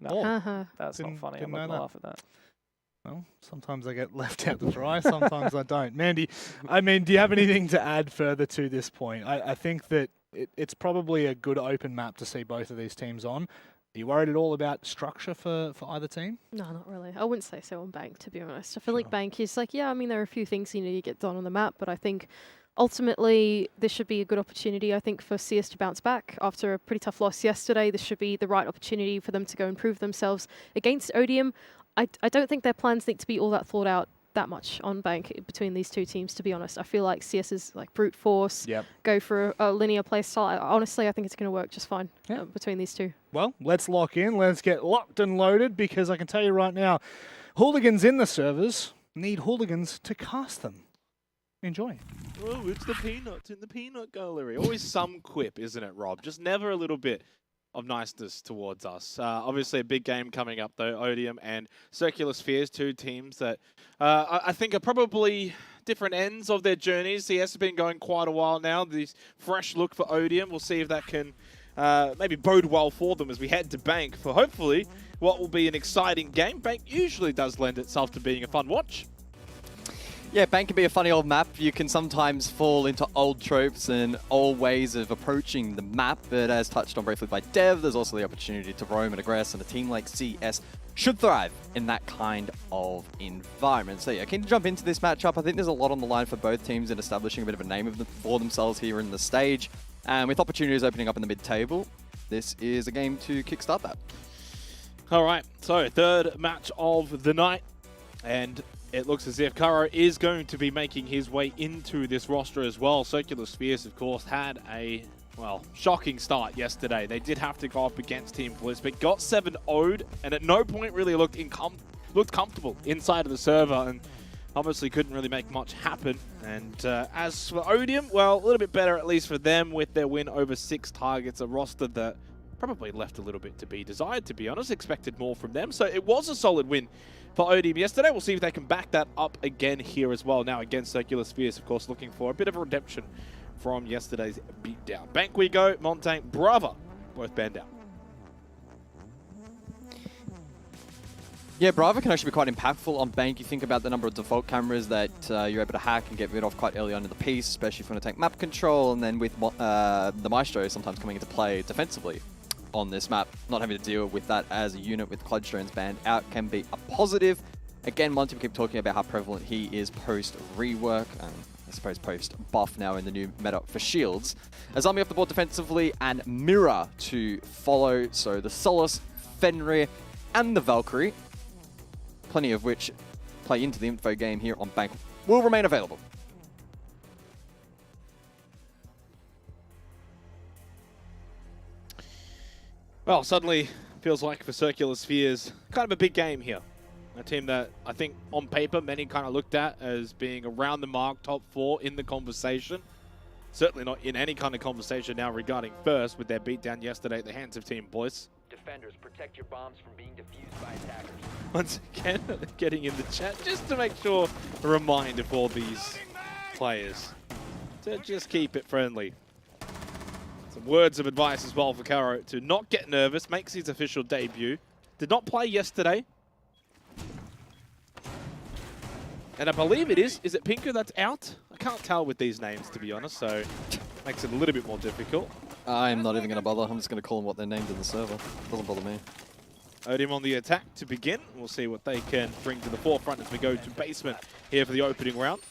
No, that's not funny. I'm not going to laugh at that. Well, sometimes I get left out to dry, sometimes I don't. Mandy, I mean, do you have anything to add further to this point? I think that it's probably a good open map to see both of these teams on. Are you worried at all about structure for either team? No, not really. I wouldn't say so on Bank, to be honest. I feel like Bank is like, I mean, there are a few things you need to get done on the map, but I think ultimately this should be a good opportunity, I think, for CS to bounce back after a pretty tough loss yesterday. This should be the right opportunity for them to go and prove themselves against Odium. I don't think their plans need to be all that thought out that much on Bank between these 2 teams, to be honest. I feel like CS is like brute force, go for a linear play style. Honestly, I think it's going to work just fine between these 2. Well, let's lock in. Let's get locked and loaded, because I can tell you right now, hooligans in the servers need hooligans to cast them. Enjoy. Oh, it's the peanuts in the peanut gallery. Always some quip, isn't it, Rob? Just never a little bit of niceness towards us. Obviously a big game coming up though, Odium and Circular Spheres, 2 teams that I think are probably different ends of their journeys. CS has been going quite a while now. This fresh look for Odium, we'll see if that can maybe bode well for them as we head to Bank for hopefully what will be an exciting game. Bank usually does lend itself to being a fun watch. Yeah, Bank can be a funny old map. You can sometimes fall into old tropes and old ways of approaching the map, but as touched on briefly by Dev, there's also the opportunity to roam and aggress, and a team like CS should thrive in that kind of environment. So yeah, keen to jump into this matchup. I think there's a lot on the line for both teams in establishing a bit of a name for themselves here in the stage. And with opportunities opening up in the mid-table, this is a game to kickstart that. All right, so 3rd match of the night, and it looks as if Kuro is going to be making his way into this roster as well. Circular Spheres, of course, had a well, shocking start yesterday. They did have to go up against Team Bliss, but got 7-0'd, and at no point really looked comfortable inside of the server, and obviously couldn't really make much happen. And as for Odium, well, a little bit better at least for them with their win over 6 targets, a roster that probably left a little bit to be desired, to be honest. Expected more from them. So it was a solid win for Odium yesterday. We'll see if they can back that up again here as well. Now against Circular Spheres, of course, looking for a bit of a redemption from yesterday's beatdown. Bank we go, Montaigne, Brava, both banned out. Yeah, Brava can actually be quite impactful on Bank. You think about the number of default cameras that you're able to hack and get rid of quite early on in the piece, especially if you want to take map control, and then with the Maestro sometimes coming into play defensively on this map, not having to deal with that as a unit with Clutch Drones banned out can be a positive. Again, Monty, we keep talking about how prevalent he is post-rework, and I suppose post-buff now in the new meta for shields. Azami off the board defensively, and Mirror to follow, so the Solace, Fenrir, and the Valkyrie, plenty of which play into the info game here on Bank, will remain available. Well, suddenly feels like for Circular Spheres, kind of a big game here. A team that I think on paper many kind of looked at as being around the mark, top 4 in the conversation. Certainly not in any kind of conversation now regarding first with their beatdown yesterday at the hands of Team Bliss. Defenders, protect your bombs from being defused by attackers. Once again, getting in the chat just to make sure, a reminder for these players to just keep it friendly. Some words of advice as well for Caro to not get nervous, makes his official debut. Did not play yesterday. And I believe it is it Pinker that's out? I can't tell with these names, to be honest, so makes it a little bit more difficult. I'm not even going to bother. I'm just going to call them what they're named in the server. Doesn't bother me. Odium on the attack to begin. We'll see what they can bring to the forefront as we go to basement here for the opening round.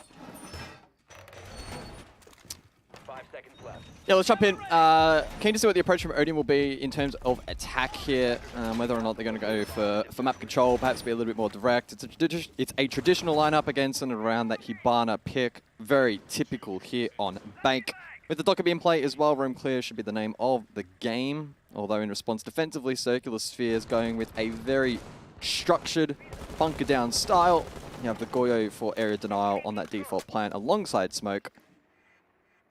5 seconds left. Yeah, let's jump in. Keen to see what the approach from Odium will be in terms of attack here, whether or not they're going to go for map control, perhaps be a little bit more direct. It's a traditional lineup against and around that Hibana pick. Very typical here on Bank. With the Docker in play as well, Roam Clear should be the name of the game. Although in response defensively, Circular Spheres going with a very structured bunker down style. You have the Goyo for area denial on that default plan alongside Smoke.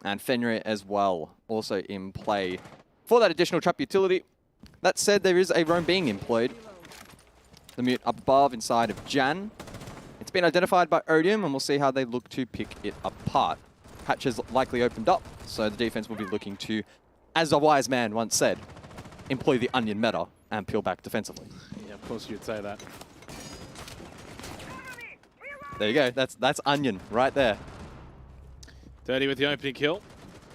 And Fenrir as well, also in play for that additional trap utility. That said, there is a roam being employed. The mute up above inside of Jan. It's been identified by Odium, and we'll see how they look to pick it apart. Hatches likely opened up, so the defense will be looking to, as a wise man once said, employ the onion meta and peel back defensively. Yeah, of course you'd say that. There you go. That's onion right there. Dirty with the opening kill.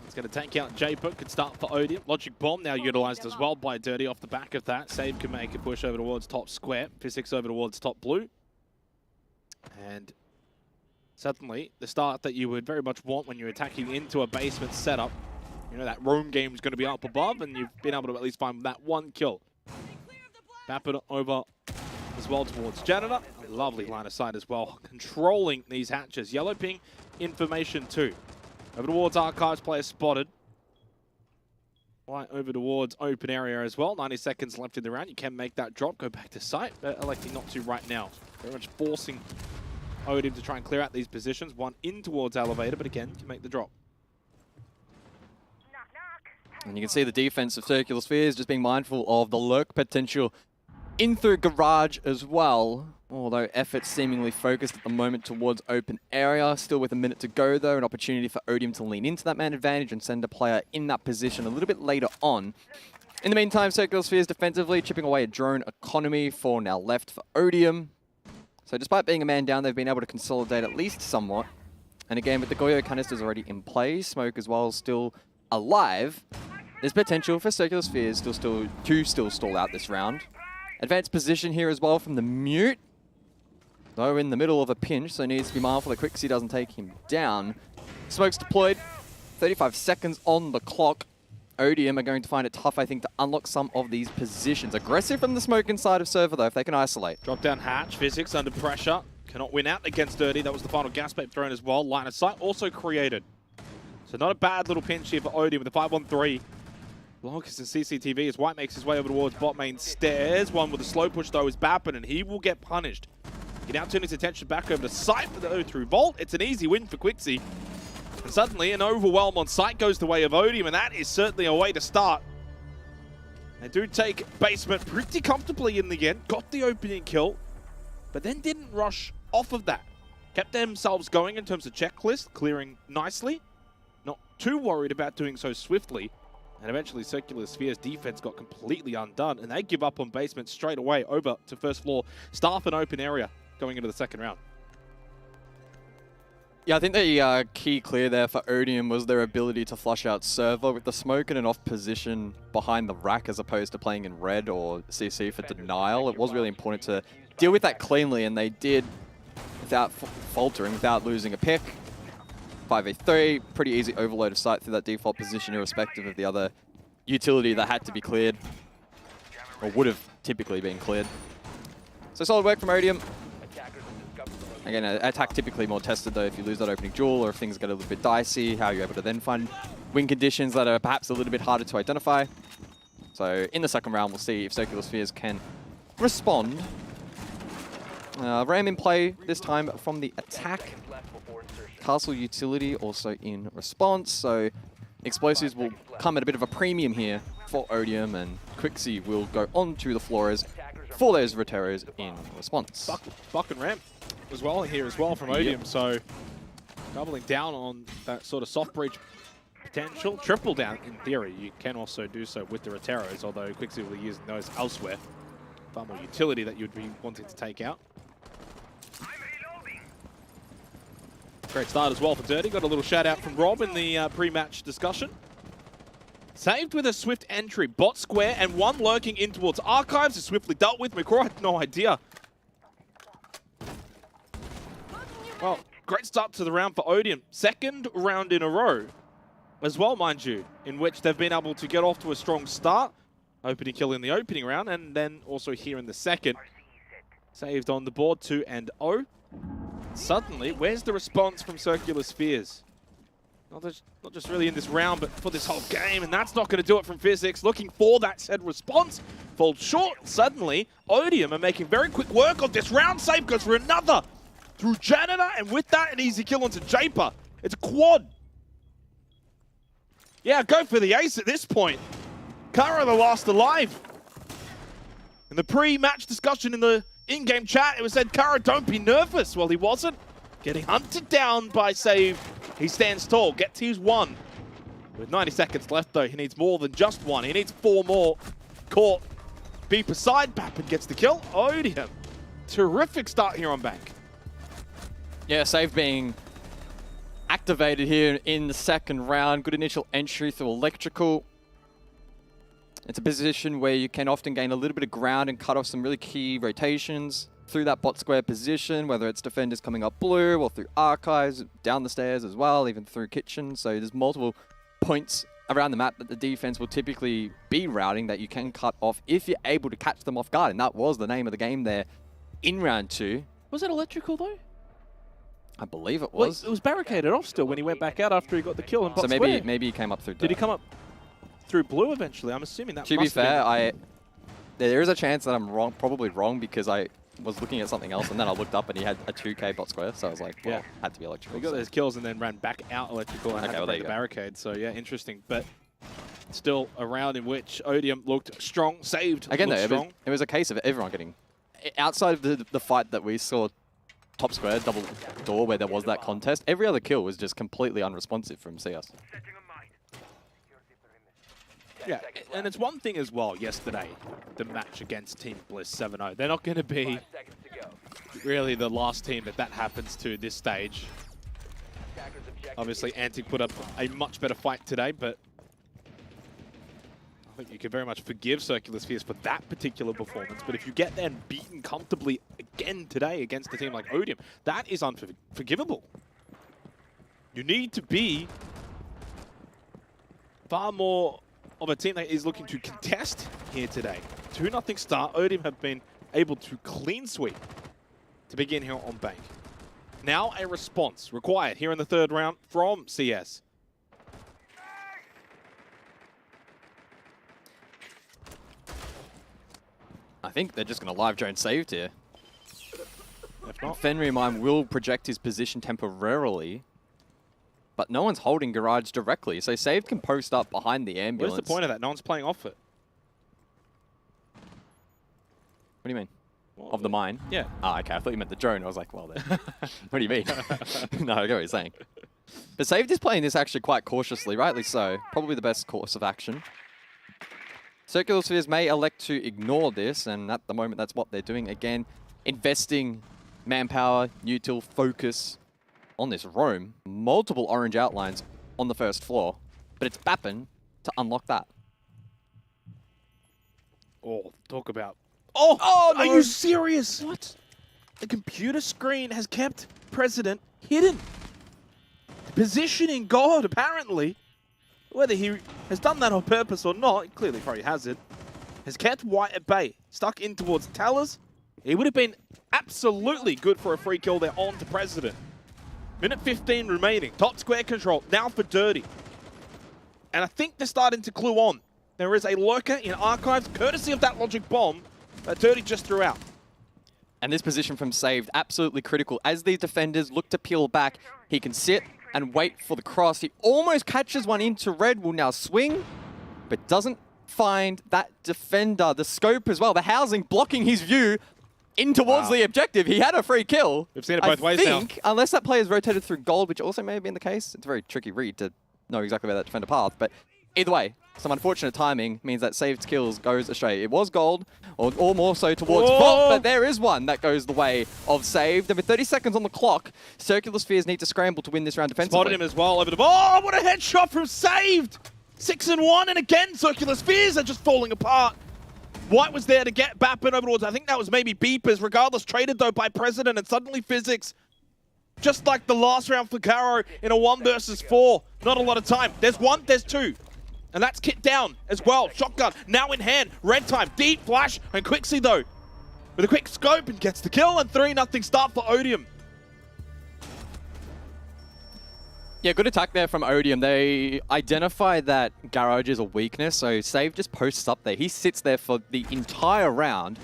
It's going to take out J-Put. Could start for Odium. Logic Bomb now utilized as well by Dirty off the back of that. Save can make a push over towards top square. Physics over towards top blue. And suddenly, the start that you would very much want when you're attacking into a basement setup. You know, that roam game is going to be up above, and you've been able to at least find that one kill. Bap it over as well towards Janitor. A lovely line of sight as well, controlling these hatches. Yellow ping information too. Over towards Archives, player spotted. Right over towards open area as well. 90 seconds left in the round. You can make that drop, go back to site, but electing not to right now. Very much forcing Odium to try and clear out these positions. One in towards elevator, but again, can make the drop. And you can see the defense of Circular Spheres just being mindful of the lurk potential in through garage as well. Although efforts seemingly focused at the moment towards open area. Still with a minute to go though, an opportunity for Odium to lean into that man advantage and send a player in that position a little bit later on. In the meantime, Circular Spheres defensively chipping away a drone economy. 4 now left for Odium. So despite being a man down, they've been able to consolidate at least somewhat. And again, with the Goyo canisters already in play, Smoke as well still alive, there's potential for Circular Spheres to still stall out this round. Advanced position here as well from the mute. Though in the middle of a pinch, so needs to be mindful that Quixie doesn't take him down. Smoke's deployed, 35 seconds on the clock. Odium are going to find it tough, I think, to unlock some of these positions. Aggressive from the Smoke inside of server, though, if they can isolate. Drop down hatch, Physics under pressure. Cannot win out against Dirty. That was the final gas pipe thrown as well. Line of sight also created. So not a bad little pinch here for Odium with the 5-1-3. Longest in CCTV as White makes his way over towards bot main stairs. One with a slow push though is Bappin, and he will get punished. He now turns his attention back over to Sight through Vault. It's an easy win for Quixie. And suddenly an overwhelm on Sight goes the way of Odium, and that is certainly a way to start. They do take basement pretty comfortably in the end. Got the opening kill, but then didn't rush off of that. Kept themselves going in terms of checklist, clearing nicely. Not too worried about doing so swiftly. And eventually Circular Sphere's defense got completely undone, and they give up on basement straight away over to first floor. Staff an open area going into the second round. Yeah, I think the key clear there for Odium was their ability to flush out server with the smoke in an off position behind the rack as opposed to playing in red or CC for denial. It was really important to deal with that cleanly, and they did without faltering, without losing a pick. 5v3, pretty easy overload of Sight through that default position irrespective of the other utility that had to be cleared, or would have typically been cleared. So solid work from Odium. Again, attack typically more tested though if you lose that opening duel or if things get a little bit dicey, how you're able to then find win conditions that are perhaps a little bit harder to identify. So in the second round, we'll see if Circular Spheres can respond. Ram in play this time from the attack. Castle utility also in response, so explosives will come at a bit of a premium here for Odium, and Quixie will go onto the floors for those Roteros in response. Buck and Ramp as well here as well from Odium, so doubling down on that sort of soft breach potential. Triple down in theory. You can also do so with the Roteros, although Quixie will be using those elsewhere. Far more utility that you'd be wanting to take out. Great start as well for Dirty. Got a little shout out from Rob in the pre-match discussion. Saved with a swift entry. Bot square and one lurking in towards Archives is swiftly dealt with. McCraw had no idea. Well, great start to the round for Odium. Second round in a row as well, mind you, in which they've been able to get off to a strong start. Opening kill in the opening round, and then also here in the second. Saved on the board, 2-0. Suddenly, where's the response from Circular Spheres? Not just really in this round, but for this whole game, and that's not going to do it from Physics. Looking for that said response. Falls short. Suddenly, Odium are making very quick work of this round. Save goes for another through Janitor, and with that, an easy kill onto Japer. It's a quad. Yeah, go for the ace at this point. Kara the last alive. In the pre-match discussion in the in-game chat, it was said, Kara, don't be nervous. Well, he wasn't. Getting hunted down by Save. He stands tall, gets his one. With 90 seconds left, though, he needs more than just one. He needs 4 more. Caught. Beep aside, Bappin gets the kill. Odium. Terrific start here on Bank. Yeah, Save being activated here in the second round. Good initial entry through Electrical. It's a position where you can often gain a little bit of ground and cut off some really key rotations through that bot square position, whether it's defenders coming up blue or through Archives, down the stairs as well, even through Kitchen. So there's multiple points around the map that the defense will typically be routing that you can cut off if you're able to catch them off guard. And that was the name of the game there in round 2. Was it Electrical, though? I believe it was. Well, it was barricaded off still when he went back out after he got the kill in bot so square. maybe he came up through. Did he come up through blue eventually? I'm assuming that. To be fair, there is a chance that I'm wrong, probably wrong, because I was looking at something else and then I looked up and he had a 2K bot square, so I was like, well, yeah, had to be Electrical. He got those kills and then ran back out Electrical and had to break the go. barricade. So yeah, interesting, but still a round in which Odium looked strong, saved. Again, looked though, strong. it was a case of everyone getting outside of the fight that we saw. Top square, double door, where there was that contest. Every other kill was just completely unresponsive from CS. Yeah, and it's one thing as well, yesterday, the match against Team Bliss 7-0. They're not going to be really the last team that happens to this stage. Obviously, Antic put up a much better fight today, but I think you can very much forgive Circular Spheres for that particular performance. But if you get then beaten comfortably again today against a team like Odium, that is unforgivable. You need to be far more of a team that is looking to contest here today. 2-0 start. Odium have been able to clean sweep to begin here on Bank. Now a response required here in the third round from CS. I think they're just going to live drone saved here. If not, Fenrir Mime will project his position temporarily, but no one's holding Garage directly, so Saved can post up behind the ambulance. where's the point of that? No one's playing off it. What do you mean? Of the mine? Yeah. Ah, okay. I thought you meant the drone. I was like, well, then. What do you mean? No, I get what you're saying. But Saved is playing this actually quite cautiously, rightly so. Probably the best course of action. Circular Spheres may elect to ignore this, and at the moment that's what they're doing. Again, investing manpower, util, focus on this roam. Multiple orange outlines on the first floor, but it's Bappin to unlock that. Oh, talk about... Oh, are you serious? What? The computer screen has kept President hidden. Positioning God, apparently. Whether he has done that on purpose or not, he clearly probably hasn't. Has kept White at bay. Stuck in towards Tellers. He would have been absolutely good for a free kill there on to President. Minute 15 remaining. Top square control. Now for Dirty. And I think they're starting to clue on. There is a lurker in Archives, courtesy of that logic bomb that Dirty just threw out. And this position from Saved, absolutely critical. As these defenders look to peel back, he can sit and wait for the cross. He almost catches one into Red, will now swing, but doesn't find that defender. The scope as well, the housing blocking his view in towards the objective. He had a free kill. We've seen it both ways now. Unless that player's rotated through gold, which also may have been the case. It's a very tricky read to know exactly where that defender path, but either way, some unfortunate timing means that Saved kills goes astray. It was gold, or more so towards Pop, but there is one that goes the way of Saved. And with 30 seconds on the clock, Circular Spheres need to scramble to win this round defensively. Spotted him as well over the... Oh, what a headshot from Saved! 6-1, and again, Circular Spheres are just falling apart. White was there to get Bappin over towards... I think that was maybe Beepers. Regardless, traded though by President, and suddenly Physics, just like the last round for Garo in a 1 versus 4. Not a lot of time. There's one, there's two. And that's Kit down as well. Shotgun now in hand. Red time, deep flash, and Quixie though, with a quick scope and gets the kill, and 3-0 start for Odium. Yeah, good attack there from Odium. They identify that Garage is a weakness, so Save just posts up there. He sits there for the entire round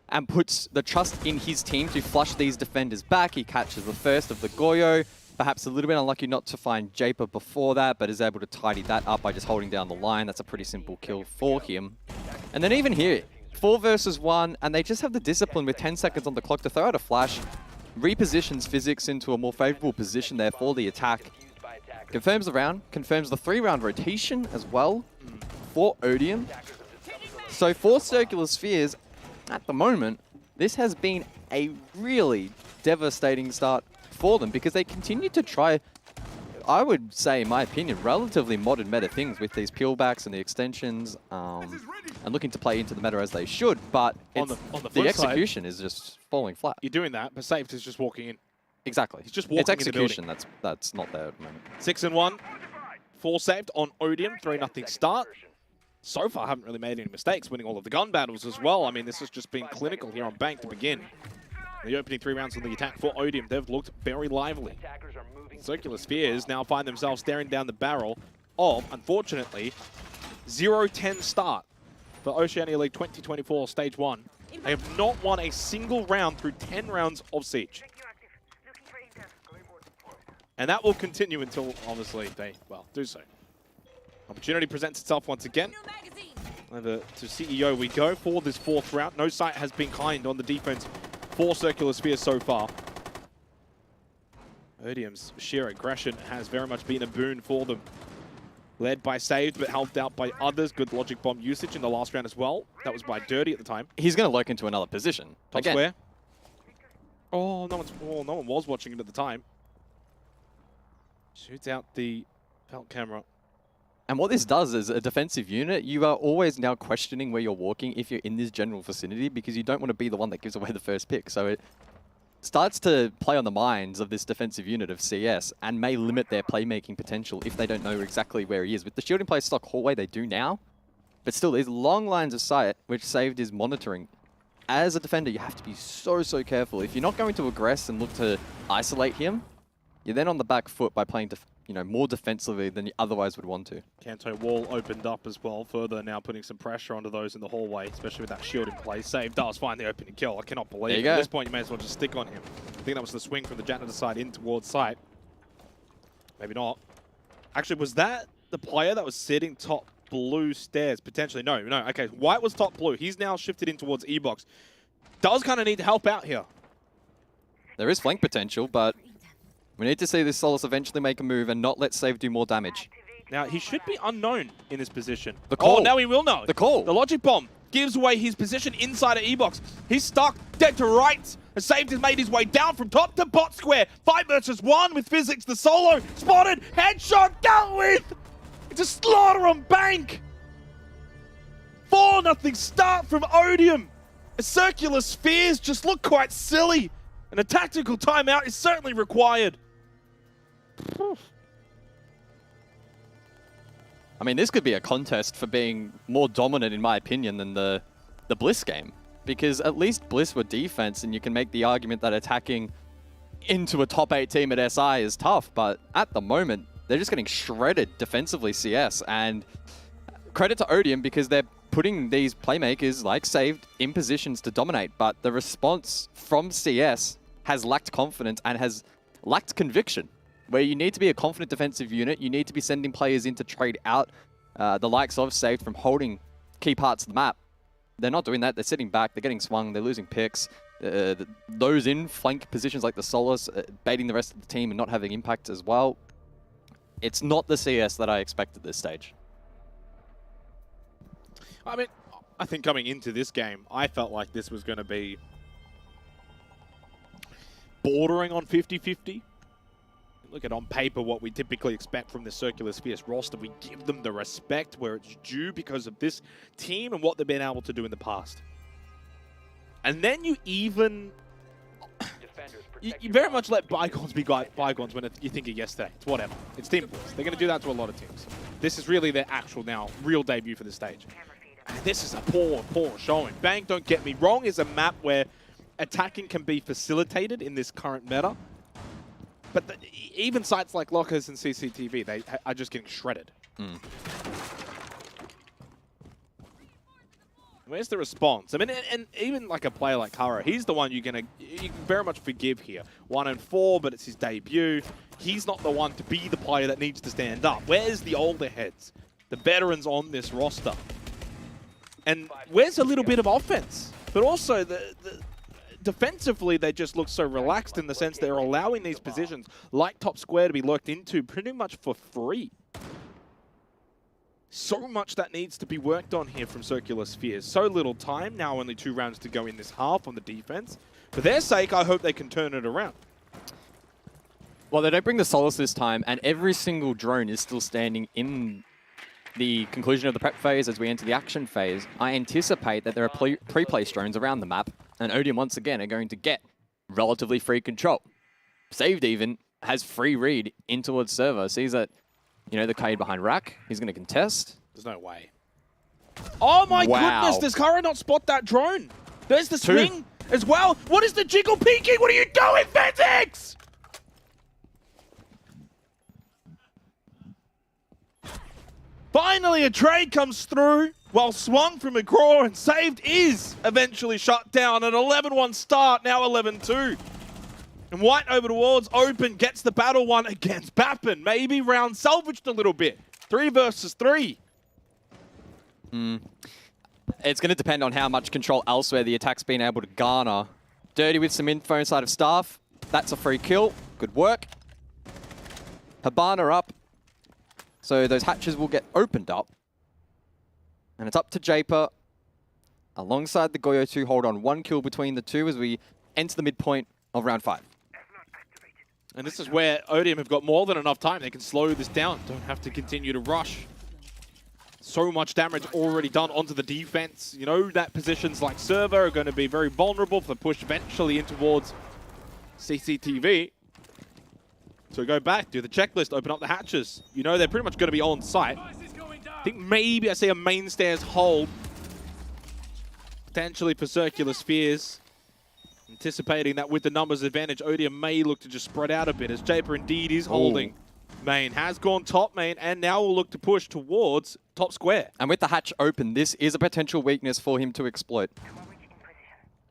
and puts the trust in his team to flush these defenders back. He catches the first of the Goyo. Perhaps a little bit unlucky not to find Japer before that, but is able to tidy that up by just holding down the line. That's a pretty simple kill for him. And then even here, 4 versus 1, and they just have the discipline with 10 seconds on the clock to throw out a flash. Repositions Physics into a more favorable position there for the attack. Confirms the round, confirms the 3-round rotation as well for Odium. So for Circular Spheres, at the moment, this has been a really devastating start for them because they continue to try, I would say, in my opinion, relatively modern meta things with these peelbacks and the extensions, and looking to play into the meta as they should, but the execution is just falling flat. You're doing that, but Saved is just walking in. Exactly. He's just walking it's execution in the that's not there at the moment. 6-1, 4 saved on Odium, 3-0 start. So far, haven't really made any mistakes, winning all of the gun battles as well. I mean, this has just been clinical here on Bank to begin. The opening 3 rounds of the attack for Odium, they've looked very lively. Circular Spheres now find themselves staring down the barrel of, unfortunately, 0-10 start for Oceania League 2024 Stage 1. They have not won a single round through 10 rounds of Siege. And that will continue until, obviously, they, well, do so. Opportunity presents itself once again. Over to CEO we go for this 4th round. No sight has been kind on the defense for Circular Sphere so far. Odium's sheer aggression has very much been a boon for them. Led by Saved, but helped out by others. Good logic bomb usage in the last round as well. That was by Dirty at the time. He's going to lurk into another position. Top square. Oh, no one was watching it at the time. Shoots out the felt camera. And what this does is a defensive unit, you are always now questioning where you're walking if you're in this general vicinity because you don't want to be the one that gives away the first pick. So it starts to play on the minds of this defensive unit of CS and may limit their playmaking potential if they don't know exactly where he is. With the shield in place stock hallway, they do now. But still, these long lines of sight, which Saved is monitoring. As a defender, you have to be so careful. If you're not going to aggress and look to isolate him, you're then on the back foot by playing you know, more defensively than you otherwise would want to. Kanto wall opened up as well, further now putting some pressure onto those in the hallway, especially with that shield in place. Save does find the opening kill. I cannot believe it. At this point, you may as well just stick on him. I think that was the swing from the janitor side in towards site. Maybe not. Actually, was that the player that was sitting top blue stairs? Potentially. No. Okay, white was top blue. He's now shifted in towards E-box. Does kind of need to help out here. There is flank potential, but we need to see this Solus eventually make a move and not let Save do more damage. Now, he should be unknown in this position. The call. Oh, now he will know. The call. The logic bomb gives away his position inside of E-box. He's stuck dead to rights. Saved has made his way down from top to bot square. 5 versus 1 with physics. The solo spotted. Headshot dealt with. It's a slaughter on Bank. 4-0 start from Odium. A circular spheres just look quite silly. And a tactical timeout is certainly required. I mean, this could be a contest for being more dominant, in my opinion, than the Bliss game. Because at least Bliss were defense, and you can make the argument that attacking into a top 8 team at SI is tough. But at the moment, they're just getting shredded defensively, CS. And credit to Odium, because they're putting these playmakers like Saved in positions to dominate. But the response from CS has lacked confidence and has lacked conviction. Where you need to be a confident defensive unit, you need to be sending players in to trade out the likes of Saved from holding key parts of the map. They're not doing that. They're sitting back. They're getting swung. They're losing picks. Those in flank positions like the Solus, baiting the rest of the team and not having impact as well. It's not the CS that I expect at this stage. I mean, I think coming into this game, I felt like this was going to be bordering on 50-50. Look at on paper what we typically expect from the Circular Spheres roster. We give them the respect where it's due because of this team and what they've been able to do in the past. And then you even... you very much let bygones be bygones when you think of yesterday. It's whatever. It's Team Bliss. They're going to do that to a lot of teams. This is really their actual now, real debut for the stage. And this is a poor showing. Bang, don't get me wrong, is a map where attacking can be facilitated in this current meta. But even sites like Lockers and CCTV, they are just getting shredded. Where's the response? I mean, and even like a player like Kara, he's the one you can very much forgive here. 1-4, but it's his debut. He's not the one to be the player that needs to stand up. Where's the older heads, the veterans on this roster? And where's a little bit of offense? But also defensively, they just look so relaxed in the sense they're allowing these positions like top square to be lurked into pretty much for free. So much that needs to be worked on here from Circular Spheres. So little time, now only 2 rounds to go in this half on the defense. For their sake, I hope they can turn it around. Well, they don't bring the Solus this time, and every single drone is still standing in the conclusion of the prep phase as we enter the action phase. I anticipate that there are pre-place drones around the map, and Odium once again are going to get relatively free control. Saved even has free read in towards server, sees that, you know, the Kaid behind Rack, he's going to contest. There's no way. Oh my goodness, does Kara not spot that drone? There's the swing as well. What is the jiggle peeking? What are you doing, Physics? Finally, a trade comes through while swung from McGraw, and Saved is eventually shut down. An 11-1 start, now 11-2. And White over towards Open, gets the battle one against Bappin. Maybe round salvaged a little bit. 3 versus 3. It's going to depend on how much control elsewhere the attack's been able to garner. Dirty with some info inside of Staff. That's a free kill. Good work. Habana up. So those hatches will get opened up. And it's up to Japer alongside the Goyo to hold on 1 kill between the two as we enter the midpoint of round 5. And this is where Odium have got more than enough time. They can slow this down. Don't have to continue to rush. So much damage already done onto the defense. You know that positions like server are going to be very vulnerable for the push eventually in towards CCTV. So go back, do the checklist, open up the hatches. You know they're pretty much going to be on site. I think maybe I see a main stairs hold. Potentially for Circular Spheres. Anticipating that with the numbers advantage, Odium may look to just spread out a bit as Japer indeed is holding. main has gone top main, and now will look to push towards top square. And with the hatch open, this is a potential weakness for him to exploit.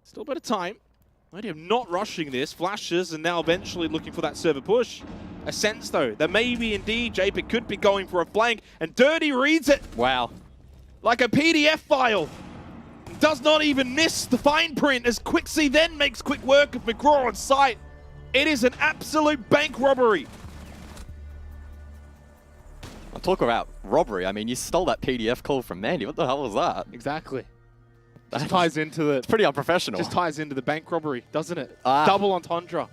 Still a bit of time. ODM not rushing this. Flashes and now eventually looking for that server push. A sense, though, that maybe indeed JPEG could be going for a flank, and Dirty reads it. Wow. Like a PDF file. Does not even miss the fine print as Quixie then makes quick work of McGraw on site. It is an absolute bank robbery. I'll talk about robbery. I mean, you stole that PDF call from Mandy. What the hell was that? Exactly. Just ties into the... It's pretty unprofessional. Just ties into the bank robbery, doesn't it? Ah. Double entendre.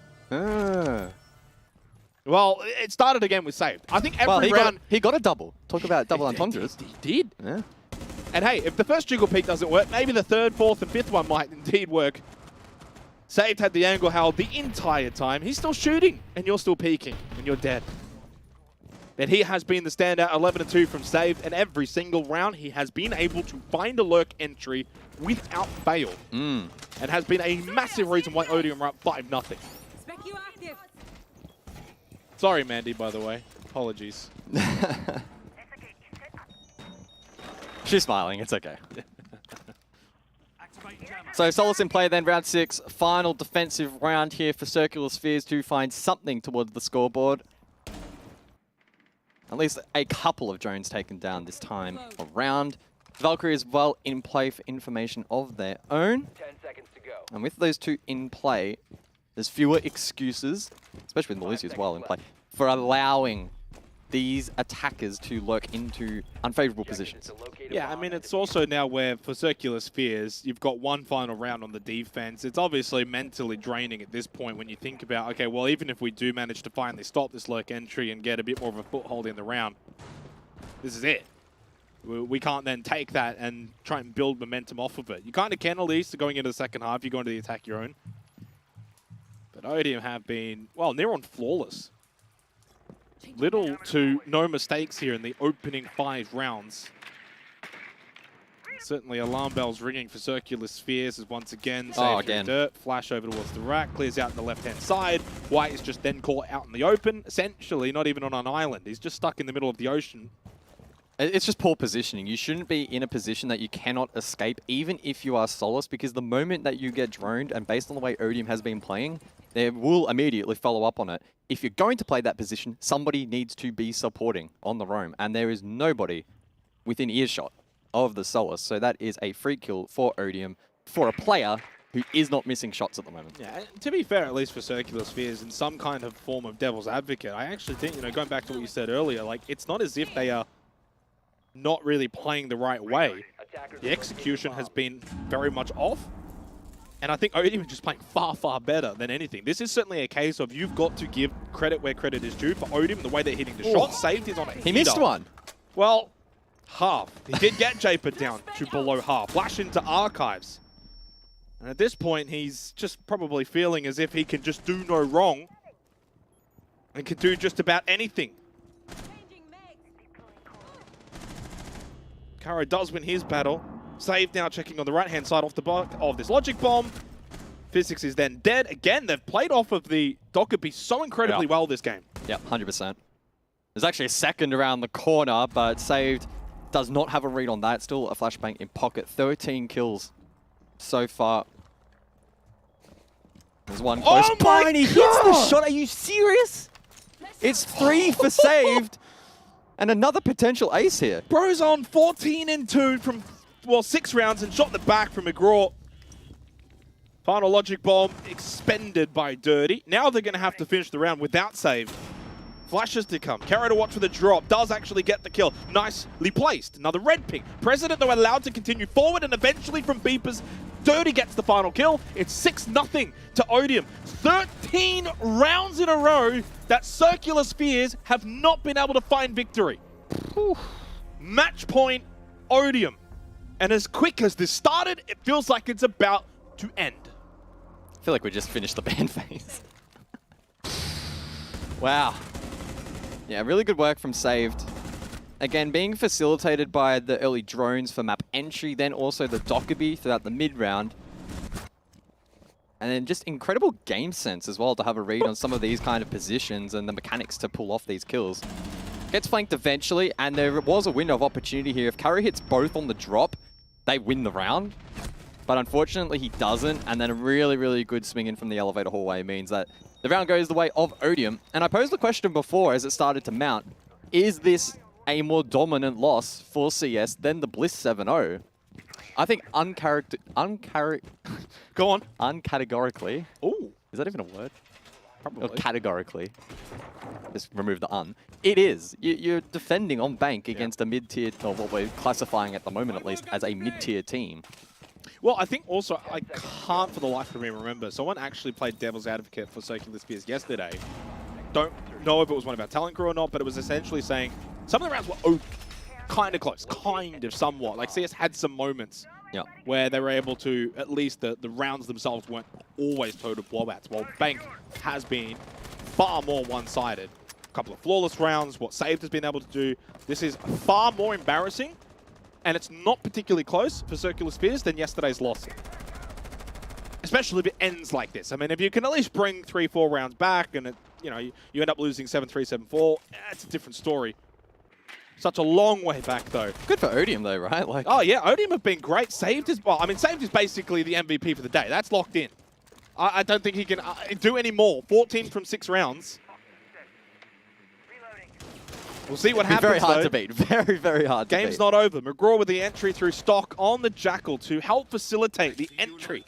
Well, it started again with saved. I think every round... He got a double. Talk about double entendres. He did. Yeah. And hey, if the first jiggle peek doesn't work, maybe the third, fourth, and fifth one might indeed work. Saved had the angle held the entire time. He's still shooting, and you're still peeking, and you're dead. But he has been the standout, 11-2 from Saved, and every single round he has been able to find a lurk entry without fail. And has been a massive reason why Odium are up 5-0. Sorry, Mandy, by the way. Apologies. She's smiling. It's okay. So Solace in play then, round 6. Final defensive round here for Circular Spheres to find something towards the scoreboard. At least a couple of drones taken down this time around. Valkyrie as well in play for information of their own. 10 seconds to go. And with those two in play, there's fewer excuses, especially with Malusi as well in play, for allowing these attackers to lurk into unfavorable positions. Yeah, I mean, it's also now where, for Circular Spheres, you've got one final round on the defense. It's obviously mentally draining at this point when you think about, okay, well, even if we do manage to finally stop this lurk entry and get a bit more of a foothold in the round, this is it. We can't then take that and try and build momentum off of it. You kind of can, at least, going into the second half, you go into the attack your own. But Odium have been, well, near on flawless. Little to no mistakes here in the opening 5 rounds. Certainly alarm bells ringing for Circular Spheres as once again, again. Dirt, flash over towards the rack, clears out the left-hand side. White is just then caught out in the open, essentially not even on an island. He's just stuck in the middle of the ocean. It's just poor positioning. You shouldn't be in a position that you cannot escape, even if you are Solace, because the moment that you get droned, and based on the way Odium has been playing, they will immediately follow up on it. If you're going to play that position, somebody needs to be supporting on the roam, and there is nobody within earshot of the Solace. So that is a free kill for Odium, for a player who is not missing shots at the moment. Yeah, to be fair, at least for Circular Spheres, in some kind of form of devil's advocate, I actually think, you know, going back to what you said earlier, like, it's not as if they are not really playing the right way. The execution has been very much off. And I think Odium is just playing far, far better than anything. This is certainly a case of you've got to give credit where credit is due. For Odium, the way they're hitting the shot, Saved is on a He missed one. Well, half. He did get JPEG down to below half. Flash into Archives. And at this point, he's just probably feeling as if he can just do no wrong. And can do just about anything. Karo does win his battle. Saved now checking on the right-hand side off the back of this Logic Bomb. Physics is then dead. Again, they've played off of the Dockerby so incredibly well this game. Yep, 100%. There's actually a second around the corner, but Saved does not have a read on that. Still a flashbang in pocket. 13 kills so far. There's one close by, and he hits the shot. Are you serious? It's 3 for Saved. And another potential ace here. Bro's on 14-2 from, well, 6 rounds and shot the back from McGraw. Final Logic Bomb expended by Dirty. Now they're going to have to finish the round without save. Flashes to come. Karo to watch for the drop. Does actually get the kill. Nicely placed. Another red ping. President, though, allowed to continue forward, and eventually from Beepers, Dirty gets the final kill. It's 6-0 to Odium. 13 rounds in a row that Circular Spheres have not been able to find victory. Whew. Match point, Odium. And as quick as this started, it feels like it's about to end. I feel like we just finished the band phase. Wow. Yeah, really good work from Saved. Again, being facilitated by the early drones for map entry, then also the Dockerby throughout the mid-round. And then just incredible game sense as well to have a read on some of these kind of positions and the mechanics to pull off these kills. Gets flanked eventually, and there was a window of opportunity here. If Curry hits both on the drop, they win the round. But unfortunately, he doesn't, and then a really, really good swing in from the elevator hallway means that the round goes the way of Odium. And I posed the question before as it started to mount, is this a more dominant loss for CS than the Bliss 7-0? I think Go on. Uncategorically. Ooh. Is that even a word? Probably. Or categorically. Just remove the un. It is. You're defending on bank against a mid-tier, or what we're classifying at the moment at least, as a mid-tier team. Well, I think also, I can't for the life of me remember, someone actually played Devil's Advocate for Circular Spears yesterday. Don't know if it was one of our talent crew or not, but it was essentially saying some of the rounds were kind of close, kind of somewhat. Like CS had some moments where they were able to, at least the rounds themselves weren't always total blowouts, while Bank has been far more one-sided. A couple of flawless rounds, what Saved has been able to do. This is far more embarrassing, and it's not particularly close for Circular Spears than yesterday's loss. Especially if it ends like this. I mean, if you can at least bring 3-4 rounds back and you end up losing 7-3, 7-4, it's a different story. Such a long way back, though. Good for Odium, though, right? Like, oh, yeah, Odium have been great. Saved is, well, I mean, Saved is basically the MVP for the day. That's locked in. I don't think he can do any more. 14 from 6 rounds. We'll see what happens, very hard though. to beat. Very, very hard to beat. Game's not over. McGraw with the entry through stock on the Jackal to help facilitate the entry.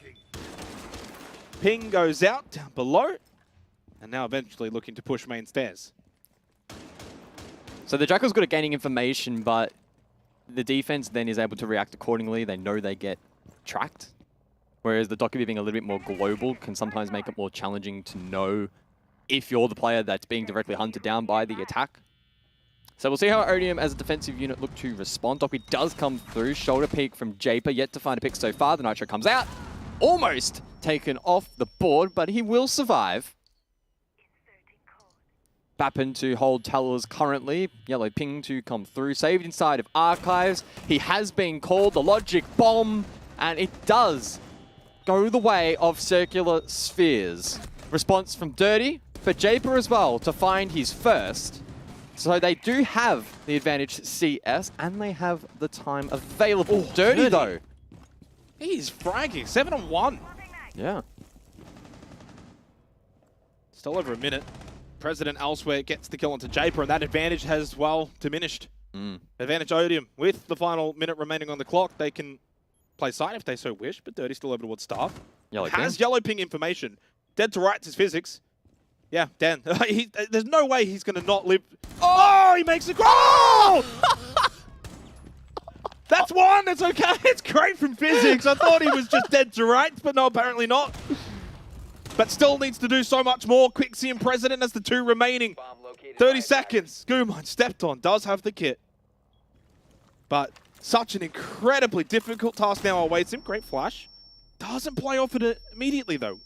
Ping goes out down below. And now eventually looking to push main stairs. So the Jackal's good at gaining information, but the defense then is able to react accordingly. They know they get tracked. Whereas the Docker being a little bit more global can sometimes make it more challenging to know if you're the player that's being directly hunted down by the attack. So we'll see how Odium as a defensive unit look to respond. Docker does come through. Shoulder peek from Japer, yet to find a pick so far. The Nitro comes out. Almost taken off the board, but he will survive. Bappin to hold towers currently. Yellow ping to come through. Saved inside of Archives. He has been called the Logic Bomb, and it does go the way of Circular Spheres. Response from Dirty, but Japer as well to find his first. So they do have the advantage CS, and they have the time available. Oh, Dirty though. He's fragging. 7-on-1. Yeah. Still over a minute. President elsewhere gets the kill onto Japer, and that advantage has, well, diminished. Advantage Odium. With the final minute remaining on the clock, they can play side if they so wish, but Dirty still over towards Staff. Has yellow ping information. Dead to rights is physics. Yeah, Dan. There's no way he's going to not live. Oh, he makes a goal! That's one. It's okay. It's great from physics. I thought he was just dead to rights, but no, apparently not. But still needs to do so much more. Quixie and President as the two remaining. 30 seconds. Goomine stepped on. Does have the kit. But such an incredibly difficult task now awaits him. Great flash. Doesn't play off it immediately, though.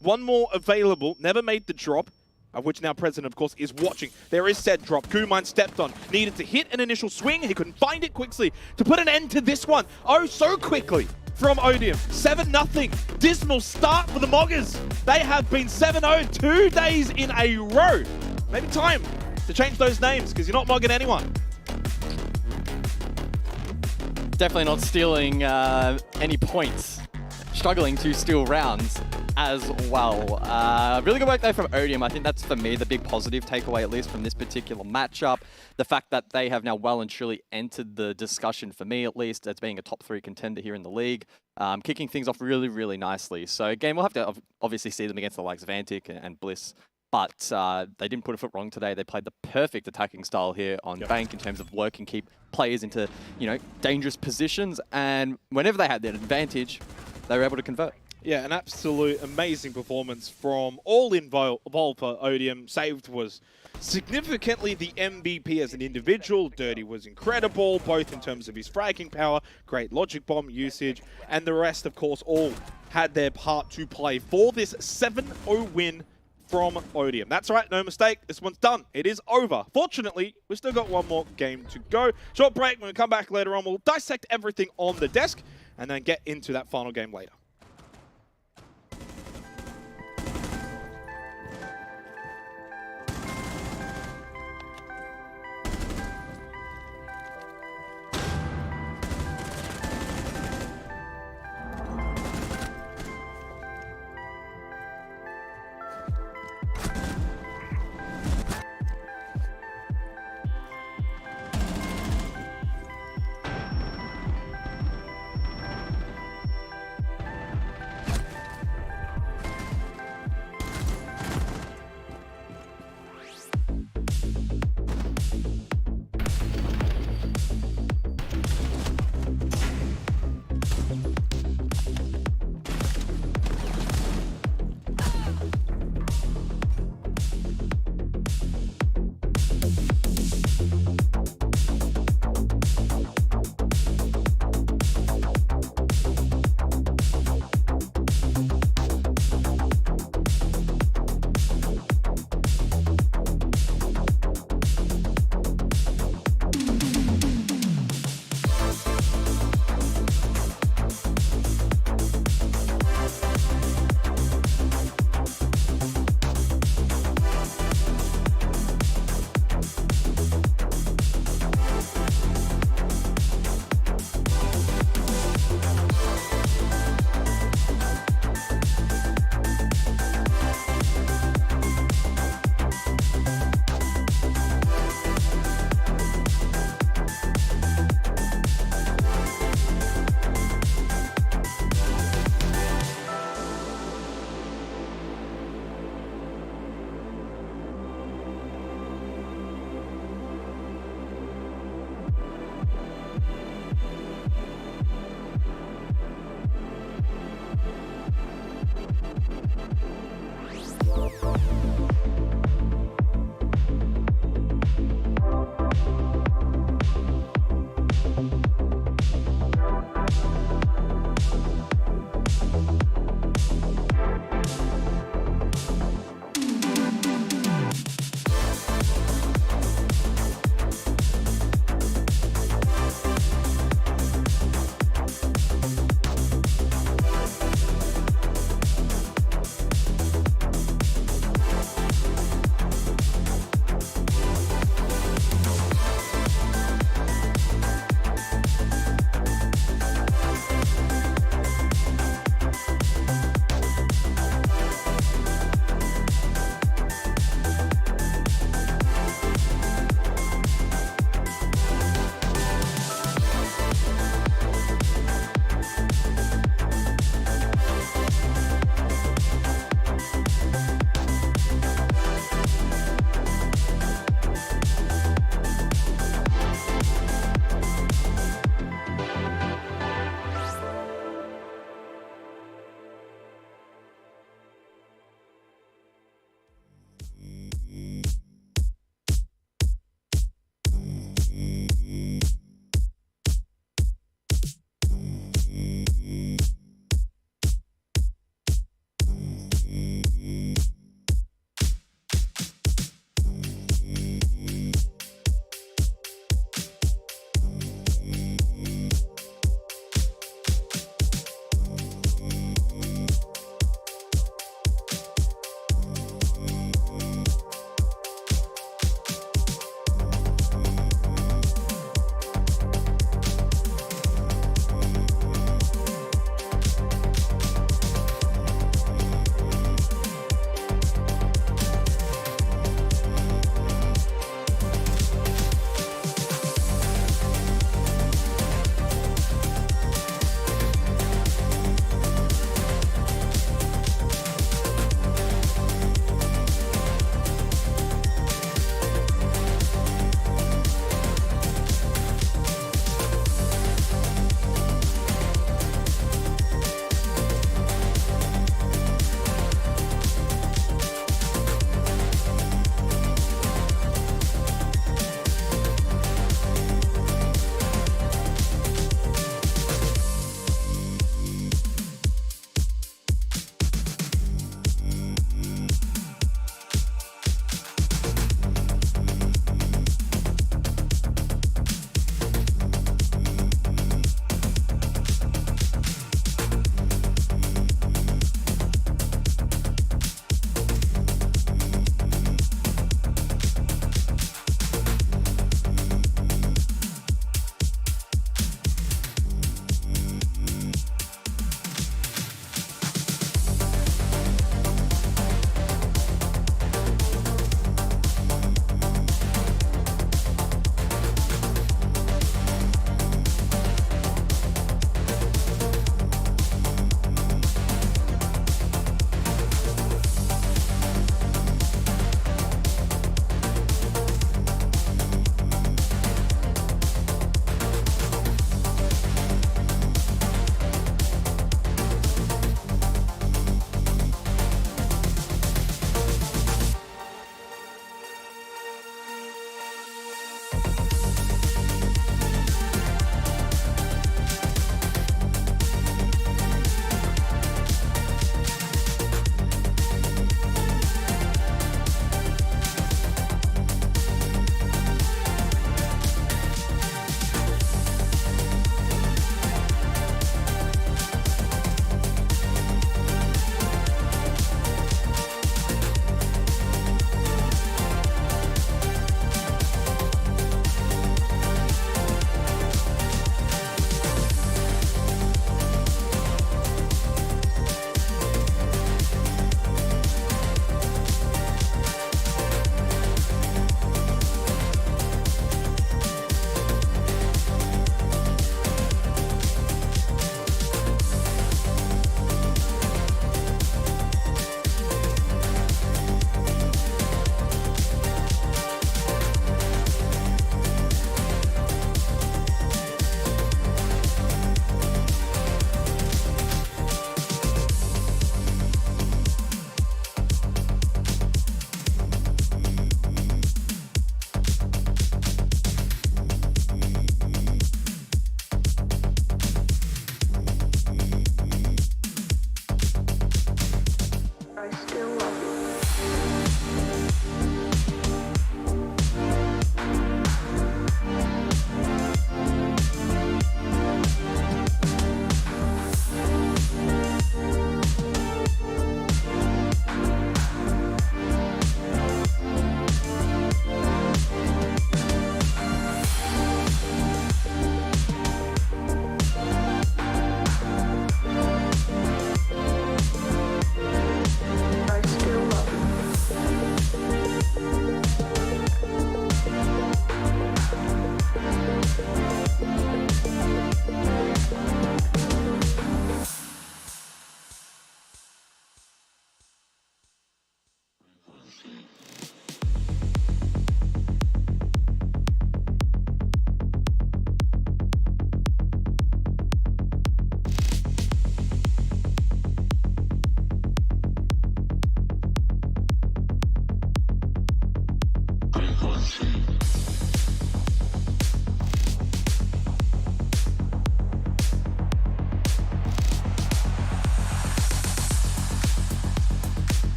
One more available. Never made the drop. Of which now President, of course, is watching. There is said drop. Goomine stepped on. Needed to hit an initial swing. He couldn't find it quickly to put an end to this one. Oh, so quickly. From Odium. 7-0. Dismal start for the Moggers. They have been 7-0 2 days in a row. Maybe time to change those names because you're not mogging anyone. Definitely not stealing any points. Struggling to steal rounds as well. Really good work there from Odium. I think that's, for me, the big positive takeaway, at least from this particular matchup. The fact that they have now well and truly entered the discussion, for me at least, as being a top 3 contender here in the league. Kicking things off really, really nicely. So again, we'll have to obviously see them against the likes of Antic and Bliss. But they didn't put a foot wrong today. They played the perfect attacking style here on Bank in terms of work and keep players into, dangerous positions. And whenever they had that advantage, they were able to convert. Yeah, an absolute amazing performance from all involved for Odium. Saved was significantly the MVP as an individual. Dirty was incredible, both in terms of his fragging power, great logic bomb usage, and the rest, of course, all had their part to play for this 7-0 win from Odium. That's right, no mistake. This one's done. It is over. Fortunately, we've still got one more game to go. Short break. When we come back later on, we'll dissect everything on the desk and then get into that final game later.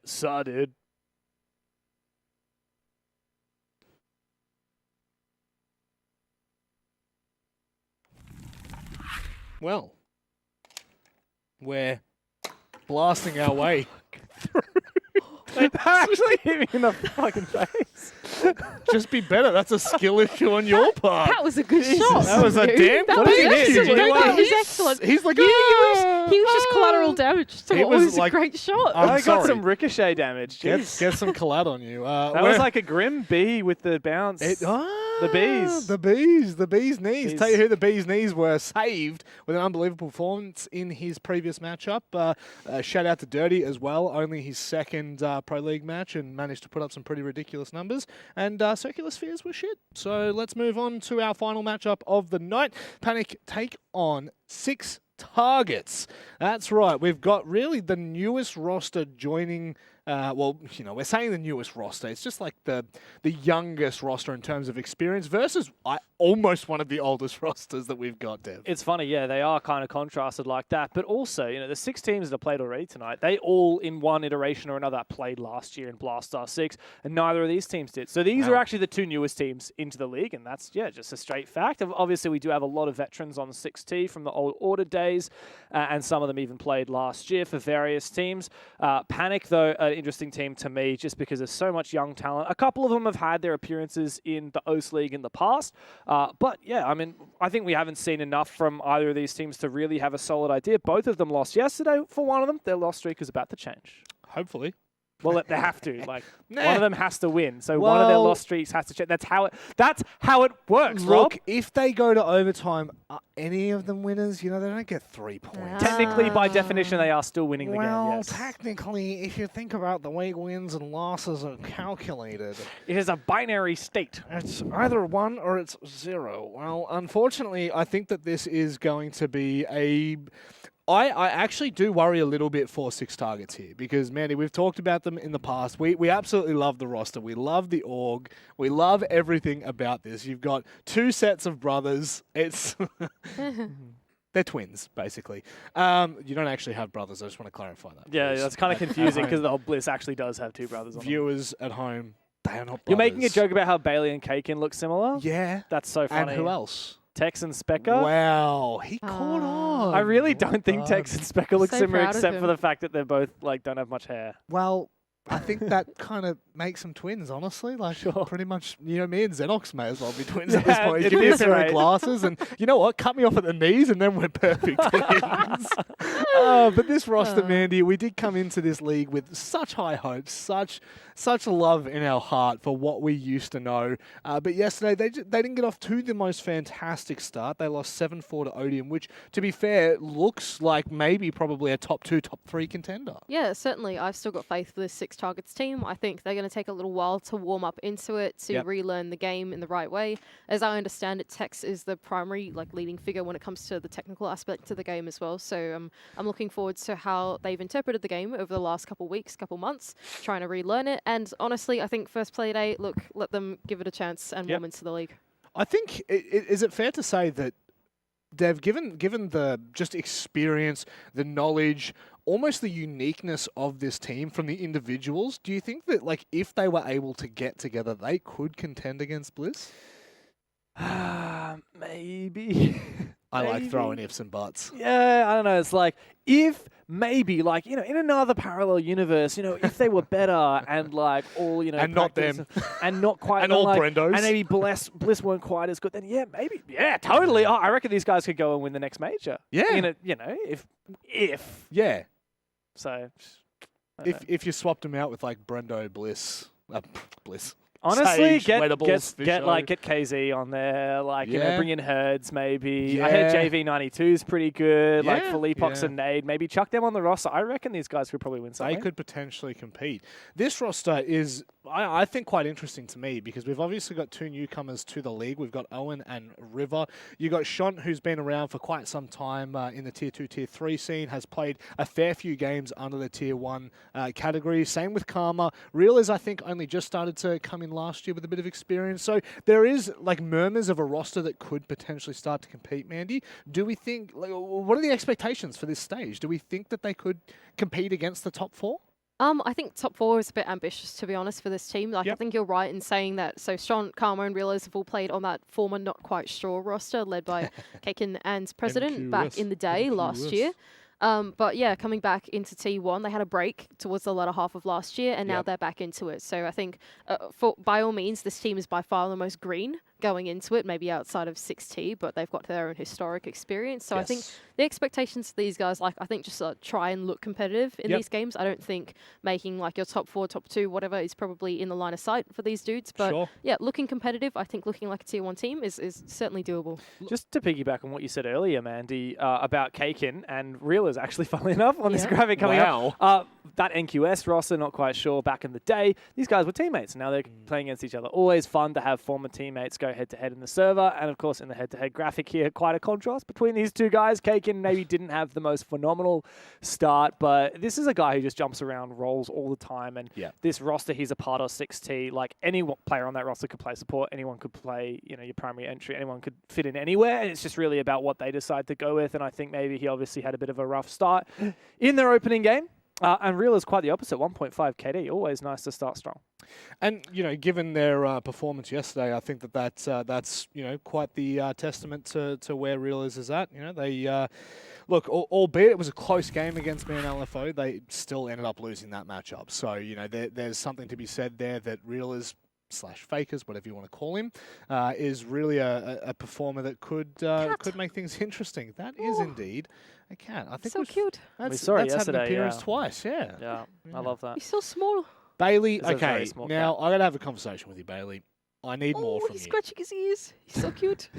Saw, dude. Well, we're blasting our way through. Actually hit me in the fucking face. Just be better. That's a skill issue on your part. That was a good shot. That was a dude. damn That good was hit. excellent. You know what? That was excellent. He's like, he was just collateral damage. So It it was was like- a great shot. I'm I got sorry. some ricochet damage. Get Jeez. some collab on you. That was like a grim bee with the bounce. The bees. The bees knees. Bees. Tell you who the bees knees were saved with an unbelievable performance in his previous matchup. Shout out to Dirty as well. Only his second Pro League match and managed to put up some pretty ridiculous numbers. And Circular Spheres were shit. So let's move on to our final matchup of the night. Panic take on 6 targets. That's right. We've got really the newest roster joining. We're saying the newest roster. It's just like the youngest roster in terms of experience versus almost one of the oldest rosters that we've got, Dev. It's funny, yeah, they are kind of contrasted like that. But also, the 6 teams that have played already tonight, they all in one iteration or another played last year in Blast Star 6, and neither of these teams did. So these are actually the 2 newest teams into the league, and that's, just a straight fact. Obviously, we do have a lot of veterans on 6T from the old Order days, and some of them even played last year for various teams. Panic, though, an interesting team to me just because there's so much young talent. A couple of them have had their appearances in the OCE League in the past. But yeah, I mean, I think we haven't seen enough from either of these teams to really have a solid idea. Both of them lost yesterday. For one of them, their loss streak is about to change. Hopefully. Well, they have to. Like, Nah. one of them has to win. So one of their loss streaks has to change. That's how it works, Rob. Look, if they go to overtime, are any of them winners? They don't get 3 points. Technically, by definition, they are still winning the game, yes. Technically, if you think about the way wins and losses are calculated, it is a binary state. It's either 1 or it's 0. Well, unfortunately, I think that this is going to be a... I actually do worry a little bit for 6 targets here because, Mandy, we've talked about them in the past. We absolutely love the roster. We love the org. We love everything about this. You've got 2 sets of brothers. It's... They're twins, basically. You don't actually have brothers. I just want to clarify that. Yeah, please. that's kind of confusing because the whole Bliss actually does have 2 brothers on Viewers at home, they are not brothers. You're making a joke about how Bailey and Kakin look similar? Yeah. That's so funny. And who else? Tex and Specker. Wow, he caught on. I really don't think Tex and Specker look So similar proud of except for him. the fact that they both don't have much hair. Well, I think that kind of makes them twins, honestly. Like, pretty much, me and Xenox may as well be twins at this Yeah, point. it Give me a is, pair right? of glasses, and you know what? Cut me off at the knees, and then we're perfect twins. But this roster, Mandy, we did come into this league with such high hopes, such love in our heart for what we used to know. But yesterday, they didn't get off to the most fantastic start. They lost 7-4 to Odium, which, to be fair, looks like maybe probably a top 2, top 3 contender. Yeah, certainly. I've still got faith for this 6 targets team. I think they're going to take a little while to warm up into it, to relearn the game in the right way. As I understand it, Tex is the primary leading figure when it comes to the technical aspect to the game as well. So I'm looking forward to how they've interpreted the game over the last couple weeks, couple months, trying to relearn it. And honestly, I think first play day, look, let them give it a chance and warm into the league. I think, is it fair to say that, Dev, given the just experience, the knowledge, almost the uniqueness of this team from the individuals, do you think that, if they were able to get together, they could contend against Bliss? Maybe. I like throwing ifs and buts. Yeah, I don't know. It's like, if maybe, in another parallel universe, if they were better and all, And not them. And not quite. And all Brendos. And maybe Bliss weren't quite as good, then yeah, maybe. Yeah, totally. I reckon these guys could go and win the next major. Yeah. If. Yeah. So. If you swapped them out with Brendo Bliss. Honestly, Sage, get Wettables, get KZ on there. Bring in Herds maybe. Yeah. I heard JV92 is pretty good. Yeah, Philippox yeah. and Nade. Maybe chuck them on the roster. I reckon these guys could probably win something. They could potentially compete. This roster is, I think, quite interesting to me because we've obviously got 2 newcomers to the league. We've got Owen and River. You got Shont, who's been around for quite some time in the Tier 2, Tier 3 scene, has played a fair few games under the Tier 1 category. Same with Karma. Real is, I think, only just started to come in last year with a bit of experience. So there is murmurs of a roster that could potentially start to compete, Mandy. Do we think, what are the expectations for this stage? Do we think that they could compete against the top 4? I think top 4 is a bit ambitious, to be honest, for this team. Like, I think you're right in saying that. So Sean, Karma, and Realiz have all played on that former Not Quite Sure roster led by Kaken and President back in the day last year. But yeah, coming back into T1, they had a break towards the latter half of last year, and now they're back into it. So I think, by all means, this team is by far the most green going into it, maybe outside of 6T, but they've got their own historic experience. So I think the expectations for these guys, like, I think just try and look competitive in these games. I don't think making like your top 4, top 2, whatever is probably in the line of sight for these dudes. But yeah, looking competitive, I think looking like a Tier 1 team is certainly doable. Just to piggyback on what you said earlier, Mandy, about Kaken and Realiz, actually, funnily enough, on this graphic coming up. That NQS roster, Not Quite Sure, back in the day, these guys were teammates. Now they're playing against each other. Always fun to have former teammates go head-to-head in the server. And, of course, in the head-to-head graphic here, quite a contrast between these two guys. Kaken maybe didn't have the most phenomenal start, but this is a guy who just jumps around, rolls all the time. And this roster, he's a part of 6T. Like, any player on that roster could play support. Anyone could play, your primary entry. Anyone could fit in anywhere. And it's just really about what they decide to go with. And I think maybe he obviously had a bit of a rough start in their opening game. And Real is quite the opposite, 1.5 KD. Always nice to start strong. And, given their performance yesterday, I think that's quite the testament to where Real is at. They, look, albeit it was a close game against Man LFO, they still ended up losing that matchup. So, there's something to be said there that Real is /Fakers, whatever you want to call him, is really a performer that could make things interesting. That is indeed a cat. I think so cute. We saw it yesterday. Had an appearance twice. Yeah, I love that. He's so small. Bailey, okay. Now I gotta have a conversation with you, Bailey. I need more from you. He's scratching his ears. He's so cute.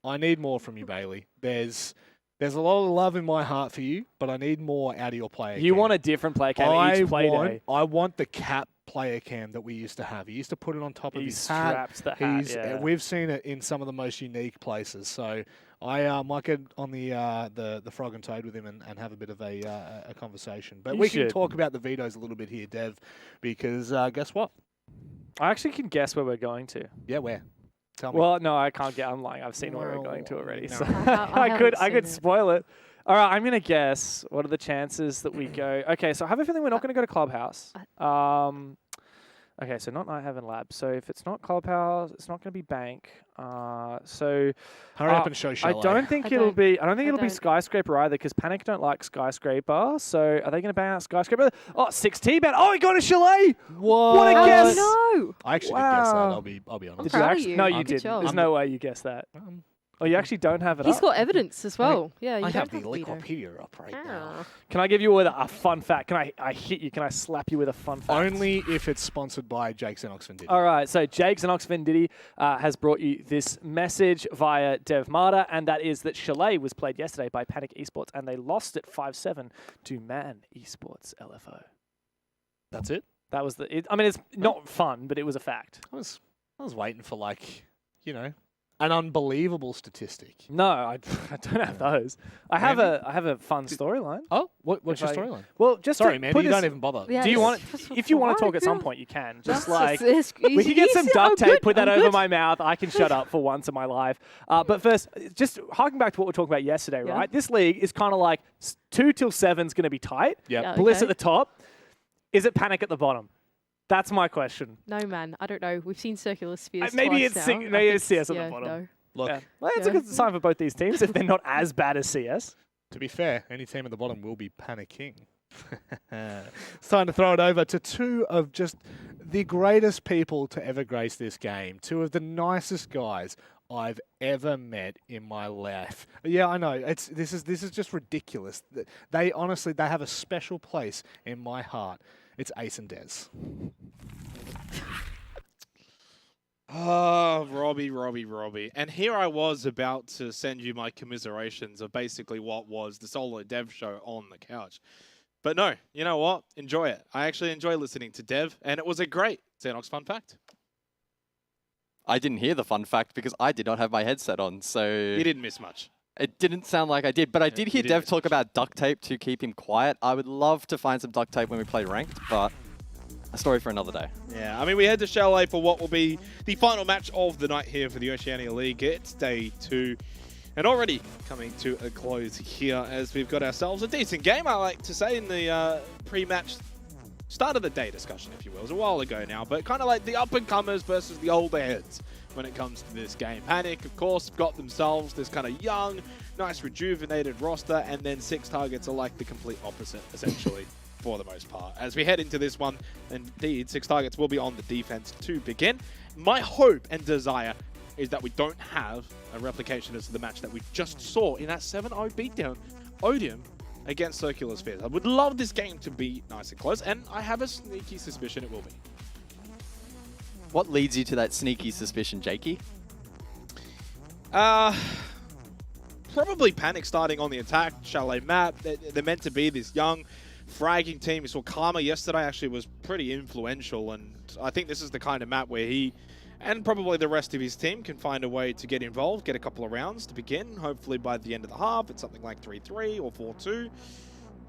I need more from you, Bailey. There's a lot of love in my heart for you, but I need more out of your player. You want a different player cam each play day. I want the Cap player cam that we used to have. He used to put it on top of his hat. The hat. We've seen it in some of the most unique places. So I might get on the Frog and Toad with him and have a bit of a conversation. But we can talk about the vetoes a little bit here, Dev, because guess what? I actually can guess where we're going to. Yeah, where? Tell me. Well, no, I can't get. I'm lying. I've seen where we're going to already. No. So I could spoil it. All right, I'm going to guess. What are the chances that we go? Okay, so I have a feeling we're not going to go to Clubhouse. Okay, so not Night Heaven Lab. So if it's not Clubhouse, it's not going to be Bank. So hurry up and show Chalet. I don't think it'll be Skyscraper either, because Panic don't like Skyscraper. So are they going to ban out Skyscraper? Oh, 6T ban. Oh, he got a Chalet. What a guess! No. I actually did guess that. I'll be honest. Did you actually? No, you didn't. There's no way you guessed that. Oh, you actually don't have it He's got evidence as well. Yeah, you I don't have the Wikipedia up right now. Can I give you a fun fact? Can I hit you? Can I slap you with a fun fact? Only if it's sponsored by Jake Xenox Venditti. All right, so Jake Xenox Venditti has brought you this message via Dev Marta, and that is that Chalet was played yesterday by Panic Esports, and they lost it 5-7 to Man Esports LFO. That's it? That was I mean, it's not fun, but it was a fact. I was waiting for an unbelievable statistic. No, I don't have those. I have a fun storyline. Oh, what's your storyline? Well, just sorry, man, you don't even bother. Yeah, do you want? If you want to talk at some point, you can. Just like we can get some duct tape, put that over my mouth. I can shut up for once in my life. But first, just harking back to what we were talking about yesterday, right? This league is kind of like 2 till 7 is going to be tight. Yeah. Bliss at the top. Is it Panic at the bottom? That's my question. No, man. I don't know. We've seen Circular Spheres maybe twice it's now. maybe it's CS at the bottom. No. Look, well, that's a good sign for both these teams if they're not as bad as CS. To be fair, any team at the bottom will be panicking. It's time to throw it over to two of just the greatest people to ever grace this game. Two of the nicest guys I've ever met in my life. Yeah, I know. This is just ridiculous. They honestly have a special place in my heart. It's Ace and Dez. Oh, Robbie. And here I was about to send you my commiserations of basically what was the solo Dev show on the couch. But no, you know what? Enjoy it. I actually enjoy listening to Dev, and it was a great Xenox fun fact. I didn't hear the fun fact because I did not have my headset on, so... You didn't miss much. It didn't sound like I did, but I did hear Dev talk about duct tape to keep him quiet. I would love to find some duct tape when we play ranked, but a story for another day. Yeah, I mean, we head to Chalet for what will be the final match of the night here for the Oceania League. It's day 2, and already coming to a close here as we've got ourselves a decent game, I like to say, in the pre-match start of the day discussion, if you will. It was a while ago now, but kind of like the up-and-comers versus the older heads when it comes to this game. Panic, of course, got themselves this kind of young, nice rejuvenated roster, and then Six Targets are like the complete opposite, essentially, for the most part. As we head into this one, indeed, Six Targets will be on the defense to begin. My hope and desire is that we don't have a replication as to the match that we just saw in that 7-0 beatdown Odium against Circular Spheres. I would love this game to be nice and close, and I have a sneaky suspicion it will be. What leads you to that sneaky suspicion, Jakey? Probably Panic starting on the attack, Chalet map. They're meant to be this young, fragging team. We saw Karma yesterday actually was pretty influential, and I think this is the kind of map where he and probably the rest of his team can find a way to get involved, get a couple of rounds to begin. Hopefully by the end of the half, it's something like 3-3 or 4-2.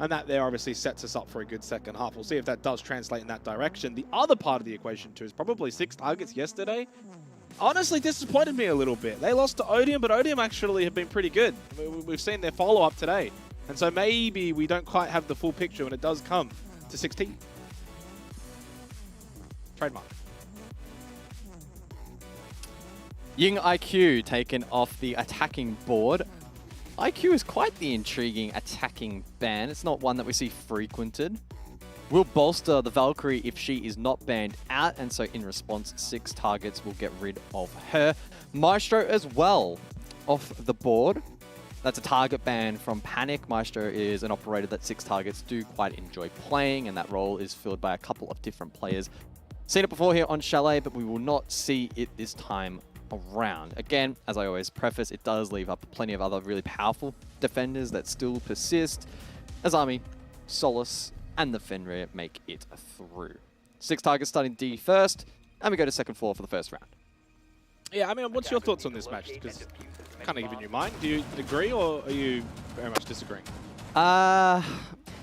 And that there obviously sets us up for a good second half. We'll see if that does translate in that direction. The other part of the equation too is probably Six Targets yesterday. Honestly disappointed me a little bit. They lost to Odium, but Odium actually have been pretty good. We've seen their follow-up today. And so maybe we don't quite have the full picture when it does come to 16. Trademark. Ying IQ taken off the attacking board. IQ is quite the intriguing attacking ban. It's not one that we see frequented. Will bolster the Valkyrie if she is not banned out, and so in response, Six Targets will get rid of her. Maestro as well off the board. That's a target ban from Panic. Maestro is an operator that Six Targets do quite enjoy playing, and that role is filled by a couple of different players. Seen it before here on Chalet, but we will not see it this time around. Again, as I always preface, it does leave up plenty of other really powerful defenders that still persist, as Army, Solace, and the Fenrir make it through. Six Targets starting D first, and we go to second floor for the first round. Yeah, I mean, what's your thoughts on this match? Because kind of giving you mine. Do you agree, or are you very much disagreeing?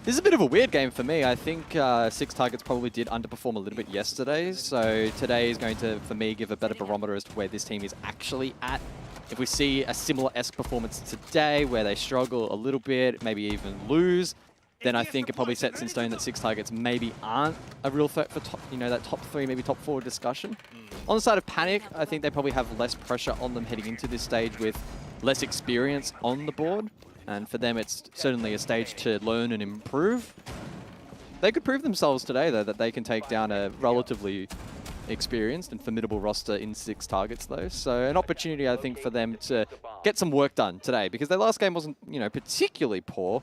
This is a bit of a weird game for me. I think Six Targets probably did underperform a little bit yesterday, so today is going to, for me, give a better barometer as to where this team is actually at. If we see a similar-esque performance today, where they struggle a little bit, maybe even lose, then I think it probably sets in stone that Six Targets maybe aren't a real threat for top, that top 3, maybe top 4 discussion. On the side of Panic, I think they probably have less pressure on them heading into this stage with less experience on the board. And for them, it's certainly a stage to learn and improve. They could prove themselves today, though, that they can take down a relatively experienced and formidable roster in Six Targets, though. So an opportunity, I think, for them to get some work done today, because their last game wasn't, particularly poor.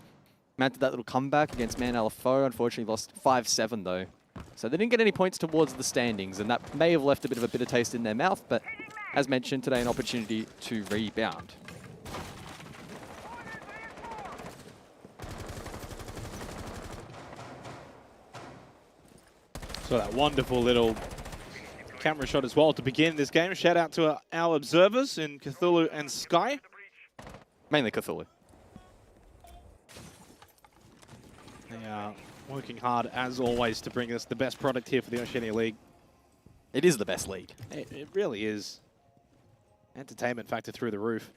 Mounted that little comeback against Man LFO, unfortunately lost 5-7, though. So they didn't get any points towards the standings, and that may have left a bit of a bitter taste in their mouth, but as mentioned, today an opportunity to rebound. So that wonderful little camera shot as well to begin this game. Shout out to our observers in Cthulhu and Sky. Mainly Cthulhu. They are working hard, as always, to bring us the best product here for the Oceania League. It is the best league. It really is. Entertainment factor through the roof.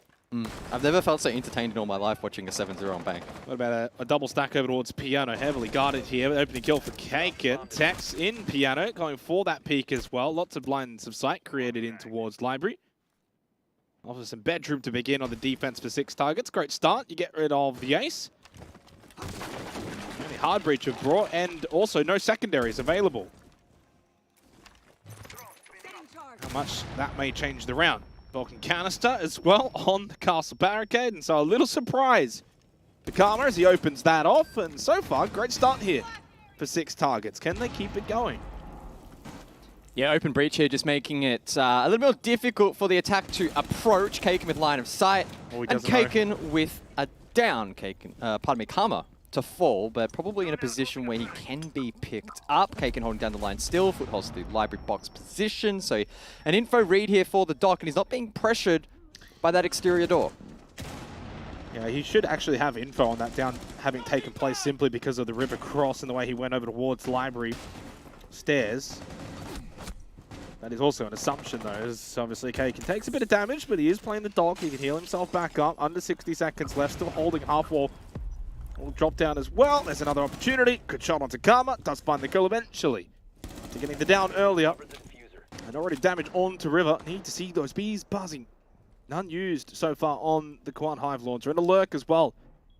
I've never felt so entertained in all my life watching a 7-0 on Bank. What about a double stack over towards Piano? Heavily guarded here. Opening kill for Cake. Tex in Piano, going for that peak as well. Lots of lines of sight created in towards Library. Offers some bedroom to begin on the defense for Six Targets. Great start. You get rid of the ace. Only hard breach of brought, and also no secondaries available. How much that may change the round. Vulcan canister as well on the castle barricade, and so a little surprise for Karma as he opens that off, and so far, great start here for Six Targets. Can they keep it going? Yeah, open breach here, just making it a little more difficult for the attack to approach. Kaken with line of sight, and Kaken with a down, Karma to fall, but probably in a position where he can be picked up. Kaken holding down the line still, footholds to the library box position, so an info read here for the dock, and he's not being pressured by that exterior door. Yeah, he should actually have info on that down having taken place simply because of the river cross and the way he went over towards library stairs. That is also an assumption, though, as obviously Kaken takes a bit of damage, but he is playing the dock. He can heal himself back up. Under 60 seconds left, still holding half wall Will drop down as well. There's another opportunity. Good shot onto Karma. Does find the kill eventually. After getting the down earlier. And already damage onto River. Need to see those bees buzzing. None used so far on the Quan Hive launcher. And a lurk as well.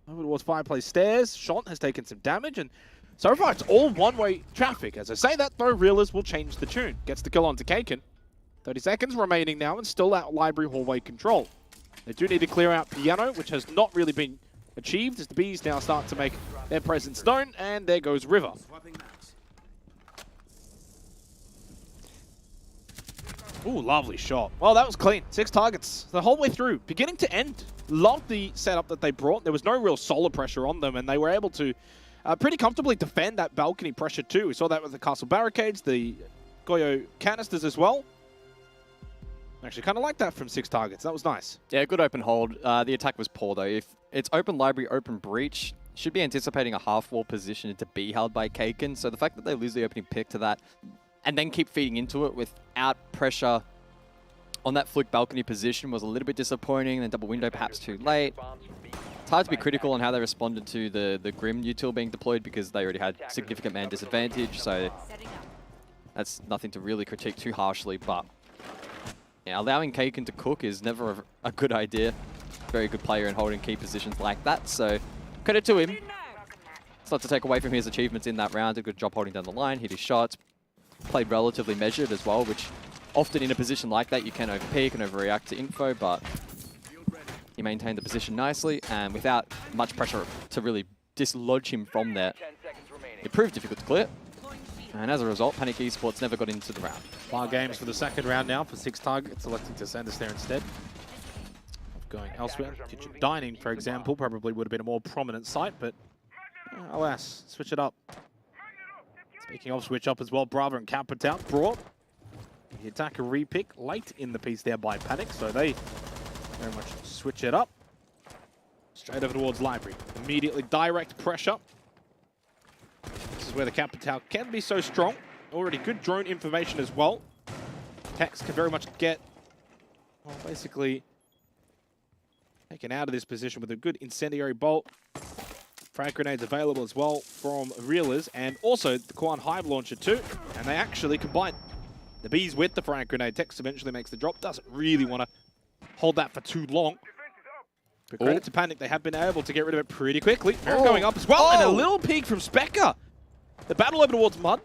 Over towards Fireplace Stairs. Shot has taken some damage. And so far it's all one-way traffic. As I say that, though, Reelers will change the tune. Gets the kill onto Kaken. 30 seconds remaining now and still out library hallway control. They do need to clear out Piano, which has not really been achieved as the bees now start to make their presence known. And there goes River. Ooh, lovely shot. Well, that was clean. 6 targets the whole way through, beginning to end. Loved the setup that they brought. There was no real solar pressure on them, and they were able to pretty comfortably defend that balcony pressure too. We saw that with the castle barricades, the Goyo canisters as well. Actually kind of like that from 6 targets. That was nice. Yeah, good open hold. The attack was poor, though. If it's open library, open breach, should be anticipating a half-wall position to be held by Kaken. So the fact that they lose the opening pick to that and then keep feeding into it without pressure on that fluke balcony position was a little bit disappointing. Then double window perhaps too late. It's hard to be critical on how they responded to the Grim util being deployed because they already had significant man disadvantage. So that's nothing to really critique too harshly. But yeah, allowing Kaken to cook is never a good idea. Very good player in holding key positions like that. So credit to him. It's not to take away from his achievements in that round. Did a good job holding down the line, hit his shots. Played relatively measured as well, which often in a position like that you can overpeak and overreact to info, but he maintained the position nicely and without much pressure to really dislodge him from there. It proved difficult to clear, and as a result, Panic Esports never got into the round. 5 games for the second round now for 6 targets, electing to send us there instead. Going elsewhere, kitchen dining, for example, probably would have been a more prominent site, but alas, switch it up. Speaking of switch up as well, Brava and Capital brought the attacker repick late in the piece there by Panic, so they very much switch it up. Straight over towards Library. Immediately direct pressure. This is where the Capital can be so strong. Already good drone information as well. Tex can very much get, well, basically taken out of this position with a good incendiary bolt. Frag grenades available as well from Reelers, and also the Quan Hive launcher too. And they actually combine the bees with the frag grenade. Tex eventually makes the drop. Doesn't really want to hold that for too long. But credit to Panic, they have been able to get rid of it pretty quickly. Mirror going up as well, and a little peek from Specker. The battle over towards Mud.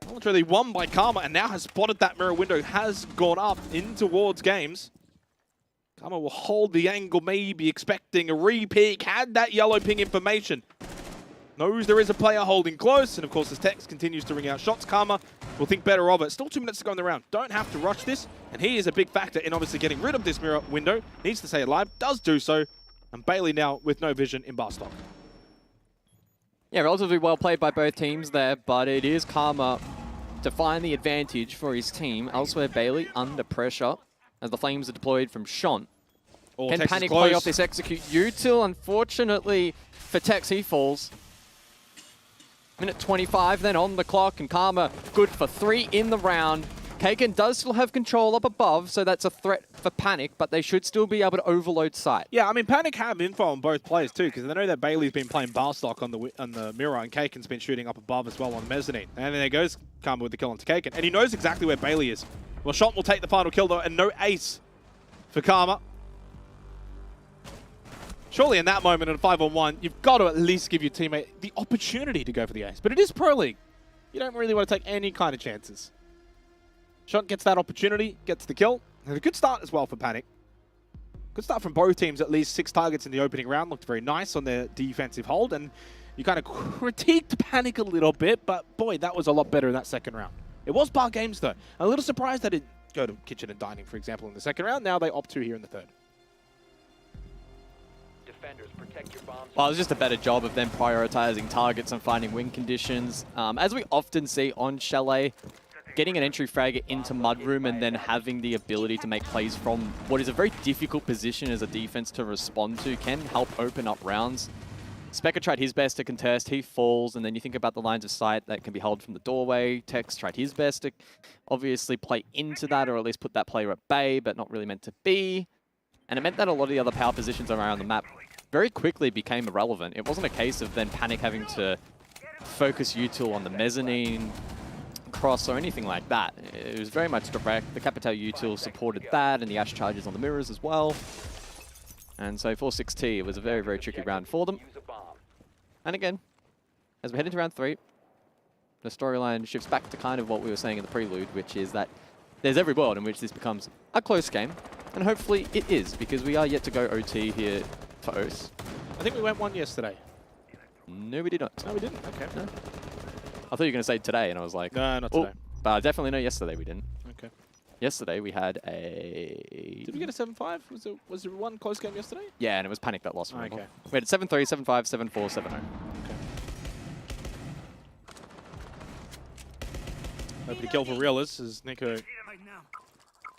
Voluntarily won by Karma, and now has spotted that mirror window, has gone up in towards games. Karma will hold the angle, maybe expecting a re-peek, had that yellow ping information. Knows there is a player holding close, and of course as Tex continues to ring out shots, Karma will think better of it. Still 2 minutes to go in the round. Don't have to rush this, and he is a big factor in obviously getting rid of this mirror window. Needs to stay alive, does do so, and Bailey now with no vision in bar stock. Yeah, relatively well played by both teams there, but it is Karma to find the advantage for his team. Elsewhere, Bailey under pressure as the flames are deployed from Sean. Can Tex Panic play off this execute util? Unfortunately for Tex, he falls. Minute 25 then on the clock, and Karma good for 3 in the round. Kaken does still have control up above, so that's a threat for Panic, but they should still be able to overload site. Yeah, I mean, Panic have info on both players too, because they know that Bailey's been playing bar stock on the mirror, and Kaken's been shooting up above as well on the mezzanine. And there goes Karma with the kill onto Kaken, and he knows exactly where Bailey is. Well, Shot will take the final kill though, and no ace for Karma. Surely in that moment in a 5-on-1, you've got to at least give your teammate the opportunity to go for the ace. But it is Pro League. You don't really want to take any kind of chances. Shot gets that opportunity, gets the kill. And a good start as well for Panic. Good start from both teams, at least 6 targets in the opening round. Looked very nice on their defensive hold. And you kind of critiqued Panic a little bit, but boy, that was a lot better in that second round. It was bar games though. A little surprised they didn't go to kitchen and dining, for example, in the second round. Now they opt to here in the third. Well, it was just a better job of them prioritizing targets and finding win conditions. As we often see on Chalet, getting an entry fragger into Mudroom and then having the ability to make plays from what is a very difficult position as a defense to respond to can help open up rounds. Specker tried his best to contest, he falls, and then you think about the lines of sight that can be held from the doorway. Tex tried his best to obviously play into that, or at least put that player at bay, but not really meant to be. And it meant that a lot of the other power positions around the map very quickly became irrelevant. It wasn't a case of then Panic having to focus util on the mezzanine cross or anything like that. It was very much direct. The Capital util supported that, and the Ash charges on the mirrors as well. And so for 6T, it was a very, very tricky round for them. And again, as we head into round 3, the storyline shifts back to kind of what we were saying in the prelude, which is that there's every world in which this becomes a close game. And hopefully it is, because we are yet to go OT here for OCE. I think we went one yesterday. No, we did not. No, we didn't. Okay. No. I thought you were going to say today, and I was like... No, not oh, today. but I definitely know yesterday we didn't. Okay. Yesterday we had a... Did we get a 7-5? Was there one close game yesterday? Yeah, and it was Panic that lost. Remember? Okay. We had 7-3, 7-5, 7-4, 7-0. Okay. Nobody kill for Realers as Nico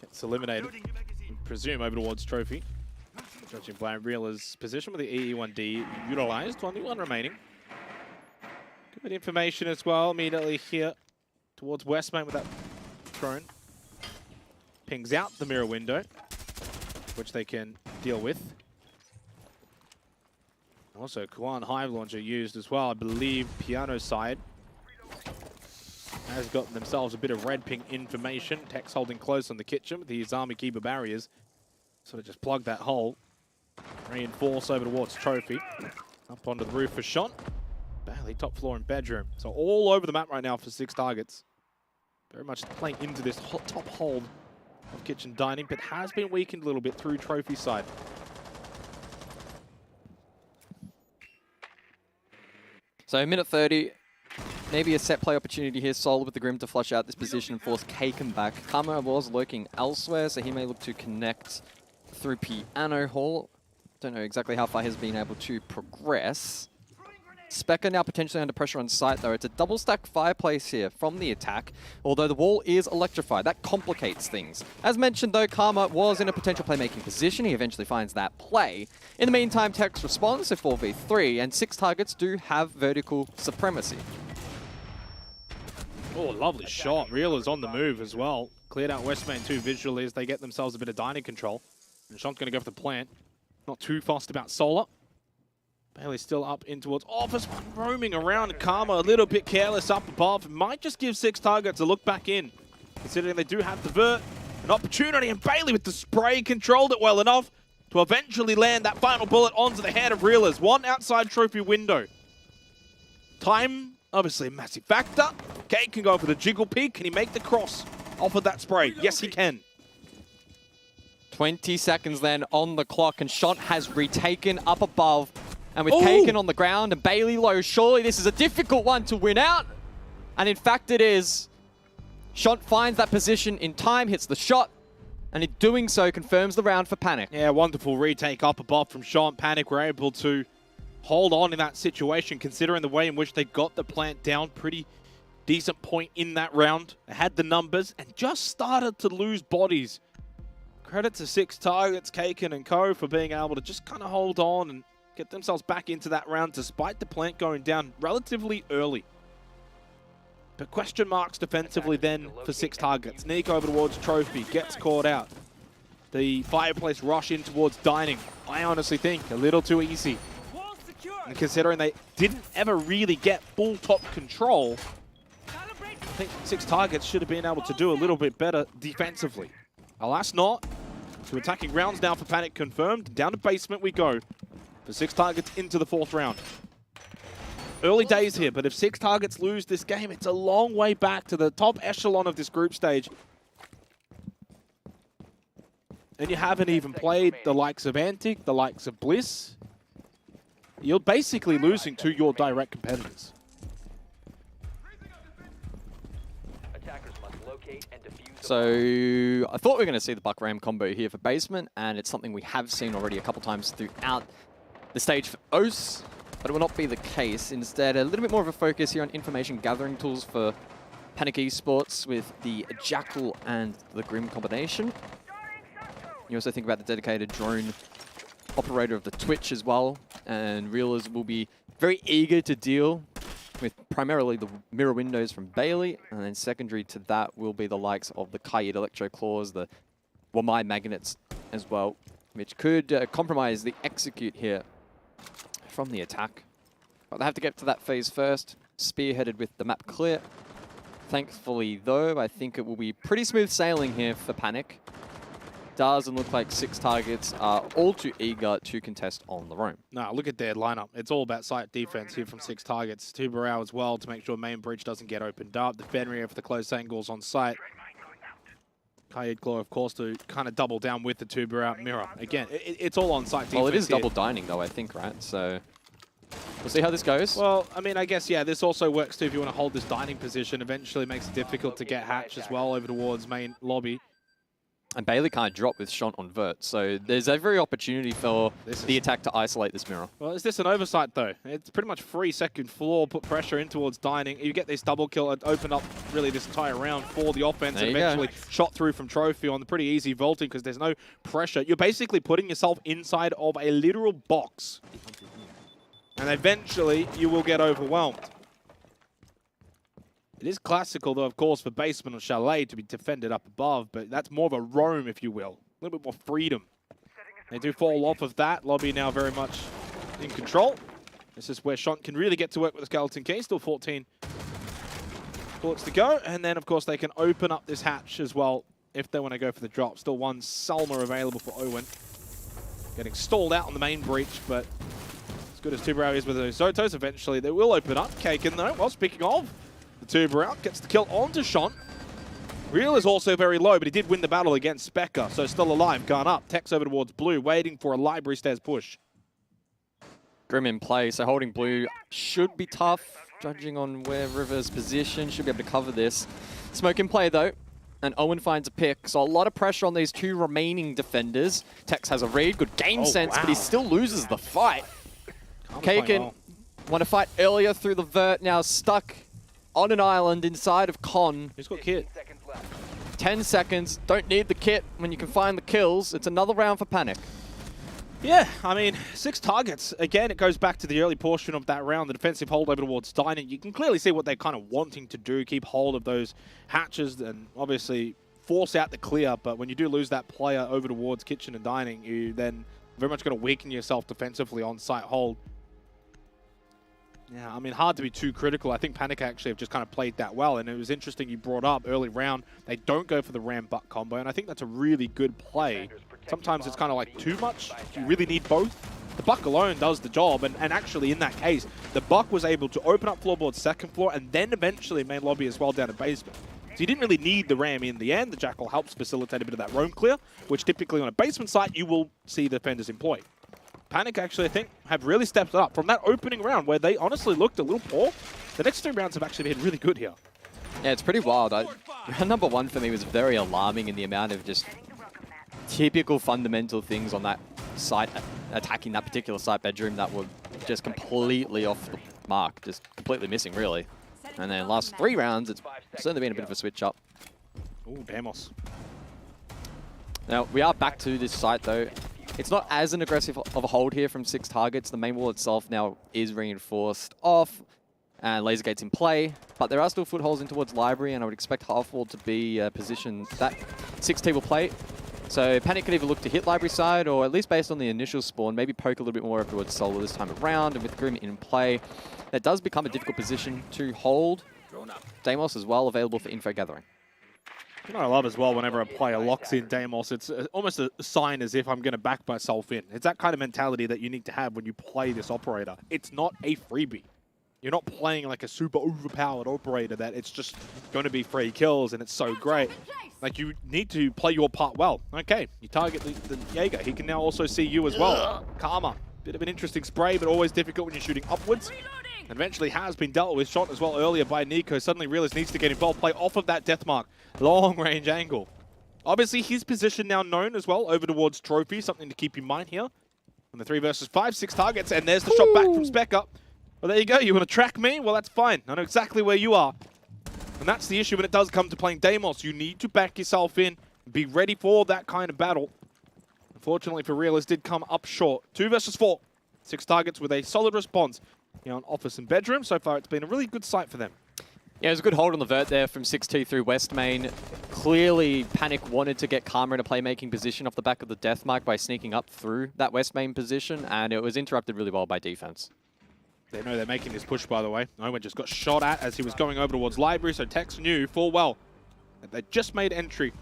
gets eliminated. I presume over towards Trophy. Judging by Realers' position with the EE1D utilized. 1v1 remaining. Good information as well immediately here towards Westmate with that drone. Pings out the mirror window, which they can deal with. Also, Kuan Hive Launcher used as well. I believe Piano side has got themselves a bit of red ping information. Tech's holding close on the kitchen with his Army Keeper barriers. Sort of just plug that hole. Reinforce over towards Trophy. Up onto the roof for Shot. Barely top floor and bedroom. So all over the map right now for 6 targets. Very much playing into this top hold of kitchen dining, but has been weakened a little bit through Trophy side. So minute 30. Maybe a set play opportunity here. Sol with the Grim to flush out this position and force Kaken back. Karma was lurking elsewhere, so he may look to connect through Piano Hall. Don't know exactly how far he's been able to progress. Specker now potentially under pressure on site, though. It's a double stack fireplace here from the attack, although the wall is electrified. That complicates things. As mentioned, though, Karma was in a potential playmaking position. He eventually finds that play. In the meantime, Tex responds to 4v3, and 6 targets do have vertical supremacy. Oh, lovely shot. Realers on the move as well. Cleared out Westmain too visually as they get themselves a bit of dining control. And Shot's going to go for the plant. Not too fast about Solar. Bailey still up in towards Office One, roaming around. Karma a little bit careless up above. Might just give 6 targets a look back in, considering they do have the vert. An opportunity, and Bailey with the spray controlled it well enough to eventually land that final bullet onto the head of Realers. One outside Trophy window. Time, obviously a massive factor. Kate can go for the jiggle peek. Can he make the cross off of that spray? Yes, he can. 20 seconds then on the clock, and Shot has retaken up above. And with Kaken on the ground and Bailey low, surely this is a difficult one to win out. And in fact it is. Shot finds that position in time, hits the shot, and in doing so confirms the round for Panic. Yeah, wonderful retake up above from Shot. Panic were able to hold on in that situation, considering the way in which they got the plant down. Pretty decent point in that round. They had the numbers and just started to lose bodies. Credit to 6 targets, Kaken and co, for being able to just kind of hold on and get themselves back into that round despite the plant going down relatively early. But question marks defensively then for 6 targets. Nico over towards Trophy, gets caught out. The fireplace rush in towards dining. I honestly think a little too easy. And considering they didn't ever really get full top control, I think 6 targets should have been able to do a little bit better defensively. Alas not. So attacking rounds now for Panic confirmed. Down to basement we go. For 6 targets into the 4th round. Early days here, but if 6 targets lose this game, it's a long way back to the top echelon of this group stage. And you haven't even played the likes of Antic, the likes of Bliss. You're basically losing to your direct competitors. So I thought we were going to see the Buck Ram combo here for basement, and it's something we have seen already a couple times throughout the stage for OCE, but it will not be the case. Instead, a little bit more of a focus here on information gathering tools for Panic Esports with the Jackal and the Grim combination. You also think about the dedicated drone operator of the Twitch as well, and Realers will be very eager to deal with primarily the mirror windows from Bailey, and then secondary to that will be the likes of the Kayid Electro Claws, the Wamai Magnets as well, which could compromise the execute here from the attack. But they have to get to that phase first. Spearheaded with the map clear. Thankfully, though, I think it will be pretty smooth sailing here for Panic. Doesn't look like 6 targets are all too eager to contest on the roam. No, look at their lineup. It's all about site defense here from 6 targets. Tubarão as well to make sure main bridge doesn't get opened up. The Fenrir for the close angles on site. Kaid Claw, of course, to kind of double down with the Tubarão mirror. Again, it's all on site defense. Well, it is here. double dining, though, I think, right? So we'll see how this goes. Well, I mean, I guess, yeah, this also works too if you want to hold this dining position. Eventually makes it difficult to get Hatch as well over towards main lobby. And Bailey can't drop with Shont on vert, so there's every opportunity for the attack to isolate this mirror. Well, is this an oversight, though? It's pretty much free second floor, put pressure in towards dining. You get this double kill and open up really this entire round for the offense. And eventually shot through from Trophy on the pretty easy vaulting because there's no pressure. You're basically putting yourself inside of a literal box. And eventually you will get overwhelmed. It is classical, though, of course, for Basement or Chalet to be defended up above, but that's more of a roam, if you will. A little bit more freedom. They do fall off of that. Lobby now very much in control. This is where Shont can really get to work with the Skeleton Key. Still 14 bullets to go. And then, of course, they can open up this hatch as well if they want to go for the drop. Still one Salma available for Owen. Getting stalled out on the main breach, but as good as Tubarão is with those Zotos, eventually they will open up. Kaken, though, well, speaking of, the Tubarão gets the kill onto Shont. Real is also very low, but he did win the battle against Spectre, so still alive, gone up. Tech's over towards Blue, waiting for a library stairs push. Grim in play, so holding Blue should be tough, judging on where River's position. Should be able to cover this. Smoke in play, though, and Owen finds a pick, so a lot of pressure on these 2 remaining defenders. Tex has a read, good game sense, but he still loses the fight. Kaken want to fight earlier through the vert, now stuck on an island inside of Con. Who's got kit? 10 seconds. Don't need the kit when you can find the kills. It's another round for Panic. Yeah, I mean, 6 targets. Again, it goes back to the early portion of that round, the defensive hold over towards Dining. You can clearly see what they're kind of wanting to do, keep hold of those hatches and obviously force out the clear. But when you do lose that player over towards Kitchen and Dining, you then very much going to weaken yourself defensively on site hold. Yeah, I mean, hard to be too critical. I think Panic actually have just kind of played that well, and it was interesting you brought up early round, they don't go for the Ram Buck combo, and I think that's a really good play. Sometimes it's kind of like too much. You really need both. The Buck alone does the job, and actually in that case, the Buck was able to open up floorboard's second floor and then eventually main lobby as well down to basement. So you didn't really need the Ram in the end. The Jackal helps facilitate a bit of that roam clear, which typically on a basement site you will see defenders employ. Panic actually, I think, have really stepped up from that opening round where they honestly looked a little poor. The next 2 rounds have actually been really good here. Yeah, it's pretty wild. Round number 1 for me was very alarming in the amount of just typical fundamental things on that site, attacking that particular site bedroom that were just completely off the mark, just completely missing, really. And then last 3 rounds, it's certainly been a bit of a switch up. Ooh, Damos. Now, we are back to this site, though. It's not as an aggressive of a hold here from 6 targets. The main wall itself now is reinforced off, and laser gates in play, but there are still footholds in towards library, and I would expect half wall to be positioned that 6T will play. So Panic could either look to hit library side, or at least based on the initial spawn, maybe poke a little bit more over towards Solar this time around, and with Grim in play, that does become a difficult position to hold. Damos as well available for info gathering. You know what I love as well, whenever a player locks in Damos, it's almost a sign as if I'm going to back myself in. It's that kind of mentality that you need to have when you play this operator. It's not a freebie. You're not playing like a super overpowered operator that it's just going to be free kills and it's so great. Like, you need to play your part well. Okay, you target the Jaeger. He can now also see you as well. Karma. Bit of an interesting spray, but always difficult when you're shooting upwards. And eventually has been dealt with, shot as well earlier by Nico. Suddenly Realist needs to get involved, play off of that death mark. Long range angle. Obviously his position now known as well over towards Trophy, something to keep in mind here. And the 3 versus 5, 6 targets, and there's the shot back from Spectre. Well, there you go, you want to track me? Well, that's fine. I know exactly where you are. And that's the issue when it does come to playing Damos. You need to back yourself in, be ready for that kind of battle. Unfortunately for Realist, did come up short. 2 versus 4. 6 targets with a solid response. On office and bedroom. So far, it's been a really good sight for them. Yeah, it was a good hold on the vert there from 6-2 through West Main. Clearly, Panic wanted to get Karma in a playmaking position off the back of the death mark by sneaking up through that West Main position, and it was interrupted really well by defense. They know they're making this push, by the way. Owen just got shot at as he was going over towards Library, so Tex knew full well that they just made entry.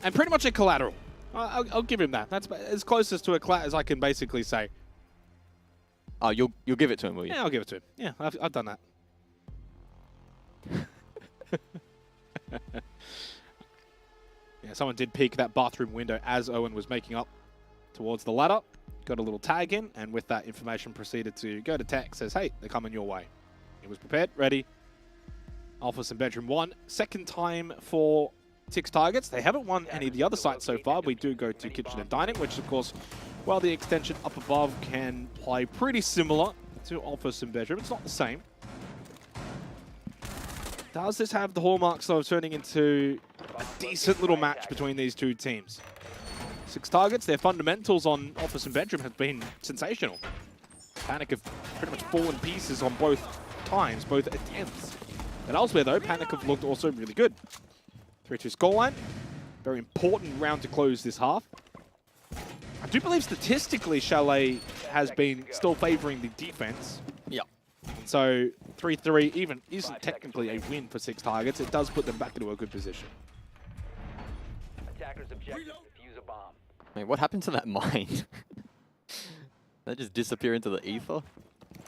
And pretty much a collateral. I'll give him that. That's as closest to a collat as I can basically say. Oh, you'll give it to him, will you? Yeah, I'll give it to him. Yeah, I've done that. Yeah, someone did peek that bathroom window as Owen was making up towards the ladder. Got a little tag in, and with that information proceeded to go to Tex, says, hey, they're coming your way. He was prepared, ready. Office and bedroom 1. Second time for 6 targets. They haven't won any of the other sites so far. We do go to kitchen and dining, which of course, while the extension up above can play pretty similar to office and bedroom, it's not the same. Does this have the hallmarks though of turning into a decent little match between these two teams? 6 targets, their fundamentals on office and bedroom have been sensational. Panic have pretty much fallen pieces on both times, both attempts. But elsewhere though, Panic have looked also really good. 3-2 scoreline, very important round to close this half. I do believe statistically Chalet has been still favoring the defense. Yeah. So 3-3 even isn't technically a win for 6 targets. It does put them back into a good position. Attackers objective, defuse a bomb. I mean, what happened to that mine? Did that just disappear into the ether?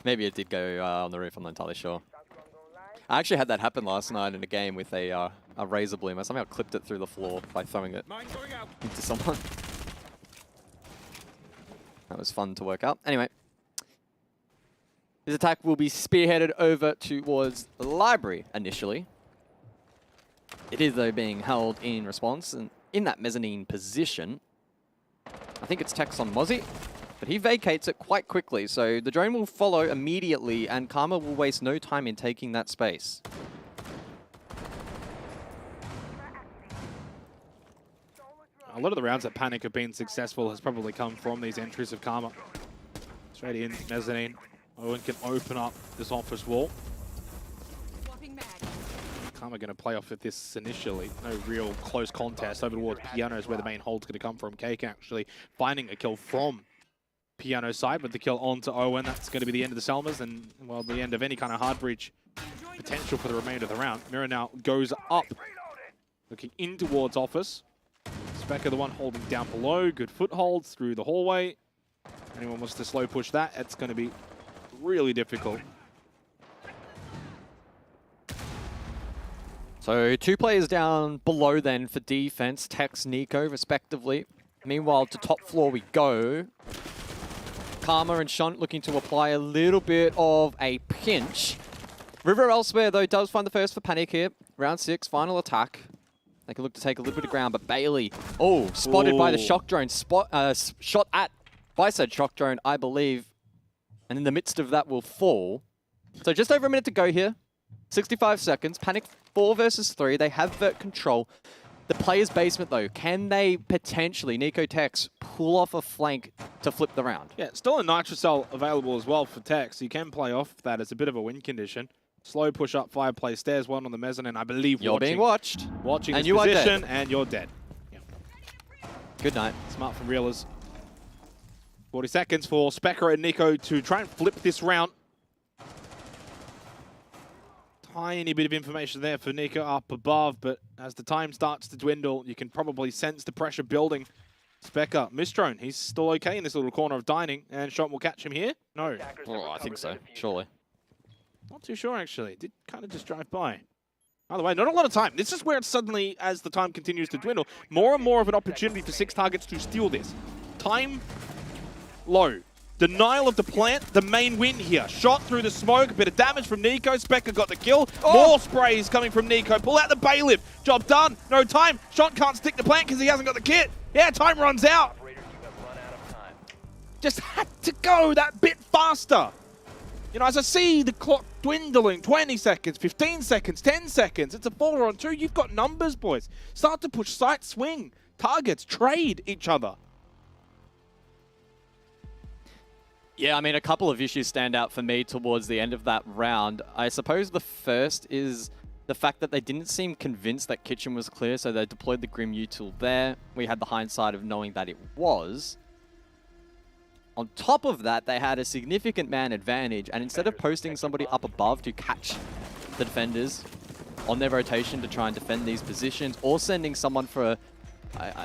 Maybe it did go on the roof, I'm not entirely sure. I actually had that happen last night in a game with a razor bloom. I somehow clipped it through the floor by throwing it into someone. That was fun to work out. Anyway. This attack will be spearheaded over towards the library initially. It is, though, being held in response and in that mezzanine position. I think it's Tex on Mozzie, but he vacates it quite quickly, so the drone will follow immediately, and Karma will waste no time in taking that space. A lot of the rounds that Panic have been successful has probably come from these entries of Karma. Straight in, mezzanine. Owen can open up this office wall. Karma going to play off of this initially. No real close contest over towards Piano's where the main hold's going to come from. Cake actually finding a kill from Piano's side, but the kill onto Owen. That's going to be the end of the Selmas and, well, the end of any kind of hard breach potential for the remainder of the round. Mirror now goes up, looking in towards office. Specker the one holding down below. Good footholds through the hallway. Anyone wants to slow push that, it's going to be really difficult. So 2 players down below then for defense, Tex, Nico, respectively. Meanwhile, to top floor we go. Karma and Shunt looking to apply a little bit of a pinch. River elsewhere, though, does find the first for Panic here. Round 6, final attack. They can look to take a little bit of ground, but Bailey, spotted by the shock drone. Shot at by said shock drone, I believe. And in the midst of that will fall. So just over a minute to go here. 65 seconds. Panic 4 versus 3. They have vert control. The player's basement, though, can they potentially, Nico Tex, pull off a flank to flip the round? Yeah, still a Nitrocell available as well for Tex. You can play off that as a bit of a win condition. Slow push up, fireplace stairs, one on the mezzanine, I believe. You're being watched. Watching and this you position, are dead. and you're dead. Yeah. Good night. Smart from Reelers. 40 seconds for Specker and Nico to try and flip this round. Tiny bit of information there for Nico up above, but as the time starts to dwindle, you can probably sense the pressure building. Specker, Mistrone, he's still okay in this little corner of dining, and Shot will catch him here? No. Oh, I think so, surely. Not too sure, actually. Did kind of just drive by. By the way, not a lot of time. This is where it's suddenly, as the time continues to dwindle, more and more of an opportunity for 6 targets to steal this. Time low. Denial of the plant, the main win here. Shot through the smoke, a bit of damage from Nico. Specker got the kill. More sprays coming from Nico. Pull out the bailiff. Job done. No time. Shot can't stick the plant because he hasn't got the kit. Yeah, time runs out. Just had to go that bit faster. You know, as I see the clock dwindling, 20 seconds, 15 seconds, 10 seconds. It's a 4-on-2. You've got numbers, boys. Start to push sight, swing, targets, trade each other. Yeah, I mean, a couple of issues stand out for me towards the end of that round. I suppose the first is the fact that they didn't seem convinced that Kitchen was clear, so they deployed the Grim util there. We had the hindsight of knowing that it was. On top of that, they had a significant man advantage, and instead of posting somebody up above to catch the defenders on their rotation to try and defend these positions, or sending someone for,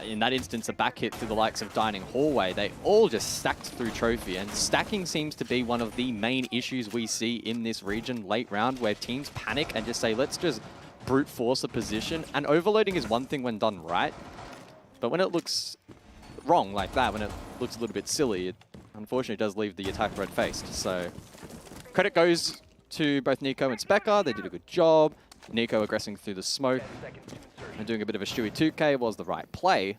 in that instance, a back hit through the likes of Dining Hallway, they all just stacked through Trophy. And stacking seems to be one of the main issues we see in this region late round, where teams panic and just say, let's just brute force a position. And overloading is one thing when done right, but when it looks wrong like that, when it looks a little bit silly, it unfortunately does leave the attack red-faced. So credit goes to both Nico and Specker. They did a good job. Nico aggressing through the smoke and doing a bit of a Stewie 2K was the right play.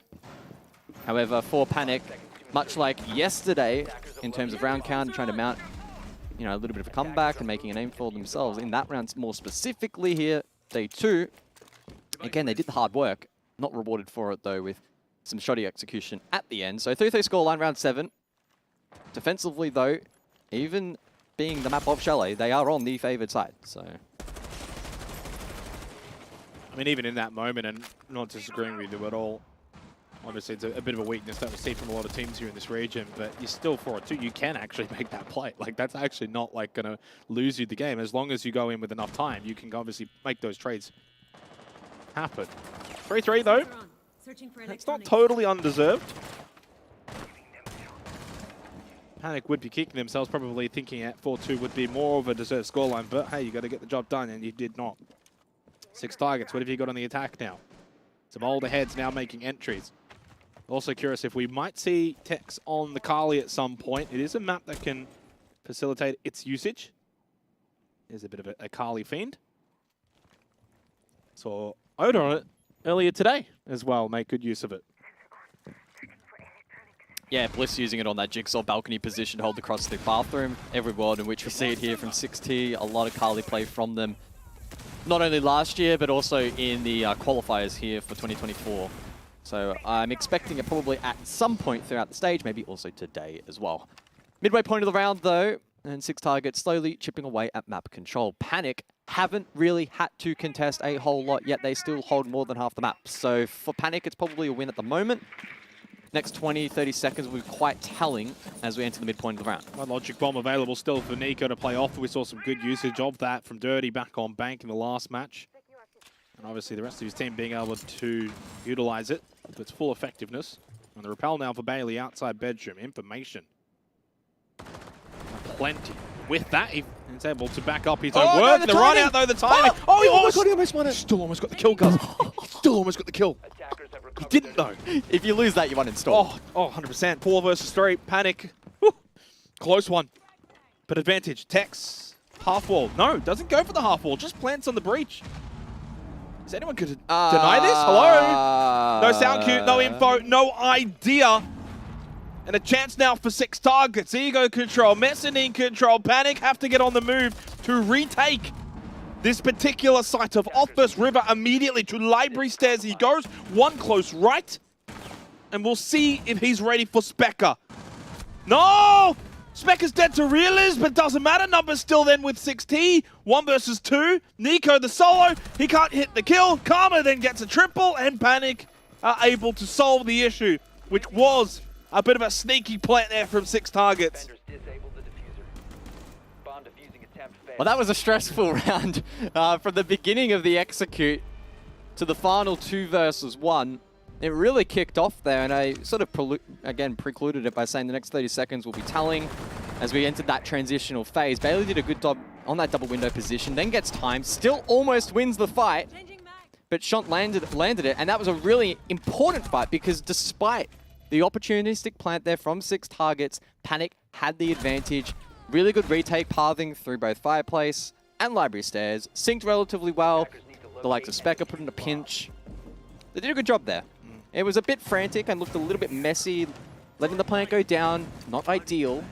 However, for Panic, much like yesterday, in terms of round count, trying to mount, you know, a little bit of a comeback and making a name for themselves, in that round more specifically here, day 2, again, they did the hard work. Not rewarded for it, though, with some shoddy execution at the end. So 3-3 scoreline, round 7. Defensively, though, even being the map of Chalet, they are on the favoured side. So, I mean, even in that moment, and not disagreeing with you at all, obviously it's a bit of a weakness that we see from a lot of teams here in this region, but you're still 4-2. You can actually make that play. Like, that's actually not like going to lose you the game. As long as you go in with enough time, you can obviously make those trades happen. 3-3 though. It's not totally undeserved. Panic would be kicking themselves, probably thinking at 4-2 would be more of a deserved scoreline, but hey, you got to get the job done, and you did not. 6 targets. What have you got on the attack now? Some older heads now making entries. Also curious if we might see Tex on the Kali at some point. It is a map that can facilitate its usage. There's a bit of a Kali fiend. Saw Oda on it earlier today as well. Make good use of it. yeah, Bliss using it on that Jigsaw balcony position, hold across the bathroom. Every world in which we see it here from 6T. A lot of Kali play from them. Not only last year, but also in the qualifiers here for 2024. So I'm expecting it probably at some point throughout the stage, maybe also today as well. Midway point of the round, though, and 6 targets slowly chipping away at map control. Panic haven't really had to contest a whole lot, yet they still hold more than half the map. So for Panic, it's probably a win at the moment. Next 20, 30 seconds will be quite telling as we enter the midpoint of the round. A Logic Bomb available still for Nico to play off. We saw some good usage of that from Dirty back on bank in the last match. And obviously the rest of his team being able to utilize it to its full effectiveness. And the repel now for Bailey outside bedroom. Information. Plenty. With that, he's able to back up his own work. No, the run out, though, the timing. Oh, my God, he almost won it. Still almost got the kill, Gus. Still almost got the kill. He didn't, though. If you lose that, you uninstall. Oh, 100%. 4 versus 3. Panic. Woo. Close one. But advantage. Tex. Half wall. No, doesn't go for the half wall. Just plants on the breach. Is anyone going to deny this? Hello? No sound cue, no info, no idea. And a chance now for 6 targets. Ego control, Mezzanine control. Panic have to get on the move to retake this particular site of Office River immediately to Library Stairs. He goes, one close right. And we'll see if he's ready for Specker. No! Specker's dead to Realiz, but doesn't matter. Numbers still then with 6T. 1 versus 2. Nico the solo. He can't hit the kill. Karma then gets a triple, and Panic are able to solve the issue, which was a bit of a sneaky plant there from 6 targets. Well, that was a stressful round from the beginning of the execute to the final 2 versus 1. It really kicked off there, and I sort of, precluded it by saying the next 30 seconds will be telling as we entered that transitional phase. Bailey did a good job on that double window position, then gets time, still almost wins the fight, but Shont landed it, and that was a really important fight because despite the opportunistic plant there from 6 targets, Panic had the advantage. Really good retake pathing through both Fireplace and Library Stairs. Synced relatively well. The likes of Specker put in a pinch. They did a good job there. It was a bit frantic and looked a little bit messy. Letting the plant go down, not ideal,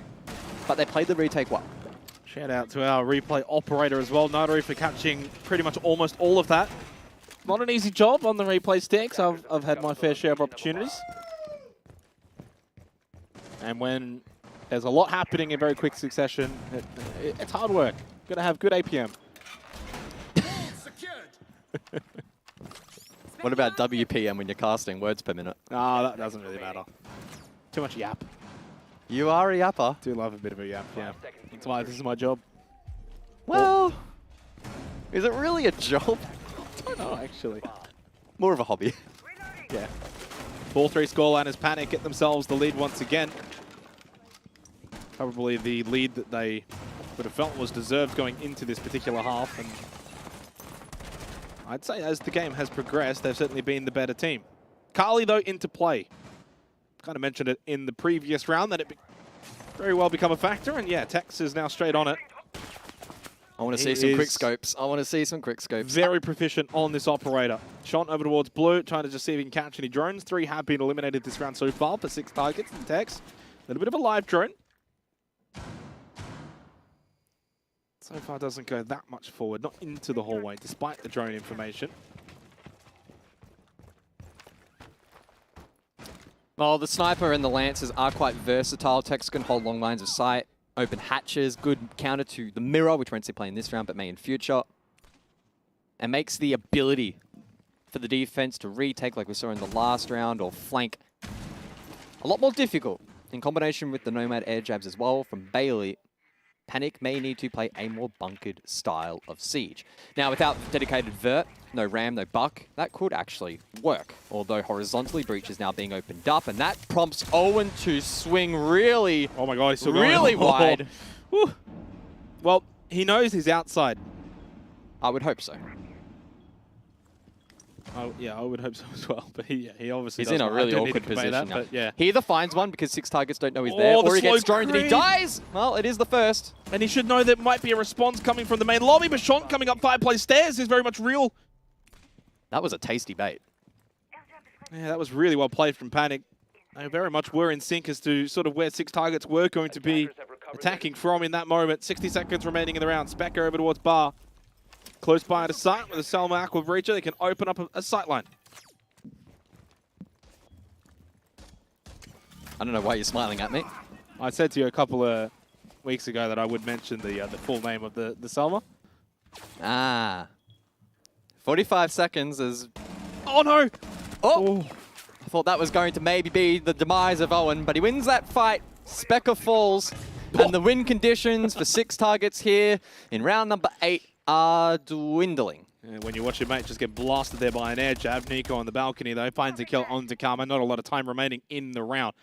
but they played the retake well. Shout out to our replay operator as well, Notary, for catching pretty much almost all of that. Not an easy job on the replay sticks. I've had my fair share of opportunities. And when There's a lot happening in very quick succession. It's hard work. Got to have good APM. What about WPM when you're casting words per minute? Ah, that doesn't really matter. Too much yap. You are a yapper. Do love a bit of a yap, yeah. That's why this is my job. Well, is it really a job? I don't know, actually. More of a hobby. Yeah. 4-3 scoreline as Panic get themselves the lead once again. Probably the lead that they would have felt was deserved going into this particular half. And I'd say as the game has progressed, they've certainly been the better team. Carly, though, into play. Kind of mentioned it in the previous round that it very well become a factor. And yeah, Tex is now straight on it. I want to see some quick scopes. I want to see some quick scopes. Very proficient on this operator. Shot over towards Blue, trying to just see if he can catch any drones. 3 have been eliminated this round so far for 6 targets. And Tex, a little bit of a live drone. So far doesn't go that much forward, not into the hallway, despite the drone information. Well, the sniper and the lancers are quite versatile. Tex can hold long lines of sight, open hatches, good counter to the mirror, which won't see play in this round, but may in future. And makes the ability for the defense to retake like we saw in the last round or flank a lot more difficult. In combination with the Nomad air jabs as well from Bailey, Panic may need to play a more bunkered style of siege. Now, without dedicated vert, no ram, no buck, that could actually work. Although horizontally, breach is now being opened up, and that prompts Owen to swing really, oh my God, he's still going. Really wide. Well, he knows he's outside. I would hope so. Oh, yeah, I would hope so as well. But he obviously he's in a really awkward position that, now. But yeah. He either finds one because 6 targets don't know he's there, or he gets droned and he dies. Well, it is the first. And he should know there might be a response coming from the main lobby, but Sean coming up fireplace stairs is very much real. That was a tasty bait. Yeah, that was really well played from Panic. They very much were in sync as to sort of where 6 targets were going to be attacking from in that moment. 60 seconds remaining in the round. Specker over towards Bar. Close by to sight with a Selma Aqua Breacher. They can open up a sight line. I don't know why you're smiling at me. I said to you a couple of weeks ago that I would mention the full name of the Selma. Ah. 45 seconds is... Oh, no! Oh! I thought that was going to maybe be the demise of Owen, but he wins that fight. Specker falls. And the win conditions for 6 targets here in round number 8 are dwindling. Yeah, when you watch your mate just get blasted there by an air jab, Nico on the balcony, though, finds a kill on Takama. Not a lot of time remaining in the round.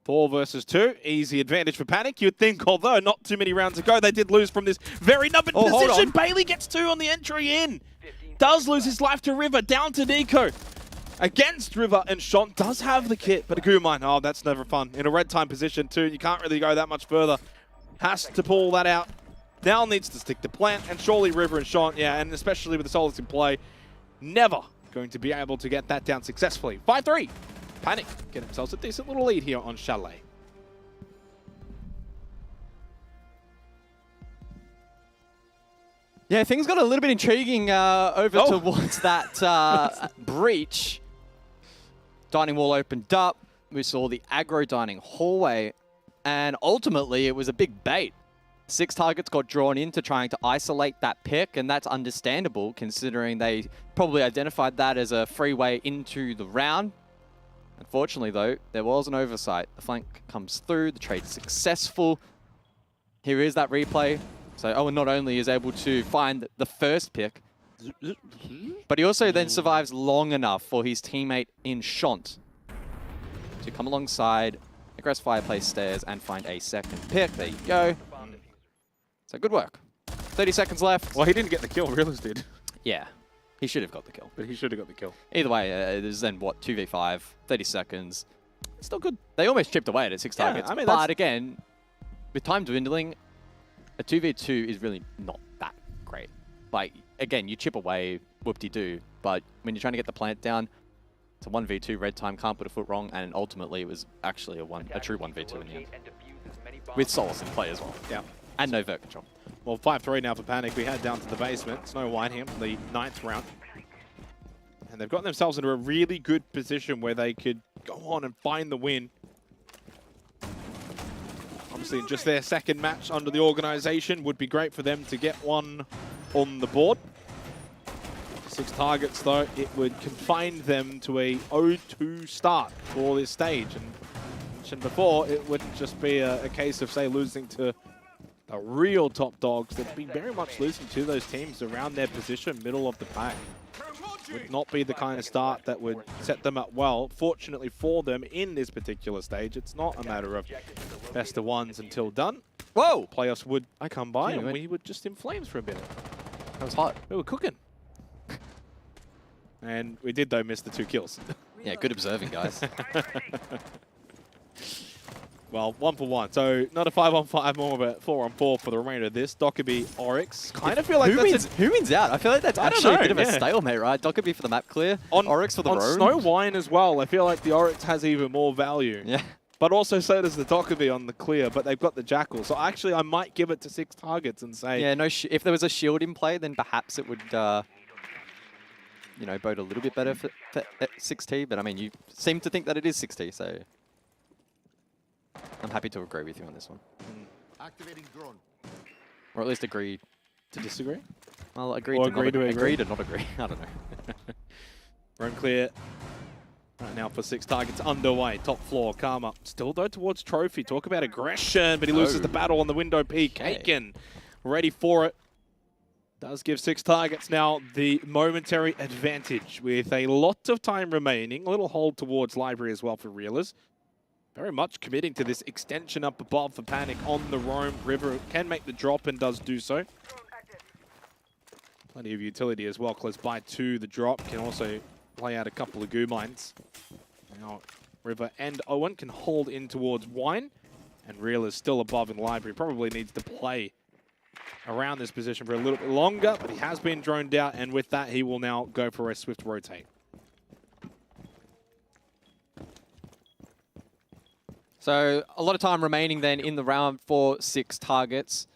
4 versus 2. Easy advantage for Panic, you'd think, although not too many rounds ago, they did lose from this very numbered position. Bailey gets 2 on the entry in. Does lose his life to River, down to Nico. Against River, and Shont does have the kit, but a Gumine, oh, that's never fun. In a red time position, too, you can't really go that much further. Has to pull that out. Now needs to stick to plant, and surely River and Sean, yeah, and especially with the solos in play, never going to be able to get that down successfully. 5-3. Panic get themselves a decent little lead here on Chalet. Yeah, things got a little bit intriguing over towards that breach. Dining wall opened up. We saw the aggro dining hallway, and ultimately it was a big bait. 6 targets got drawn into trying to isolate that pick, and that's understandable considering they probably identified that as a free way into the round. Unfortunately, though, there was an oversight. The flank comes through, the trade is successful. Here is that replay. So Owen not only is able to find the first pick, but he also then survives long enough for his teammate in Shont to come alongside, aggress fireplace stairs, and find a second pick. There you go. So good work. 30 seconds left. Well, he didn't get the kill, Realist did. Yeah, he should have got the kill. But he should have got the kill. Either way, there's then, what, 2v5, 30 seconds. Still good. They almost chipped away at 6 targets. I mean, but again, with time dwindling, a 2v2 is really not that great. Like, again, you chip away, whoop-de-doo. But when you're trying to get the plant down, it's a 1v2, red time, can't put a foot wrong, and ultimately it was actually a true 1v2 in the end. With Solus in play as well. Yeah. And no vert control. Well, 5-3 now for Panic. We head down to the basement. Snow White here for the 9th round. And they've gotten themselves into a really good position where they could go on and find the win. Obviously, just their second match under the organization would be great for them to get one on the board. 6 targets, though, it would confine them to a 0-2 start for this stage. And mentioned before, it wouldn't just be a case of, say, losing to the real top dogs. They'd be very much losing to those teams around their position, middle of the pack. Would not be the kind of start that would set them up well. Fortunately for them in this particular stage, it's not a matter of best of ones until done. Whoa! Playoffs would come by and we would just in flames for a minute. That was hot. We were cooking. And we did, though, miss the 2 kills. Yeah, good observing, guys. Well, 1 for 1. So not a 5-on-5, more of a 4-on-4 for the remainder of this. Dockerby, Oryx. Kind of feel like who wins out? I feel like that's actually a bit of a stalemate, right? Dockerby for the map clear, Oryx for the road. On Snow Wine as well, I feel like the Oryx has even more value. Yeah. But also so does the Dockerby on the clear, but they've got the Jackal. So actually, I might give it to 6 targets and say... Yeah, no. If there was a shield in play, then perhaps it would, you know, bode a little bit better for 6T. But I mean, you seem to think that it is 6T, so... I'm happy to agree with you on this one. Activating drone. Or at least agree to disagree? Well, agree or to agree not to agree to not agree. I don't know. Room clear. Right now for 6 targets underway. Top floor, Karma. Still though towards Trophy. Talk about aggression, but he loses the battle on the window peak. Aiken ready for it. Does give 6 targets now the momentary advantage with a lot of time remaining. A little hold towards Library as well for Reelers. Very much committing to this extension up above for Panic on the roam. River can make the drop and does do so. Plenty of utility as well close by to the drop. Can also play out a couple of goo mines. Now River and Owen can hold in towards Wine. And Real is still above in Library. Probably needs to play around this position for a little bit longer, but he has been droned out, and with that he will now go for a swift rotate. So a lot of time remaining then in the round for 6 targets.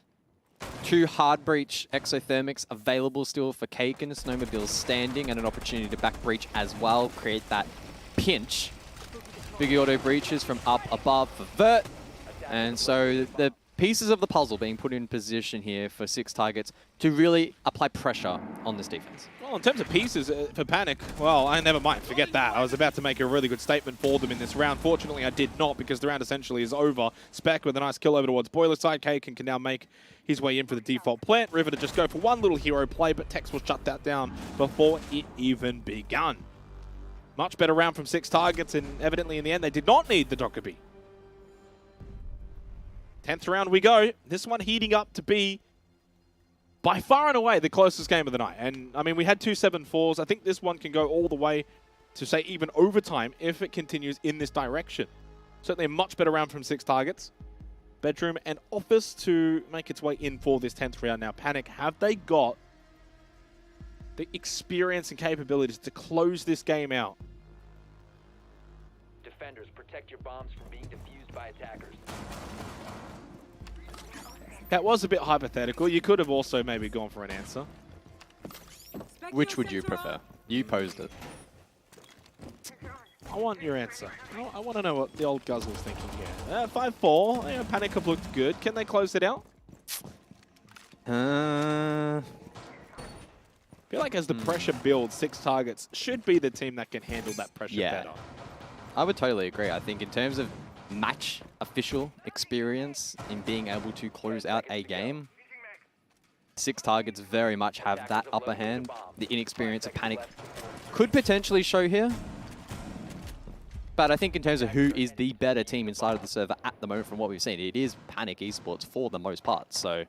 2 hard breach exothermics available still for Kaken. Snowmobile's standing and an opportunity to back breach as well. Create that pinch. Big auto breaches from up above for Vert. And so the pieces of the puzzle being put in position here for 6 targets to really apply pressure on this defense. Well, in terms of pieces for Panic, well, I never mind. Forget that. I was about to make a really good statement for them in this round. Fortunately, I did not because the round essentially is over. Spec with a nice kill over towards Boiler side. Kaken can now make his way in for the default plant. River to just go for one little hero play, but Tex will shut that down before it even begun. Much better round from 6 targets, and evidently in the end they did not need the Dockerby. 10th round we go. This one heating up to be by far and away the closest game of the night. And I mean, we had 2 7-4s. I think this one can go all the way to say even overtime if it continues in this direction. Certainly a much better round from 6 targets. Bedroom and office to make its way in for this 10th round. Now, Panic, have they got the experience and capabilities to close this game out? Defenders, protect your bombs from being defused by attackers. That was a bit hypothetical. You could have also maybe gone for an answer. Which would you prefer? You posed it. I want your answer. I want to know what the old Guzzle's thinking here. 5-4. Yeah, Panic have looked good. Can they close it out? I feel like as the pressure builds, 6 targets should be the team that can handle that pressure better. I would totally agree. I think in terms of match official experience in being able to close out a game, 6 targets very much have that upper hand. The inexperience of Panic could potentially show here. But I think in terms of who is the better team inside of the server at the moment from what we've seen, it is Panic Esports for the most part. So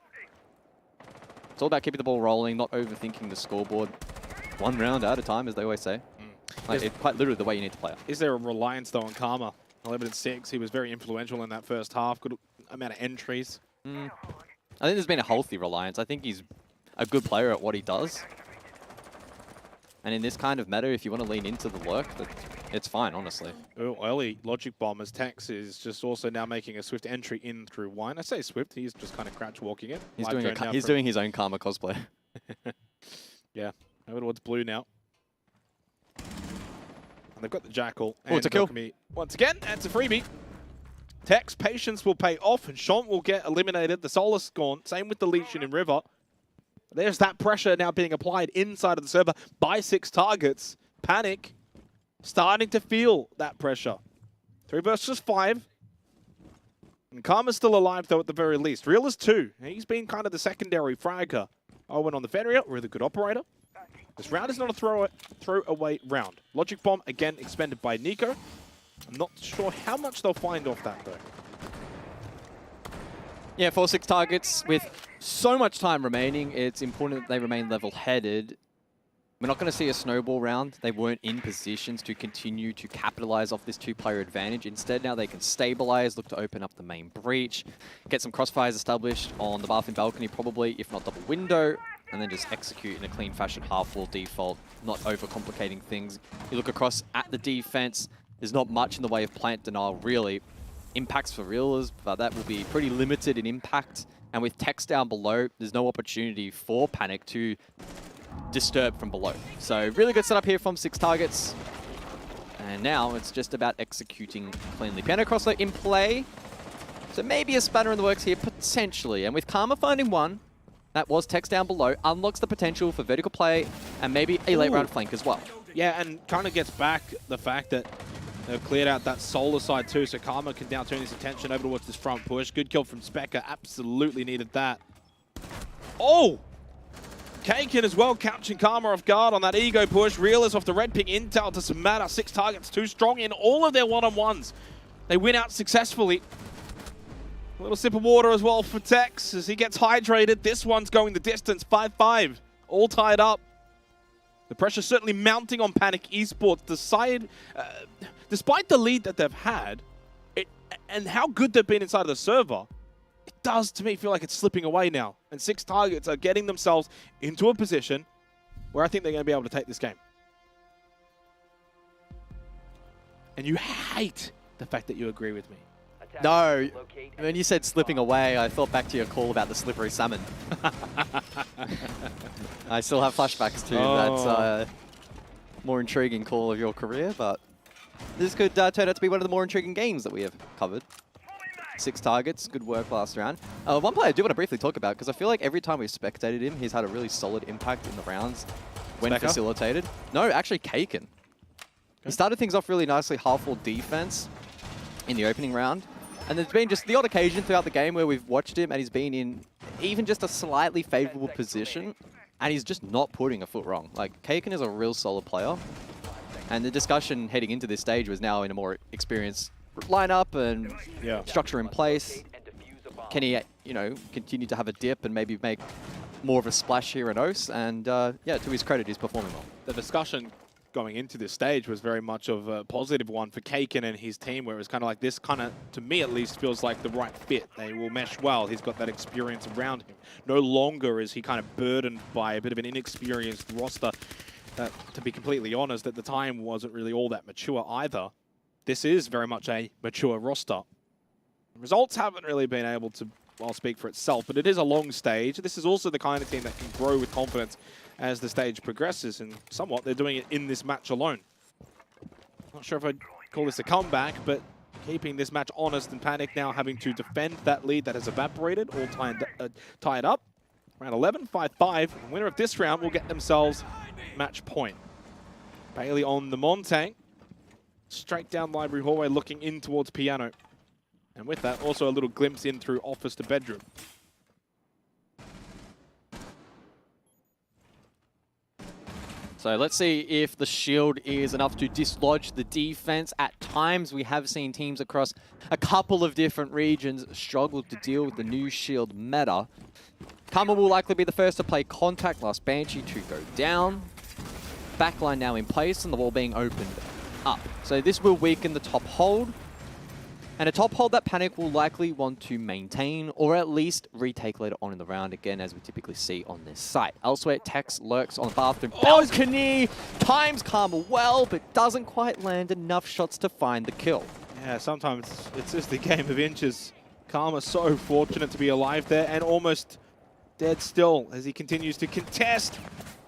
it's all about keeping the ball rolling, not overthinking the scoreboard. 1 round at a time, as they always say. Like, it's quite literally the way you need to play it. Is there a reliance, though, on Karma? 11-6, he was very influential in that first half. Good amount of entries. I think there's been a healthy reliance. I think he's a good player at what he does. And in this kind of meta, if you want to lean into the lurk, it's fine, honestly. Oh, early Logic Bomb as Tex is just also now making a swift entry in through Wine. I say swift, he's just kind of crouch walking it. He's doing his own Karma cosplay. Yeah, over towards blue now. And they've got the Jackal. Oh, it's a kill. Once again, that's a freebie. Tech's patience will pay off, and Shant will get eliminated. The Solar's gone. Same with the Legion in River. There's that pressure now being applied inside of the server by 6 targets. Panic starting to feel that pressure. 3 versus 5. And Karma's still alive, though, at the very least. Real is 2. He's been kind of the secondary fragger. Owen on the Fenrir, really good operator. This round is not a throw-away round. Logic Bomb, again, expended by Nico. I'm not sure how much they'll find off that, though. Yeah, 4-6 targets with so much time remaining. It's important that they remain level-headed. We're not going to see a snowball round. They weren't in positions to continue to capitalize off this 2-player advantage. Instead, now they can stabilize, look to open up the main breach, get some crossfires established on the bathroom balcony, probably, if not double window, and then just execute in a clean fashion, half-wall default, not overcomplicating things. You look across at the defense, there's not much in the way of plant denial, really. Impacts for Realers, but that will be pretty limited in impact. And with Tex down below, there's no opportunity for Panic to disturb from below. So really good setup here from 6 targets. And now it's just about executing cleanly. Piano Cross in play. So maybe a spanner in the works here, potentially. And with Karma finding 1, that was Tex down below, unlocks the potential for vertical play and maybe a late round flank as well. Yeah, and kind of gets back the fact that they've cleared out that Solar side too, so Karma can now turn his attention over towards this front push. Good kill from Specker, absolutely needed that. Oh! Kaken as well, catching Karma off guard on that ego push. Realers off the red ping, intel doesn't matter. 6 targets too strong in all of their one-on-ones. They win out successfully. A little sip of water as well for Tex as he gets hydrated. This one's going the distance, 5-5, all tied up. The pressure certainly mounting on Panic Esports. Despite the lead that they've had, and how good they've been inside of the server, it does to me feel like it's slipping away now. And 6 targets are getting themselves into a position where I think they're going to be able to take this game. And you hate the fact that you agree with me. No, when you said slipping away, I thought back to your call about the slippery salmon. I still have flashbacks to that more intriguing call of your career, but this could turn out to be one of the more intriguing games that we have covered. 6 targets, good work last round. One player I do want to briefly talk about, because I feel like every time we've spectated him, he's had a really solid impact in the rounds when facilitated. No, actually Kaken. He started things off really nicely, half-wall defense in the opening round. And there's been just the odd occasion throughout the game where we've watched him and he's been in even just a slightly favorable position and he's just not putting a foot wrong. Like, Kaken is a real solid player. And the discussion heading into this stage was now in a more experienced lineup and structure in place. Can he, you know, continue to have a dip and maybe make more of a splash here in OCE? And yeah, to his credit, he's performing well. The discussion going into this stage was very much of a positive one for Kaken and his team, where it was kind of like this kind of, to me at least, feels like the right fit. They will mesh well. He's got that experience around him. No longer is he kind of burdened by a bit of an inexperienced roster that, to be completely honest, at the time wasn't really all that mature either. This is very much a mature roster. Results haven't really been able to, well, speak for itself, but it is a long stage. This is also the kind of team that can grow with confidence as the stage progresses, and somewhat they're doing it in this match alone. Not sure if I'd call this a comeback, but keeping this match honest, and Panic now having to defend that lead that has evaporated, all tied up. Round 11, 5-5. The winner of this round will get themselves match point. Bailey on the Montang. Straight down Library Hallway, looking in towards Piano. And with that, also a little glimpse in through office to bedroom. So let's see if the shield is enough to dislodge the defense. At times, we have seen teams across a couple of different regions struggle to deal with the new shield meta. Karma will likely be the first to play contact. Last Banshee to go down. Backline now in place and the wall being opened up. So this will weaken the top hold. And a top hold that Panic will likely want to maintain or at least retake later on in the round again, as we typically see on this site. Elsewhere, Tex lurks on the bathroom balcony, times Karma well, but doesn't quite land enough shots to find the kill. Yeah, sometimes it's just a game of inches. Karma so fortunate to be alive there and almost dead still as he continues to contest.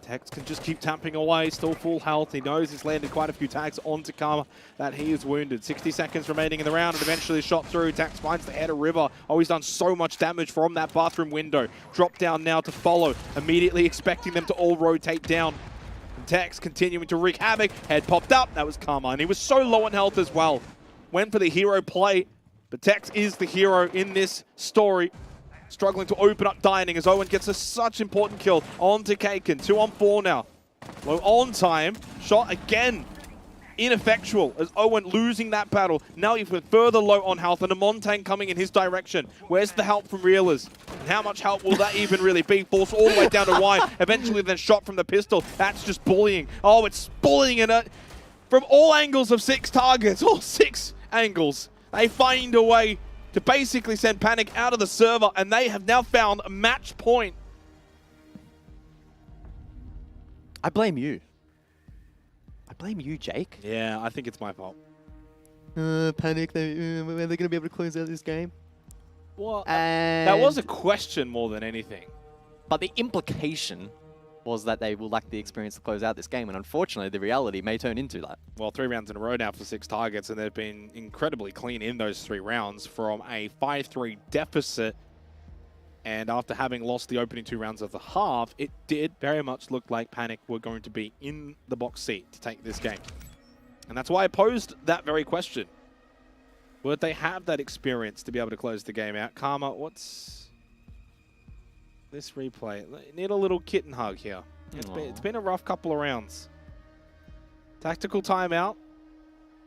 Tex can just keep tapping away, still full health. He knows he's landed quite a few tags onto Karma, that he is wounded. 60 seconds remaining in the round, and eventually shot through. Tex finds the head of River. Oh, he's done so much damage from that bathroom window. Drop down now to follow, immediately expecting them to all rotate down. And Tex continuing to wreak havoc. Head popped up, that was Karma, and he was so low on health as well. Went for the hero play, but Tex is the hero in this story. Struggling to open up Dining as Owen gets a such important kill onto Kaken. 2 on 4 now. Low on time. Shot again. Ineffectual as Owen losing that battle. Now even further low on health and a Montang coming in his direction. Where's the help from Reelers? And how much help will that even really be? Forced all the way down to wide. Eventually then shot from the pistol. That's just bullying. Oh, it's bullying in it. From all angles of 6 targets. All 6 angles. They find a way to basically send Panic out of the server, and they have now found a match point. I blame you. I blame you, Jake. Yeah, I think it's my fault. Panic, are they going to be able to close out this game? Well, that was a question more than anything. But the implication was that they will lack the experience to close out this game, and unfortunately the reality may turn into that. Well, 3 rounds in a row now for 6 targets, and they've been incredibly clean in those 3 rounds from a 5-3 deficit. And after having lost the opening 2 rounds of the half, it did very much look like Panic were going to be in the box seat to take this game. And that's why I posed that very question. Would they have that experience to be able to close the game out? Karma, what's this replay? Need a little kitten hug here. It's been a rough couple of rounds. Tactical timeout.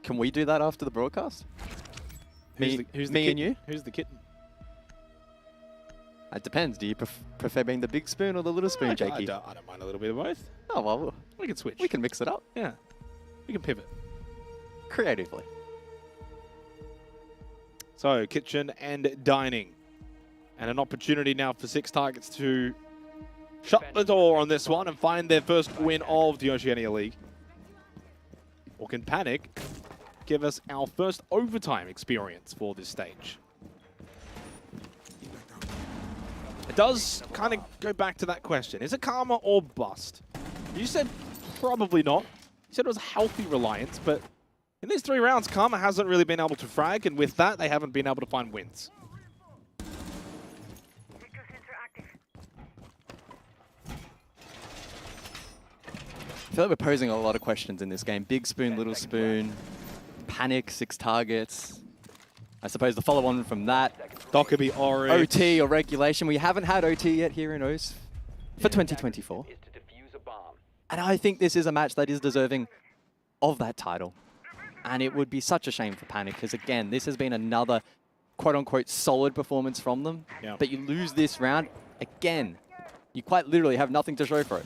Can we do that after the broadcast? Me and you? Who's the kitten? It depends. Do you prefer being the big spoon or the little spoon, Jakey? I don't mind a little bit of both. Oh, well, we can switch. We can mix it up. Yeah. We can pivot. Creatively. So, kitchen and dining. And an opportunity now for 6 targets to shut the door on this one and find their first win of the Oceania League. Or can Panic give us our first overtime experience for this stage? It does kind of go back to that question. Is it Karma or bust? You said probably not. You said it was a healthy reliance, but in these 3 rounds, Karma hasn't really been able to frag, and with that, they haven't been able to find wins. I feel like we're posing a lot of questions in this game. Big spoon, little spoon, Panic, 6 targets. I suppose the follow-on from that, Dockerby Orange. OT or regulation. We haven't had OT yet here in OCE for 2024. And I think this is a match that is deserving of that title. And it would be such a shame for Panic, because again, this has been another quote-unquote solid performance from them. Yeah. But you lose this round, again, you quite literally have nothing to show for it.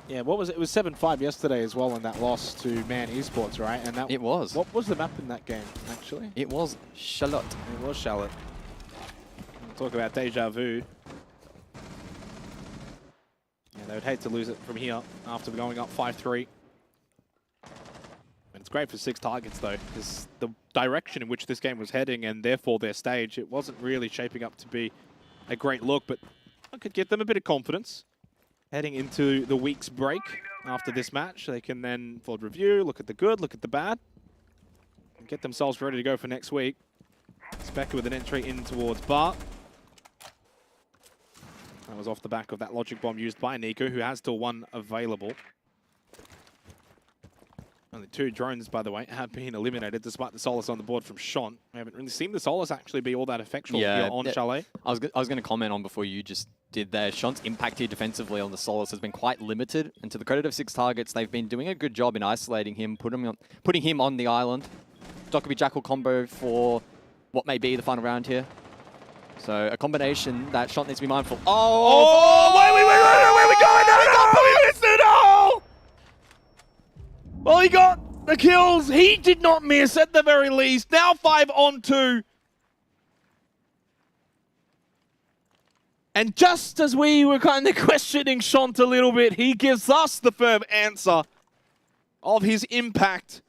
Yeah, what was it? It was 7-5 yesterday as well in that loss to Man Esports, right? And that it was. What was the map in that game, actually? It was Charlotte. It was Charlotte. We'll talk about deja vu. Yeah, they would hate to lose it from here after going up 5-3. And it's great for 6 targets, though, because the direction in which this game was heading and therefore their stage, it wasn't really shaping up to be a great look, but I could give them a bit of confidence. Heading into the week's break after this match, they can then forward review, look at the good, look at the bad, and get themselves ready to go for next week. Specker with an entry in towards Bart. That was off the back of that logic bomb used by Nico, who has still 1 available. Only 2 drones, by the way, have been eliminated despite the Solace on the board from Shont. We haven't really seen the Solace actually be all that effectual here on Chalet. I was going to comment on before you just did there. Shont's impact here defensively on the Solace has been quite limited, and to the credit of 6 targets, they've been doing a good job in isolating him, putting him on the island. Dockerby Jackal combo for what may be the final round here. So a combination that Shont needs to be mindful. Oh! Wait, where are we going? No, we missed it all! Well, he got the kills. He did not miss at the very least. Now 5 on 2. And just as we were kind of questioning Shont a little bit, he gives us the firm answer of his impact.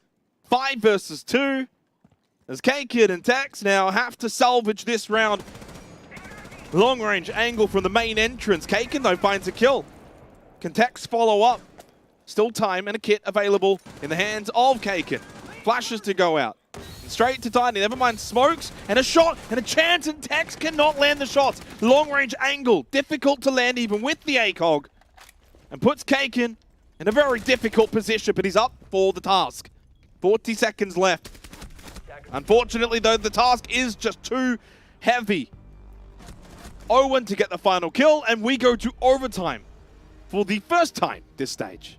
5 versus 2. As K-Kid and Tex now have to salvage this round. Long range angle from the main entrance. Kaken, though, finds a kill. Can Tex follow up? Still time and a kit available in the hands of Kaken. Flashes to go out. Straight to Tiny, never mind smokes, and a shot, and a chance, and Tex cannot land the shots. Long range angle, difficult to land even with the ACOG. And puts Kaken in a very difficult position, but he's up for the task. 40 seconds left. Unfortunately though, the task is just too heavy. Owen to get the final kill, and we go to overtime for the first time this stage.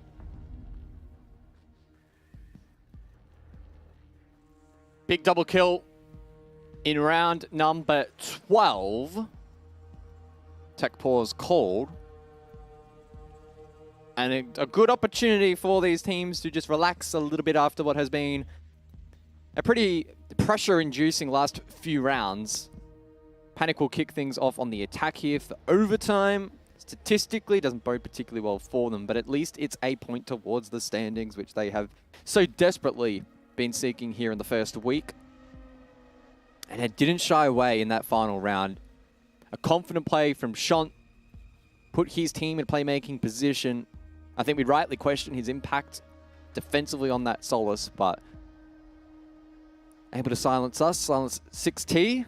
Big double kill in round number 12. Tech pause called. And a good opportunity for these teams to just relax a little bit after what has been a pretty pressure-inducing last few rounds. Panic will kick things off on the attack here for overtime. Statistically, doesn't bode particularly well for them, but at least it's a point towards the standings, which they have so desperately been seeking here in the first week. And it didn't shy away in that final round. A confident play from Shant put his team in playmaking position. I think we rightly question his impact defensively on that Solus, but able to silence us, silence 6T.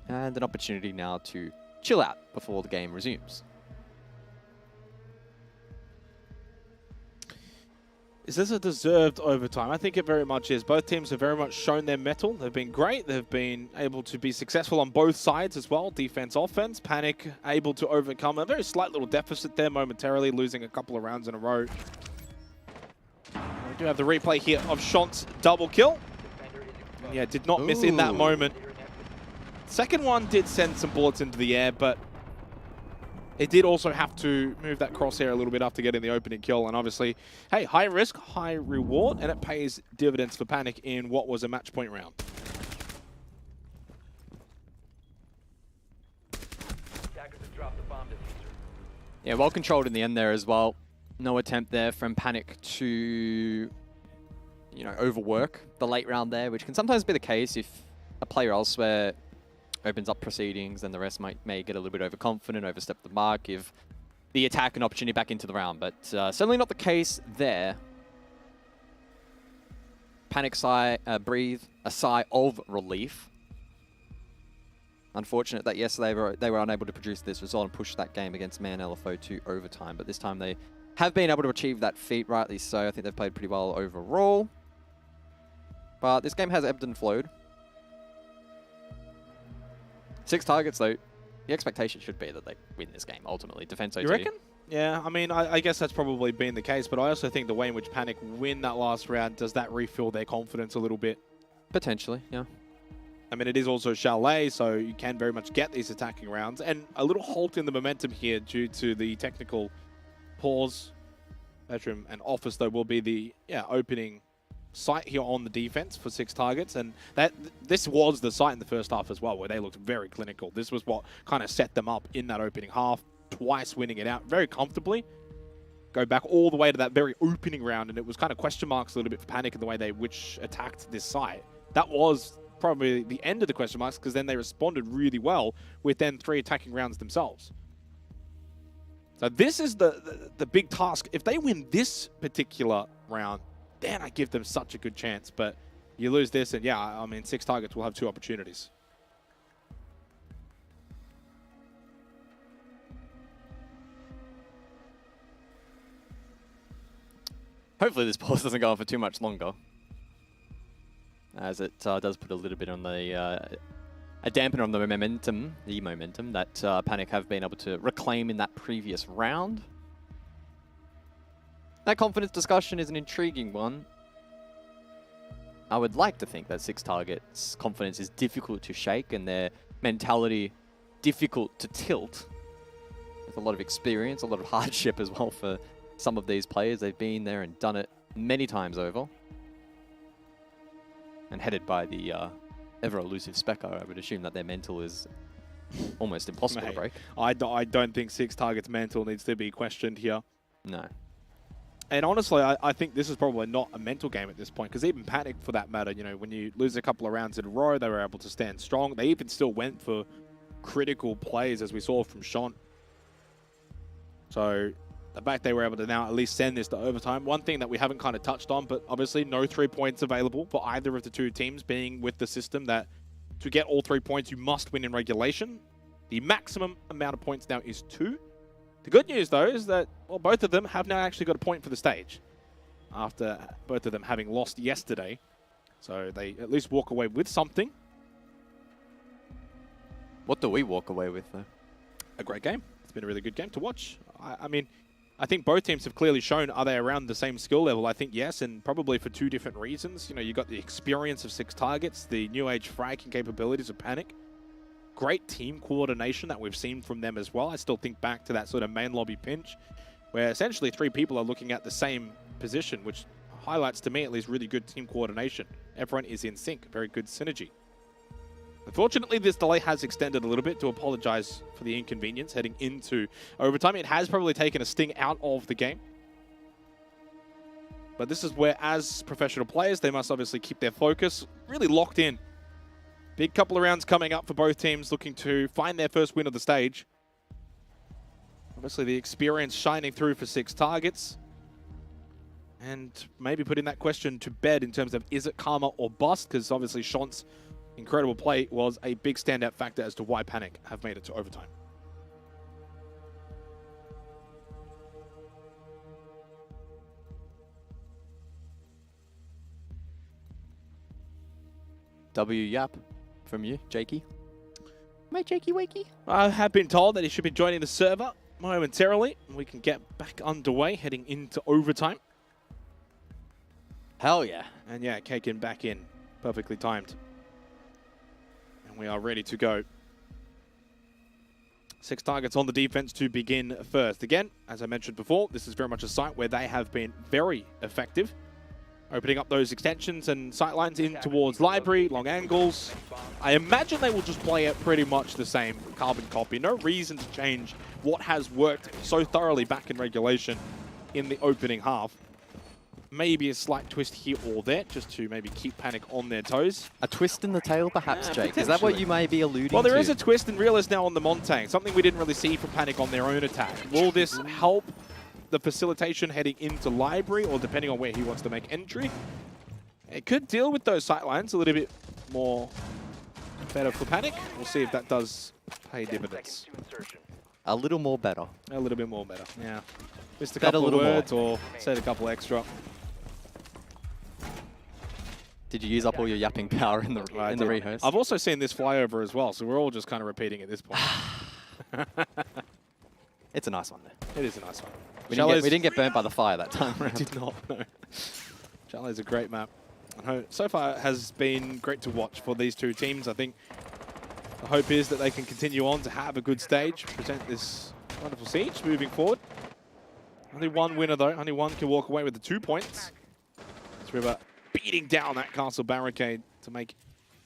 And an opportunity now to chill out before the game resumes. Is this a deserved overtime? I think it very much is. Both teams have very much shown their mettle. They've been great. They've been able to be successful on both sides as well. Defense, offense. Panic able to overcome a very slight little deficit there momentarily, losing a couple of rounds in a row. We do have the replay here of Shant's double kill. And yeah, did not miss in that moment. Second one did send some bullets into the air, but it did also have to move that crosshair a little bit after getting the opening kill. And obviously, hey, high risk, high reward, and it pays dividends for Panic in what was a match point round. Yeah, well controlled in the end there as well. No attempt there from Panic to, you know, overwork the late round there, which can sometimes be the case if a player elsewhere opens up proceedings, then the rest may get a little bit overconfident, overstep the mark, give the attack an opportunity back into the round. But certainly not the case there. Panic sigh, breathe a sigh of relief. Unfortunate that yesterday they were unable to produce this result and push that game against Man LFO to overtime. But this time they have been able to achieve that feat, rightly so. I think they've played pretty well overall. But this game has ebbed and flowed. 6 targets, though. The expectation should be that they win this game, ultimately. Defense OT. You reckon? Yeah, I mean, I guess that's probably been the case, but I also think the way in which Panic win that last round, does that refill their confidence a little bit? Potentially, yeah. I mean, it is also Chalet, so you can very much get these attacking rounds. And a little halt in the momentum here due to the technical pause. Bedroom and Office, though, will be the opening site here on the defense for 6 targets, and this was the site in the first half as well, where they looked very clinical. This was what kind of set them up in that opening half, twice winning it out very comfortably. Go back all the way to that very opening round, and it was kind of question marks a little bit for Panic in the way they attacked this site. That was probably the end of the question marks, because then they responded really well with then 3 attacking rounds themselves. So this is the big task. If they win this particular round, then I give them such a good chance. But you lose this, and yeah, I mean, 6 targets will have 2 opportunities. Hopefully this pause doesn't go on for too much longer, as it does put a little bit on the a dampener on the momentum that Panic have been able to reclaim in that previous round. That confidence discussion is an intriguing one. I would like to think that 6 targets confidence is difficult to shake and their mentality difficult to tilt. With a lot of experience, a lot of hardship as well for some of these players. They've been there and done it many times over. And headed by the ever-elusive Specker, I would assume that their mental is almost impossible to break. I don't think 6 targets mental needs to be questioned here. No. And honestly, I think this is probably not a mental game at this point, because even Panic, for that matter, you know, when you lose a couple of rounds in a row, they were able to stand strong. They even still went for critical plays, as we saw from Shant. So the fact they were able to now at least send this to overtime. One thing that we haven't kind of touched on, but obviously no 3 points available for either of the two teams, being with the system that to get all 3 points, you must win in regulation. The maximum amount of points now is 2. The good news, though, is that, well, both of them have now actually got a point for the stage after both of them having lost yesterday. So they at least walk away with something. What do we walk away with, though? A great game. It's been a really good game to watch. I mean, I think both teams have clearly shown, are they around the same skill level? I think yes, and probably for 2 different reasons. You know, you got the experience of 6 targets, the new age fragging capabilities of Panic. Great team coordination that we've seen from them as well. I still think back to that sort of main lobby pinch, where essentially 3 people are looking at the same position, which highlights to me at least really good team coordination. Everyone is in sync, very good synergy. Unfortunately, this delay has extended a little bit. To apologize for the inconvenience heading into overtime. It has probably taken a sting out of the game. But this is where, as professional players, they must obviously keep their focus really locked in. Big couple of rounds coming up for both teams, looking to find their first win of the stage. Obviously, the experience shining through for 6 targets. And maybe putting that question to bed in terms of, is it karma or bust? Because obviously, Shant's incredible play was a big standout factor as to why Panic have made it to overtime. W yap from you, Jakey. My Jakey Wakey. I have been told that he should be joining the server momentarily. We can get back underway heading into overtime. Hell yeah. And yeah, Kaken back in. Perfectly timed. And we are ready to go. 6 targets on the defense to begin first. Again, as I mentioned before, this is very much a site where they have been very effective. Opening up those extensions and sightlines in towards library, long angles. I imagine they will just play it pretty much the same carbon copy. No reason to change what has worked so thoroughly back in regulation in the opening half. Maybe a slight twist here or there, just to maybe keep Panic on their toes. A twist in the tail, perhaps, Jake? Is that what you may be alluding to? Well, there is a twist in Realist now on the Montang, something we didn't really see from Panic on their own attack. Will this help the facilitation heading into library, or depending on where he wants to make entry? It could deal with those sightlines a little bit more better for Panic. We'll see if that does pay dividends. A little more better. A little bit more better, yeah. Just a couple of words or said a couple extra. Did you use up all your yapping power in the rehearse? I've also seen this flyover as well, so we're all just kind of repeating at this point. It's a nice one, though. It is a nice one. We didn't get burnt by the fire that time. We did not, no. Chalet's a great map. So far, it has been great to watch for these two teams. I think the hope is that they can continue on to have a good stage, present this wonderful siege moving forward. Only one winner, though. Only one can walk away with the 2 points. It's River beating down that castle barricade to make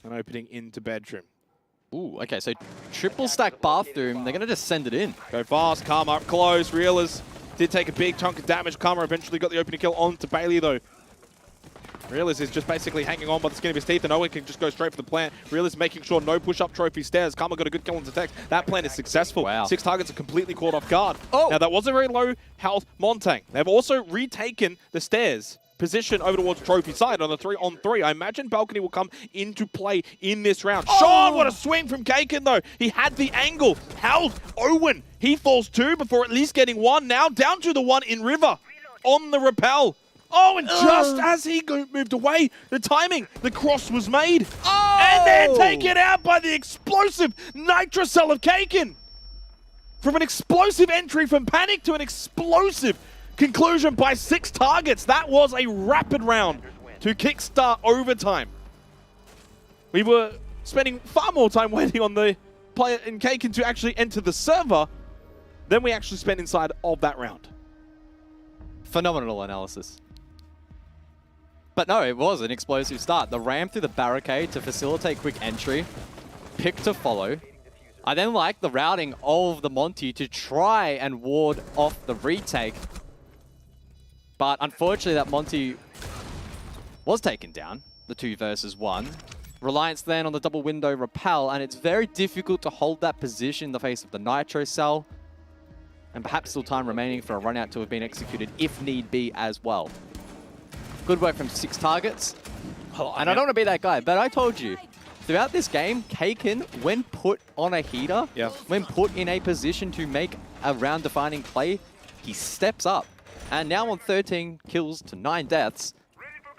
an opening into bedroom. Ooh, okay, so triple stack bathroom. They're going to just send it in. Go fast. Karma up close. Realers did take a big chunk of damage. Karma eventually got the opening kill onto Bailey, though. Realers is just basically hanging on by the skin of his teeth, and no one can just go straight for the plant. Realers making sure no push-up trophy stairs. Karma got a good kill on Detect. That plan is successful. Wow. 6 targets are completely caught off guard. Oh! Now, that was a very low health Montang. They've also retaken the stairs position over towards trophy side on the 3-on-3. I imagine balcony will come into play in this round. Oh! Sean, what a swing from Kaken, though. He had the angle. Held Owen. He falls 2 before at least getting 1. Now down to the 1 in River on the rappel. Oh, and just as he moved away, the timing, the cross was made. Oh! And then taken out by the explosive Nitrocell of Kaken. From an explosive entry from Panic to an explosive conclusion by 6 targets. That was a rapid round to kickstart overtime. We were spending far more time waiting on the player in Kaken to actually enter the server than we actually spent inside of that round. Phenomenal analysis. But no, it was an explosive start. The ram through the barricade to facilitate quick entry. Pick to follow. I then like the routing of the Monty to try and ward off the retake. But unfortunately, that Monty was taken down. The 2 versus 1. Reliance then on the double window rappel, and it's very difficult to hold that position in the face of the Nitro Cell. and perhaps still time remaining for a run out to have been executed if need be as well. Good work from 6 targets. And I don't want to be that guy, but I told you, throughout this game, Kaken, when put on a heater, when put in a position to make a round-defining play, he steps up. And now on 13 kills to 9 deaths,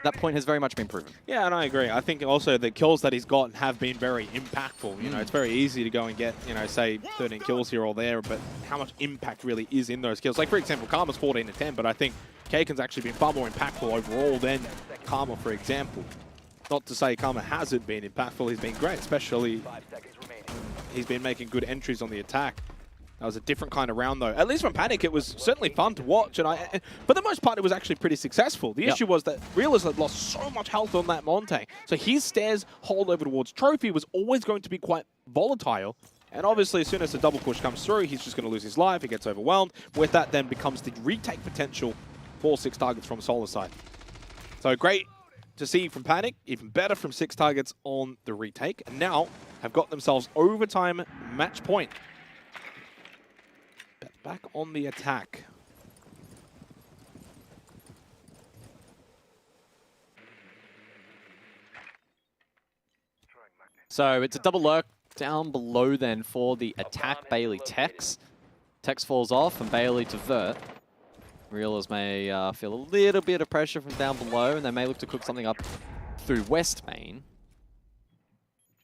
that point has very much been proven. Yeah, and I agree. I think also the kills that he's gotten have been very impactful. You know, it's very easy to go and get, you know, say 13 kills here or there, but how much impact really is in those kills? Like, for example, Karma's 14 to 10, but I think Kaken's actually been far more impactful overall than Karma, for example. Not to say Karma hasn't been impactful, he's been great, especially he's been making good entries on the attack. That was a different kind of round, though. At least from Panic, it was certainly fun to watch. And for the most part, it was actually pretty successful. The issue was that Realers had lost so much health on that Monte. So his stairs hold over towards Trophy was always going to be quite volatile. And obviously, as soon as the double push comes through, he's just going to lose his life. He gets overwhelmed. With that, then becomes the retake potential for 6 targets from Solar side. So great to see from Panic. Even better from 6 targets on the retake. And now have got themselves overtime match point. Back on the attack. So it's a double lurk down below then for the attack. Bailey Tex. Tex falls off and Bailey to Vert. Realers may feel a little bit of pressure from down below and they may look to cook something up through West Main.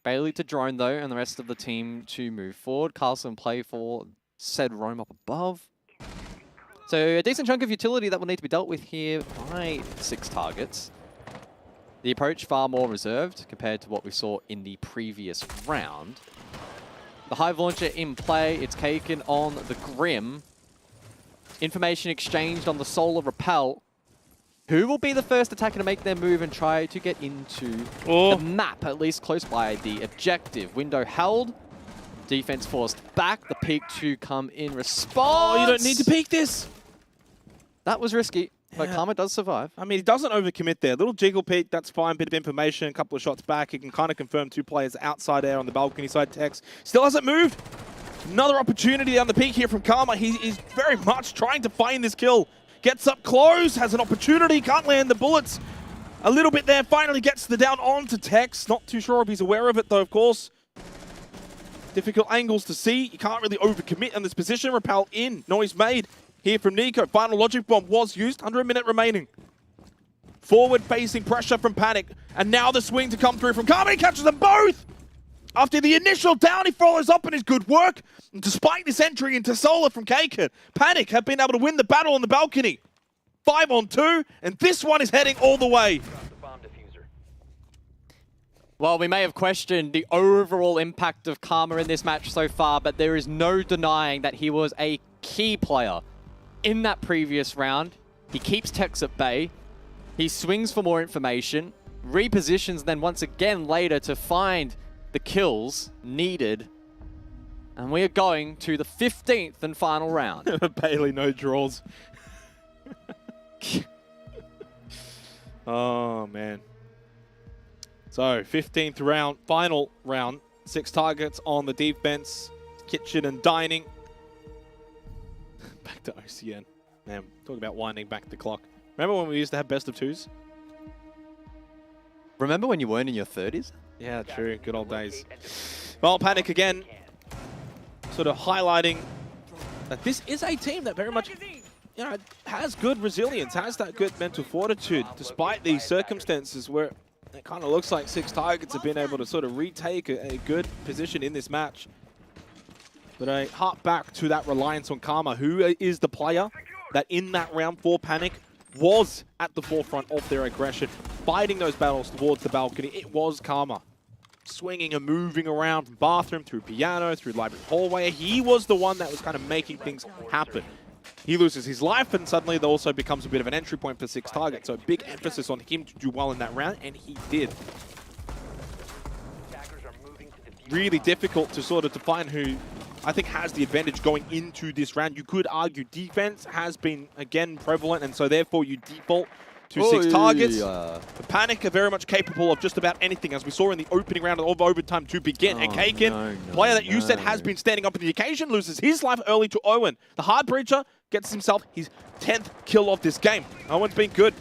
Bailey to drone though and the rest of the team to move forward. Castle in play for said roam up above. So a decent chunk of utility that will need to be dealt with here by 6 targets. The approach far more reserved compared to what we saw in the previous round. The Hive Launcher in play, it's Kaken on the Grim. Information exchanged on the Solar Repel. Who will be the first attacker to make their move and try to get into the map, at least close by the objective? Window held. Defense forced back. The peek to come in response. Oh, you don't need to peek this. That was risky, but Karma does survive. I mean, he doesn't overcommit there. Little jiggle peek, that's fine. Bit of information, a couple of shots back. He can kind of confirm 2 players outside there on the balcony side. Tex still hasn't moved. Another opportunity on the peak here from Karma. He is very much trying to find this kill. Gets up close, has an opportunity, can't land the bullets. A little bit there, finally gets the down onto Tex. Not too sure if he's aware of it though, of course. Difficult angles to see. You can't really overcommit in this position. Repel in. Noise made here from Nico. Final logic bomb was used. Under a minute remaining. Forward-facing pressure from Panic. And now the swing to come through from Karma. He catches them both! After the initial down, he follows up on his good work. And despite this entry into Solar from Kaken, Panic have been able to win the battle on the balcony. 5 on 2, and this one is heading all the way. Well, we may have questioned the overall impact of Karma in this match so far, but there is no denying that he was a key player in that previous round. He keeps Tex at bay. He swings for more information, repositions then once again later to find the kills needed. And we are going to the 15th and final round. Bailey, no draws. Oh, man. So, 15th round, final round. 6 targets on the defense. Kitchen and dining. Back to OCN. Man, talk about winding back the clock. Remember when we used to have best of 2s? Remember when you weren't in your 30s? Yeah, true. Good old days. Well, Panic again, sort of highlighting that this is a team that very much, you know, has good resilience, has that good mental fortitude, despite these circumstances where it kind of looks like 6 targets have been able to sort of retake a good position in this match. But I harp back to that reliance on Karma, who is the player that in that round 4 Panic was at the forefront of their aggression, fighting those battles towards the balcony. It was Karma. Swinging and moving around from bathroom, through piano, through library hallway. He was the one that was kind of making things happen. He loses his life, and suddenly there also becomes a bit of an entry point for 6 targets. So big emphasis on him to do well in that round, and he did. Really difficult to sort of define who I think has the advantage going into this round. You could argue defense has been, again, prevalent, and so therefore you default 2-6 targets. The Panic are very much capable of just about anything, as we saw in the opening round of overtime to begin. And Kaken, player that you said has been standing up to the occasion, loses his life early to Owen. The Hard Breacher gets himself his 10th kill of this game. Owen's been good.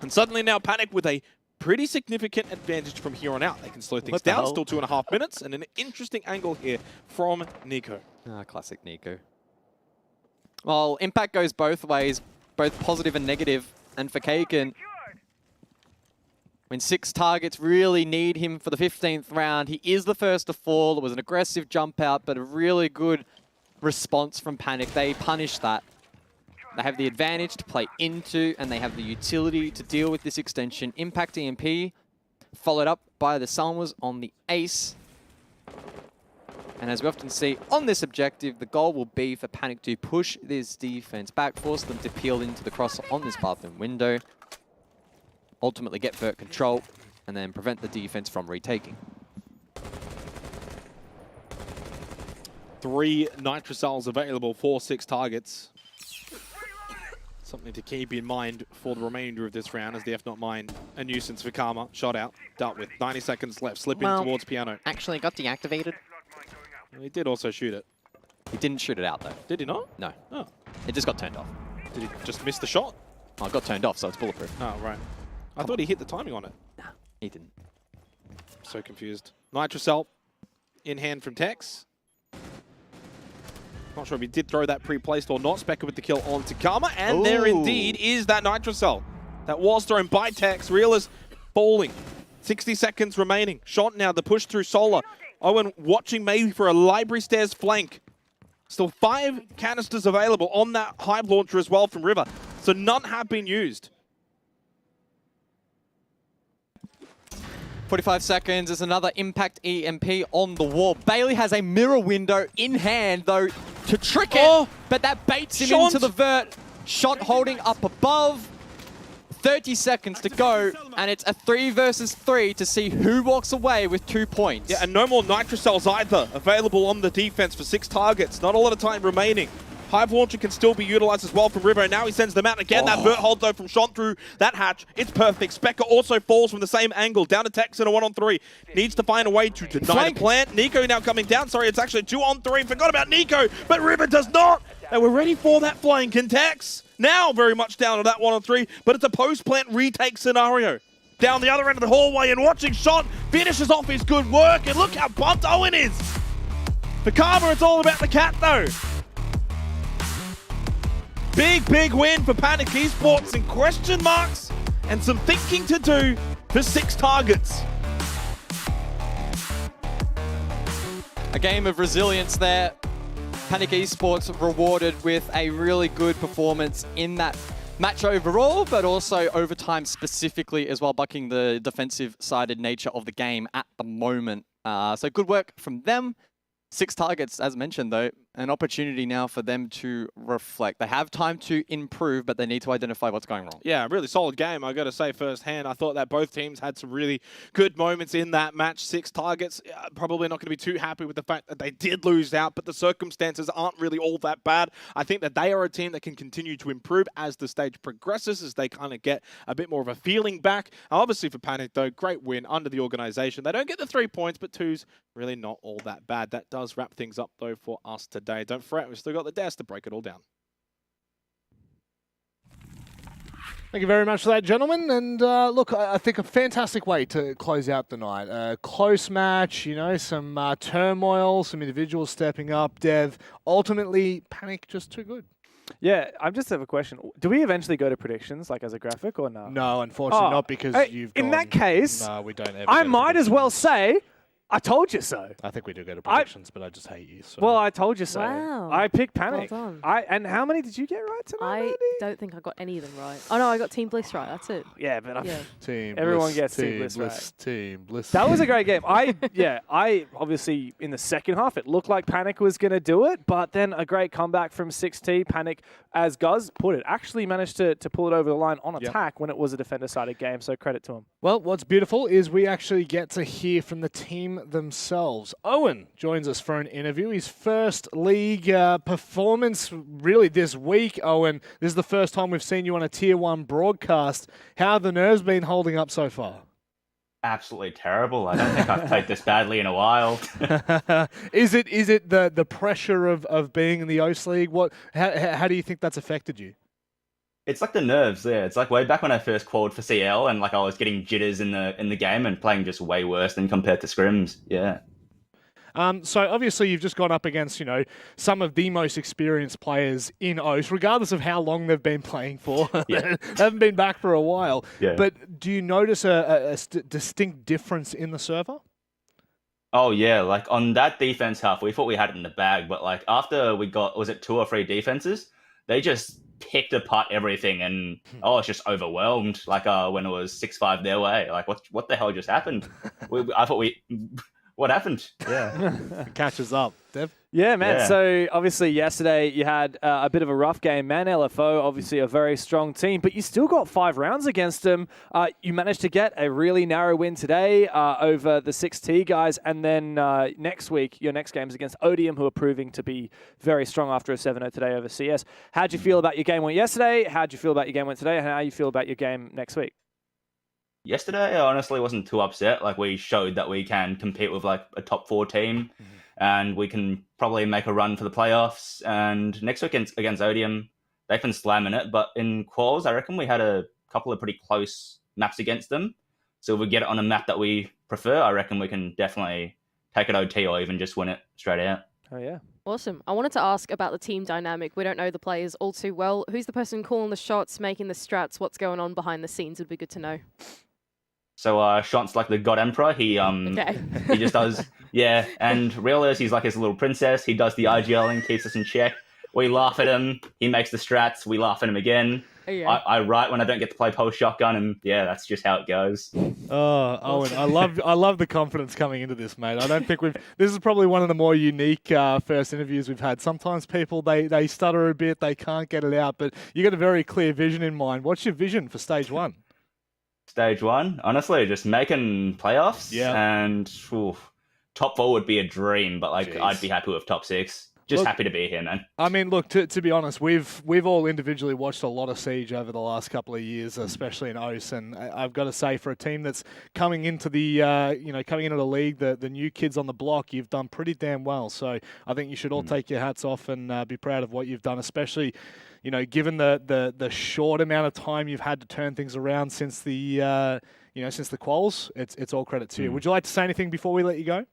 And suddenly now Panic with a pretty significant advantage from here on out. They can slow things down, still 2.5 minutes, and an interesting angle here from Nico. Classic Nico. Well, impact goes both ways, both positive and negative. And for Kaken, when 6 targets really need him for the 15th round, he is the first to fall. It was an aggressive jump out, but a really good response from Panic. They punished that. They have the advantage to play into, and they have the utility to deal with this extension. Impact EMP, followed up by the Salmas on the Ace. And as we often see on this objective, the goal will be for Panic to push this defense back, force them to peel into the cross on this bathroom window, ultimately get vert control, and then prevent the defense from retaking. 3 Nitrocells available for 6 targets. Something to keep in mind for the remainder of this round, as the F not mine, a nuisance for Karma, shot out, dealt with. 90 seconds left, slipping towards Piano. Actually got deactivated. He did also shoot it. He didn't shoot it out though. Did he not? No. Oh. It just got turned off. Did he just miss the shot? Oh, it got turned off, so it's bulletproof. Oh, right. I thought he hit the timing on it. Nah, he didn't. So confused. Nitrocell in hand from Tex. Not sure if he did throw that pre-placed or not. Specker with the kill on to Karma. And there indeed is that Nitrocell. That was thrown by Tex. Real is falling. 60 seconds remaining. Shot now, the push through Solar. Owen watching maybe for a library stairs flank. Still 5 canisters available on that Hive launcher as well from River. So none have been used. 45 seconds is another Impact EMP on the wall. Bailey has a mirror window in hand, though, to trick it, but that baits him into the vert. Shot holding up above. 30 seconds to go, and it's a 3 versus 3 to see who walks away with 2 points. Yeah, and no more Nitrocells either available on the defense for 6 targets. Not a lot of time remaining. Hive Launcher can still be utilized as well from River, and now he sends them out again. That vert hold, though, from Sean through that hatch. It's perfect. Specker also falls from the same angle. Down to Tex in a 1-on-3. Needs to find a way to deny the plant. Nico now coming down. Sorry, it's actually a 2-on-3. Forgot about Nico, but River does not. And we're ready for that flank. And Tex now very much down to that 1-on-3, but it's a post-plant retake scenario. Down the other end of the hallway, and watching Sean finishes off his good work. And look how pumped Owen is. For Karma, it's all about the cat, though. Big win for Panic Esports, and question marks and some thinking to do for 6 targets. A game of resilience there. Panic Esports rewarded with a really good performance in that match overall, but also overtime specifically as well, bucking the defensive-sided nature of the game at the moment. So good work from them. 6 targets, as mentioned, though. An opportunity now for them to reflect. They have time to improve, but they need to identify what's going wrong. Yeah, really solid game, I got to say firsthand. I thought that both teams had some really good moments in that match. 6 targets, probably not going to be too happy with the fact that they did lose out, but the circumstances aren't really all that bad. I think that they are a team that can continue to improve as the stage progresses, as they kind of get a bit more of a feeling back. Obviously for Panic, though, great win under the organization. They don't get the 3 points, but 2's really not all that bad. That does wrap things up, though, for us today. Don't fret, we've still got the desk to break it all down. Thank you very much for that, gentlemen. And look, I think a fantastic way to close out the night. A close match, you know, some turmoil, some individuals stepping up. Dev, ultimately, Panic just too good. Yeah, I just have a question. Do we eventually go to predictions, like as a graphic, or no? No, unfortunately not, because you've in gone, that case, no, we don't ever I might as well say, I told you so. I think we do go to predictions, but I just hate you. So. Well, I told you so. Wow. I picked Panic. Well done. And how many did you get right tonight? I don't think I got any of them right. Oh no, I got Team Bliss right. That's it. Yeah, but Team everyone Bliss, gets Team Team Bliss right. Team Bliss. That was a great game. I obviously in the second half it looked like Panic was going to do it, but then a great comeback from 6T. Panic, as Guz put it, actually managed to pull it over the line on attack when it was a defender-sided game. So credit to him. Well, what's beautiful is we actually get to hear from the team team themselves. Owen joins us for an interview. His first league performance really this week, Owen. This is the first time we've seen you on a Tier 1 broadcast. How have the nerves been holding up so far? Absolutely terrible. I don't think I've played this badly in a while. Is it the pressure of being in the OCE League? How do you think that's affected you? It's like the nerves there. It's like way back when I first qualified for CL and like I was getting jitters in the game and playing just way worse than compared to scrims. Yeah. So obviously you've just gone up against, some of the most experienced players in OCE, regardless of how long they've been playing for. Yeah. They haven't been back for a while. Yeah. But do you notice a distinct difference in the server? Oh yeah, like on that defense half, we thought we had it in the bag, but like after we got, was it 2 or 3 defenses? They just picked apart everything and it's just overwhelmed. Like when it was 6-5 their way. Like what the hell just happened? I thought what happened? Yeah. It catches up. Dev? Yeah, man. Yeah. So obviously yesterday you had a bit of a rough game. Man, LFO, obviously a very strong team, but you still got 5 rounds against them. You managed to get a really narrow win today over the 6T guys, and then next week, your next game is against Odium, who are proving to be very strong after a 7-0 today over CS. How'd you feel about your game went yesterday? How'd you feel about your game went today? And how you feel about your game next week? Yesterday, I honestly wasn't too upset. Like we showed that we can compete with like a top 4 team. And we can probably make a run for the playoffs. And next week against Odium, they've been slamming it. But in quals, I reckon we had a couple of pretty close maps against them. So if we get it on a map that we prefer, I reckon we can definitely take it OT or even just win it straight out. Oh, yeah. Awesome. I wanted to ask about the team dynamic. We don't know the players all too well. Who's the person calling the shots, making the strats? What's going on behind the scenes would be good to know. So Shant's like the God Emperor. He he just does, yeah. And Realers, he's like his little princess. He does the IGLing, keeps us in check. We laugh at him. He makes the strats. We laugh at him again. Yeah. I write when I don't get to play post shotgun, and yeah, that's just how it goes. Oh, Owen, I love the confidence coming into this, mate. I don't think this is probably one of the more unique first interviews we've had. Sometimes people, they stutter a bit, they can't get it out, but you got a very clear vision in mind. What's your vision for stage 1? Stage 1, honestly, just making playoffs. Yeah. And top 4 would be a dream, but like I'd be happy with top 6. Just happy to be here, man. I mean, look, to be honest, we've all individually watched a lot of Siege over the last couple of years, especially in OCE, and I've got to say, for a team that's coming into the league, the new kids on the block, you've done pretty damn well. So I think you should all take your hats off and be proud of what you've done, especially, given the short amount of time you've had to turn things around since the quals. It's all credit to you. Would you like to say anything before we let you go?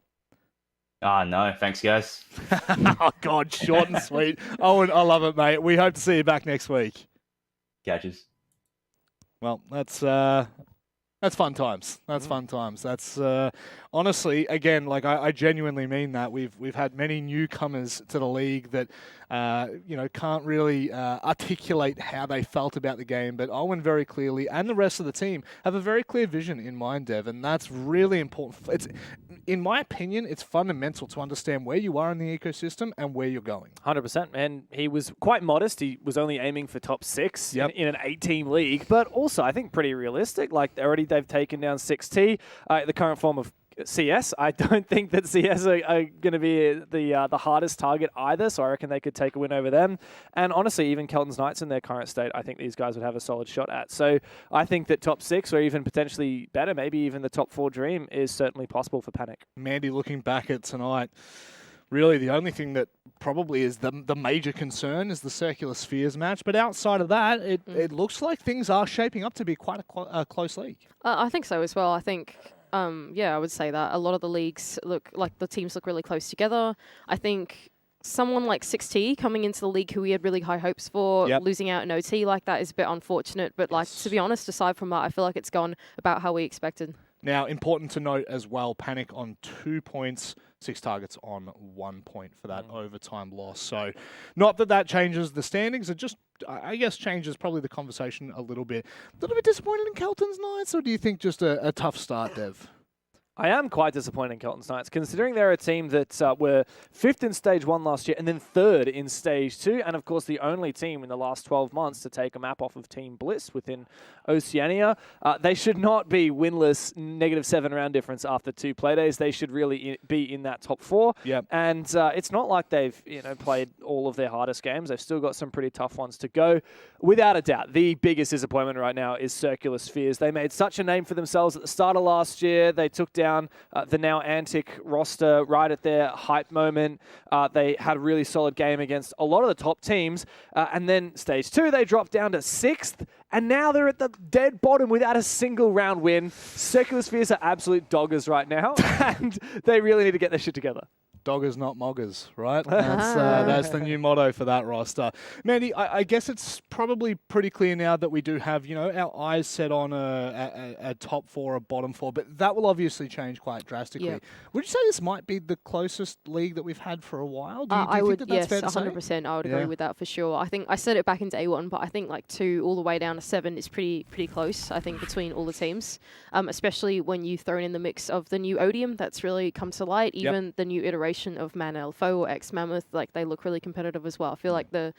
No, thanks, guys. Oh, God, short and sweet. Owen, I love it, mate. We hope to see you back next week. Catches. Well, that's fun times. That's fun times. That's honestly, again, like I genuinely mean that. We've had many newcomers to the league that can't really articulate how they felt about the game, but Owen very clearly and the rest of the team have a very clear vision in mind, Dev, and that's really important. It's, in my opinion, it's fundamental to understand where you are in the ecosystem and where you're going. 100%, and he was quite modest. He was only aiming for top 6 in an 8-team league, but also I think pretty realistic. Like already they've taken down 6T, the current form of CS. I don't think that CS are going to be the hardest target either, so I reckon they could take a win over them. And honestly, even Kelton's Knights in their current state, I think these guys would have a solid shot at. So I think that top 6 or even potentially better, maybe even the top 4 dream is certainly possible for Panic. Mandy, looking back at tonight, really the only thing that probably is the major concern is the Circular Spheres match. But outside of that, it looks like things are shaping up to be quite a close league. I think so as well. I think... I would say that a lot of the leagues look like the teams look really close together. I think someone like 6T coming into the league who we had really high hopes for, losing out in OT like that is a bit unfortunate. But like, to be honest, aside from that, I feel like it's gone about how we expected. Now, important to note as well, Panic on 2 points, 6 targets on 1 point for that overtime loss. So not that changes the standings. It just, I guess, changes probably the conversation a little bit. A little bit disappointed in Kelton's Knights, or do you think just a tough start, Dev? I am quite disappointed in Kelton's Knights, considering they're a team that were 5th in Stage 1 last year and then 3rd in Stage 2, and of course the only team in the last 12 months to take a map off of Team Bliss within Oceania. They should not be winless, -7 round difference after 2 play days. They should really be in that top 4. Yep. And it's not like they've played all of their hardest games. They've still got some pretty tough ones to go. Without a doubt, the biggest disappointment right now is Circular Spheres. They made such a name for themselves at the start of last year. They took down the now Antic roster right at their hype moment. They had a really solid game against a lot of the top teams. And then Stage 2, they dropped down to 6th. And now they're at the dead bottom without a single round win. Circular Spheres are absolute doggers right now. And they really need to get their shit together. Doggers, not moggers, right? That's the new motto for that roster. Mandy, I guess it's probably pretty clear now that we do have, our eyes set on a top 4, a bottom 4, but that will obviously change quite drastically. Yep. Would you say this might be the closest league that we've had for a while? Do you I think would, that that's yes, fair to 100%. say? I would agree with that for sure. I think I said it back into A1, but I think like 2 all the way down to 7 is pretty close, I think, between all the teams, especially when you throw in the mix of the new Odium that's really come to light, even the new iteration of Man Foe or ex-Mammoth, like they look really competitive as well. I feel like the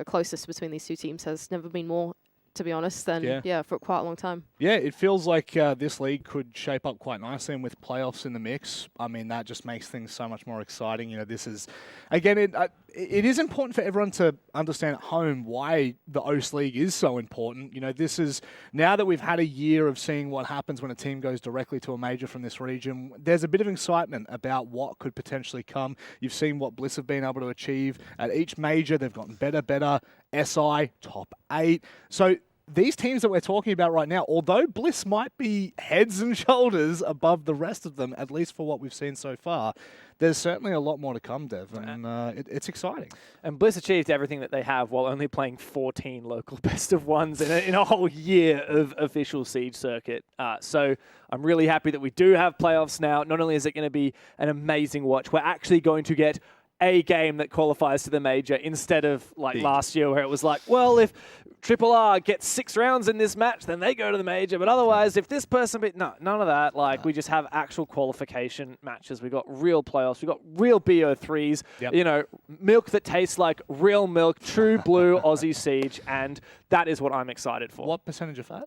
closest between these 2 teams has never been more, to be honest, than for quite a long time. Yeah, it feels like this league could shape up quite nicely, and with playoffs in the mix, I mean, that just makes things so much more exciting. This is, again, it is important for everyone to understand at home why the OCE League is so important. This is, now that we've had a year of seeing what happens when a team goes directly to a major from this region, there's a bit of excitement about what could potentially come. You've seen what Bliss have been able to achieve at each major. They've gotten better. SI, top 8. So these teams that we're talking about right now, although Bliss might be heads and shoulders above the rest of them, at least for what we've seen so far, there's certainly a lot more to come, Dev, and it's exciting. And Bliss achieved everything that they have while only playing 14 local best of ones in a whole year of official Siege circuit. So I'm really happy that we do have playoffs now. Not only is it going to be an amazing watch, we're actually going to get a game that qualifies to the major instead of like last year where it was like, well, if Triple R gets 6 rounds in this match, then they go to the major. But otherwise, if this person no, none of that. Like, we just have actual qualification matches. We've got real playoffs. We've got real BO3s. Yep. Milk that tastes like real milk, true blue Aussie Siege. And that is what I'm excited for. What percentage of fat?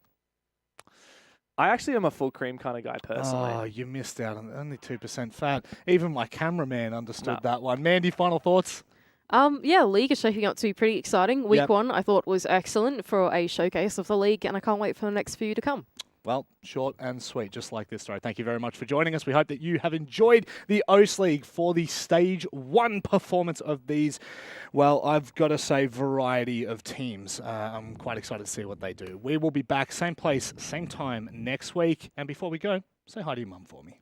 I actually am a full cream kind of guy personally. Oh, you missed out on only 2% fat. Even my cameraman understood that one. Mandy, final thoughts? League is shaping up to be pretty exciting. Week 1, I thought, was excellent for a showcase of the league, and I can't wait for the next few to come. Well, short and sweet, just like this story. Thank you very much for joining us. We hope that you have enjoyed the OCE League for the Stage 1 performance of these, well, I've got to say, variety of teams. I'm quite excited to see what they do. We will be back, same place, same time next week. And before we go, say hi to your mum for me.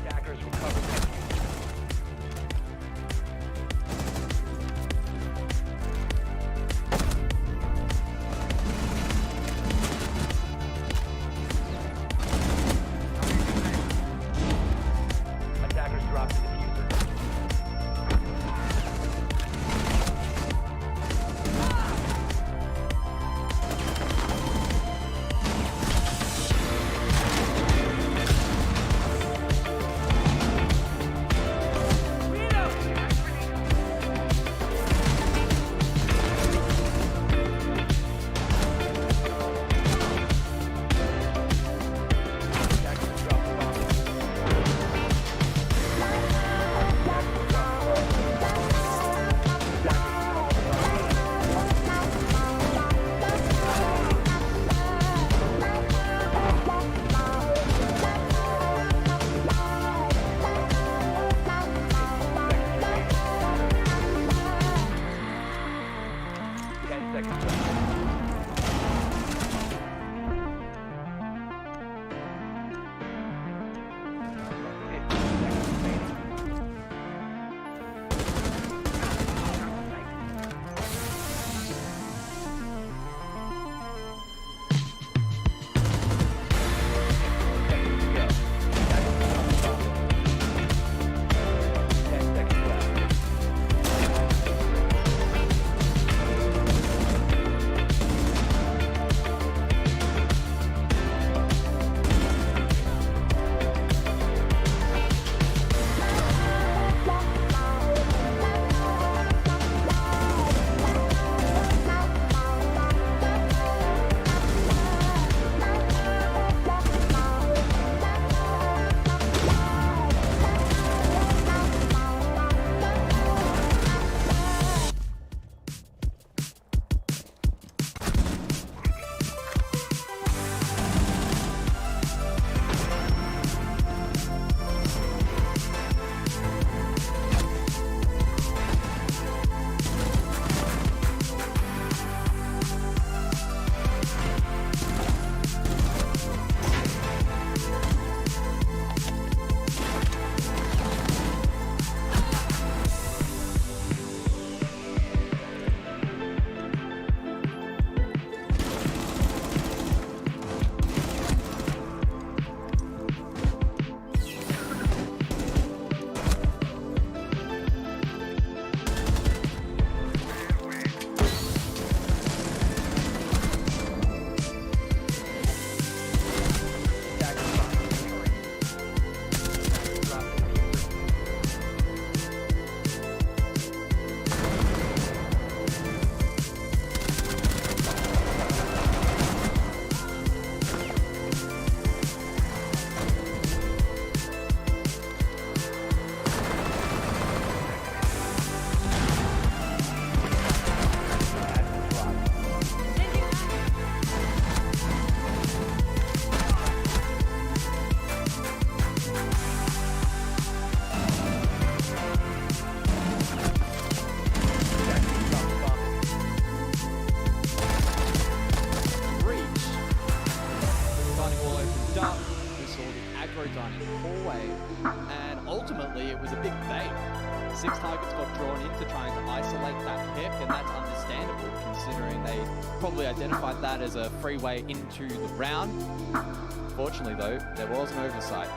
Attackers recover. Attackers drop the diffuser. throw dining hallway, and ultimately it was a big bait. 6 targets got drawn into trying to isolate that pick, and that's understandable considering they probably identified that as a free way into the round. Fortunately though, there was an oversight.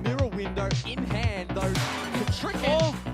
Mirror window in hand, though, to trick it.